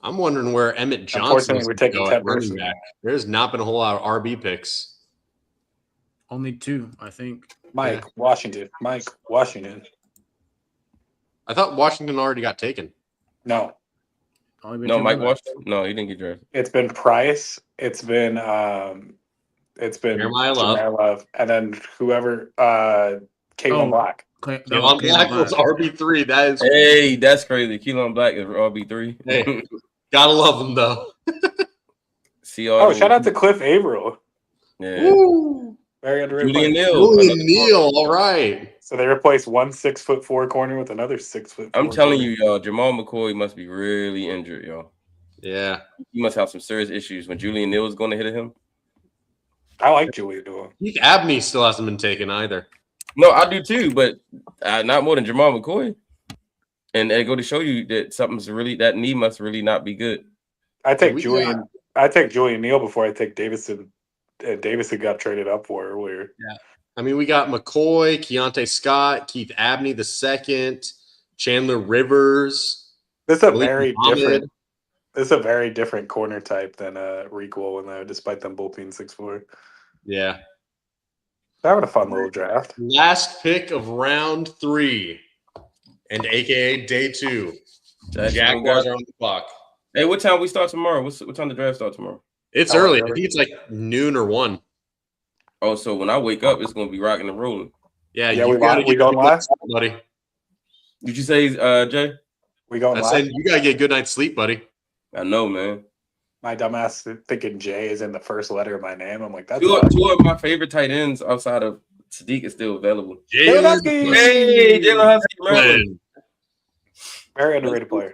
I'm wondering where Emmett Johnson is.
We're taking 10
running back. There's not been a whole lot of RB picks.
Only 2, I think.
Mike Washington.
I thought Washington already got taken.
No.
No, Mike Washington. No, he didn't get drafted.
It's been Price. It's been
Jeremiah
Love, and then whoever Kalen Black.
Kalen Black was RB3.
That's crazy. Kalen Black is RB3.
Hey, gotta love him though.
Shout out to Cliff Averill.
Yeah.
Woo. Very underrated.
Julian Neal. All right.
So they replaced one 6'4" corner with another 6'4".
I'm telling you, y'all, Jamal McCoy must be really injured, y'all.
Yeah.
He must have some serious issues when Julian Neal is going to hit him.
I like Julian Neal.
Keith Abney still hasn't been taken either.
No, I do too, but not more than Jamal McCoy. And they go to show you that that knee must really not be good.
I take Julian Neal before I take Davison. Davison got traded up for earlier.
Yeah. I mean, we got McCoy, Keontae Scott, Keith Abney the second, Chandler Rivers.
This is a very different corner type than Reek Woolen, though, despite them both being 6'4".
Yeah.
They're having a fun little draft.
Last pick of round 3, and AKA day 2. Jaguars are on the clock.
Hey, what time we start tomorrow? What time the draft start tomorrow?
It's early. I think it's like noon or 1.
Oh, so when I wake up, it's gonna be rocking and rolling.
Yeah, you gotta get
going live,
buddy.
Did you say, Jay?
We going
live?
live?
You gotta get a good night's sleep, buddy.
I know, man.
My dumbass thinking Jay is in the first letter of my name. I'm like, that's
two of my favorite tight ends outside of Sadiq is still available.
Jalen Husky.
Hey, Jalen Husky, man.
Very underrated player.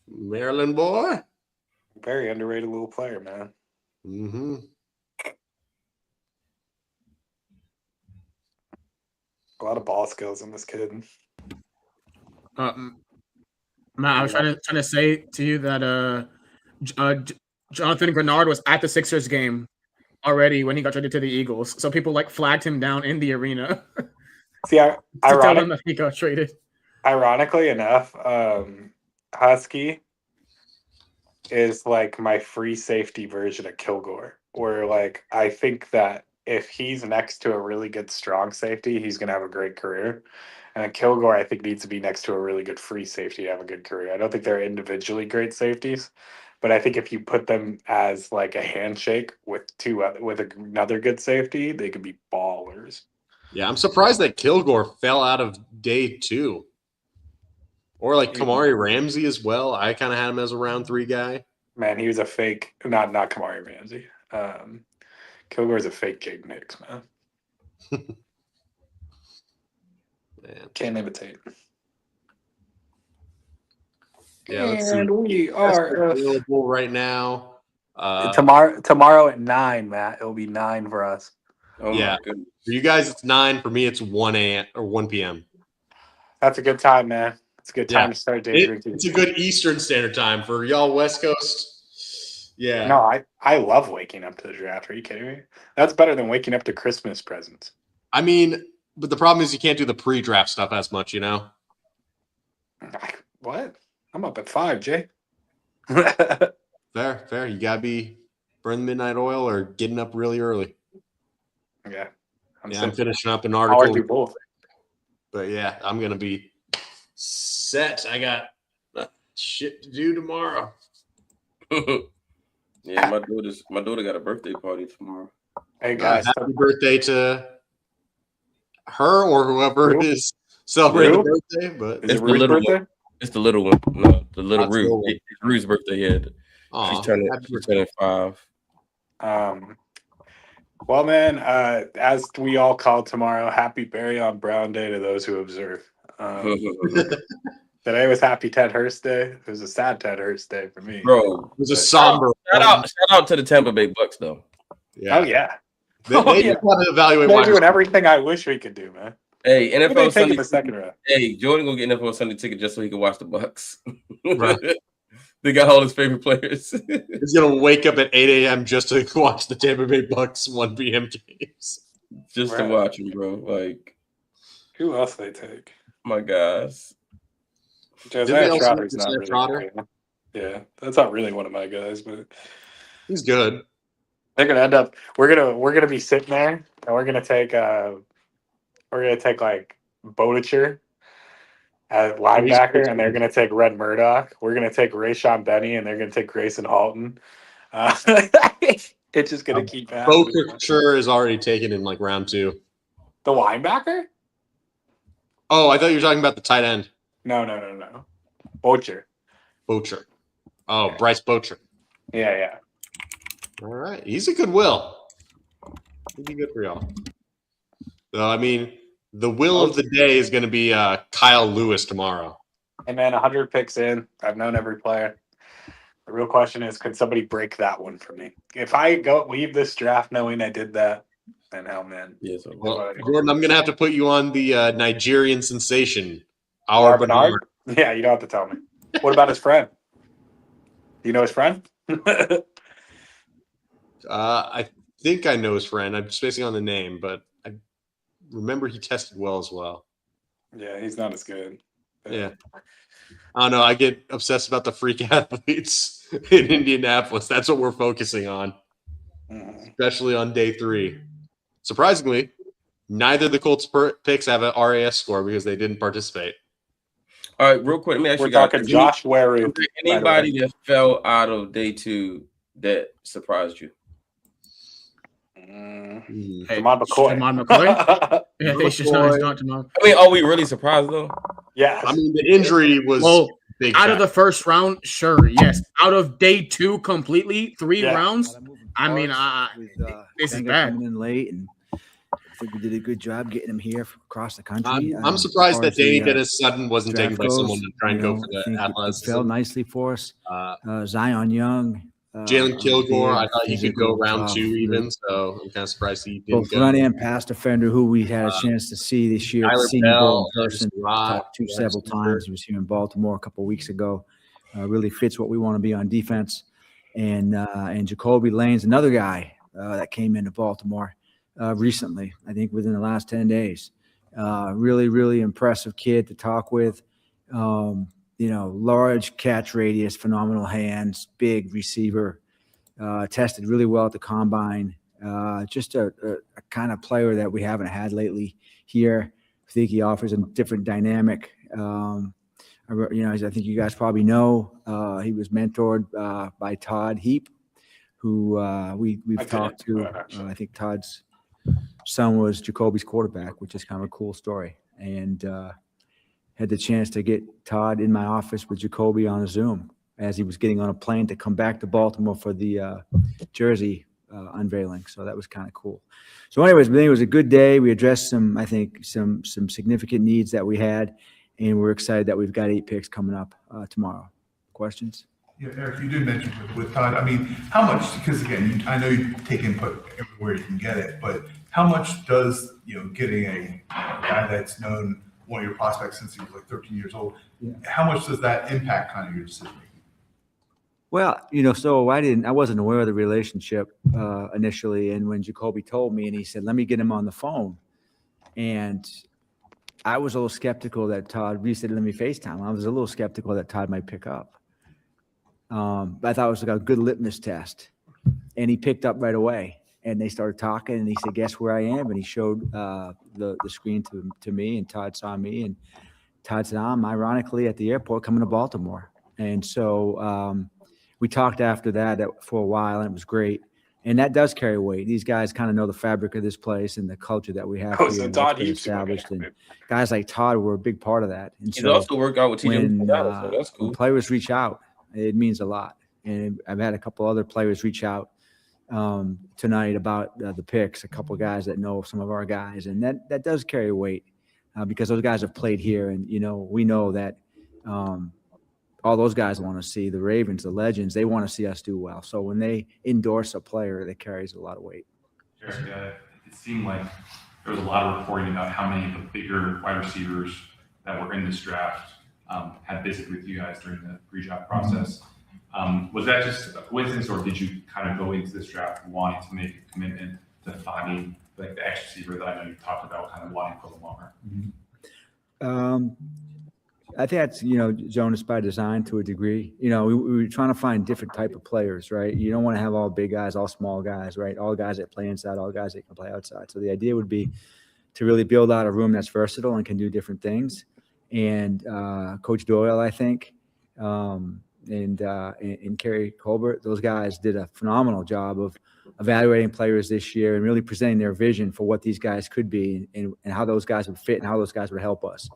Maryland boy.
Very underrated little player, man.
Mm-hmm.
A lot of ball skills in this kid.
Matt, I was trying to say to you that Jonathan Grenard was at the Sixers game already when he got traded to the Eagles. So people like flagged him down in the arena.
See,
to tell him that he got traded.
Ironically enough, Husky is like my free safety version of Kilgore, where like I think that if he's next to a really good strong safety, he's gonna have a great career. And Kilgore, I think, needs to be next to a really good free safety to have a good career. I don't think they're individually great safeties, but I think if you put them as like a handshake with another good safety, they could be ballers.
Yeah, I'm surprised that Kilgore fell out of day 2. Or like Kamari Ramsey as well. I kind of had him as a round 3 guy.
Man, he was a fake, not Kamari Ramsey. Kilgore's a fake Jake Nix, man.
Man.
Can't imitate.
Yeah, let's
and
see.
We are
available right now.
Tomorrow at 9, Matt. It'll be 9 for us.
Oh
yeah, for you guys it's 9. For me, it's 1 a.m. or 1 p.m.
That's a good time, man. It's a good time to start day drinking.
It's a good Eastern Standard Time for y'all West Coast. Yeah.
No, I love waking up to the draft. Are you kidding me? That's better than waking up to Christmas presents.
I mean, but the problem is you can't do the pre-draft stuff as much, you know?
What? I'm up at 5, Jay.
Fair. You gotta be burn the midnight oil or getting up really early.
Yeah.
I'm finishing up an
I'll
article.
do both.
But yeah, I'm gonna be set. I got shit to do tomorrow.
Yeah, my daughter got a birthday party tomorrow.
Hey guys,
happy birthday to her or whoever is celebrating the birthday. But
it's the little one. It's the little one. No, the little
That's
Rue.
cool.
It's Rue's birthday. Yeah, she's turning 5.
Well, man, as we all call tomorrow, happy Barry on Brown Day to those who observe. Today was Happy Ted Hurst Day. It was a sad Ted Hurst Day for me.
Bro,
it was a somber.
Shout out to the Tampa Bay Bucks, though.
Yeah. Oh yeah.
They just want to evaluate.
They're doing everything I wish we could do, man.
Hey, NFL Sunday.
The second round.
Hey, Jordan gonna get NFL Sunday ticket just so he can watch the Bucks. They got all his favorite players.
He's gonna wake up at 8 a.m. just to watch the Tampa Bay Bucks 1 p.m. games.
Just to watch him, bro. Like,
who else they take?
My guys.
Josiah Troutter's not really good. Yeah, that's not really one of my guys, but
he's good.
They're gonna end up. We're gonna be sitting there, and we're gonna take like Bodicher at linebacker, and they're gonna take Red Murdoch. We're gonna take Rayshon Benny, and they're gonna take Grayson Halton. It's just gonna keep happening.
Bodicher is already taken in like round 2.
The linebacker?
Oh, I thought you were talking about the tight end.
No. Bocher.
Oh, Bryce Bocher.
Yeah.
All right. He's a good will. He'd be good for y'all. So, I mean, the will of the day is going to be Kyle Lewis tomorrow.
Hey, man, 100 picks in. I've known every player. The real question is, could somebody break that one for me? If I leave this draft knowing I did that, then hell, man.
Yes.
Well, Gordon, I'm going to have to put you on the Nigerian sensation, Our Bernard.
Yeah, you don't have to tell me. What about his friend? Do you know his friend?
I think I know his friend. I'm spacing on the name, but I remember he tested well as well.
Yeah, he's not as good.
Yeah. I don't know. I get obsessed about the freak athletes in Indianapolis. That's what we're focusing on, especially on day 3. Surprisingly, neither of the Colts picks have an RAS score because they didn't participate.
All right, real quick, let me ask
We're
you guys.
talking Josh Wary.
Anybody that fell out of day 2 that surprised you?
Jamon McCoy.
Yeah, they should not Jamon.
I mean, are we really surprised though?
Yeah.
I mean, the injury was big.
Out of the first round, sure, yes. Out of day 2, completely 3 rounds. I mean, this is bad.
Coming in late, and I think we did a good job getting him here across the country.
I'm surprised that Danny Dennis Sutton wasn't taken by someone to try and go for the athleticism.
It fell nicely for us. Zion Young.
Jalen Kilgore, I thought he could go round 2 even, so I'm kind of surprised he didn't
both
go.
run and pass defender who we had a chance to see this year.
Tyler
Seen him
Bell,
in person, talked to several times. He was here in Baltimore a couple of weeks ago. Really fits what we want to be on defense. And Jacoby Lane's another guy that came into Baltimore recently, I think within the last 10 days. Really, really impressive kid to talk with. Large catch radius, phenomenal hands, big receiver, tested really well at the combine. Just a kind of player that we haven't had lately here. I think he offers a different dynamic. I think you guys probably know he was mentored by Todd Heap, who we've talked to. I think Todd's son was Jacoby's quarterback, which is kind of a cool story. And had the chance to get Todd in my office with Jacoby on a Zoom as he was getting on a plane to come back to Baltimore for the jersey unveiling. So that was kind of cool. So anyways, I think it was a good day. We addressed some significant needs that we had, and we're excited that we've got 8 picks coming up tomorrow. Questions?
Yeah, Eric, you did mention with Todd. I mean, how much? Because again, I know you take input everywhere you can get it, but how much does getting a guy that's known one of your prospects since he was like 13 years old, how much does that impact kind of your decision making?
Well, so I wasn't aware of the relationship initially. And when Jacoby told me and he said, let me get him on the phone. And I was a little skeptical that he said, let me FaceTime. I was a little skeptical that Todd might pick up. But I thought it was like a good litmus test. And he picked up right away. And they started talking and he said, guess where I am? And he showed the screen to me, and Todd saw me. And Todd said, I'm ironically at the airport coming to Baltimore. And so we talked after that for a while, and it was great. And that does carry weight. These guys kind of know the fabric of this place and the culture that we have here.
So
and
Todd,
what's been established. And guys like Todd were a big part of that. And
He's
so
also worked out with TJ
when,
so that's cool.
when players reach out, it means a lot. And I've had a couple other players reach out tonight about the picks, a couple of guys that know some of our guys. And that does carry weight because those guys have played here. And, we know that all those guys want to see the Ravens, the legends, they want to see us do well. So when they endorse a player, that carries a lot of weight.
Jerry, it seemed like there was a lot of reporting about how many of the bigger wide receivers that were in this draft had visited with you guys during the pre-draft process. Was that just a coincidence, or did you kind of go into this draft wanting to make a commitment to finding like the X receiver that I know you talked about, kind of wanting for Lamar?
I think that's, Jonas, by design to a degree. We were trying to find different type of players, right? You don't want to have all big guys, all small guys, right? All guys that play inside, all guys that can play outside. So the idea would be to really build out a room that's versatile and can do different things. And Coach Doyle, I think, and Kerry Colbert, those guys did a phenomenal job of evaluating players this year and really presenting their vision for what these guys could be and how those guys would fit and how those guys would help us.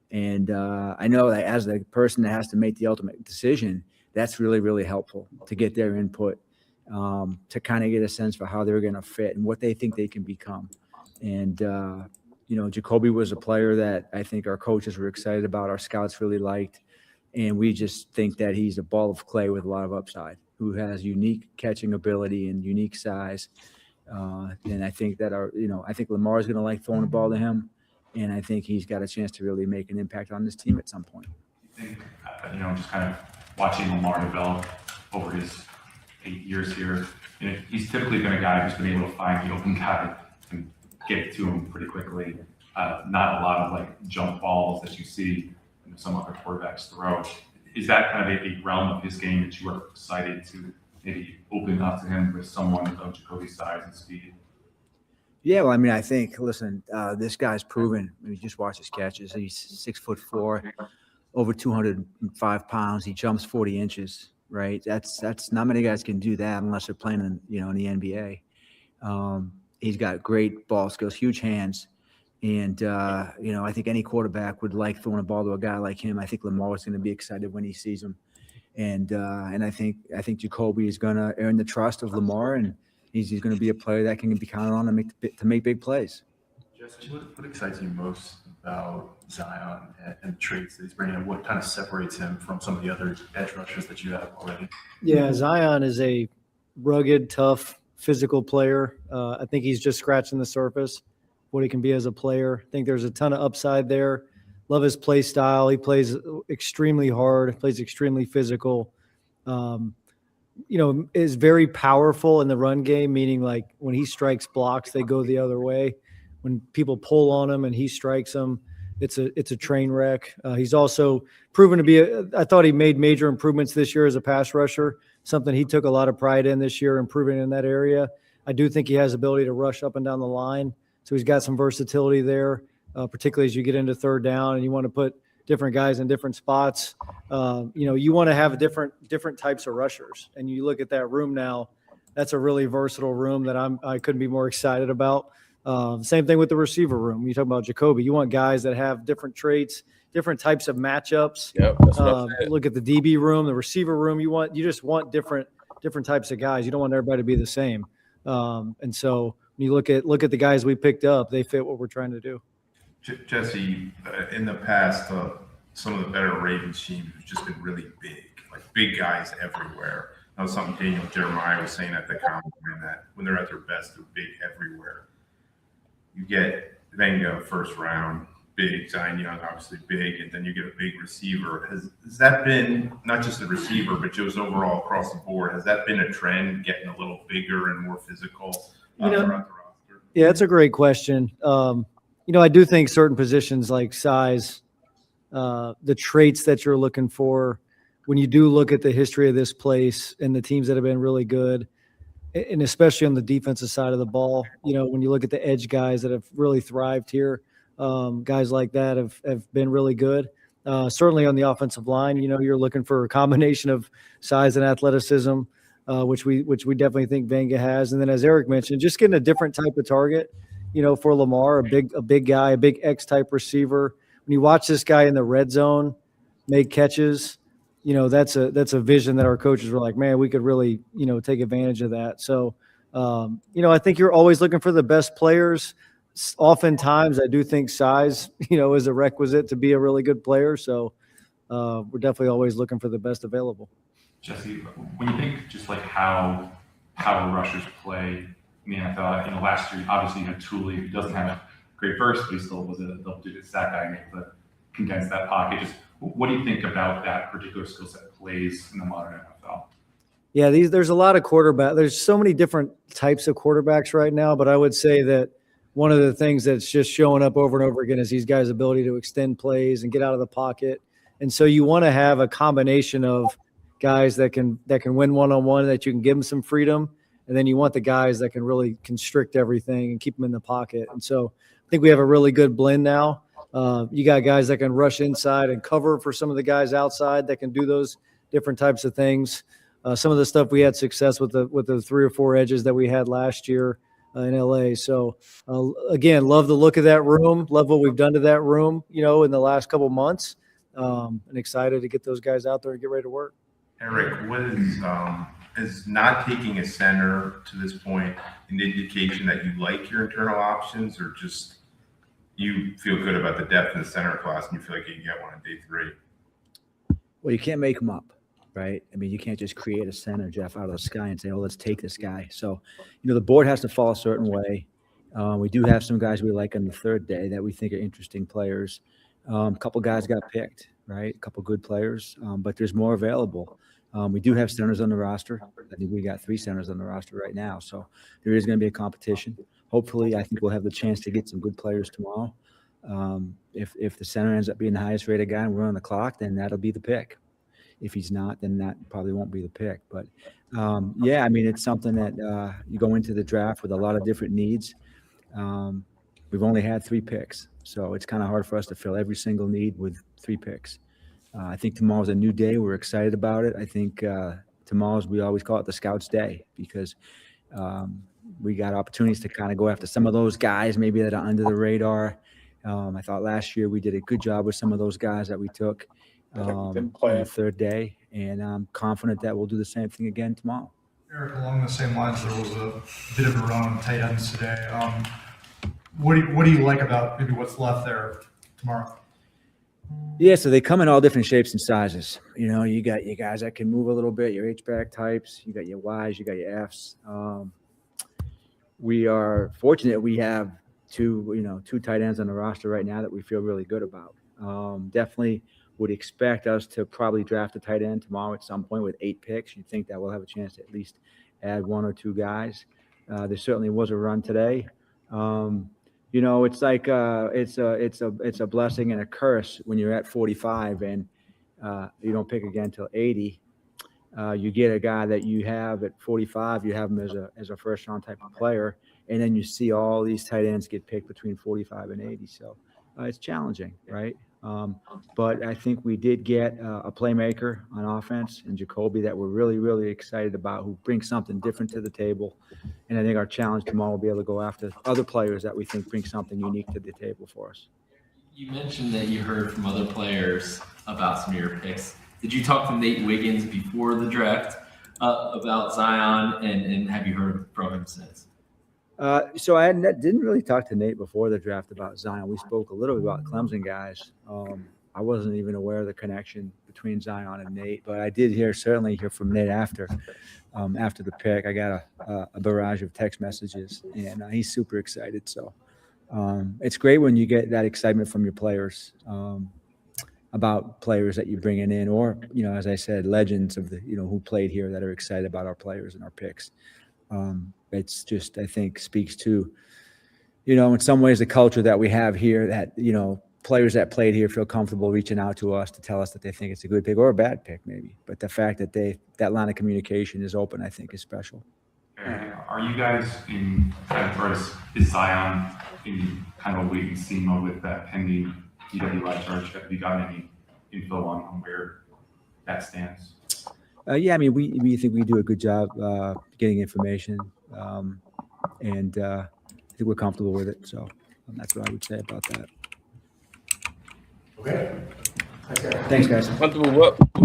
And I know that as the person that has to make the ultimate decision, that's really, really helpful to get their input, to kind of get a sense for how they're going to fit and what they think they can become. And, Jacoby was a player that I think our coaches were excited about, our scouts really liked. And we just think that he's a ball of clay with a lot of upside, who has unique catching ability and unique size. And I think that I think Lamar is going to like throwing the ball to him. And I think he's got a chance to really make an impact on this team at some point.
I think, just kind of watching Lamar develop over his 8 years here, he's typically been a guy who's been able to find the open guy and get it to him pretty quickly. Not a lot of like jump balls that you see some other quarterbacks throw. Is that kind of a realm of his game that you are excited to maybe open up to him with someone of Jacoby's size and speed?
Yeah, well, I think, listen, this guy's proven. Just watch his catches. He's 6'4", over 205 pounds. He jumps 40 inches, right? That's not many guys can do that unless they're playing in the NBA. He's got great ball skills, huge hands. And, I think any quarterback would like throwing a ball to a guy like him. I think Lamar is going to be excited when he sees him. And I think Jacoby is going to earn the trust of Lamar, and he's going to be a player that can be counted on to make big plays.
Jesse, what excites you most about Zion and the traits that he's bringing in? What kind of separates him from some of the other edge rushers that you have already?
Yeah, Zion is a rugged, tough, physical player. I think he's just scratching the surface, what he can be as a player. I think there's a ton of upside there. Love his play style. He plays extremely hard, plays extremely physical. Is very powerful in the run game, meaning like when he strikes blocks, they go the other way. When people pull on him and he strikes them, it's a train wreck. He's also proven to be I thought he made major improvements this year as a pass rusher, something he took a lot of pride in this year, improving in that area. I do think he has ability to rush up and down the line. So he's got some versatility there, particularly as you get into third down and you want to put different guys in different spots. You want to have different types of rushers. And you look at that room now, that's a really versatile room that I couldn't be more excited about. Same thing with the receiver room. You talk about Jacoby. You want guys that have different traits, different types of matchups.
Yep, that's what I'm saying.
Look at the DB room, the receiver room. You just want different types of guys. You don't want everybody to be the same. And so when you look at the guys we picked up, they fit what we're trying to do.
Jesse, in the past, some of the better Ravens teams have just been really big, like big guys everywhere. That was something Daniel Jeremiah was saying at the combine, that when they're at their best, they're big everywhere. You get Venga first round,
big, Zion Young, obviously big, and then you get a big receiver. Has that been not just the receiver, but just overall across the board? Has that been a trend, getting a little bigger and more physical throughout the roster?
Yeah, it's a great question. I do think certain positions like size, the traits that you're looking for, when you do look at the history of this place and the teams that have been really good, and especially on the defensive side of the ball, when you look at the edge guys that have really thrived here, guys like that have been really good. Certainly on the offensive line, you're looking for a combination of size and athleticism, which we definitely think Vanga has. And then, as Eric mentioned, just getting a different type of target, for Lamar, a big guy, a big X-type receiver. When you watch this guy in the red zone make catches, that's a vision that our coaches were like, man, we could really, take advantage of that. So, I think you're always looking for the best players. Oftentimes, I do think size, is a requisite to be a really good player. So, we're definitely always looking for the best available.
Jesse, when you think just like how power rushers play in the NFL, last year, obviously you had Tooley, who doesn't have a great burst, but he still was a double-digit sack guy and able to condense that pocket. Just what do you think about that particular skill set plays in the modern NFL?
Yeah, there's a lot of quarterback. There's so many different types of quarterbacks right now, but I would say that one of the things that's just showing up over and over again is these guys' ability to extend plays and get out of the pocket. And so you want to have a combination of guys that can win one-on-one, that you can give them some freedom, and then you want the guys that can really constrict everything and keep them in the pocket. And so I think we have a really good blend now. You got guys that can rush inside and cover for some of the guys outside that can do those different types of things. Some of the stuff we had success with the 3 or 4 edges that we had last year in LA. So again, love the look of that room. Love what we've done to that room, in the last couple months. And excited to get those guys out there and get ready to work.
Eric, what is not taking a center to this point an indication that you like your internal options, or just you feel good about the depth in the center class and you feel like you can get one on day 3?
Well, you can't make them up, right? I mean, you can't just create a center, Jeff, out of the sky and say, oh, let's take this guy. So, the board has to fall a certain way. We do have some guys we like on the 3rd day that we think are interesting players. A couple guys got picked, right? A couple good players, but there's more available. We do have centers on the roster. I think we got 3 centers on the roster right now. So there is going to be a competition. Hopefully, I think we'll have the chance to get some good players tomorrow. If the center ends up being the highest rated guy and we're on the clock, then that'll be the pick. If he's not, then that probably won't be the pick. But, yeah, I mean, it's something that you go into the draft with a lot of different needs. We've only had 3 picks, so it's kind of hard for us to fill every single need with 3 picks. I think tomorrow's a new day. We're excited about it. I think tomorrow's, we always call it the Scouts' Day, because we got opportunities to kind of go after some of those guys maybe that are under the radar. I thought last year we did a good job with some of those guys that we took on the 3rd day, and I'm confident that we'll do the same thing again tomorrow.
Eric, along the same lines, there was a bit of a run on tight ends today. What do you like about maybe what's left there tomorrow?
Yeah, so they come in all different shapes and sizes. You got your guys that can move a little bit, your H-back types, you got your Ys, you got your Fs. We are fortunate we have two tight ends on the roster right now that we feel really good about. Definitely would expect us to probably draft a tight end tomorrow at some point with 8 picks. You'd think that we'll have a chance to at least add 1 or 2 guys. There certainly was a run today. It's like it's a blessing and a curse when you're at 45 and you don't pick again until 80. You get a guy that you have at 45, you have him as a first round type of player, and then you see all these tight ends get picked between 45 and 80. So it's challenging, right? But I think we did get a playmaker on offense in Jacoby that we're really, really excited about, who brings something different to the table. And I think our challenge tomorrow will be able to go after other players that we think bring something unique to the table for us.
You mentioned that you heard from other players about some of your picks. Did you talk to Nate Wiggins before the draft about Zion, and have you heard from him since?
So I didn't really talk to Nate before the draft about Zion. We spoke a little bit about Clemson guys. I wasn't even aware of the connection between Zion and Nate, but I did certainly hear from Nate after the pick. I got a barrage of text messages, and he's super excited. So It's great when you get that excitement from your players about players that you're bringing in, or, as I said, legends of the, who played here that are excited about our players and our picks. It's just, I think, speaks to, in some ways the culture that we have here, that, players that played here feel comfortable reaching out to us to tell us that they think it's a good pick or a bad pick maybe. But the fact that that line of communication is open, I think, is special.
Are you guys in kind of first, is Zion in kind of a wait and see mode with that pending DWI charge? Have you got any info on where that stands?
Yeah, I mean, we think we do a good job getting information, and I think we're comfortable with it. So that's what I would say about that.
Okay.
Thanks, guys.
Comfortable.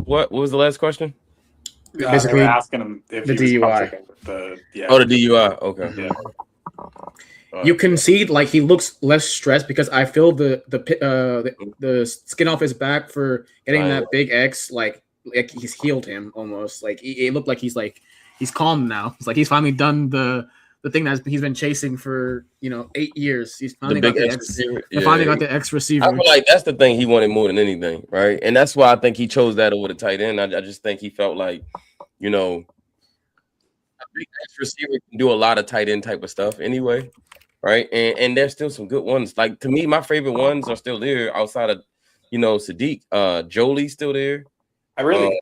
What was the last question?
Basically, they were asking him if
the
he was
DUI.
comfortable with the
Oh, the DUI. Okay.
Yeah.
You can see like he looks less stressed because I feel the skin off his back for getting that big X like he's healed him almost. Like it looked like he's calm now. It's like he's finally done the thing that he's been chasing for 8 years. He's finally got the X. Finally got the X receiver.
I feel like that's the thing he wanted more than anything, right? And that's why I think he chose that over the tight end. I just think he felt like, a big X receiver can do a lot of tight end type of stuff anyway, right? And there's still some good ones. Like, to me, my favorite ones are still there outside of, Sadiq. Jolie's still there.
I really.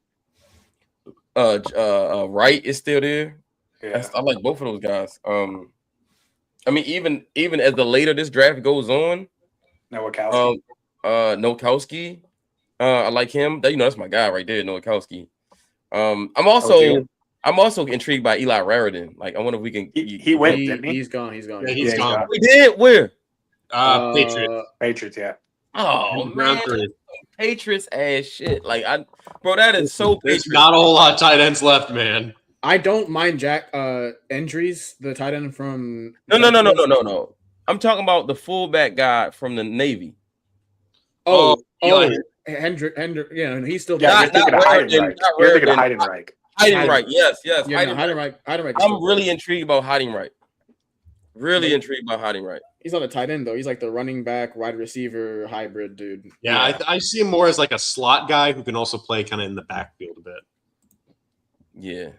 Wright is still there.
Yeah.
I like both of those guys. I mean, even as the later this draft goes on, Nowakowski, I like him. That's my guy right there, Nowakowski. I'm also intrigued by Eli Raridan. Like, I wonder if we can.
He went, didn't he?
He's gone. He's gone.
Yeah, he's gone.
We did where?
Patriots, yeah.
Oh man, Patriots ass shit. Like, bro, that is so.
There's not a whole lot of tight ends left, man.
I don't mind Jack Endries, the tight end from.
No. I'm talking about the fullback guy from the Navy.
Hendrick. Yeah, he's still.
Yeah, you're thinking of Heidenreich.
Heidenreich, yes.
Yeah, Heidenreich.
I'm really intrigued about Heidenreich. Really intrigued by Heidenreich.
He's not a tight end though. He's like the running back, wide receiver hybrid dude.
Yeah. I see him more as like a slot guy who can also play kind of in the backfield a bit.
Yeah.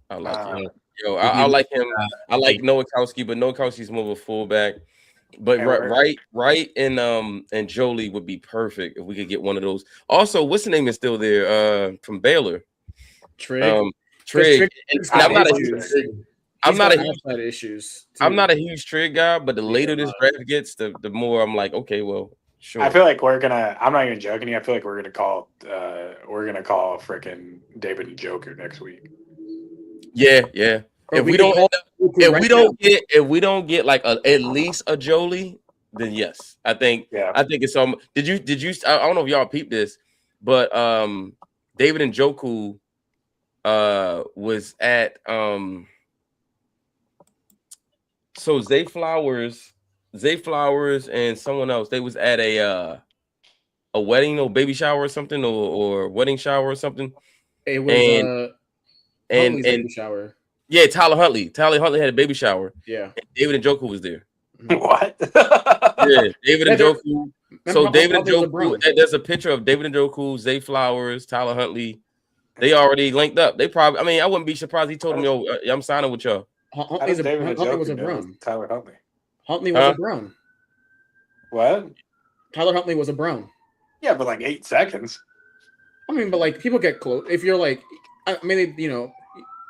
I like him. I like him. I like Nowakowski, but Nowakowski's more of a fullback. But Wright and Jolie would be perfect if we could get one of those. Also, what's the name is still there? From Baylor.
Trigg.
Trigg. I'm not a huge Trigg guy, but the later this draft gets, the more I'm like, okay, well, sure.
I feel like I'm not even joking. I feel like we're gonna call freaking David Njoku next week.
Yeah. If we don't get like at least a Jolie, then yes, I think it's some. Did you? I don't know if y'all peeped this, but David Njoku was at so Zay Flowers and someone else. They was at a wedding or baby shower or something, or wedding shower or something.
It was and baby shower.
Yeah, Tyler Huntley. Tyler Huntley had a baby shower.
Yeah.
And David Njoku was there.
What?
Yeah, David Njoku. So David Njoku, there's a picture of David Njoku, Zay Flowers, Tyler Huntley. They already linked up. They probably, I mean, I wouldn't be surprised he told him, yo, I'm signing with y'all.
Huntley was a Brown.
Tyler Huntley.
Huntley was a Brown.
What?
Tyler Huntley was a Brown.
Yeah, but like 8 seconds.
I mean, but like people get close. If you're like, maybe,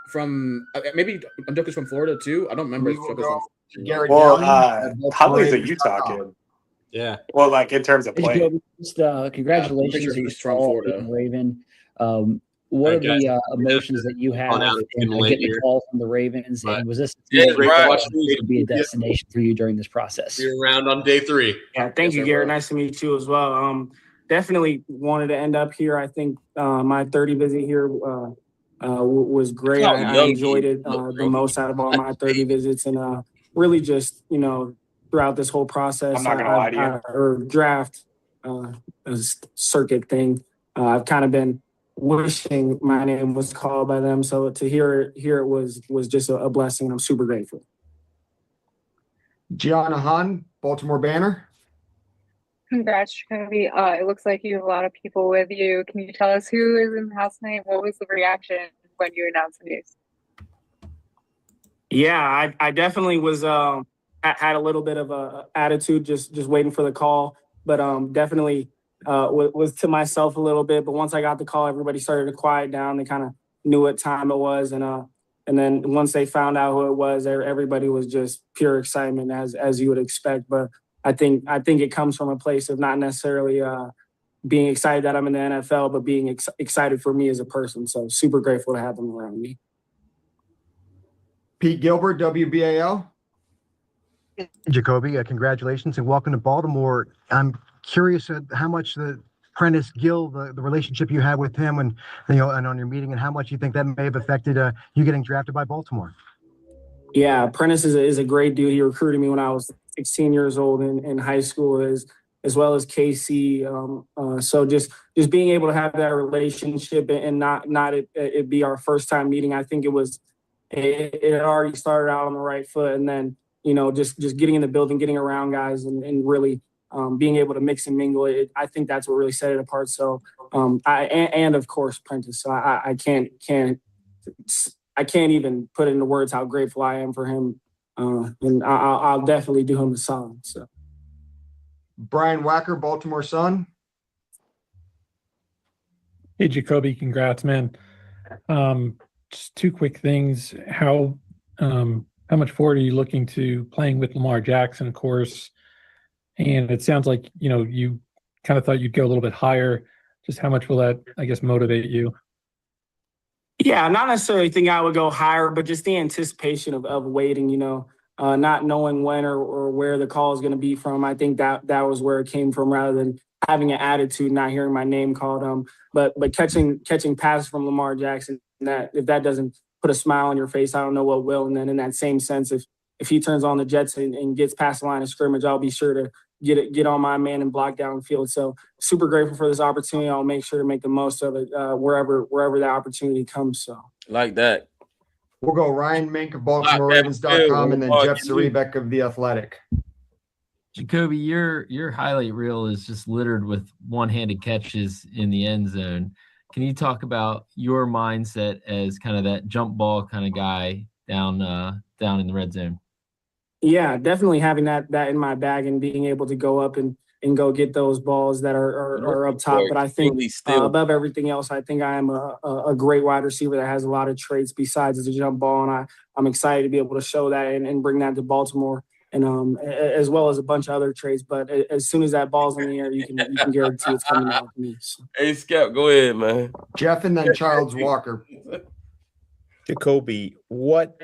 from maybe Njoku's from Florida too. I don't remember.
Huntley's a Utah kid.
Yeah.
Well, like in terms of play.
Congratulations
he's from Florida.
Raven. What are the emotions that you have in getting a call from the Ravens? And was this to be a destination for you during this process?
You're around on day 3.
Yeah, thank you, Garrett. Nice to meet you as well. Definitely wanted to end up here. I think my 30 visit here was great. I enjoyed it the most out of all my 30 visits, and really just throughout this whole process,
I'm not gonna lie to you.
Or draft circuit thing, I've kind of been wishing my name was called by them. So to hear it was just a blessing. I'm super grateful.
Gianna Han,
Baltimore Banner.
Congrats, Jacoby. It looks like you have a lot of people with you. Can you tell us who is in the house tonight? What was the reaction when you announced the news?
Yeah, I definitely was had a little bit of a attitude just waiting for the call, but definitely was to myself a little bit. But once I got the call, everybody started to quiet down. They kind of knew what time it was, and then once they found out who it was, everybody was just pure excitement as you would expect. But I think it comes from a place of not necessarily being excited that I'm in the NFL, but being excited for me as a person. So super grateful to have them around me.
Pete Gilbert, WBAL.
Jacoby, congratulations and welcome to Baltimore. I'm curious how much the Prentice Gill, the relationship you had with him and on your meeting, and how much you think that may have affected you getting drafted by Baltimore.
Yeah, Prentice is a great dude. He recruited me when I was 16 years old in high school, as well as KC. So just being able to have that relationship and not it be our first time meeting, I think it had already started out on the right foot. And then, just getting in the building, getting around guys and really being able to mix and mingle, I think that's what really set it apart. So and of course, Prentice. So I can't even put into words how grateful I am for him. And I'll definitely do him a solid. So,
Brian Wacker, Baltimore Sun.
Hey, Jacoby, congrats, man. Just two quick things. How much forward are you looking to playing with Lamar Jackson, of course? And it sounds like, you kind of thought you'd go a little bit higher. Just how much will that, I guess, motivate you?
Yeah, not necessarily think I would go higher, but just the anticipation of waiting, not knowing when or where the call is going to be from. I think that was where it came from, rather than having an attitude, not hearing my name called. But catching passes from Lamar Jackson, that if that doesn't put a smile on your face, I don't know what will. And then in that same sense, if he turns on the Jets and gets past the line of scrimmage, I'll be sure to get on my man and block down the field. So super grateful for this opportunity. I'll make sure to make the most of it wherever the opportunity comes. So
like that.
We'll go Ryan Mink of BaltimoreRavens.com and then Jeff Zrebiec of The Athletic.
Jacoby, your highlight reel is just littered with one-handed catches in the end zone. Can you talk about your mindset as kind of that jump ball kind of guy down in the red zone?
Yeah, definitely having that in my bag and being able to go up and go get those balls that are up top. But I think above everything else, I think I am a great wide receiver that has a lot of traits besides the jump ball. And I'm excited to be able to show that and bring that to Baltimore, and as well as a bunch of other traits. But as soon as that ball's in the air, you can guarantee it's coming out with me. So.
Hey, Scout, go ahead, man.
Jeff and then Charles Walker.
Jacoby,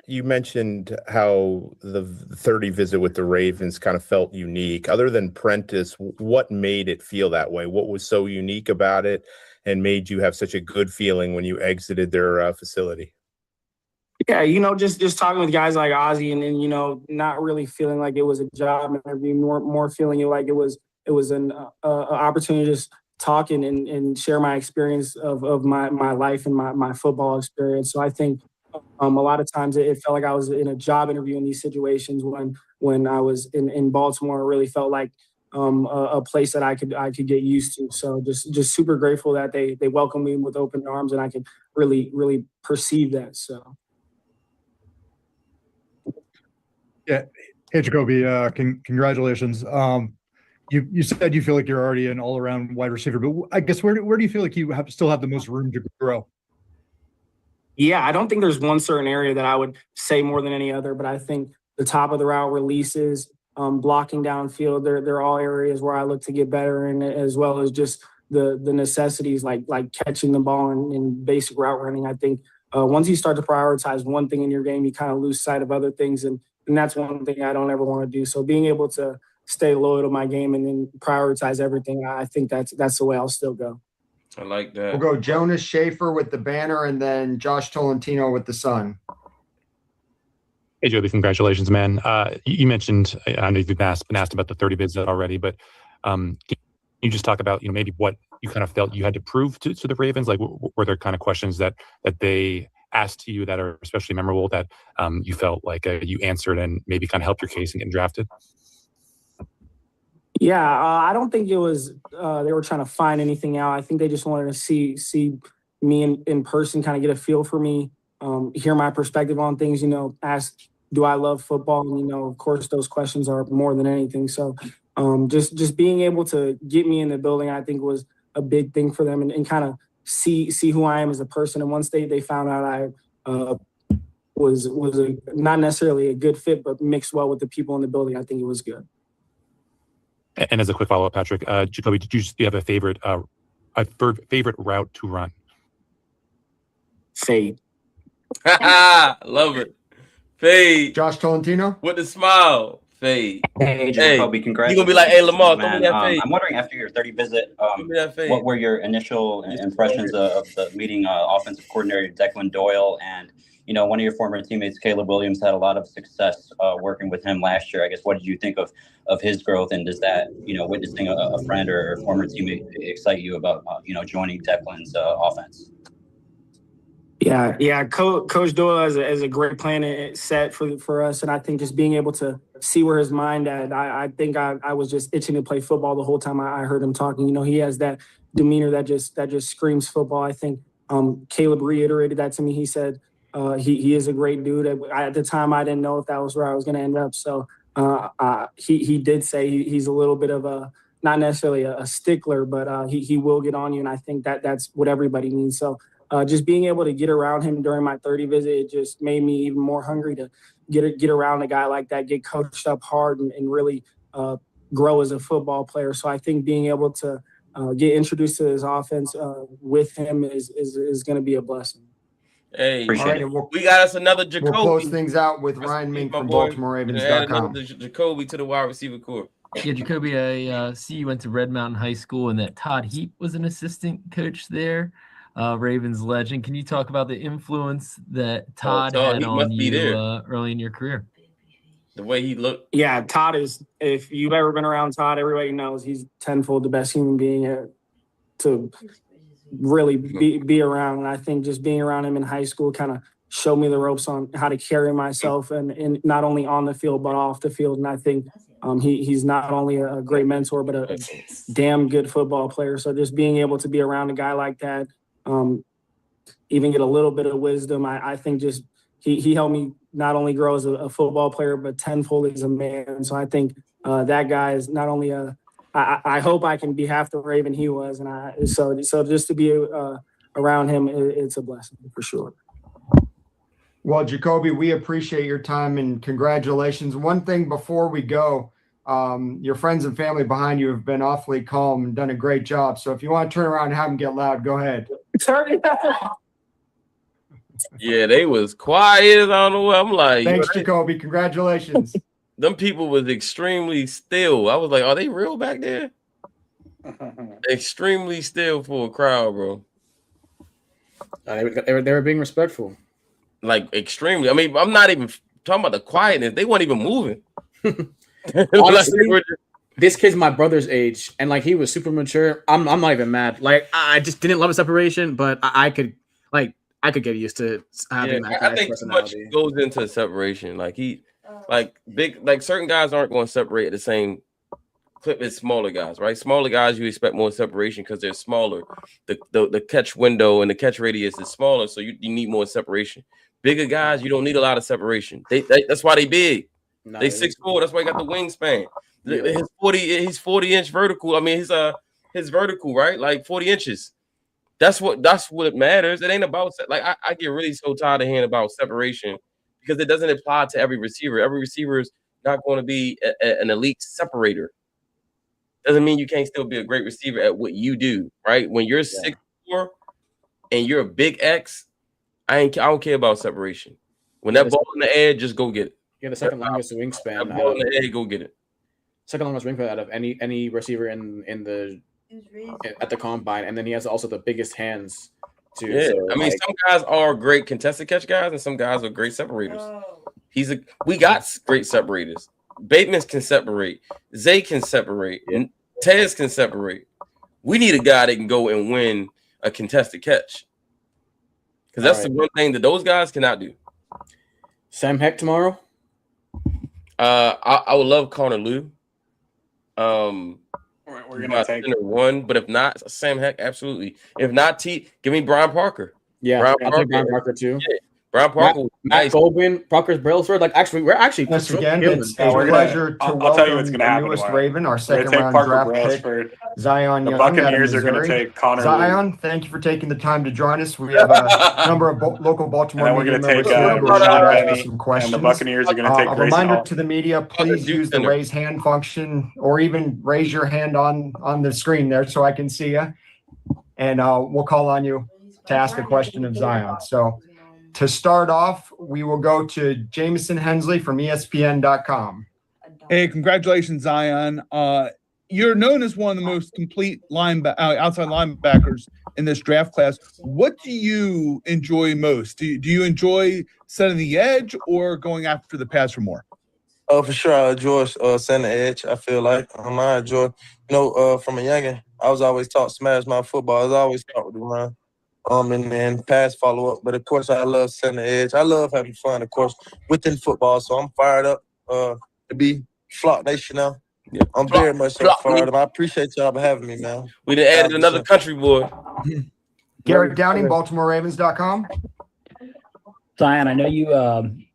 you mentioned how the 30 visit with the Ravens kind of felt unique. Other than Prentice, what made it feel that way? What was so unique about it and made you have such a good feeling when you exited their facility?
Yeah, just talking with guys like Ozzie and not really feeling like it was a job interview, more feeling it like it was an opportunity to just talk and share my experience of my life and my football experience. So I think a lot of times it felt like I was in a job interview in these situations when I was in Baltimore. It really felt like a place that I could get used to. So just super grateful that they welcomed me with open arms and I could really, really perceive that. So.
Yeah. Hey, Jacoby, congratulations. You said you feel like you're already an all-around wide receiver, but I guess where do you feel like you still have the most room to grow?
Yeah, I don't think there's one certain area that I would say more than any other, but I think the top of the route releases, blocking downfield, they're all areas where I look to get better in, as well as just the necessities like catching the ball and basic route running. I think once you start to prioritize one thing in your game, you kind of lose sight of other things, and that's one thing I don't ever want to do. So being able to stay loyal to my game and then prioritize everything, I think that's the way I'll still go.
I like that.
We'll go Jonas Schaefer with the Banner and then Josh Tolentino with the Sun.
Hey, Joby, congratulations, man. You mentioned, I know you've been asked about the 30 bids already, but can you just talk about, maybe what you kind of felt you had to prove to the Ravens? Like, were there kind of questions that they asked to you that are especially memorable that you felt like you answered and maybe kind of helped your case in getting drafted?
Yeah, I don't think it was they were trying to find anything out. I think they just wanted to see me in person, kind of get a feel for me, hear my perspective on things, ask, do I love football? And, of course, those questions are more than anything. So just being able to get me in the building, I think was a big thing for them and kind of see who I am as a person. And once they found out I was not necessarily a good fit, but mixed well with the people in the building, I think it was good.
And as a quick follow-up, Patrick, Jacoby, do you have a favorite route to run?
Fade.
Love it. Fade.
Josh Tolentino
with the smile. Fade.
Hey, Jacoby, congrats.
You gonna be like, hey, Lamar, throw me that fade.
I'm wondering, after your 30 visit, what were your initial impressions of the meeting offensive coordinator Declan Doyle? And one of your former teammates, Caleb Williams, had a lot of success working with him last year. I guess, what did you think of his growth? And does that, witnessing a friend or a former teammate excite you about, joining Declan's offense?
Yeah. Coach Doyle has a great plan set for us, and I think just being able to see where his mind at. I think I was just itching to play football the whole time I heard him talking. He has that demeanor that just screams football. I think Caleb reiterated that to me. He said he is a great dude. At the time, I didn't know if that was where I was going to end up. So he did say he's a little bit of a, not necessarily a stickler, but he will get on you, and I think that's what everybody needs. So. Just being able to get around him during my 30 visit, it just made me even more hungry to get around a guy like that, get coached up hard, and really grow as a football player. So I think being able to get introduced to his offense with him is going to be a blessing.
Hey, we got us another Jacoby.
We'll close things out with Ryan Mink from BaltimoreRavens.com.
Jacoby to the wide receiver core.
Yeah, Jacoby, I see you went to Red Mountain High School and that Todd Heap was an assistant coach there. Ravens legend. Can you talk about the influence that Todd had on you early in your career?
The way he looked.
Yeah, Todd is, if you've ever been around Todd, everybody knows he's tenfold the best human being to really be around. And I think just being around him in high school kind of showed me the ropes on how to carry myself and not only on the field, but off the field. And I think he's not only a great mentor, but a damn good football player. So just being able to be around a guy like that, even get a little bit of wisdom. I think just he helped me not only grow as a football player, but tenfold as a man. So I think that guy is not only I hope I can be half the Raven he was, and so just to be around him, it's a blessing for sure.
Well, Jacoby, we appreciate your time and congratulations. One thing before we go. Your friends and family behind you have been awfully calm and done a great job. So if you want to turn around and have them get loud, go ahead.
Yeah, they was quiet. I don't know what I'm like.
Thanks, Jacoby. Congratulations.
Them people was extremely still. I was like, are they real back there? Extremely still for a crowd, bro.
They were being respectful.
Like extremely. I mean, I'm not even talking about the quietness. They weren't even moving.
Honestly, this kid's my brother's age, and like he was super mature. I'm not even mad. Like I just didn't love a separation, but I could get used to having that kind
I think
of personality.
much goes into separation. Like certain guys aren't going to separate at the same clip as smaller guys, right? Smaller guys, you expect more separation because they're smaller. The catch window and the catch radius is smaller, so you need more separation. Bigger guys, you don't need a lot of separation. That's why they big. They 6'4". That's why he got the wingspan. He's 40-inch vertical. I mean, his vertical, right? Like 40 inches. That's what matters. It ain't about I get really so tired of hearing about separation because it doesn't apply to every receiver. Every receiver is not going to be an elite separator. Doesn't mean you can't still be a great receiver at what you do, right? When you're 6'4" and you're a big X, I don't care about separation. When that ball in the air, just go get it.
Yeah, the second longest wingspan.
That ball in the air, go get it.
Second longest wingspan out of any receiver at the combine, and then he has also the biggest hands too.
Yeah,
so,
I mean, some guys are great contested catch guys, and some guys are great separators. We got great separators. Bateman can separate. Zay can separate. And Tez can separate. We need a guy that can go and win a contested catch. Because that's the one thing that those guys cannot do.
Sam Heck tomorrow?
I would love Connor Liu.
We're gonna take
one, but if not, Sam Heck, absolutely. If not, give me Brian Parker.
Yeah, I'll take Brian Parker too.
Yeah. Brian Parker was
Matt
nice.
Goldman, Parker's Brailsford. Like, actually, we're actually
Once again, it's a
we're
pleasure to
I'll tell you what's
welcome
gonna
the
happen
newest
tomorrow.
Raven, our
We're gonna
second
take
round
Parker
draft pick,
Brailsford.
Zion
The
Young out of
Buccaneers are gonna
Missouri.
take Connor
Zion, thank you for taking the time to join us. We have a number of local Baltimore
And then we're
media
gonna
members
take,
here who are
Rashad
going to ask
Penny,
you some
and
questions.
the Buccaneers are gonna take
A
Grayson
reminder
Hall.
to the media, please use the raise hand function or even raise your hand on the screen there so I can see you. And we'll call on you to ask a question of Zion. So to start off, we will go to Jameson Hensley from ESPN.com.
Hey, congratulations, Zion. You're known as one of the most complete outside linebackers in this draft class. What do you enjoy most? Do you enjoy setting the edge or going after the passer more?
Oh, for sure, I enjoy setting the edge. I feel like I enjoy, from a youngin', I was always taught smash my football. I was always taught with the run, and then pass follow up. But of course, I love setting the edge. I love having fun, of course, within football. So I'm fired up to be Flock Nation now. Yeah. I'm very much so fired up. I appreciate y'all for having me, man.
We done added another country boy.
Garrett Downing, BaltimoreRavens.com.
Zion, I know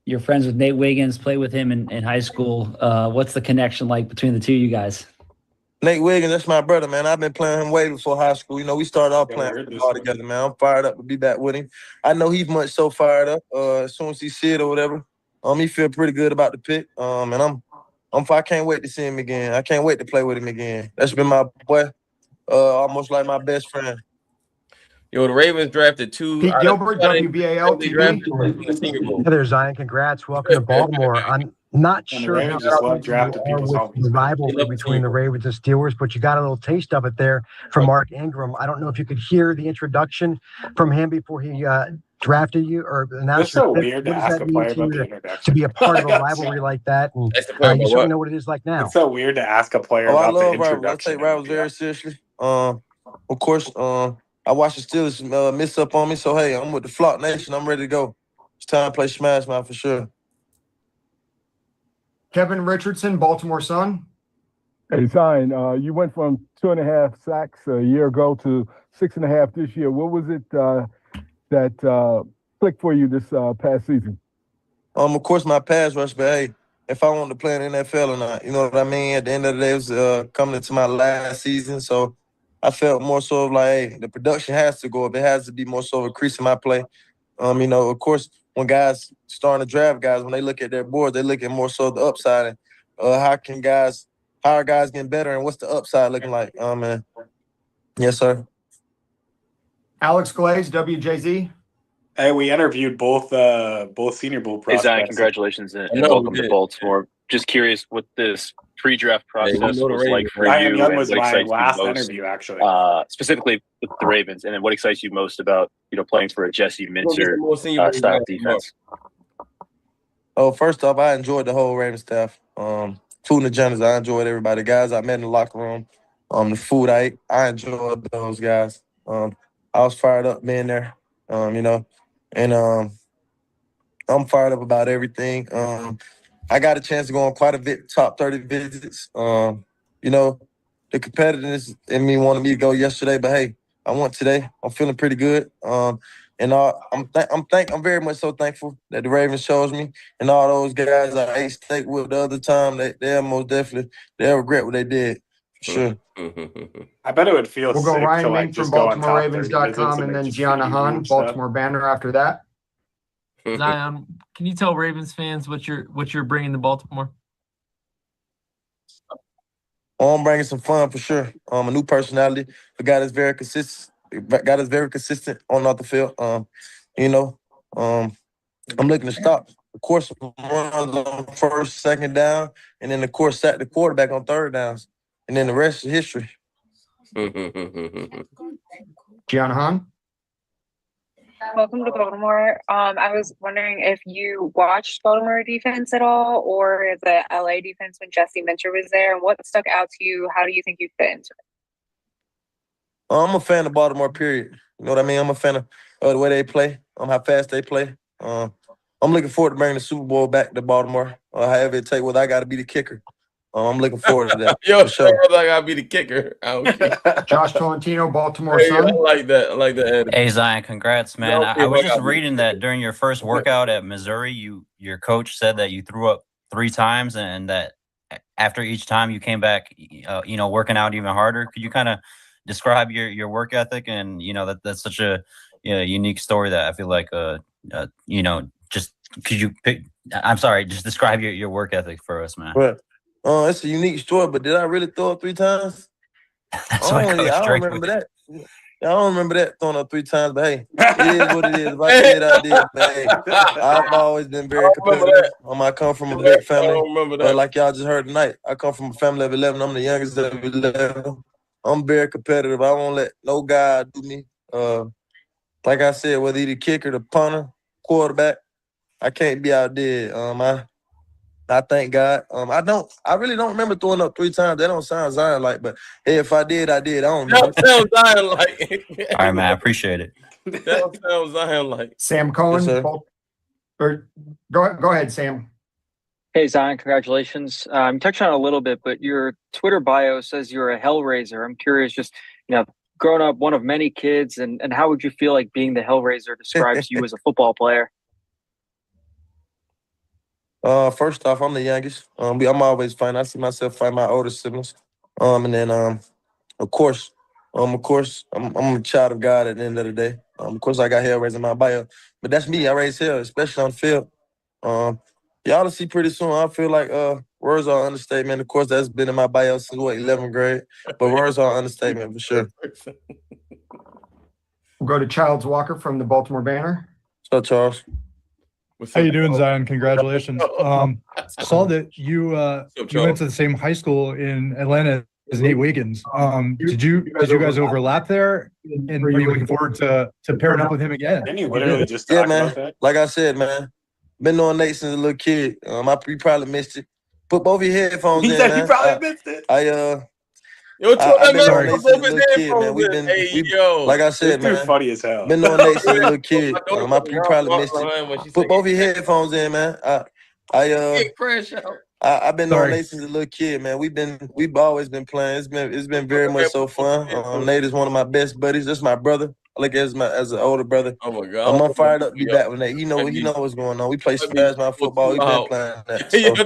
you're friends with Nate Wiggins, played with him in high school. What's the connection like between the two of you guys?
Nate Wiggins, that's my brother, man. I've been playing him way before high school. We started off playing football together, man. I'm fired up to be back with him. I know he's much so fired up. As soon as he see it or whatever, he feel pretty good about the pick. And I can't wait to see him again. I can't wait to play with him again. That's been my boy, almost like my best friend.
Yo, the Ravens drafted two.
Pete Gilbert, WBAL-TV.
Hey there, Zion. Congrats. Welcome to Baltimore. I'm not sure how
drafted people's
with the rivalry between the Ravens and Steelers, but you got a little taste of it there from Mark Ingram. I don't know if you could hear the introduction from him before he drafted you or announced.
It's so weird to ask a player about the introduction.
To be a part of a rivalry like that, and you certainly know what it is like now.
It's so weird to ask a player
I
about
love
the
rivals. I
introduction.
take rivals very seriously. Of course, I watched the Steelers miss up on me, so hey, I'm with the Flock Nation. I'm ready to go. It's time to play Smash Mouth for sure.
Kevin Richardson, Baltimore Sun.
Hey, Zion, you went from 2.5 sacks a year ago to 6.5 this year. What was it that clicked for you this past season?
Of course, my pass rush, but hey, if I want to play in the NFL or not, you know what I mean? At the end of the day, it was coming into my last season, so I felt more so of like, hey, the production has to go up. It has to be more so of increasing my play. Of course, when guys starting to draft guys, when they look at their board, they look at more so the upside and how are guys getting better and what's the upside looking like? Man. Yes, sir.
Alex Glaze, WJZ.
Hey, we interviewed both Senior Bowl prospects.
Hey, Zion, congratulations and welcome to Baltimore. Just curious what this pre-draft process was like for you.
Ryan Young
and
was
what
my
excites you
last
most,
interview, actually.
specifically with the Ravens, and then what excites you most about playing for a Jesse Minter style defense?
Oh, first off, I enjoyed the whole Ravens staff. Food and agendas, I enjoyed everybody. The guys I met in the locker room, the food I ate, I enjoyed those guys. I was fired up being there, and I'm fired up about everything. I got a chance to go on quite a bit, top 30 visits. The competitiveness in me wanted me to go yesterday, but hey, I went today. I'm feeling pretty good. I'm very much so thankful that the Ravens chose me, and all those guys I ate steak with the other time. They'll most definitely they'll regret what they did. For sure.
I bet it would feel
We'll go
sick
Ryan
to
Mink from
just go on top 30
BaltimoreRavens.com and then Gianna Hahn, Baltimore Banner after that.
Zion, can you tell Ravens fans what you're bringing to Baltimore?
Oh, I'm bringing some fun for sure. A new personality. A guy that's very consistent. On and off the field. I'm looking to stop. Of course, runs on first, second down, and then of course sack the quarterback on third downs, and then the rest is history.
Gianna Hahn.
Welcome to Baltimore. I was wondering if you watched Baltimore defense at all, or the LA defense when Jesse Minter was there, and what stuck out to you? How do you think you fit into it?
I'm a fan of Baltimore, period. You know what I mean? I'm a fan of the way they play, how fast they play. I'm looking forward to bringing the Super Bowl back to Baltimore. However it take, whether I got to be the kicker. I'm looking forward to that.
Yo,
for sure.
I gotta be the kicker. I don't care.
Josh Tolentino, Baltimore
Hey,
Sun.
I like that. I like that.
Hey Zion, congrats, man.
Yeah,
I was just
okay.
reading that during your first workout at Missouri, your coach said that you threw up 3 times, and that after each time you came back, working out even harder. Could you kind of describe your work ethic? And that's such a unique story that I feel like just could you pick? I'm sorry, just describe your work ethic for us, man.
But it's a unique story. But did I really throw up 3 times?
That's
I
what
don't
Coach
remember that. I don't remember that throwing up 3 times. But hey, it is what it is. If I did, I did. But hey, I've always been very competitive. I come from a big family.
I don't remember that.
Like y'all just heard tonight, I come from a family of 11. I'm the youngest of 11. I'm very competitive. I won't let no guy do me. Like I said, whether he the kicker, the punter, quarterback, I can't be out there. I thank God. I really don't remember throwing up 3 times. That don't sound Zion like, but hey, if I did, I did. I don't know.
That sounds Zion like.
All right, man. I appreciate it.
That sounds Zion like.
Sam Cohen.
Yes,
or go ahead, Sam.
Hey, Zion, congratulations. You touched on it a little bit, but your Twitter bio says you're a Hellraiser. I'm curious, just, growing up one of many kids, and how would you feel like being the Hellraiser describes you as a football player?
First off, I'm the youngest. I'm always fighting. I see myself fighting my older siblings. And then of course, I'm a child of God at the end of the day. Of course, I got hell raising my bio, but that's me. I raise hell, especially on the field. Y'all will see pretty soon. I feel like words are understatement. Of course, that's been in my bio since 11th grade, but words are understatement for sure.
We'll go to Childs Walker from the Baltimore Banner.
What's up, Charles?
How you doing, Zion? Congratulations. Saw that you went to the same high school in Atlanta as Nate Wiggins. Did you guys overlap there? And are you looking forward to pairing up with him again?
Didn't you literally just
Yeah,
talk
man.
about that?
Like I said, man, been knowing Nate since a little kid. You probably missed it. Put both your headphones
He
in,
said
man.
you probably missed it.
Yo,
I've been
man,
knowing Nate since a little kid, man. We've been, like I said,
This dude
man.
funny as hell.
Been knowing Nate since a little kid. You probably missed it. Put both your headphones in, man. I've been knowing Nate since a little kid, man. We've always been playing. It's been very much so fun. Nate is one of my best buddies. That's my brother. I look at as an older brother.
Oh my God.
I'm fired up to be back with Nate. He know what's going on. We play smash mouth football. We've been playing that. So.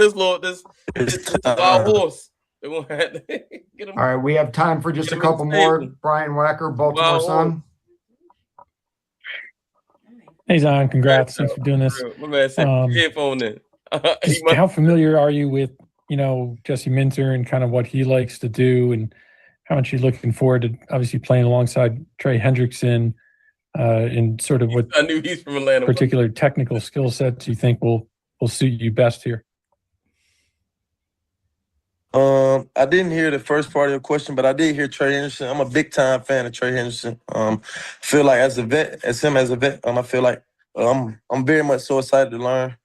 This wild horse. They won't have to get him.
All right, we have time for just a couple more. Brian Wacker, Baltimore Sun.
Hey, Zion, congrats. Thanks for doing this.
My man said headphone in.
How familiar are you with, Jesse Minter and kind of what he likes to do, and how much you're looking forward to obviously playing alongside Trey Hendrickson in sort of what
I knew he's from Atlanta.
Particular technical skill sets you think will suit you best here?
I didn't hear the first part of your question, but I did hear Trey Henderson. I'm a big time fan of Trey Henderson. Feel like as a vet, I feel like I'm very much so excited to learn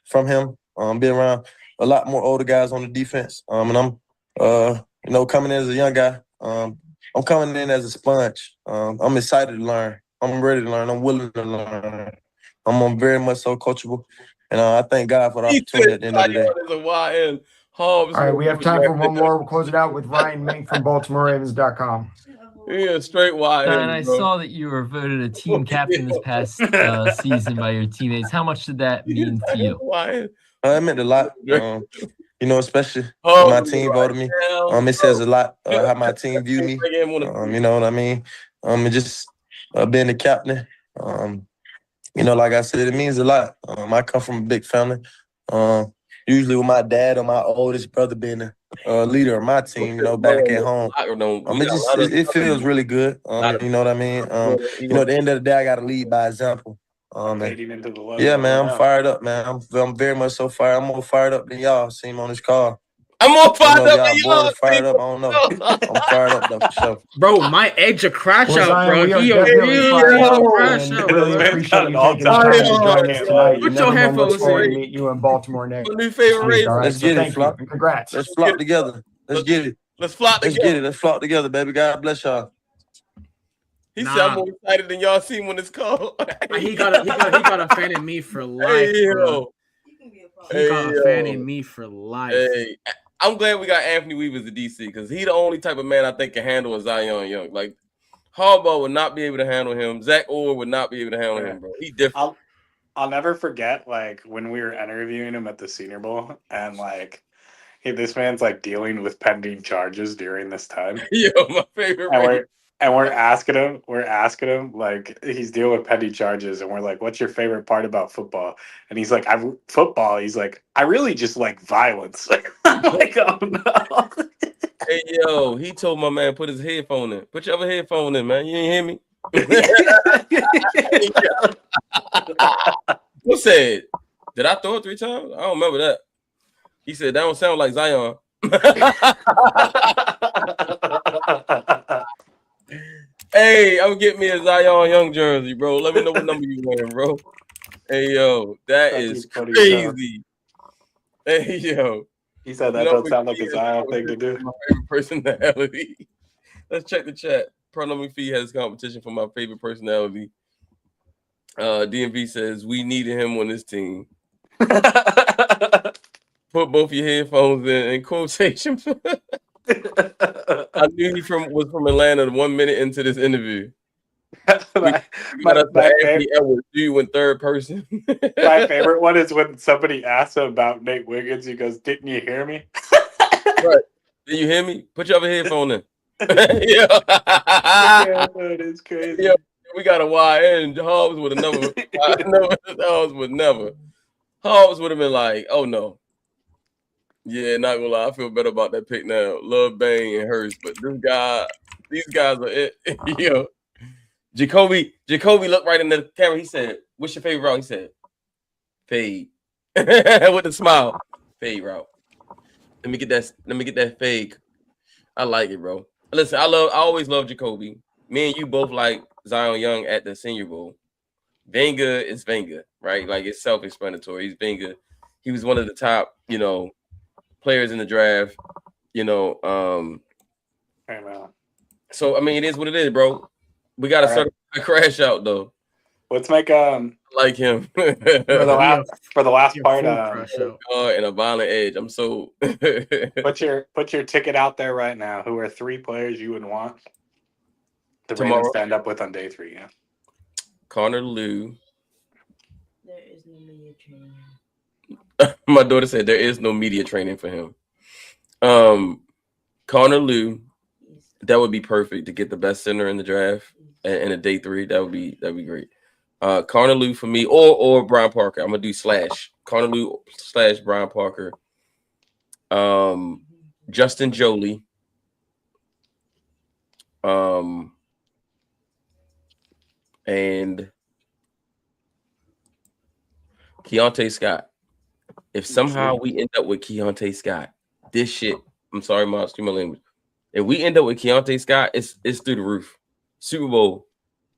from him. Being around a lot more older guys on the defense. And I'm coming in as a young guy. I'm coming in as a sponge. I'm excited to learn. I'm ready to learn. I'm willing to learn. I'm very much so coachable. And I thank God for the opportunity at the end of the day.
All right, we have time for one more. We'll close it out with Ryan Mink from BaltimoreRavens.com.
Yeah, straight wide.
And I saw that you were voted a team captain this past season by your teammates. How much did that mean to you?
It meant a lot. Especially when my team voted me. It says a lot how my team viewed me. You know what I mean? And just being the captain. Like I said, it means a lot. I come from a big family. Usually with my dad or my oldest brother being the leader of my team, back at home. It feels really good. You know what I mean? At the end of the day, I got to lead by example. Yeah, man, I'm fired up, man. I'm very much so fired. I'm more fired up than y'all. See him on this call.
I'm more fired up than
y'all. Fired up, I don't know. I'm fired up though for sure.
Bro, my eggs are crash
Well,
out,
Zion,
bro.
we
He
are definitely fired up
crash
and
out.
really appreciate you taking the time to join us tonight.
Put your
Everyone looks
headphones
forward to
in.
meet you in Baltimore next
new favorite
week. All right,
Let's
so
get it,
thank you
Flock.
and congrats.
Let's flock together. Let's get it.
Let's flock
Let's
together.
get it. Let's flock together, baby. God bless y'all.
He said I'm more excited than y'all see him when it's called.
He got a fan in me for life.
Hey,
bro.
yo.
He got a fan in me for life.
Hey, I'm glad we got Anthony Weaver as the DC because he's the only type of man I think can handle a Zion Young. Like Harbaugh would not be able to handle him. Zach Orr would not be able to handle him, bro. He's different.
I'll never forget like when we were interviewing him at the Senior Bowl and like this man's like dealing with pending charges during this time.
Yo, my favorite.
And we're asking him, like he's dealing with petty charges, and we're like, "What's your favorite part about football?" And he's like, He's like, "I really just like violence." I'm like, oh no.
Hey yo, he told my man put his headphone in. Put your other headphone in, man. You ain't hear me. Who said? Did I throw it 3 times? I don't remember that. He said that don't sound like Zion. Hey, I'm getting me a Zion Young jersey, bro. Let me know what number you wearing, bro. Hey, yo, that is crazy. Hey, yo.
He said that don't sound like a Zion thing to do.
My favorite personality. Let's check the chat. Pernell McPhee has competition for my favorite personality. DMV says we needed him on this team. Put both your headphones in quotation. I knew he was from Atlanta 1 minute into this interview.
My
Edwards, you in third person.
My favorite one is when somebody asks him about Nate Wiggins. He goes, "Didn't you hear me?"
Right. Did you hear me? Put your other headphone in.
Yeah, that is crazy.
Yeah, we got a YN. Hobbs would have never. Hobbs would never. Hobbs would have been like, "Oh no." Yeah, not gonna lie. I feel better about that pick now. Love Bang and Hurst, but these guys are it. Yo, Jacoby looked right in the camera. He said, "What's your favorite route?" He said, "Fade," with a smile. Fade route. Let me get that fade. I like it, bro. Listen, I always love Jacoby. Me and you both like Zion Young at the Senior Bowl. Wenger is Wenger, right? Like it's self-explanatory. He's Wenger. He was one of the top, players in the draft,
Hey, man.
So I mean, it is what it is, bro. We got to start a crash out though.
Let's make
like him
for the last part.
And a violent edge. I'm so
put your ticket out there right now. Who are 3 players you would want the Ravens to end up with on day 3? Yeah,
Connor Lew.
There is no media training.
My daughter said there is no media training for him. Connor Lew, that would be perfect to get the best center in the draft and a day 3. That'd be great. Connor Lew for me, or Brian Parker. I'm gonna do / Connor Lew / Brian Parker. Justin Jolie. And Keontae Scott. If somehow we end up with Keontae Scott, this shit, I'm sorry, Mom, excuse my language. If we end up with Keontae Scott, it's through the roof. Super Bowl.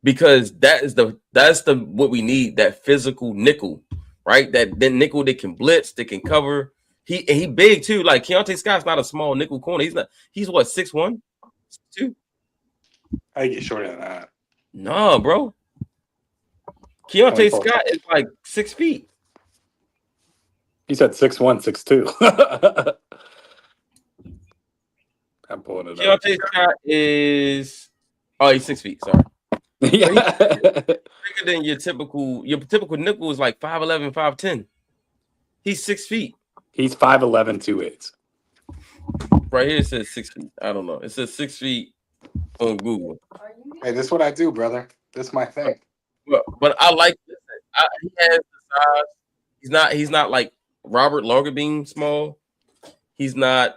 Because that's what we need, that physical nickel, right? That nickel that can blitz, that can cover. He big too. Like Keontae Scott's not a small nickel corner. He's what, 6'1", 6'2"?
I get shorter than that.
No, bro. Keontae Scott is like 6 feet.
He said 6'1", 6'2". I'm pulling it up.
Keontae Scott is he's 6 feet, sorry. Bigger than your typical nickel is like 5'11", 5'10". He's 6 feet.
He's 5'11", 2/8.
Right here it says 6 feet. I don't know. It says 6 feet on Google.
Hey, this is what I do, brother. This is my thing.
But I like this. He has the size. He's not like Robert Longerbeam small. He's not,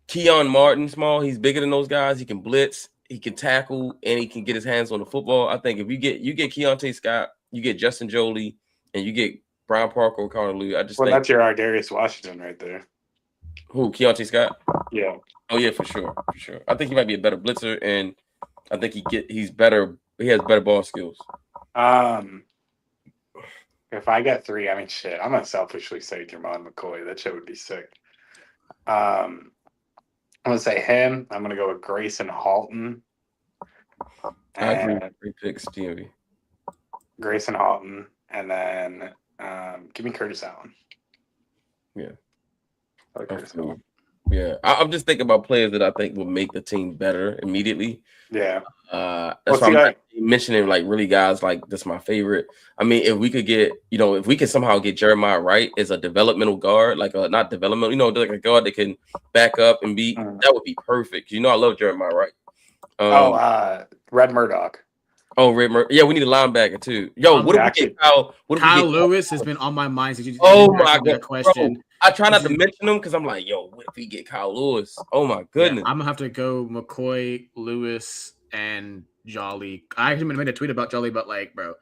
Keon Martin small. He's bigger than those guys. He can blitz, he can tackle, and he can get his hands on the football. I think if you get Keontae Scott, you get Justin Jolie, and you get Brian Parker or Connor Lew. That's
your Ardarius Washington right there.
Who, Keontae Scott?
Yeah.
Oh yeah, for sure. I think he might be a better blitzer, and I think he's better. He has better ball skills.
If I get 3, I mean, shit, I'm gonna selfishly say Jermon McCoy. That shit would be sick. I'm gonna say him. I'm gonna go with Grayson Halton.
I agree. 3 picks, DMV.
Grayson Halton, and then give me Curtis Allen.
Yeah.
Okay, so
Yeah, I'm just thinking about players that I think will make the team better immediately.
yeah.
That's why I'm not mentioning like really guys like this. My favorite. I mean, if we could get, if we could somehow get Jeremiah Wright as a developmental guard, like a not developmental, like a guard that can back up and be, that would be perfect. I love Jeremiah Wright.
Red Murdoch.
Oh, Red Murdoch. Yeah, we need a linebacker too. Yo, what if we get Kyle?
Kyle Lewis has been on my mind since you
my God,
question.
Bro, I try not to mention him because I'm like, yo, what if we get Kyle Lewis? Oh my goodness.
I'm gonna have to go McCoy, Lewis, and Jolly. I actually made a tweet about Jolly, but like, bro,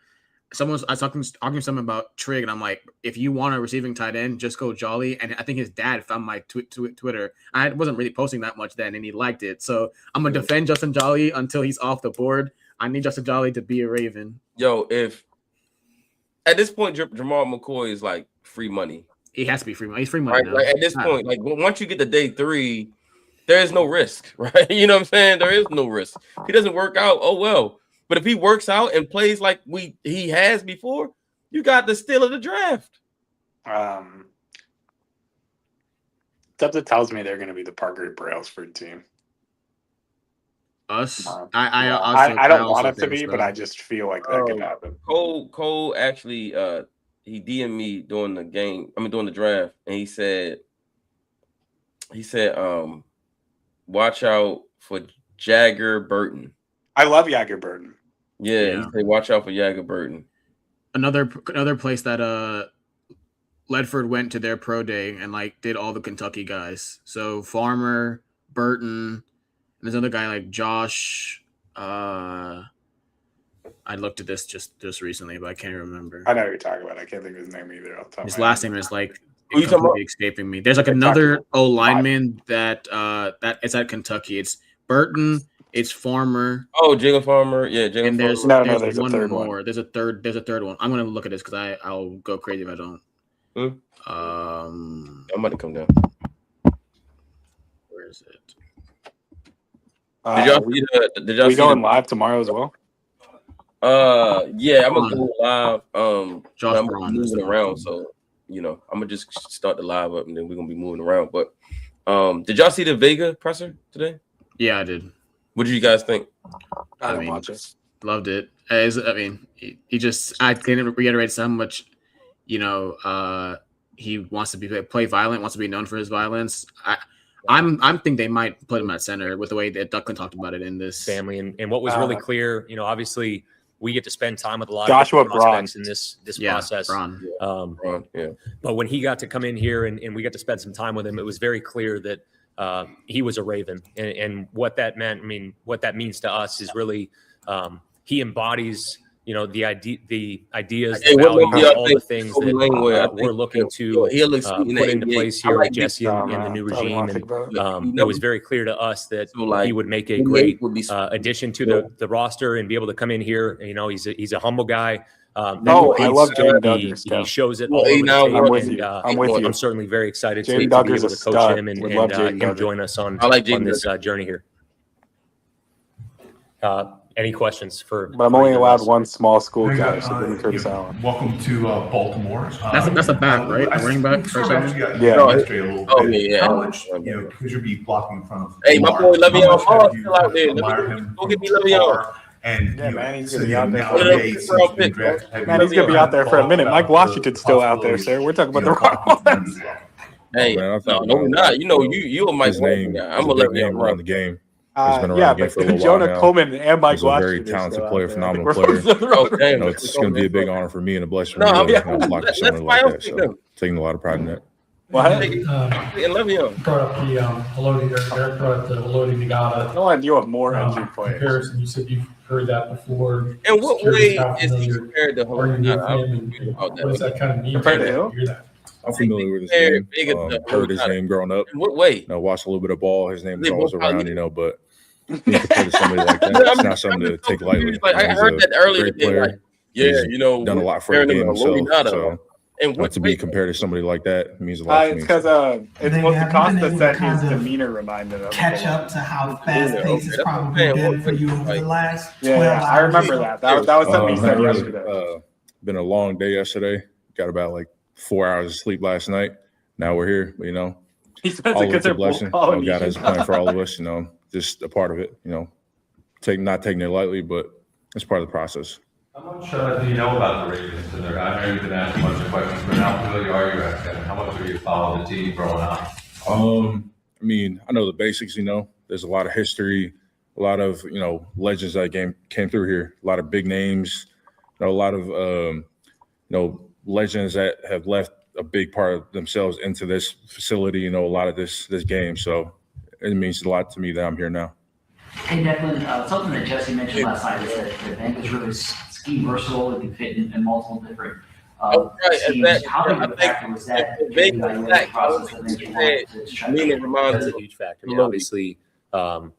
I was talking to someone about Trig, and I'm like, if you want a receiving tight end, just go Jolly. And I think his dad found my Twitter. I wasn't really posting that much then, and he liked it. So I'm gonna defend Justin Jolly until he's off the board. I need Justin Jolly to be a Raven.
Yo, if at this point Jamal McCoy is like free money.
He has to be free money. He's free money.
Right?
Now.
Like at this point, like once you get to day 3, there is no risk, right? You know what I'm saying? There is no risk. If he doesn't work out, oh well. But if he works out and plays like he has before, you got the steal of the draft.
Something tells me they're going to be the Parker Brailsford team.
Us?
I don't want it to be, but I just feel like that could happen.
Cole actually he DM'd me during the draft, and he said watch out for Jagger Burton.
I love Jagger Burton.
Yeah, he said watch out for Jagger Burton.
Another place that Ledford went to their pro day and like did all the Kentucky guys. So Farmer, Burton, and there's another guy like Josh. I looked at this just recently, but I can't remember.
I know who you're talking about. I can't think of his name either.
His last name is like completely escaping me. There's like another O lineman that it's at Kentucky. It's Burton. It's Farmer.
Oh, Jalen Farmer. Yeah, Jalen.
And there's
one
more.
One.
There's a third one. I'm gonna look at this because I'll go crazy if I don't.
I'm about to come down.
Where is it?
Did y'all see the? Did y'all
we
see
going live tomorrow as well?
Yeah, I'm gonna go live.
Josh
I'm
Braun
moving around, so I'm gonna just start the live up, and then we're gonna be moving around. But did y'all see the Vega presser today?
Yeah, I did.
What did you guys think?
I didn't watch it.
Loved it. He just I can reiterate how much he wants to play violent, wants to be known for his violence. I'm think they might put him at center with the way that Ducklin talked about it in this
family. And what was really clear, obviously we get to spend time with a lot
Joshua
of prospects in this process.
Braun.
But when he got to come in here and we got to spend some time with him, it was very clear that he was a Raven, and what that meant. I mean, what that means to us is really he embodies, the ideas, the values, all the things that we're looking to put into place here with Jesse and the new regime. And it was very clear to us that he would make a great addition to the roster and be able to come in here. He's a humble guy.
I love Jaden Duggars.
He shows it all over the tape.
I'm with you.
I'm certainly very excited to be
Jaden
able
Duggars
to
is
coach
stud.
him and
Jaden
him join us on this journey here. Any questions for?
But I'm only allowed one small school guy, so give me Curtis Allen.
Welcome to Baltimore.
That's a back, right? A running back.
Yeah.
How much, because you'll be blocking in front of.
Hey, my boy Le'Veon Ball still out there. Go get me Le'Veon.
And
man, he's gonna be out there. Man, he's gonna be out there for a minute. Mike Washington's still out there, sir. We're talking about the wrong ones.
Hey, no, we're not. You a Mike Washington guy. I'm gonna Le'Veon
around the game.
Yeah, but Jonah Coleman and Mike Washington.
Very talented player, phenomenal player. It's going to be a big honor for me and a blessing for me to block someone like that. So taking a lot of pride in that.
What?
Le'Veon
brought up the Haloti, Eric brought up the Haloti Nagata.
No idea of more injured players.
Comparison. You said you've heard that before.
In what way is he compared to Haloti Nagata?
What does that kind of mean?
Compared to who?
I'm familiar with his name. Heard his name growing up.
In what way?
Watched a little bit of ball. His name was always around, but being compared to somebody like that, it's not something to take lightly.
I heard that earlier.
He's done a lot for the game himself. So,
and
to be compared to somebody like that means a lot to me.
It's because it's what DaCosta said his demeanor reminded of.
Catch up to how fast pace has probably been for you over the last 12 hours.
I remember that. That was something he said yesterday.
Been a long day yesterday. Got about 4 hours of sleep last night. now we're here. But,
He says
all
it
of
because
it's a
they're
blessing.
Polynesian.
God has a plan for all of us. Just a part of it. Not taking it lightly, but it's part of the process.
How much do you know about the Ravens? And I know you've been asked a bunch of questions, but how familiar are you at them? How much have you followed the team growing up?
I know the basics. There's a lot of history, a lot of legends that came through here. A lot of big names, a lot of legends that have left a big part of themselves into this facility. A lot of this game. So it means a lot to me that I'm here now.
Hey, Declan, something that Jesse mentioned last night is that the bank is really scheme versatile. It can fit in multiple different schemes. How big of a factor was that?
That's a huge factor. Obviously, the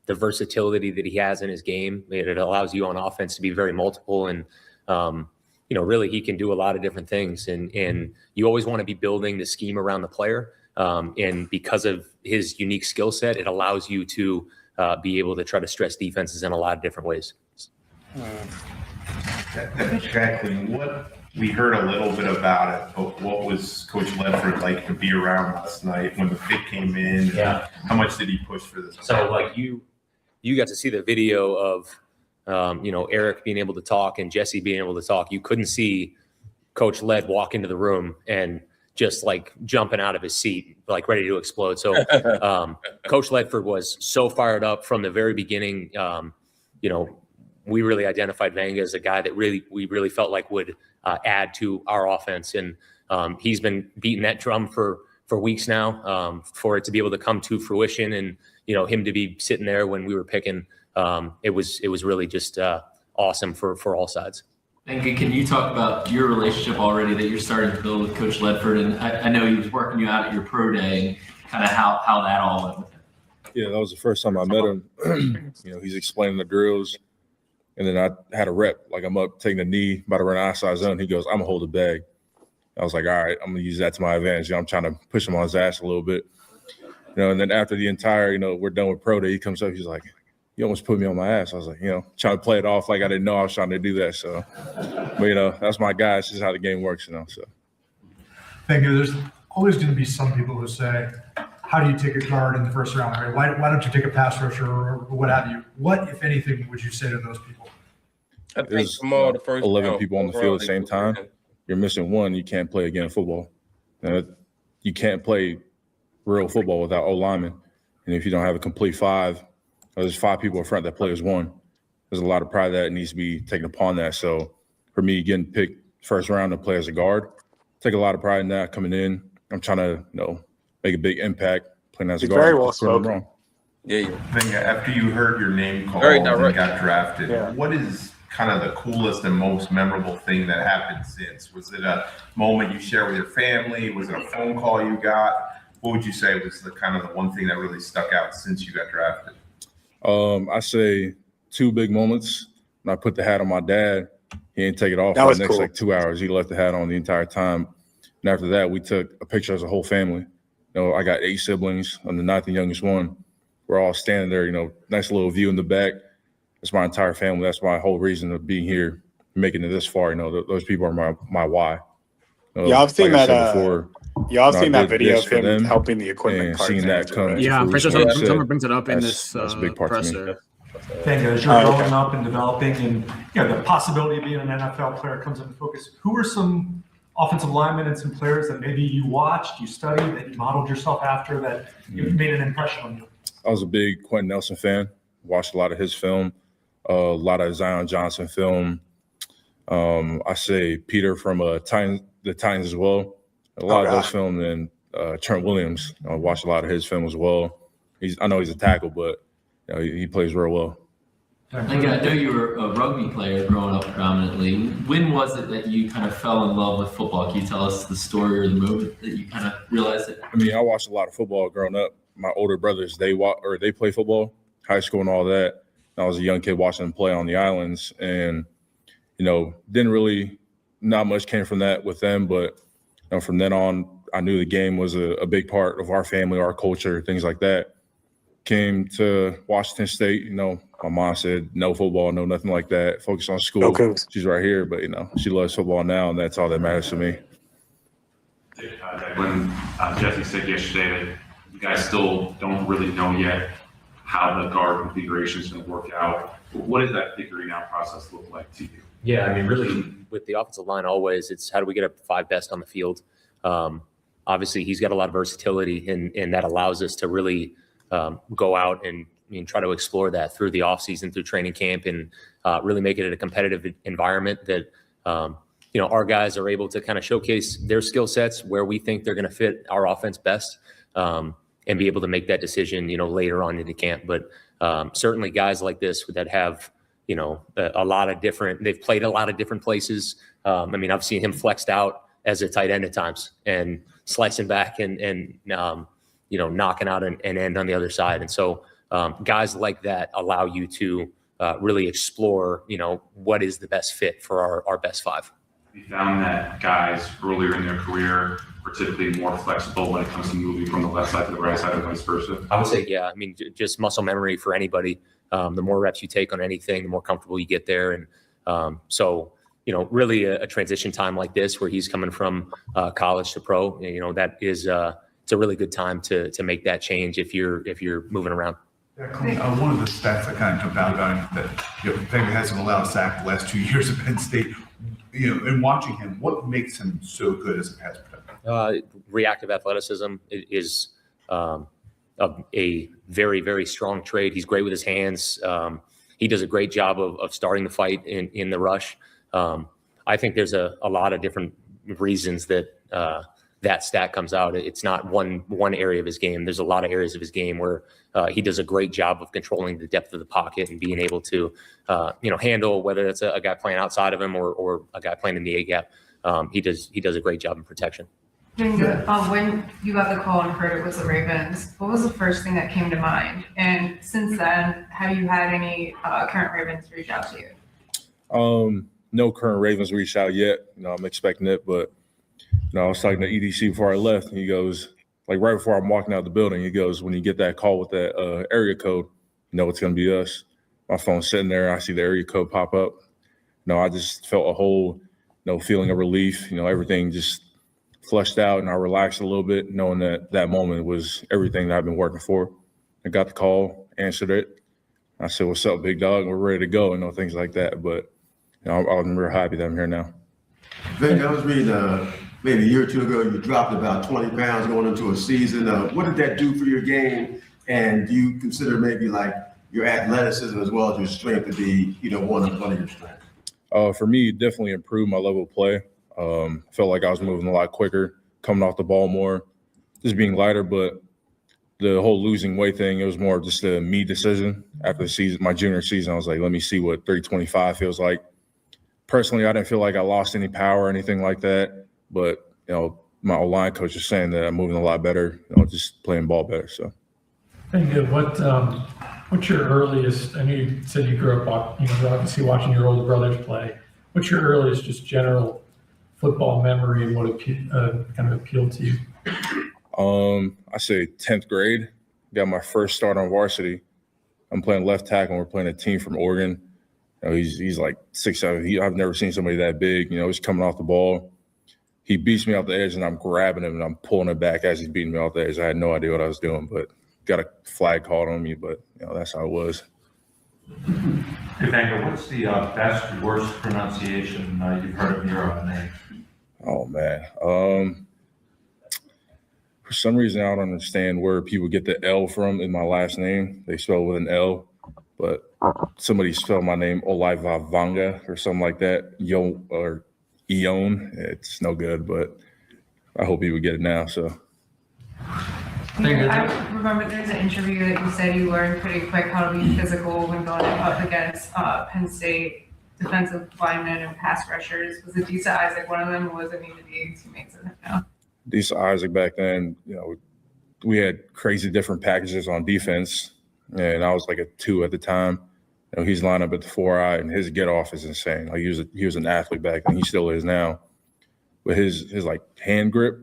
versatility that he has in his game, it allows you on offense to be very multiple. And, really he can do a lot of different things. And you always want to be building the scheme around the player. And because of his unique skill set, it allows you to be able to try to stress defenses in a lot of different ways.
Exactly. What we heard a little bit about it, but what was Coach Ledford like to be around last night when the pick came in?
Yeah.
How much did he push for this?
So you got to see the video of Eric being able to talk and Jesse being able to talk. You couldn't see Coach Led walk into the room and just jumping out of his seat, ready to explode. So Coach Ledford was so fired up from the very beginning. We really identified Vanga as a guy that we really felt like would add to our offense. And he's been beating that drum for weeks now for it to be able to come to fruition and, him to be sitting there when we were picking. It was really just awesome for all sides.
Vanga, can you talk about your relationship already that you're starting to build with Coach Ledford? And I know he was working you out at your pro day and kind of how that all went with him.
Yeah, that was the first time I met him. He's explaining the drills. And then I had a rep, I'm up taking a knee, about to run outside zone. He goes, I'm going to hold the bag. I was like, all right, I'm going to use that to my advantage. I'm trying to push him on his ass a little bit. And then after the entire, we're done with pro day, he comes up, he's like, you almost put me on my ass. I was like, trying to play it off like I didn't know I was trying to do that. So, but, that's my guy. It's just how the game works, so.
Thank you. There's always going to be some people who say, how do you take a guard in the first round, right? Why don't you take a pass rusher or what have you? What, if anything, would you say to those people?
I think
There's
Jamal, the first
11
round,
people on the field at the same time. You're missing one. You can't play again in football. You can't play real football without O-linemen. And if you don't have a complete five, there's 5 people in front that play as one. There's a lot of pride that needs to be taken upon that. So for me, getting picked first round to play as a guard, take a lot of pride in that coming in. I'm trying to, make a big impact playing as a guard.
Very well spoken.
Yeah.
Vanga, after you heard your name called
Very
and
direct.
got drafted, what is kind of the coolest and most memorable thing that happened since? Was it a moment you shared with your family? Was it a phone call you got? What would you say was the one thing that really stuck out since you got drafted?
I say 2 big moments. When I put the hat on my dad, he didn't take it off
That
for
was
the next
cool.
2 hours. He left the hat on the entire time. And after that, we took a picture as a whole family. I got 8 siblings. I'm the 9th and youngest one. We're all standing there, nice little view in the back. That's my entire family. That's my whole reason of being here, making it this far. Those people are my why.
I've seen
like I
that.
said before,
I've
I
seen that
did
video
this
of
for
him
them,
helping the equipment
and
cart
seeing that
manager,
come
right?
to
Yeah, I'm pretty sure
fruition, like I
someone
said,
brings it up in this
that's a big part to me.
presser.
Thank you. As you're growing up and developing and the possibility of being an NFL player comes into focus, who are some offensive linemen and some players that maybe you watched, you studied, that you modeled yourself after, that made an impression on you?
I was a big Quentin Nelson fan. Watched a lot of his film, a lot of Zion Johnson film. I say Peter from the Titans as well. A lot of those films, and Trent Williams. I watched a lot of his film as well. I know he's a tackle, but he plays real well.
I know you were a rugby player growing up predominantly. When was it that you kind of fell in love with football? Can you tell us the story or the moment that you kind of realized it?
I watched a lot of football growing up. My older brothers, they play football, high school and all that. I was a young kid watching them play on the islands, and didn't really, not much came from that with them. But from then on, I knew the game was a big part of our family, our culture, things like that. Came to Washington State, my mom said no football, no nothing like that. Focus on school.
Okay.
She's right here, but she loves football now, and that's all that matters to me.
When Jesse said yesterday that you guys still don't really know yet how the guard configuration is going to work out, what does that figuring out process look like to you?
Yeah, I mean, really, with the offensive line, always it's how do we get our 5 best on the field. Obviously, he's got a lot of versatility, and that allows us to really go out and try to explore that through the offseason, through training camp, and really make it a competitive environment that our guys are able to kind of showcase their skill sets where we think they're going to fit our offense best, and be able to make that decision, later on in the camp. But certainly guys like this that have, a lot of different, they've played a lot of different places. I've seen him flexed out as a tight end at times and slicing back and knocking out an end on the other side. And so guys like that allow you to really explore, what is the best fit for our best 5.
We found that guys earlier in their career are typically more flexible when it comes to moving from the left side to the right side or vice versa.
I would say, yeah. Just muscle memory for anybody. The more reps you take on anything, the more comfortable you get there. And really a transition time like this where he's coming from college to pro, that is it's a really good time to make that change if you're moving around.
Yeah, one of the stats that kind of jumped out about him that Fagan hasn't allowed a sack the last 2 years at Penn State. In watching him, what makes him so good as a pass protector?
Reactive athleticism is a very, very strong trait. He's great with his hands. He does a great job of starting the fight in the rush. I think there's a lot of different reasons that that stat comes out. It's not one area of his game. There's a lot of areas of his game where he does a great job of controlling the depth of the pocket and being able to, handle whether it's a guy playing outside of him or a guy playing in the A gap. He does a great job in protection.
When you got the call and heard it was the Ravens, what was the first thing that came to mind? And since then, have you had any current Ravens reach out to you?
No current Ravens reached out yet. I'm expecting it, but I was talking to EDC before I left, and he goes, like right before I'm walking out the building, he goes, when you get that call with that area code, it's going to be us. My phone's sitting there. I see the area code pop up. I just felt a whole, feeling of relief. Everything just flushed out, and I relaxed a little bit, knowing that moment was everything that I've been working for. I got the call, answered it. I said, "What's up, big dog? We're ready to go," things like that. But I'm real happy that I'm here now.
Ving, I was reading maybe a year or two ago, you dropped about 20 pounds going into a season. What did that do for your game? And do you consider maybe like your athleticism as well as your strength to be, one of your strengths?
For me, it definitely improved my level of play. Felt like I was moving a lot quicker, coming off the ball more, just being lighter. But the whole losing weight thing, it was more just a me decision. After the season, my junior season, I was like, let me see what 325 feels like. Personally, I didn't feel like I lost any power or anything like that. But, my O-line coach is saying that I'm moving a lot better, just playing ball better. So.
Thank you. What's your earliest, I know you said you grew up, obviously watching your older brothers play. What's your earliest just general football memory and what kind of appealed to you?
I say 10th grade, got my first start on varsity. I'm playing left tackle, and we're playing a team from Oregon. He's like 6'7". I've never seen somebody that big. He's coming off the ball. He beats me off the edge, and I'm grabbing him, and I'm pulling it back as he's beating me off the edge. I had no idea what I was doing, but got a flag called on me, but that's how it was.
Hey, Vanga, what's the best, worst pronunciation you've heard of your own name?
Oh, man. For some reason, I don't understand where people get the L from in my last name. They spell it with an L, but somebody spelled my name Olaiva Vanga or something like that. Eon. It's no good, but I hope he would get it now. So.
I remember there's an interview that you said you learned pretty quick how to be physical when going up against Penn State defensive linemen and pass rushers. Was Adisa Isaac one of them, or was it needed the teammates in it now?
Adisa Isaac back then, we had crazy different packages on defense, and I was like a 2 at the time. He's lined up at the 4-eye, and his get off is insane. Like he was an athlete back then. He still is now. But his like hand grip,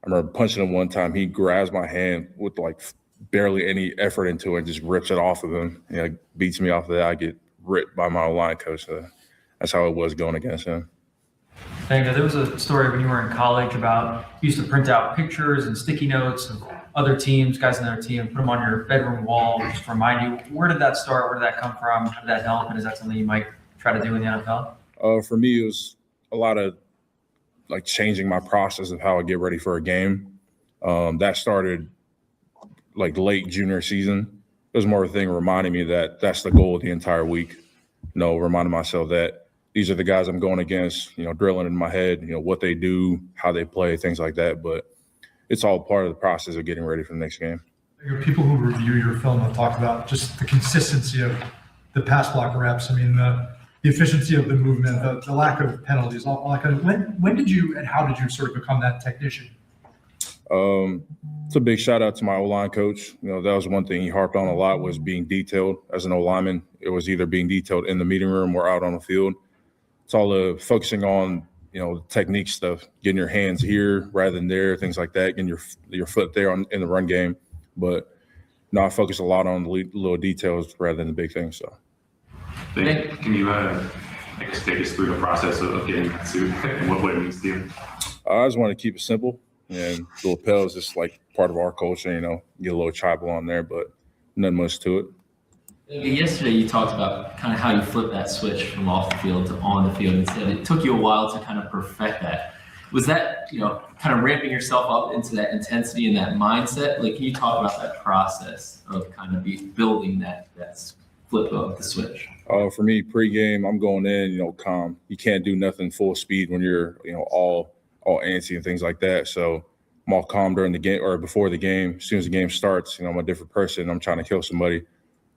I remember punching him one time. He grabs my hand with like barely any effort into it and just rips it off of him. Beats me off of that. I get ripped by my line coach. So that's how it was going against him.
There was a story when you were in college about you used to print out pictures and sticky notes of other teams, guys in their team, put them on your bedroom wall, just to remind you. Where did that start? Where did that come from? How did that help? And is that something you might try to do in the NFL?
For me, it was a lot of like changing my process of how I get ready for a game. That started like late junior season. It was more of a thing reminding me that that's the goal of the entire week. Reminding myself that these are the guys I'm going against, drilling in my head, what they do, how they play, things like that. But it's all part of the process of getting ready for the next game.
People who review your film have talked about just the consistency of the pass block reps. I mean, the efficiency of the movement, the lack of penalties, all that kind of. When did you and how did you sort of become that technician?
It's a big shout out to my O-line coach. That was one thing he harped on a lot, was being detailed as an O-lineman. It was either being detailed in the meeting room or out on the field. It's all focusing on, technique stuff, getting your hands here rather than there, things like that, getting your foot there in the run game. But no, I focus a lot on the little details rather than the big things. So,
can you take us through the process of getting that suit and what it means to you?
I just want to keep it simple, and the lapel is just like part of our culture. Get a little tribal on there, but nothing much to it.
Yesterday, you talked about kind of how you flip that switch from off the field to on the field and said it took you a while to kind of perfect that. Was that, kind of ramping yourself up into that intensity and that mindset? Like, can you talk about that process of kind of building that flip of the switch?
For me, pregame, I'm going in, calm. You can't do nothing full speed when you're, all antsy and things like that. So I'm all calm during the game or before the game. As soon as the game starts, I'm a different person. I'm trying to kill somebody.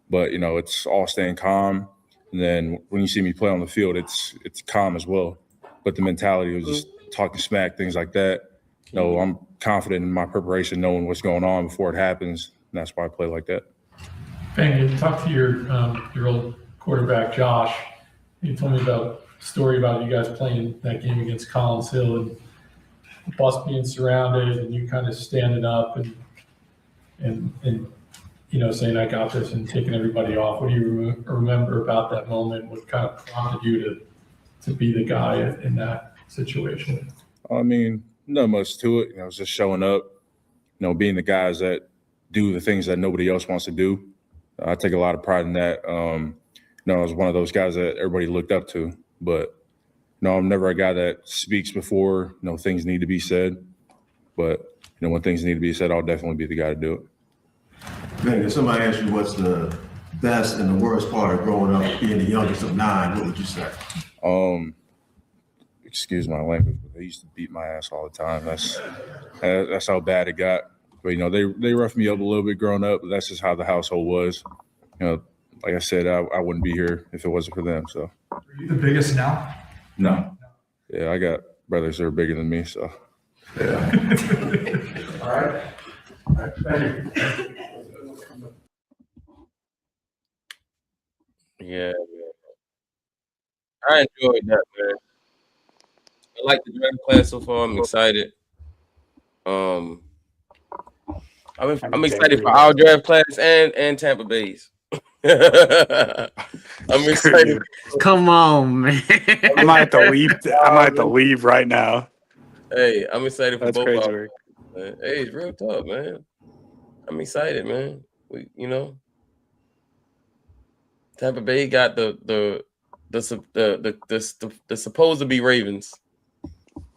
But, it's all staying calm. And then when you see me play on the field, it's calm as well. But the mentality of just talking smack, things like that. I'm confident in my preparation, knowing what's going on before it happens. And that's why I play like that.
Ben, you talked to your old quarterback, Josh. You told me about a story about you guys playing that game against Collins Hill and the bus being surrounded and you kind of standing up and saying, I got this, and taking everybody off. What do you remember about that moment? What kind of prompted you to be the guy in that situation?
I mean, not much to it. It's just showing up, being the guys that do the things that nobody else wants to do. I take a lot of pride in that. I was one of those guys that everybody looked up to. But, I'm never a guy that speaks before, things need to be said. But, when things need to be said, I'll definitely be the guy to do it.
Ben, if somebody asks you what's the best and the worst part of growing up being the youngest of 9, what would you say?
Excuse my language, but they used to beat my ass all the time. That's how bad it got. But they roughed me up a little bit growing up, but that's just how the household was. Like I said, I wouldn't be here if it wasn't for them. So.
Are you the biggest now?
No. Yeah, I got brothers that are bigger than me. So.
Yeah. All right. Thank you.
Yeah, man. I enjoyed that, man. I like the draft class so far. I'm excited. I'm excited for our draft class and Tampa Bay's. I'm excited.
Come on, man. I might have to leave right now.
Hey, I'm excited for
That's
both
crazy,
of
Rick.
them. Hey, it's real tough, man. I'm excited, man. Tampa Bay got the supposed to be Ravens,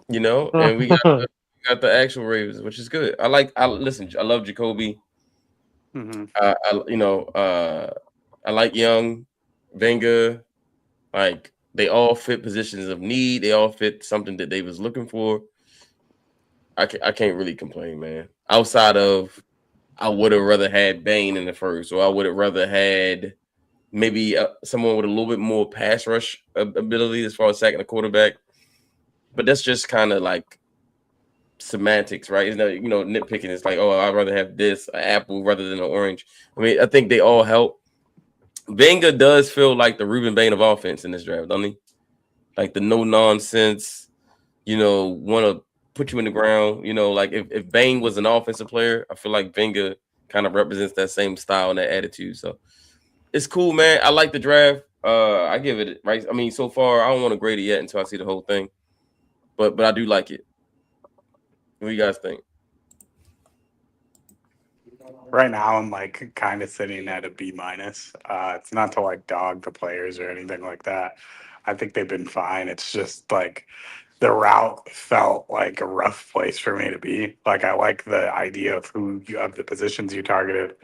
and we got the actual Ravens, which is good. I love Jacoby.
Mm-hmm.
I like Young, Venga. Like, they all fit positions of need. They all fit something that they was looking for. I can't really complain, man. Outside of, I would have rather had Bain in the first, or I would have rather had maybe someone with a little bit more pass rush ability as far as sacking the quarterback. But that's just kind of like semantics, right? It's not, nitpicking. It's like, oh, I'd rather have this an apple rather than an orange. I mean, I think they all help. Venga does feel like the Ruben Bain of offense in this draft, doesn't he? Like the no nonsense, want to put you in the ground. Like if Bain was an offensive player, I feel like Venga kind of represents that same style and that attitude. So it's cool, man. I like the draft. I give it, right. I mean, so far, I don't want to grade it yet until I see the whole thing. but I do like it. What do you guys think?
Right now, I'm like kind of sitting at a B minus. It's not to like dog the players or anything like that. I think they've been fine. It's just like the route felt like a rough place for me to be. Like, I like the idea of of the positions you targeted.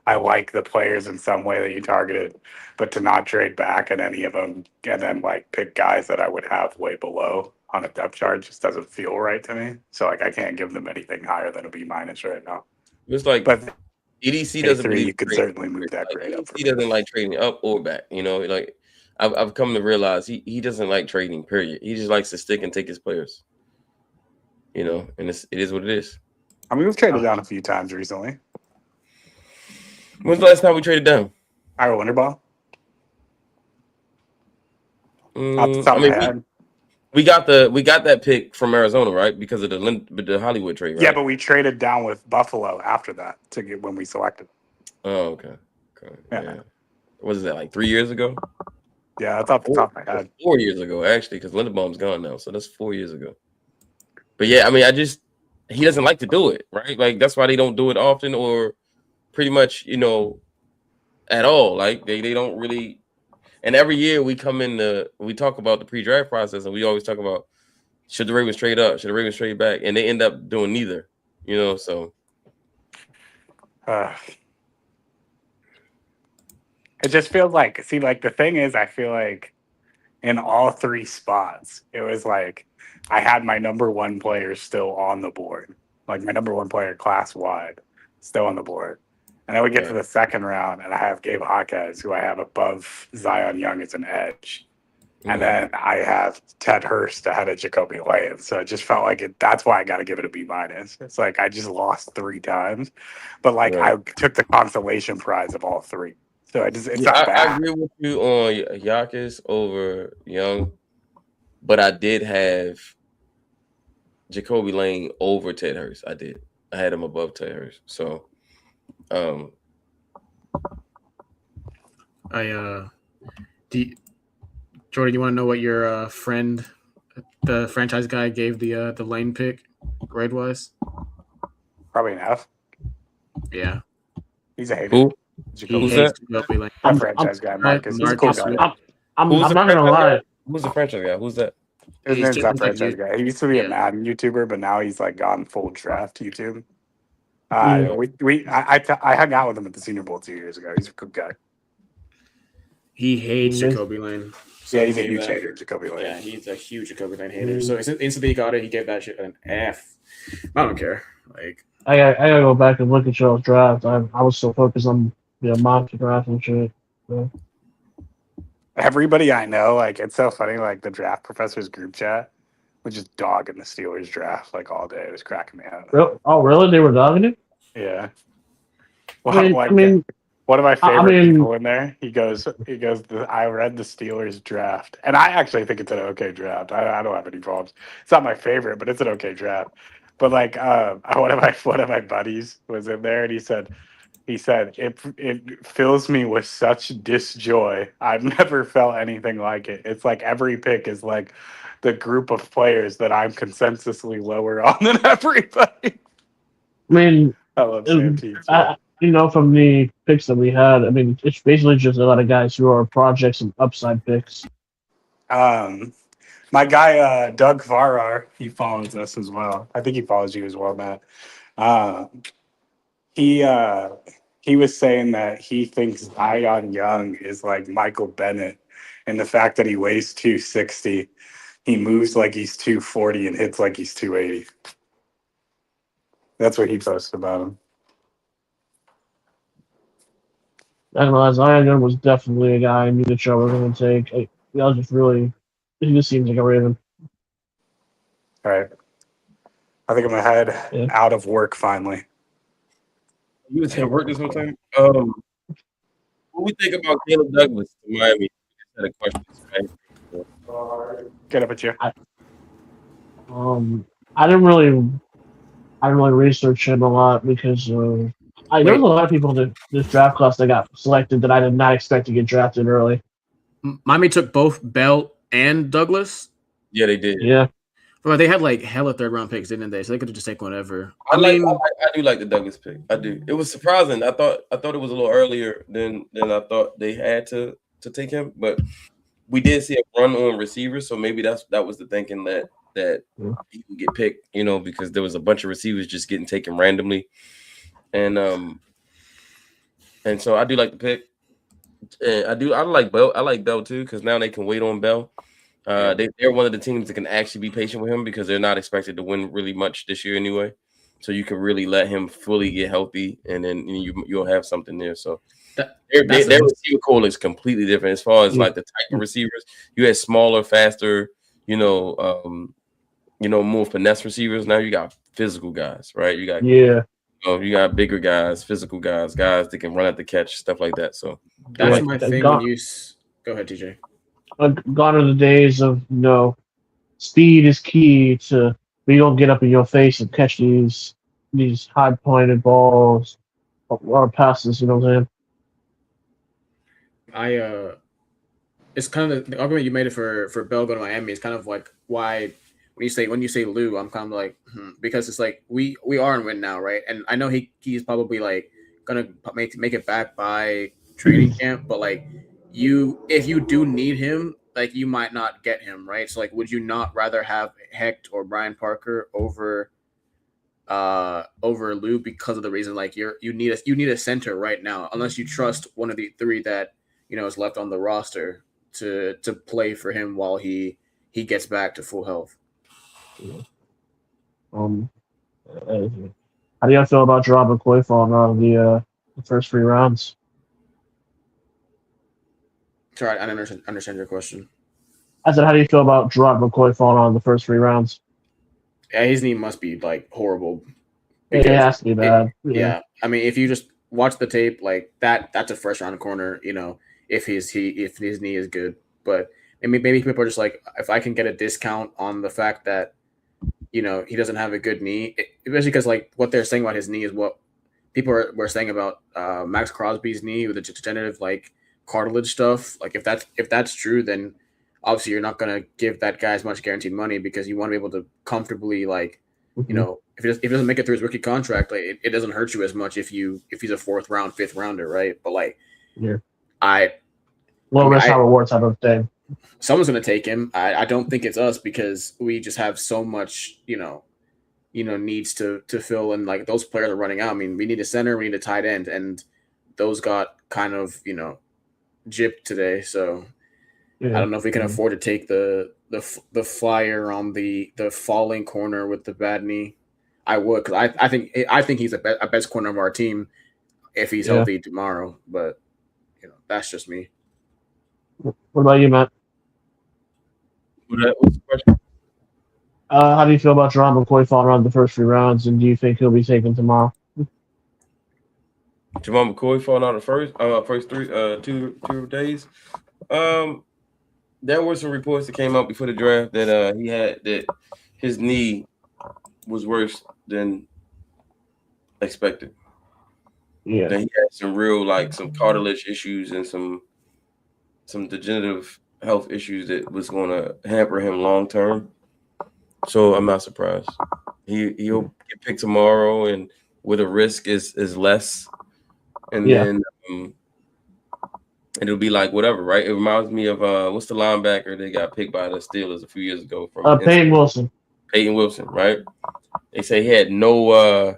I like the players in some way that you targeted, but to not trade back at any of them and then like pick guys that I would have way below on a depth chart just doesn't feel right to me. So like, I can't give them anything higher than a B minus right now.
It's like,
but
EDC doesn't believe
you could certainly move that grade up.
He doesn't like trading up or back. You know, like I've come to realize he doesn't like trading. Period. He just likes to stick and take his players. You know, and it is what it is.
I mean, we've traded down a few times recently.
When's the last time we traded down?
Ira Winterball.
We got that pick from Arizona, right? Because of the Hollywood trade, right?
Yeah, but we traded down with Buffalo after that to get when we selected.
Oh, okay. Yeah. What is that, like 3 years ago?
Yeah, that's off the top of my head.
4 years ago, actually, because Linderbaum's gone now, so that's 4 years ago. But yeah, I mean, he doesn't like to do it, right? Like that's why they don't do it often, or pretty much, you know, at all. Like they don't really. And every year we talk about the pre-draft process, and we always talk about should the Ravens trade up, should the Ravens trade back, and they end up doing neither. You know, so.
It just feels like, like the thing is, I feel like in all three spots, it was like I had my number one player still on the board, like my number one player class wide still on the board. And then we get to the second round, and I have Gabe Hawkes, who I have above Zion Young as an edge. And then I have Ted Hurst ahead of Jacoby Williams. So it just felt like that's why I got to give it a B minus. It's like I just lost 3 times, but like I took the consolation prize of all 3. So it's not bad.
I agree with you on Yakis over Young, but I did have Jacoby Lane over Ted Hurst. I did. I had him above Ted Hurst. So,
Jordan, you want to know what your friend, the franchise guy, gave the Lane pick grade was?
Probably an F.
Yeah.
He's a hater.
Who?
Who's
that?
I'm franchise guy, Marcus. He's a cool guy.
I'm not gonna lie.
Who's the franchise guy? Who's that?
His name's not franchise guy. He used to be a Madden YouTuber, but now he's like gone full draft YouTube. I hung out with him at the Senior Bowl 2 years ago. He's a good guy.
He hates Jacoby Lane.
Yeah, he's a huge hater of Jacoby Lane.
Yeah, he's a huge Jacoby Lane hater. So instantly he got it. He gave that shit an F. I don't care. Like
I gotta go back and look at y'all's draft. I was so focused on mock draft and shit. So.
Everybody I know, like it's so funny. Like the draft professors group chat was just dogging the Steelers draft like all day. It was cracking me out.
Oh, really? They were dogging it?
Yeah.
Well, I mean,
one of my favorite people in there, he goes, I read the Steelers draft. And I actually think it's an okay draft. I don't have any problems. It's not my favorite, but it's an okay draft. But like one of my buddies was in there and he said it fills me with such disjoy. I've never felt anything like it. It's like every pick is like the group of players that I'm consensusly lower on than everybody.
I mean,
I love Sam Teague.
From the picks that we had, I mean, it's basically just a lot of guys who are projects and upside picks.
My guy, Doug Farrar, he follows us as well. I think he follows you as well, Matt. He was saying that he thinks Zion Young is like Michael Bennett and the fact that he weighs 260, he moves like he's 240 and hits like he's 280. That's what he posted about him.
I don't know, Zion Young was definitely a guy I knew that y'all were going to take. He just seems like a Raven.
All right. I think I'm going to head out of work finally.
You was at work this whole time? What do we think about Caleb Douglas to Miami? I had a question.
Get up at you.
I didn't really research him a lot because there was a lot of people in this draft class that got selected that I did not expect to get drafted early.
Miami took both Bell and Douglas.
Yeah, they did.
Yeah.
Well, they had like hella third round picks, didn't they? So they could just take whatever.
I do like the Douglas pick. I do. It was surprising. I thought it was a little earlier than I thought they had to take him, but we did see a run on receivers, so maybe that was the thinking that he would get picked, because there was a bunch of receivers just getting taken randomly, and so I do like the pick. And I like Bell. I like Bell too because now they can wait on Bell. They're one of the teams that can actually be patient with him because they're not expected to win really much this year anyway. So you can really let him fully get healthy, and then you'll have something there. So their receiver core is completely different as far as like the type of receivers. You had smaller, faster, more finesse receivers. Now you got physical guys, right? You got you got bigger guys, physical guys that can run at the catch, stuff like that. So
that's my thing. Go ahead, TJ.
Gone are the days of speed is key to we don't get up in your face and catch these high pointed balls or passes. You know what I'm saying?
It's kind of the argument you made it for Bell going to Miami is kind of like why when you say Lou, I'm kind of like because it's like we are in win now, right? And I know he's probably like gonna make it back by training camp, but like if you do need him, like you might not get him, right? So like, would you not rather have Hecht or Brian Parker over Lou because of the reason like you need a center right now, unless you trust one of the three that is left on the roster to play for him while he gets back to full health.
How do y'all feel about Gerard McCoy falling out of the first 3 rounds?
Sorry, I didn't understand your question.
I said, how do you feel about Gerard McCoy falling out of the first 3 rounds?
Yeah, his knee must be like horrible.
It has to be bad.
Yeah. I mean, if you just watch the tape, like that's a first round corner. If his knee is good, but maybe people are just like, if I can get a discount on the fact that he doesn't have a good knee, especially because like what they're saying about his knee is what people were saying about Max Crosby's knee with the degenerative like cartilage stuff. Like if that's true, then obviously you're not going to give that guy as much guaranteed money because you want to be able to comfortably like if he doesn't make it through his rookie contract, like it doesn't hurt you as much if he's a 4th round, 5th rounder, right? But like
low risk high reward type of thing.
Someone's going to take him. I don't think it's us because we just have so much needs to fill, and like those players are running out. I mean, we need a center, we need a tight end, and those got kind of gypped today. So I don't know if we can afford to take the flyer on the falling corner with the bad knee. I would, because I think he's a best corner of our team if he's healthy tomorrow. But that's just me.
What about you, Matt?
What's the question?
How do you feel about Gerard McCoy falling around the first 3 rounds, and do you think he'll be taken tomorrow?
Jamal McCoy falling out the first 2 days. There were some reports that came out before the draft that that his knee was worse than expected.
Yeah,
that he had some real some cartilage issues and some degenerative health issues that was going to hamper him long term. So I'm not surprised. He'll get picked tomorrow, and where the risk is less, and then it'll be like whatever, right? It reminds me of what's the linebacker that got picked by the Steelers a few years ago from
Peyton Wilson.
Peyton Wilson, right? They say he had no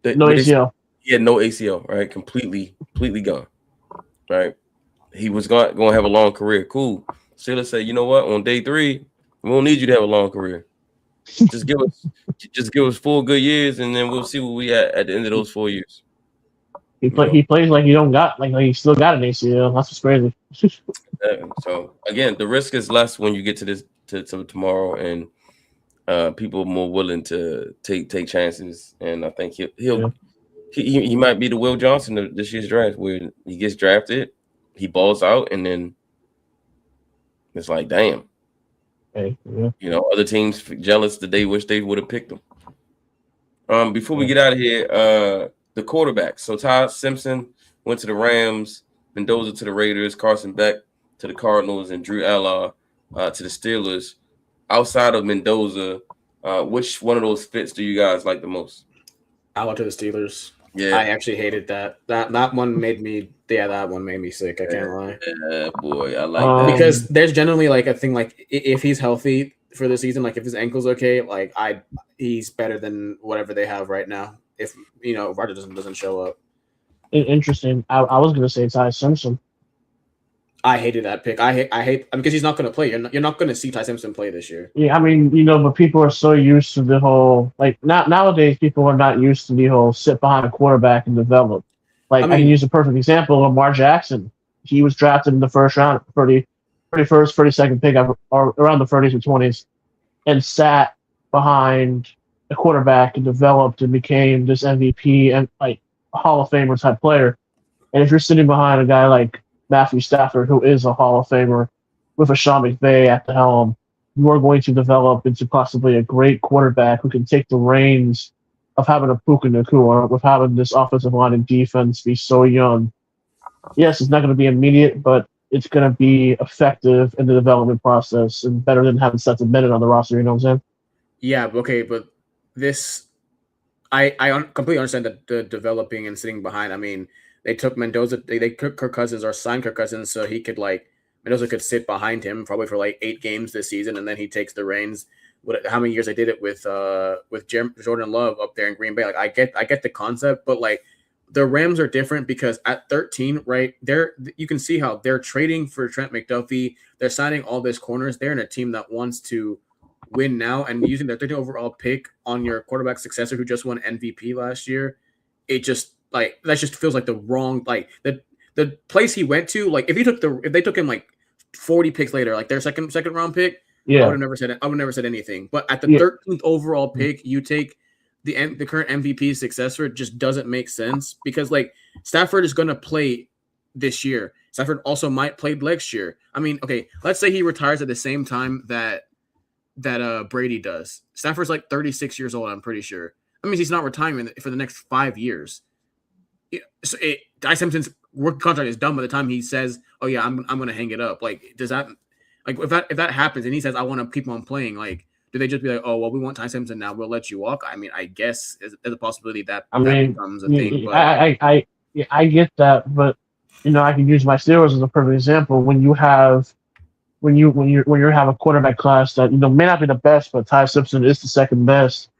ACL.
He had no ACL, right? Completely gone, right? He was going to have a long career. Cool. Steelers say, you know what? On day 3, we don't need you to have a long career. Just give us 4 good years, and then we'll see where we at the end of those 4 years.
He plays like you don't got like he still got an ACL. That's what's crazy.
So again, the risk is less when you get to tomorrow, and people are more willing to take chances. And I think he might be the Will Johnson of this year's draft, where he gets drafted, he balls out, and then it's like, damn. Other teams jealous that they wish they would have picked him. Before we get out of here, the quarterbacks. So Todd Simpson went to the Rams, Mendoza to the Raiders, Carson Beck to the Cardinals, and Drew Allar to the Steelers. outside of Mendoza, which one of those fits do you guys like the most?
I went to the Steelers.
Yeah,
I actually hated that. That one made me. Yeah, that one made me sick. I can't lie.
Yeah, boy, I like that
because there's generally like a thing like if he's healthy for the season, like if his ankle's okay, like he's better than whatever they have right now. If Rodgers doesn't show up.
Interesting. I was gonna say Ty Simpson.
I hated that pick. I hate because he's not going to play. You're not going to see Ty Simpson play this year.
Yeah, I mean, but people are so used to the whole nowadays people are not used to the whole sit behind a quarterback and develop. Like I can use a perfect example, Lamar Jackson. He was drafted in the first round, 31st, 32nd pick, or around the 30s or 20s, and sat behind a quarterback and developed and became this MVP and like Hall of Famer type player. And if you're sitting behind a guy like Matthew Stafford, who is a Hall of Famer, with a Sean McVay at the helm, you are going to develop into possibly a great quarterback who can take the reins of having a Puka Nacua, with having this offensive line and defense be so young. Yes, it's not going to be immediate, but it's going to be effective in the development process and better than having Stetson Bennett on the roster. You know what I'm saying?
Yeah, okay, but this, I completely understand the developing and sitting behind. I mean, they took Mendoza, they took Kirk Cousins or signed Kirk Cousins so he could Mendoza could sit behind him probably for 8 games this season, and then he takes the reins. How many years they did it with Jordan Love up there in Green Bay? I get the concept, but the Rams are different because at 13, right there, you can see how they're trading for Trent McDuffie. They're signing all these corners. They're in a team that wants to win now, and using their 13th overall pick on your quarterback successor who just won MVP last year. It just that just feels like the wrong the place he went to. If they took him 40 picks later, their second round pick,
yeah,
I would have never said anything. But at the 13th overall pick, you take the current MVP successor. It just doesn't make sense because Stafford is going to play this year. Stafford also might play next year. I mean, okay, let's say he retires at the same time that Brady does. Stafford's 36 years old. I'm pretty sure. That means he's not retiring for the next 5 years. So Ty Simpson's work contract is done by the time he says, "Oh yeah, I'm going to hang it up." Does that if that happens and he says, "I want to keep on playing," do they just be like, "Oh well, we want Ty Simpson now. We'll let you walk"? I mean, I guess there's a possibility that becomes a thing. But
I get that, but I can use my Steelers as a perfect example. When you have a quarterback class that may not be the best, but Ty Simpson is the second best,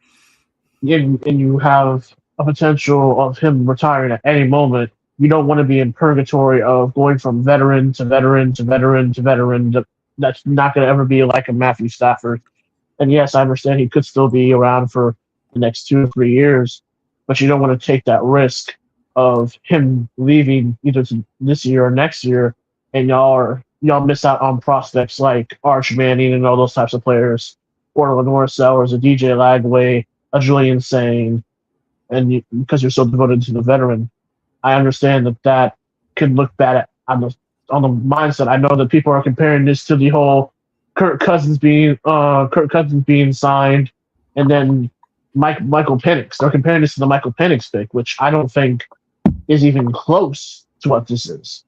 and you have a potential of him retiring at any moment, you don't want to be in purgatory of going from veteran to veteran to veteran to veteran. That's not going to ever be like a Matthew Stafford. And yes, I understand he could still be around for the next 2 or 3 years, but you don't want to take that risk of him leaving either this year or next year, and y'all miss out on prospects like Arch Manning and all those types of players, or Lenore Sellers, a DJ Lagway, a Julian Sane, and because you're so devoted to the veteran. I understand that could look bad on the mindset. I know that people are comparing this to the whole Kirk Cousins being signed, and then Michael Penix. They're comparing this to the Michael Penix pick, which I don't think is even close to what this is.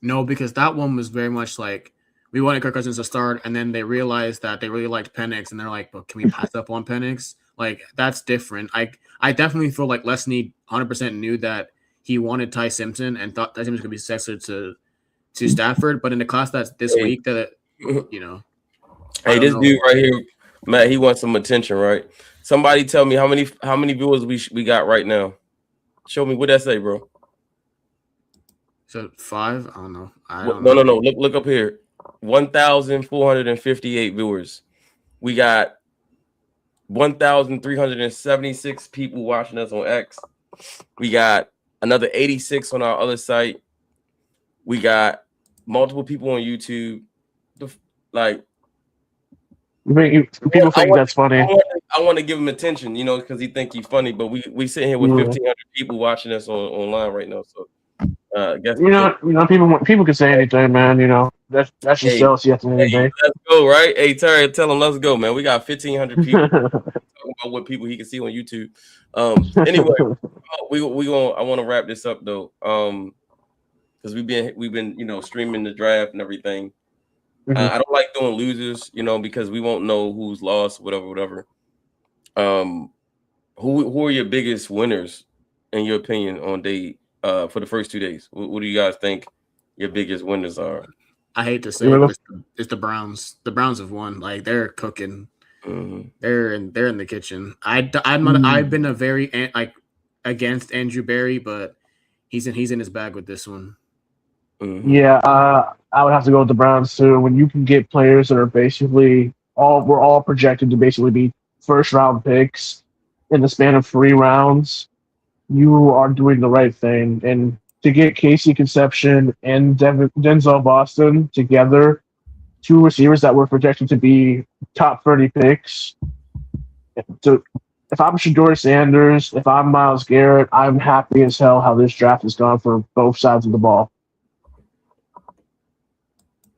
No, because that one was very much we wanted Kirk Cousins to start, and then they realized that they really liked Penix, and they're like, "But can we pass up on Penix?" That's different. I definitely feel like Les Snead 100% knew that he wanted Ty Simpson and thought Ty Simpson could be successor to Stafford, but in the class that's this week, that
Hey, this dude right here, Matt, he wants some attention, right? Somebody tell me how many viewers we got right now. Show me what that say, bro.
So 5? I don't know.
No. Look up here. 1,458 viewers. We got 1,376 people watching us on X. We got another 86 on our other site. We got multiple people on YouTube.
People think that's funny.
I want to give him attention, because he think he's funny. But we sitting here with 1,500 people watching us online right now. So, guess
people can say anything, man. That's just jealousy at the end of the day.
Let's go, right? Hey, Terry, tell him let's go, man. We got 1,500 people talking about what people he can see on YouTube. Anyway, I want to wrap this up though. because we've been streaming the draft and everything.
Mhm.
I don't like doing losers, because we won't know who's lost, whatever. Who are your biggest winners in your opinion on day for the first 2 days? What do you guys think your biggest winners are?
I hate to say it, but it's the Browns. The Browns have won. Like they're cooking.
Mm-hmm.
They're in the kitchen. I've been a very against Andrew Berry, but he's in his bag with this one.
Mm-hmm.
Yeah, I would have to go with the Browns too. When you can get players that are basically we're all projected to basically be first round picks in the span of 3 rounds, you are doing the right thing. And to get Casey Conception and Denzel Boston together, 2 receivers that were projected to be top 30 picks. So if I'm Shedeur Sanders, if I'm Myles Garrett, I'm happy as hell how this draft has gone for both sides of the ball.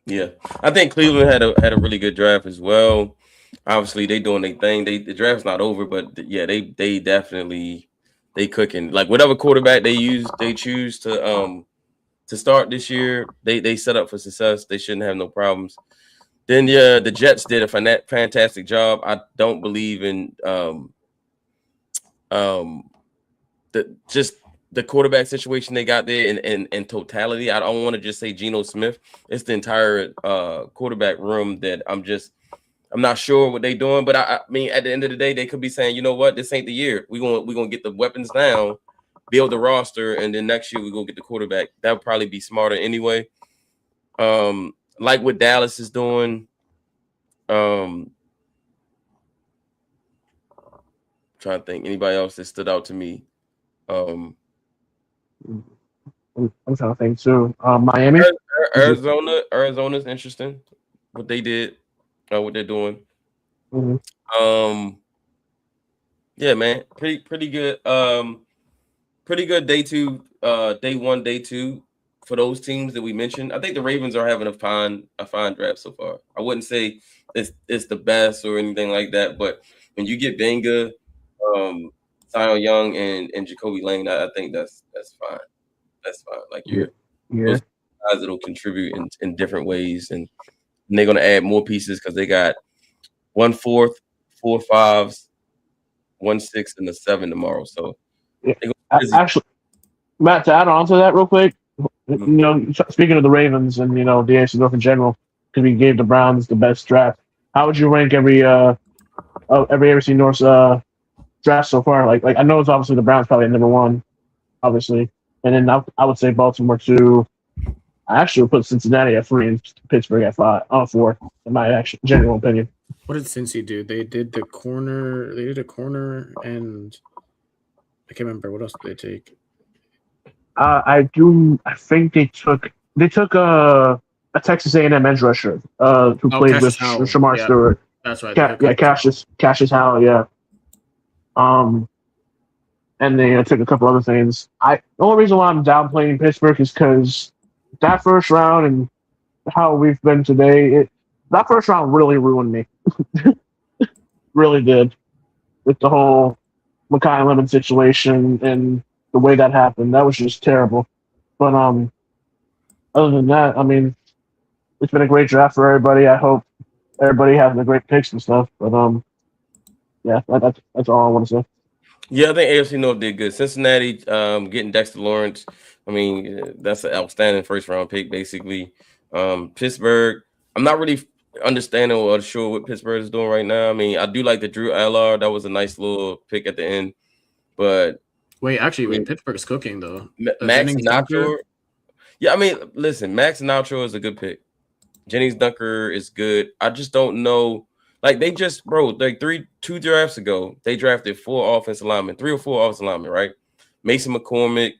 Yeah, I think Cleveland had a really good draft as well. Obviously, they doing their thing. The draft's not over, but yeah, they definitely cooking. Like whatever quarterback they choose to start this year, they set up for success. They shouldn't have no problems. Then the Jets did a fantastic job. I don't believe in the quarterback situation they got there in totality. I don't want to just say Geno Smith. It's the entire quarterback room that I'm not sure what they're doing. But I mean, at the end of the day, they could be saying, you know what, this ain't the year. We're gonna get the weapons down, build the roster, and then next year we're gonna get the quarterback. That would probably be smarter anyway. Like what Dallas is doing. Trying to think anybody else that stood out to me.
I'm trying to think too. Miami,
Arizona's interesting. What they did, what they're doing.
Mm-hmm.
Yeah, man, pretty good. Pretty good day 2, day 1, day 2 for those teams that we mentioned. I think the Ravens are having a fine draft so far. I wouldn't say it's the best or anything like that, but when you get Benga, Zion Young and Jacoby Lane, I think that's fine. That's fine. Like those guys that'll contribute in different ways, and they're gonna add more pieces because they got 1 4, 4 5s, 1 6, and a 7 tomorrow. So
actually, Matt, to add on to that real quick, speaking of the Ravens and the AFC North in general, because we gave the Browns the best draft. How would you rank every AFC North draft so far? Like I know it's obviously the Browns probably at number 1, obviously, and then I would say Baltimore 2. I actually would put Cincinnati at 3 and Pittsburgh at 4. In my general opinion.
What did Cincy do? They did the corner. They did a corner, and I can't remember what else did they take.
I think they took a Texas A&M edge rusher who played with Shamar Stewart.
That's right.
Cassius Howell. Yeah. And they took a couple other things. The only reason why I'm downplaying Pittsburgh is because that first round and how we've been today, that first round really ruined me. Really did. With the whole Mekhi Lemon situation and the way that happened. That was just terrible. But other than that, I mean, it's been a great draft for everybody. I hope everybody having a great picks and stuff. But yeah, that's all I want to say.
Yeah, I think AFC North did good. Cincinnati getting Dexter Lawrence. I mean, that's an outstanding first round pick, basically. Pittsburgh, I'm not really understanding or sure what Pittsburgh is doing right now. I mean, I do like the Drew Allard. That was a nice little pick at the end. But
Pittsburgh's cooking though.
Max Sinatra. Yeah, I mean, listen, Max Sinatra is a good pick. Jennings Dunker is good. I just don't know. Like they just, two drafts ago, they drafted 4 offensive linemen, 3 or 4 offensive linemen, right? Mason McCormick.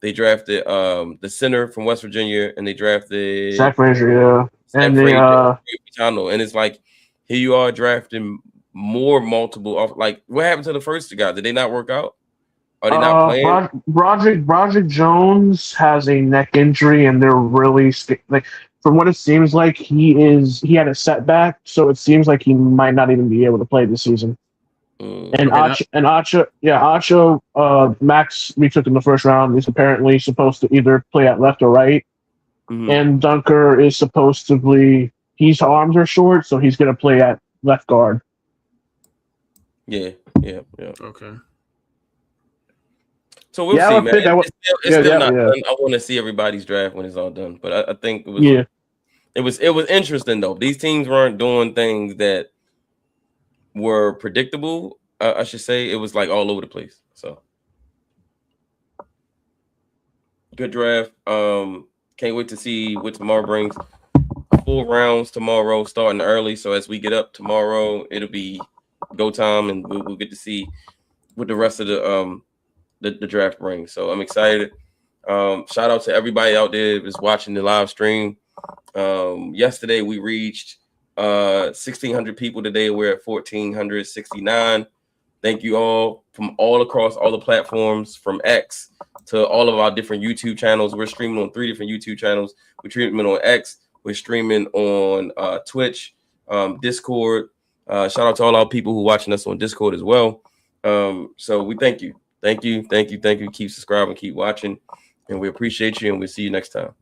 They drafted the center from West Virginia, and they drafted
Zach Frazier, yeah. And
and it's like here you are drafting multiple. Like what happened to the first guy? Did they not work out? Are they not playing?
Broderick Jones has a neck injury, and they're really from what it seems like, he had a setback, so it seems like he might not even be able to play this season. And Acho, Max, we took in the first round, is apparently supposed to either play at left or right. And Dunker is supposed to be, his arms are short, so he's going to play at left guard.
Yeah.
Okay.
So we'll
Yeah,
see,
I
man.
think that
It's still
yeah,
not
yeah.
done. I want to see everybody's draft when it's all done. But I think it was it was interesting though. These teams weren't doing things that were predictable. I should say it was like all over the place. So good draft. Can't wait to see what tomorrow brings. 4 rounds tomorrow, starting early. So as we get up tomorrow, it'll be go time, and we'll get to see what the rest of the draft brings. So I'm excited. Shout out to everybody out there that's watching the live stream. Yesterday we reached 1,600 people. Today we're at 1,469. Thank you all from all across all the platforms, from X to all of our different YouTube channels. We're streaming on 3 different YouTube channels. We're streaming on X. We're streaming on Twitch, Discord. Shout out to all our people who are watching us on Discord as well. So we thank you. Thank you. Keep subscribing, keep watching, and we appreciate you, and we'll see you next time.